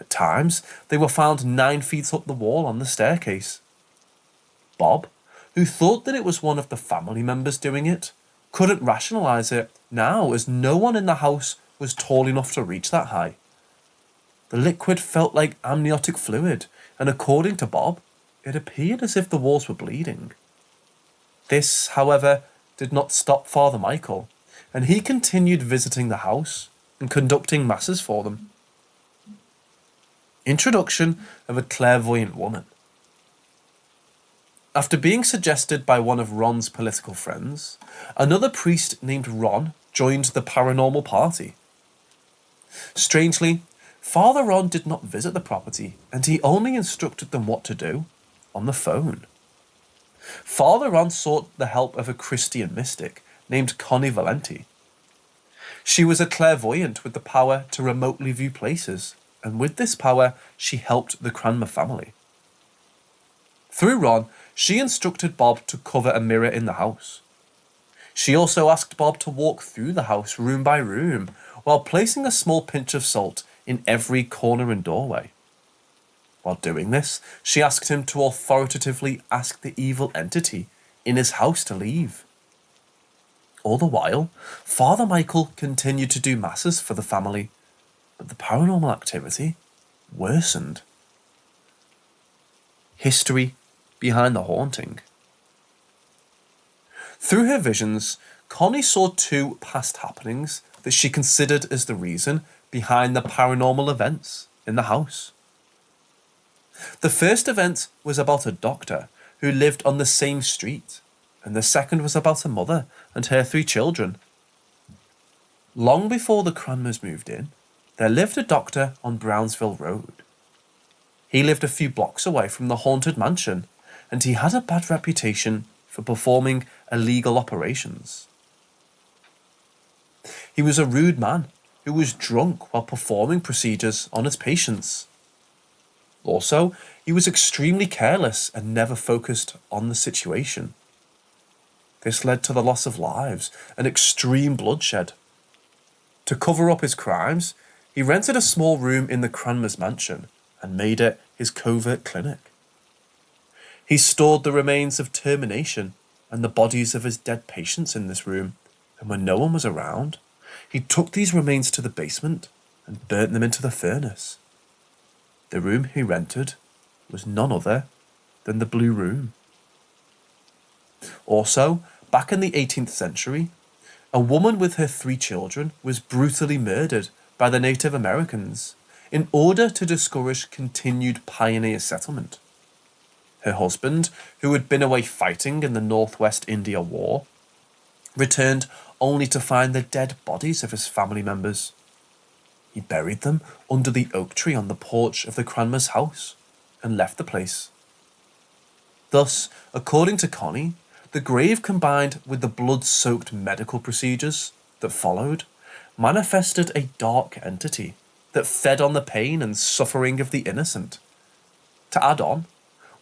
At times, they were found 9 feet up the wall on the staircase. Bob, who thought that it was one of the family members doing it, couldn't rationalise it now as no one in the house was tall enough to reach that high. The liquid felt like amniotic fluid, and according to Bob, it appeared as if the walls were bleeding. This, however, did not stop Father Michael, and he continued visiting the house and conducting masses for them. Introduction of a clairvoyant woman. After being suggested by one of Ron's political friends, another priest named Ron joined the paranormal party. Strangely, Father Ron did not visit the property, and he only instructed them what to do on the phone. Father Ron sought the help of a Christian mystic named Connie Valenti. She was a clairvoyant with the power to remotely view places, and with this power, she helped the Cranmer family. Through Ron, she instructed Bob to cover a mirror in the house. She also asked Bob to walk through the house room by room, while placing a small pinch of salt in every corner and doorway. While doing this, she asked him to authoritatively ask the evil entity in his house to leave. All the while, Father Michael continued to do masses for the family, but the paranormal activity worsened. History behind the haunting. Through her visions, Connie saw 2 past happenings that she considered as the reason behind the paranormal events in the house. The first event was about a doctor who lived on the same street, and the second was about a mother and her 3 children. Long before the Cranmers moved in, there lived a doctor on Brownsville Road. He lived a few blocks away from the haunted mansion, and he had a bad reputation for performing illegal operations. He was a rude man who was drunk while performing procedures on his patients. Also, he was extremely careless and never focused on the situation. This led to the loss of lives and extreme bloodshed. To cover up his crimes, he rented a small room in the Cranmers mansion and made it his covert clinic. He stored the remains of termination and the bodies of his dead patients in this room, and when no one was around, he took these remains to the basement and burnt them into the furnace. The room he rented was none other than the Blue Room. Also, back in the 18th century, a woman with her 3 children was brutally murdered by the Native Americans in order to discourage continued pioneer settlement. Her husband, who had been away fighting in the Northwest India War, returned only to find the dead bodies of his family members. He buried them under the oak tree on the porch of the Cranmer's house and left the place. Thus, according to Connie, the grave, combined with the blood-soaked medical procedures that followed, manifested a dark entity that fed on the pain and suffering of the innocent. To add on,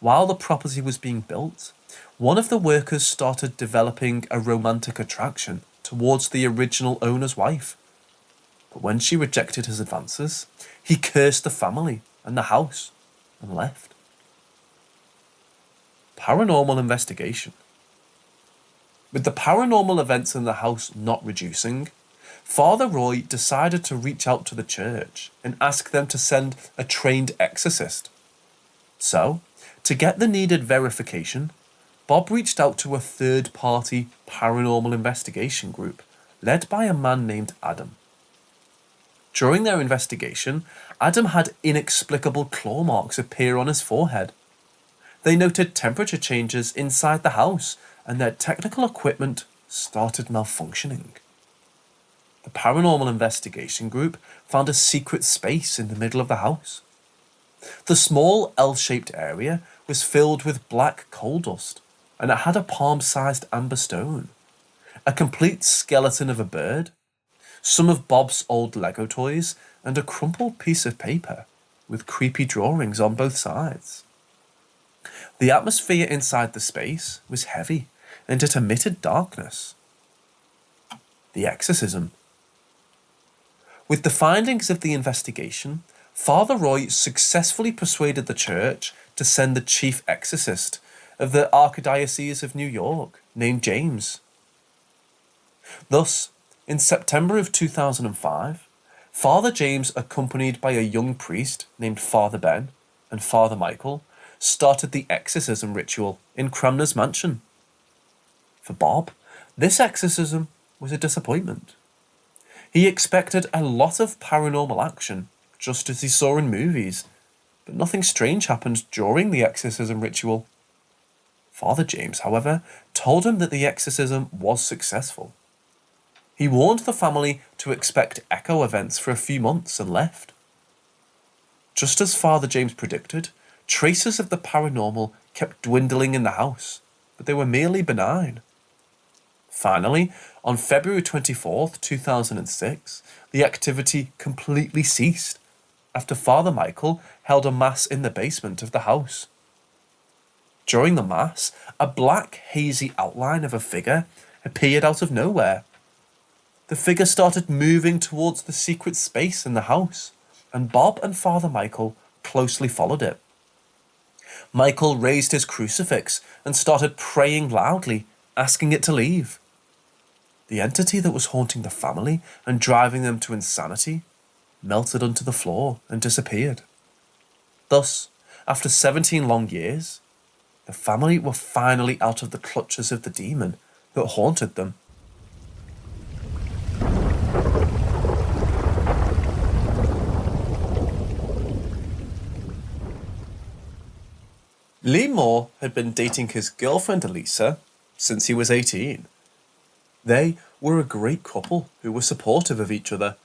while the property was being built, one of the workers started developing a romantic attraction towards the original owner's wife. But when she rejected his advances, he cursed the family and the house and left. Paranormal investigation. With the paranormal events in the house not reducing, Father Roy decided to reach out to the church and ask them to send a trained exorcist. So, to get the needed verification, Bob reached out to a third-party paranormal investigation group led by a man named Adam. During their investigation, Adam had inexplicable claw marks appear on his forehead. They noted temperature changes inside the house, and their technical equipment started malfunctioning. The paranormal investigation group found a secret space in the middle of the house. The small L-shaped area was filled with black coal dust, and it had a palm-sized amber stone, a complete skeleton of a bird, some of Bob's old Lego toys, and a crumpled piece of paper with creepy drawings on both sides. The atmosphere inside the space was heavy, and it emitted darkness. The exorcism. With the findings of the investigation, Father Roy successfully persuaded the church to send the chief exorcist of the Archdiocese of New York, named James. Thus, in September of 2005, Father James, accompanied by a young priest named Father Ben and Father Michael, started the exorcism ritual in Cranmer's mansion. For Bob, this exorcism was a disappointment. He expected a lot of paranormal action, just as he saw in movies, but nothing strange happened during the exorcism ritual. Father James, however, told him that the exorcism was successful. He warned the family to expect echo events for a few months and left. Just as Father James predicted, traces of the paranormal kept dwindling in the house, but they were merely benign. Finally, on February 24th, 2006, the activity completely ceased after Father Michael held a mass in the basement of the house. During the mass, a black, hazy outline of a figure appeared out of nowhere. The figure started moving towards the secret space in the house, and Bob and Father Michael closely followed it. Michael raised his crucifix and started praying loudly, asking it to leave. The entity that was haunting the family and driving them to insanity melted onto the floor and disappeared. Thus, after 17 long years, the family were finally out of the clutches of the demon that haunted them. Lee Moore had been dating his girlfriend Elisa since he was 18. They were a great couple who were supportive of each other.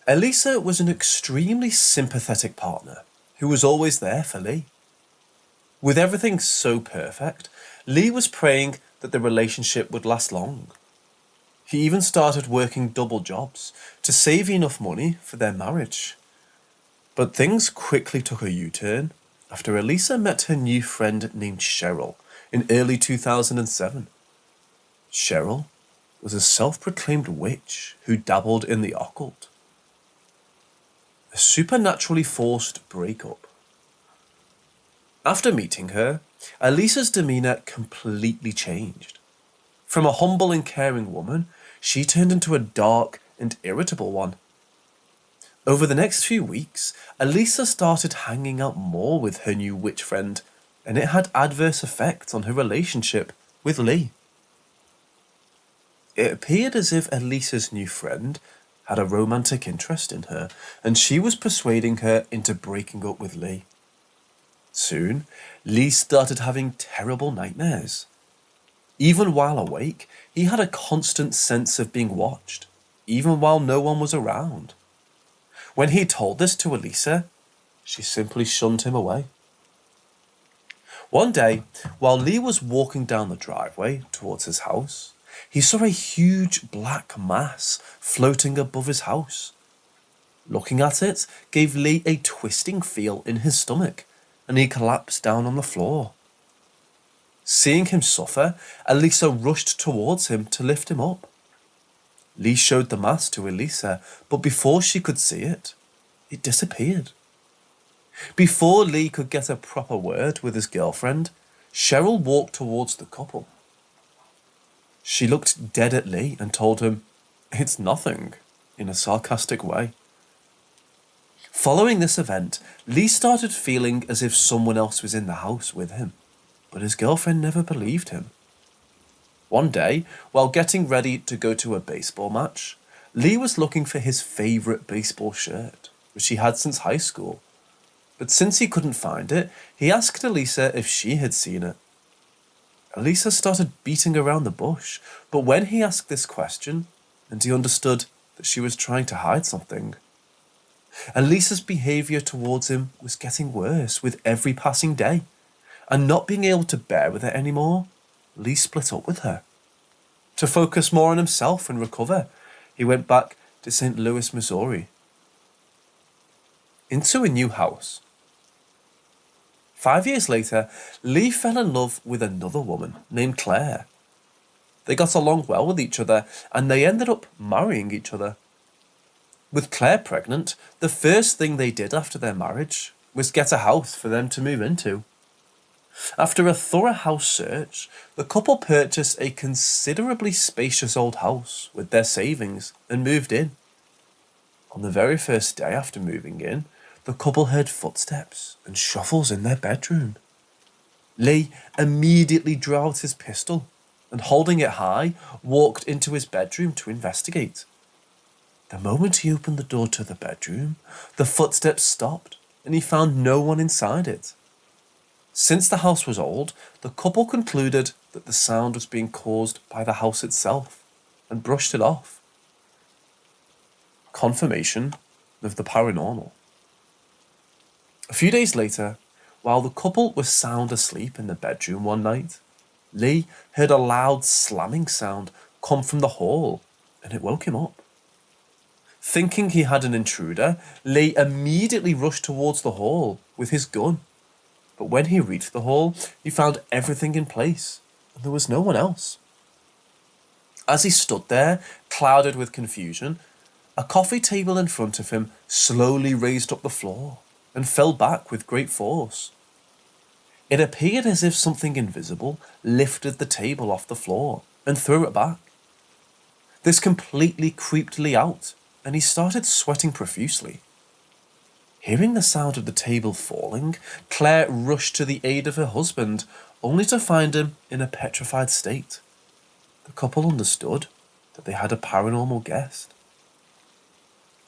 Elisa was an extremely sympathetic partner who was always there for Lee. With everything so perfect, Lee was praying that the relationship would last long. He even started working double jobs to save enough money for their marriage. But things quickly took a U-turn after Elisa met her new friend named Cheryl in early 2007. Cheryl was a self-proclaimed witch who dabbled in the occult. A supernaturally forced breakup. After meeting her, Elisa's demeanour completely changed. From a humble and caring woman, she turned into a dark and irritable one. Over the next few weeks, Elisa started hanging out more with her new witch friend, and it had adverse effects on her relationship with Lee. It appeared as if Elisa's new friend had a romantic interest in her, and she was persuading her into breaking up with Lee. Soon, Lee started having terrible nightmares. Even while awake, he had a constant sense of being watched, even while no one was around. When he told this to Elisa, she simply shunned him away. One day, while Lee was walking down the driveway towards his house, he saw a huge black mass floating above his house. Looking at it gave Lee a twisting feel in his stomach, and he collapsed down on the floor. Seeing him suffer, Elisa rushed towards him to lift him up. Lee showed the mass to Elisa, but before she could see it, it disappeared. Before Lee could get a proper word with his girlfriend, Cheryl walked towards the couple. She looked dead at Lee and told him, "It's nothing," in a sarcastic way. Following this event, Lee started feeling as if someone else was in the house with him, but his girlfriend never believed him. One day, while getting ready to go to a baseball match, Lee was looking for his favourite baseball shirt, which he had since high school. But since he couldn't find it, he asked Elisa if she had seen it. Elisa started beating around the bush, but when he asked this question, and he understood that she was trying to hide something, Elisa's behaviour towards him was getting worse with every passing day, and not being able to bear with it anymore, Lee split up with her. To focus more on himself and recover, he went back to St. Louis, Missouri. Into a new house. 5 years later, Lee fell in love with another woman named Claire. They got along well with each other, and they ended up marrying each other. With Claire pregnant, the first thing they did after their marriage was get a house for them to move into. After a thorough house search, the couple purchased a considerably spacious old house with their savings and moved in. On the very first day after moving in, the couple heard footsteps and shuffles in their bedroom. Lee immediately drew out his pistol and, holding it high, walked into his bedroom to investigate. The moment he opened the door to the bedroom, the footsteps stopped and he found no one inside it. Since the house was old, the couple concluded that the sound was being caused by the house itself and brushed it off. Confirmation of the paranormal. A few days later, while the couple was sound asleep in the bedroom one night, Lee heard a loud slamming sound come from the hall, and it woke him up. Thinking he had an intruder, Lee immediately rushed towards the hall with his gun. But when he reached the hall, he found everything in place, and there was no one else. As he stood there, clouded with confusion, a coffee table in front of him slowly raised up the floor and fell back with great force. It appeared as if something invisible lifted the table off the floor and threw it back. This completely creeped Lee out, and he started sweating profusely. Hearing the sound of the table falling, Claire rushed to the aid of her husband, only to find him in a petrified state. The couple understood that they had a paranormal guest.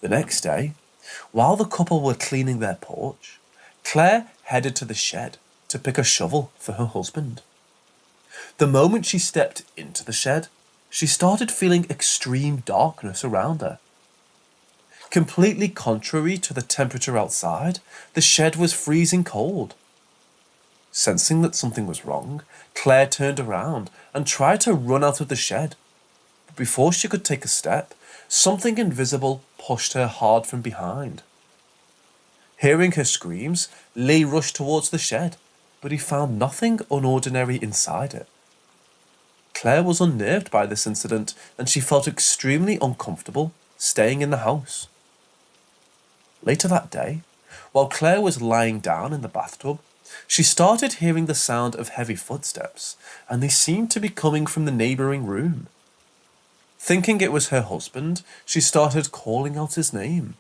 The next day, while the couple were cleaning their porch, Claire headed to the shed to pick a shovel for her husband. The moment she stepped into the shed, she started feeling extreme darkness around her. Completely contrary to the temperature outside, the shed was freezing cold. Sensing that something was wrong, Claire turned around and tried to run out of the shed. But before she could take a step, something invisible pushed her hard from behind. Hearing her screams, Lee rushed towards the shed, but he found nothing unordinary inside it. Claire was unnerved by this incident, and she felt extremely uncomfortable staying in the house. Later that day, while Claire was lying down in the bathtub, she started hearing the sound of heavy footsteps, and they seemed to be coming from the neighbouring room. Thinking it was her husband, she started calling out his name,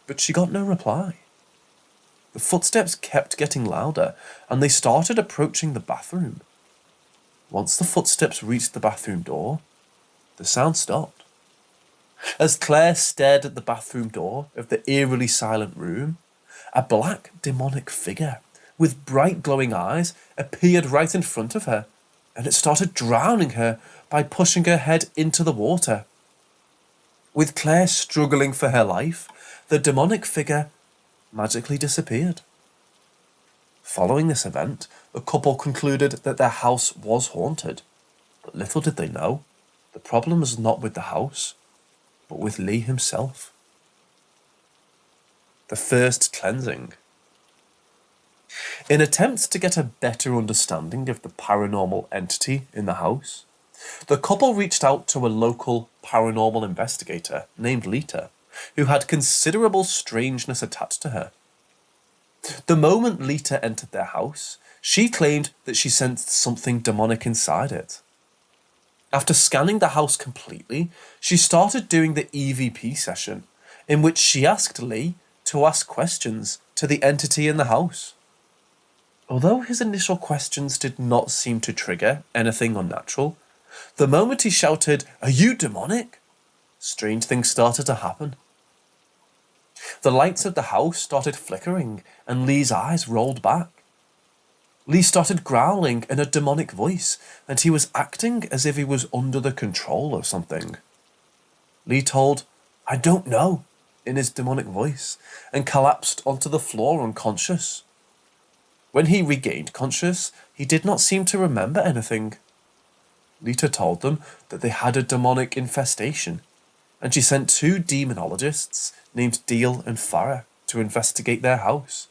but she got no reply. The footsteps kept getting louder, and they started approaching the bathroom. Once the footsteps reached the bathroom door, the sound stopped. As Claire stared at the bathroom door of the eerily silent room, a black demonic figure with bright glowing eyes appeared right in front of her, and it started drowning her by pushing her head into the water. With Claire struggling for her life, the demonic figure magically disappeared. Following this event, the couple concluded that their house was haunted, but little did they know, the problem was not with the house, but with Lee himself. The first cleansing. In attempts to get a better understanding of the paranormal entity in the house, the couple reached out to a local paranormal investigator named Lita, who had considerable strangeness attached to her. The moment Lita entered their house, she claimed that she sensed something demonic inside it. After scanning the house completely, she started doing the EVP session, in which she asked Lee to ask questions to the entity in the house. Although his initial questions did not seem to trigger anything unnatural, the moment he shouted, "Are you demonic?" strange things started to happen. The lights of the house started flickering, and Lee's eyes rolled back. Lee started growling in a demonic voice, and he was acting as if he was under the control of something. Lee told, "I don't know," in his demonic voice, and collapsed onto the floor unconscious. When he regained conscious, he did not seem to remember anything. Lita told them that they had a demonic infestation, and she sent 2 demonologists named Deal and Farah to investigate their house.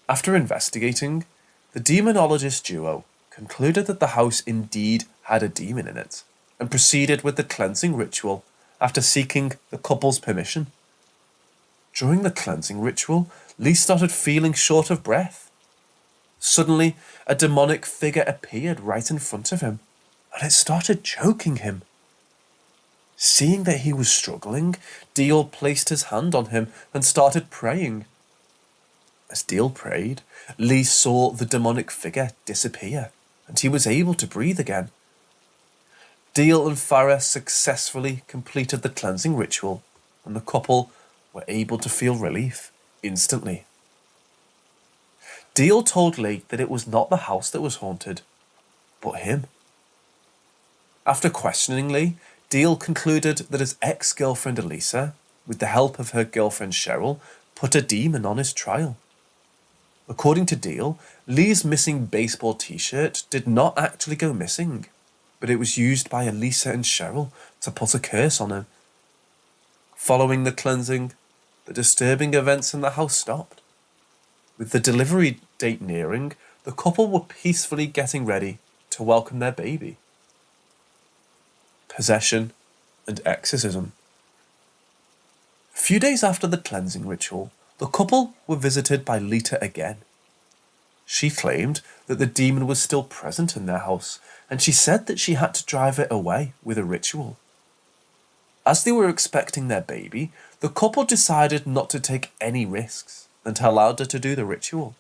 After investigating, the demonologist duo concluded that the house indeed had a demon in it, and proceeded with the cleansing ritual after seeking the couple's permission. During the cleansing ritual, Lee started feeling short of breath. Suddenly, a demonic figure appeared right in front of him, and it started choking him. Seeing that he was struggling, Deal placed his hand on him and started praying. As Deal prayed, Lee saw the demonic figure disappear, and he was able to breathe again. Deal and Farah successfully completed the cleansing ritual, and the couple were able to feel relief instantly. Deal told Lee that it was not the house that was haunted, but him. After questioning Lee, Deal concluded that his ex-girlfriend Elisa, with the help of her girlfriend Cheryl, put a demon on his trial. According to Deal, Lee's missing baseball t-shirt did not actually go missing, but it was used by Elisa and Cheryl to put a curse on him. Following the cleansing, the disturbing events in the house stopped. With the delivery date nearing, the couple were peacefully getting ready to welcome their baby. Possession and exorcism. A few days after the cleansing ritual, the couple were visited by Lita again. She claimed that the demon was still present in their house, and she said that she had to drive it away with a ritual. As they were expecting their baby, the couple decided not to take any risks and allowed her to do the ritual.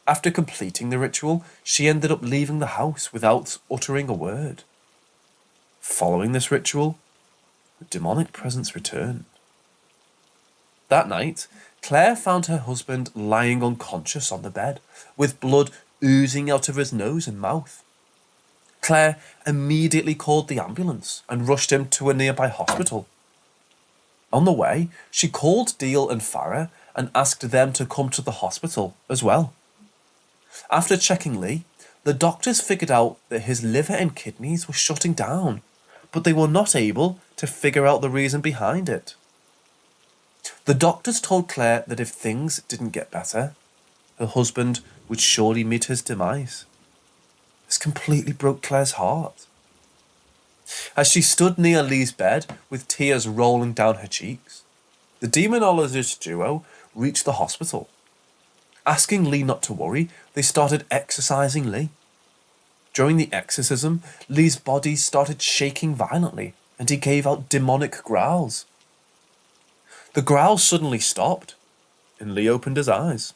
After completing the ritual, she ended up leaving the house without uttering a word. Following this ritual, the demonic presence returned. That night, Claire found her husband lying unconscious on the bed, with blood oozing out of his nose and mouth. Claire immediately called the ambulance and rushed him to a nearby hospital. On the way, she called Deal and Farah and asked them to come to the hospital as well. After checking Lee, the doctors figured out that his liver and kidneys were shutting down, but they were not able to figure out the reason behind it. The doctors told Claire that if things didn't get better, her husband would surely meet his demise. This completely broke Claire's heart. As she stood near Lee's bed with tears rolling down her cheeks, the demonologist duo reached the hospital. Asking Lee not to worry, they started exorcising Lee. During the exorcism, Lee's body started shaking violently, and he gave out demonic growls. The growls suddenly stopped, and Lee opened his eyes.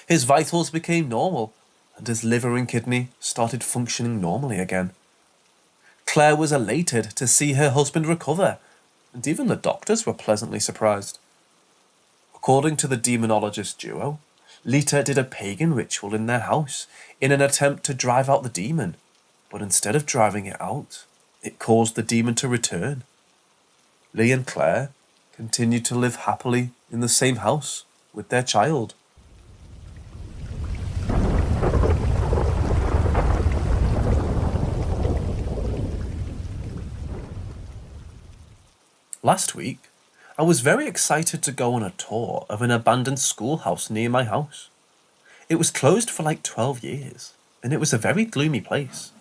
His vitals became normal, and his liver and kidney started functioning normally again. Claire was elated to see her husband recover, and even the doctors were pleasantly surprised. According to the demonologist duo, Lita did a pagan ritual in their house in an attempt to drive out the demon, but instead of driving it out, it caused the demon to return. Lee and Claire continued to live happily in the same house with their child. Last week, I was very excited to go on a tour of an abandoned schoolhouse near my house. It was closed for like 12 years, and it was a very gloomy place.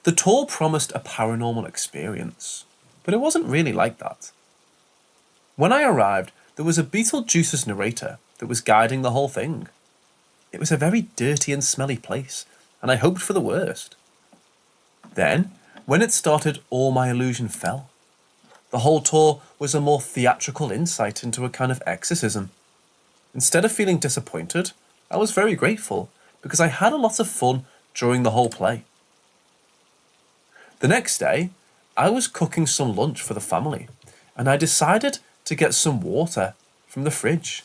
The tour promised a paranormal experience, but it wasn't really like that. When I arrived, there was a Beetlejuice's narrator that was guiding the whole thing. It was a very dirty and smelly place, and I hoped for the worst. Then, when it started, all my illusion fell. The whole tour was a more theatrical insight into a kind of exorcism. Instead of feeling disappointed, I was very grateful because I had a lot of fun during the whole play. The next day, I was cooking some lunch for the family, and I decided to get some water from the fridge.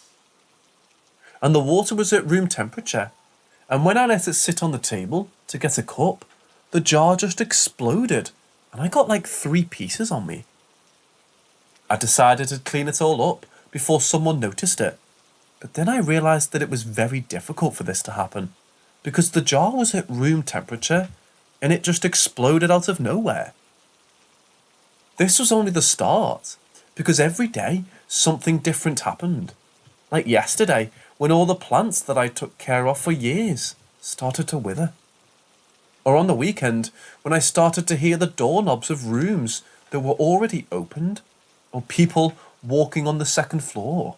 And the water was at room temperature, and when I let it sit on the table to get a cup, the jar just exploded, and I got like 3 pieces on me. I decided to clean it all up before someone noticed it, but then I realised that it was very difficult for this to happen, because the jar was at room temperature, and it just exploded out of nowhere. This was only the start, because every day something different happened. Like yesterday, when all the plants that I took care of for years started to wither. Or on the weekend, when I started to hear the doorknobs of rooms that were already opened, or people walking on the second floor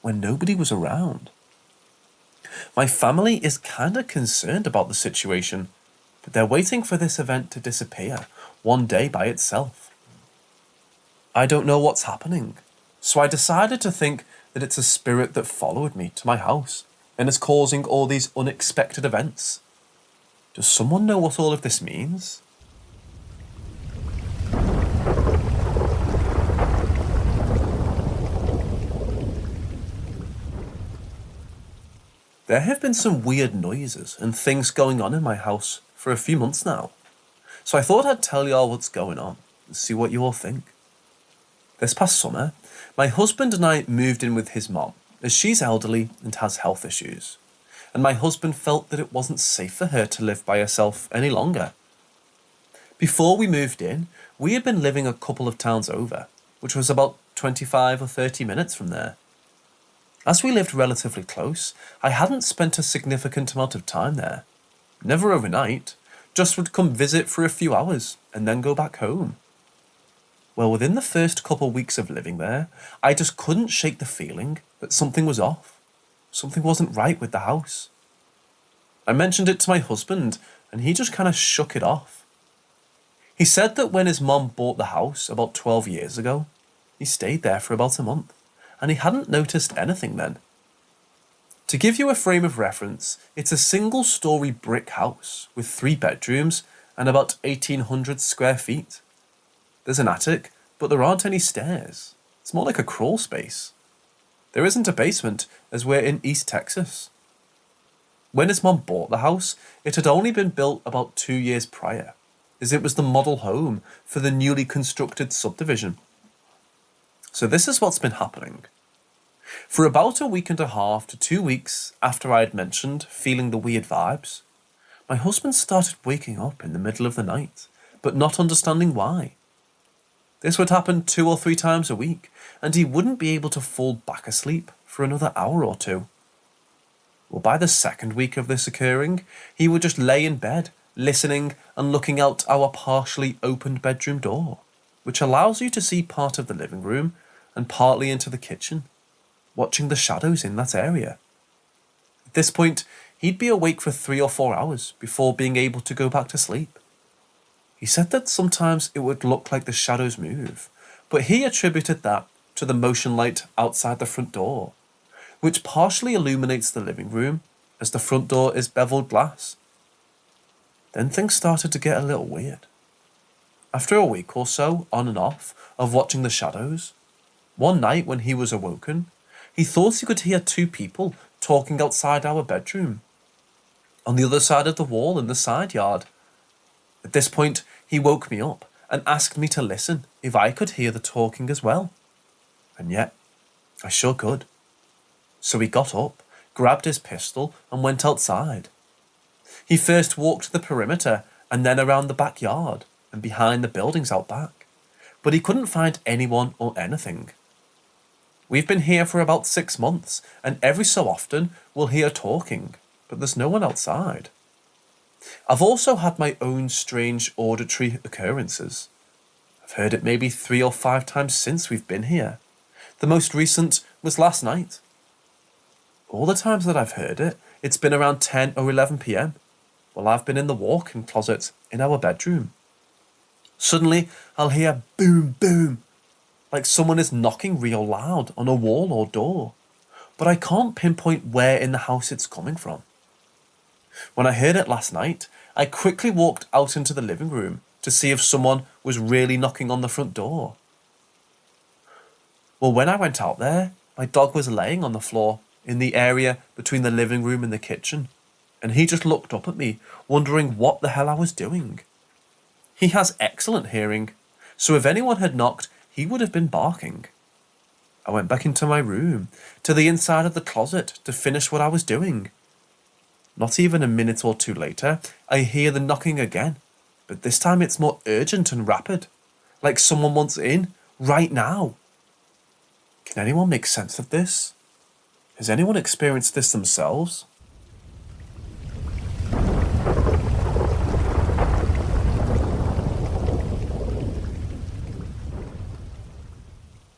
when nobody was around. My family is kinda concerned about the situation, but they're waiting for this event to disappear one day by itself. I don't know what's happening, so I decided to think that it's a spirit that followed me to my house and is causing all these unexpected events. Does someone know what all of this means? There have been some weird noises and things going on in my house for a few months now, so I thought I'd tell y'all what's going on and see what you all think. This past summer, my husband and I moved in with his mom, as she's elderly and has health issues, and my husband felt that it wasn't safe for her to live by herself any longer. Before we moved in, we had been living a couple of towns over, which was about 25 or 30 minutes from there. As we lived relatively close, I hadn't spent a significant amount of time there. Never overnight, just would come visit for a few hours and then go back home. Well, within the first couple weeks of living there, I just couldn't shake the feeling that something was off. Something wasn't right with the house. I mentioned it to my husband, and he just kind of shook it off. He said that when his mom bought the house about 12 years ago, he stayed there for about a month, and he hadn't noticed anything then. To give you a frame of reference, it's a single-story brick house with 3 bedrooms and about 1,800 square feet. There's an attic, but there aren't any stairs. It's more like a crawl space. There isn't a basement, as we're in East Texas. When his mom bought the house, it had only been built about 2 years prior, as it was the model home for the newly constructed subdivision. So this is what's been happening. For about a week and a half to 2 weeks after I had mentioned feeling the weird vibes, my husband started waking up in the middle of the night, but not understanding why. This would happen 2 or 3 times a week, and he wouldn't be able to fall back asleep for another hour or 2. Well, by the 2nd week of this occurring, he would just lay in bed, listening and looking out our partially opened bedroom door, which allows you to see part of the living room and partly into the kitchen, watching the shadows in that area. At this point, he'd be awake for 3 or 4 hours before being able to go back to sleep. He said that sometimes it would look like the shadows move, but he attributed that to the motion light outside the front door, which partially illuminates the living room as the front door is beveled glass. Then things started to get a little weird. After a week or so, on and off, of watching the shadows, one night when he was awoken, he thought he could hear two people talking outside our bedroom, on the other side of the wall in the side yard. At this point, he woke me up and asked me to listen if I could hear the talking as well. And yet, I sure could. So he got up, grabbed his pistol, and went outside. He first walked the perimeter and then around the backyard and behind the buildings out back, but he couldn't find anyone or anything. We've been here for about 6 months, and every so often we'll hear talking, but there's no one outside. I've also had my own strange auditory occurrences. I've heard it maybe 3 or 5 times since we've been here. The most recent was last night. All the times that I've heard it, it's been around 10 or 11 p.m. while I've been in the walk-in closet in our bedroom. Suddenly, I'll hear boom, boom, like someone is knocking real loud on a wall or door, but I can't pinpoint where in the house it's coming from. When I heard it last night, I quickly walked out into the living room to see if someone was really knocking on the front door. Well, when I went out there, my dog was laying on the floor in the area between the living room and the kitchen, and he just looked up at me, wondering what the hell I was doing. He has excellent hearing, so if anyone had knocked, he would have been barking. I went back into my room, to the inside of the closet, to finish what I was doing. Not even a minute or two later, I hear the knocking again, but this time it's more urgent and rapid, like someone wants in, right now. Can anyone make sense of this? Has anyone experienced this themselves?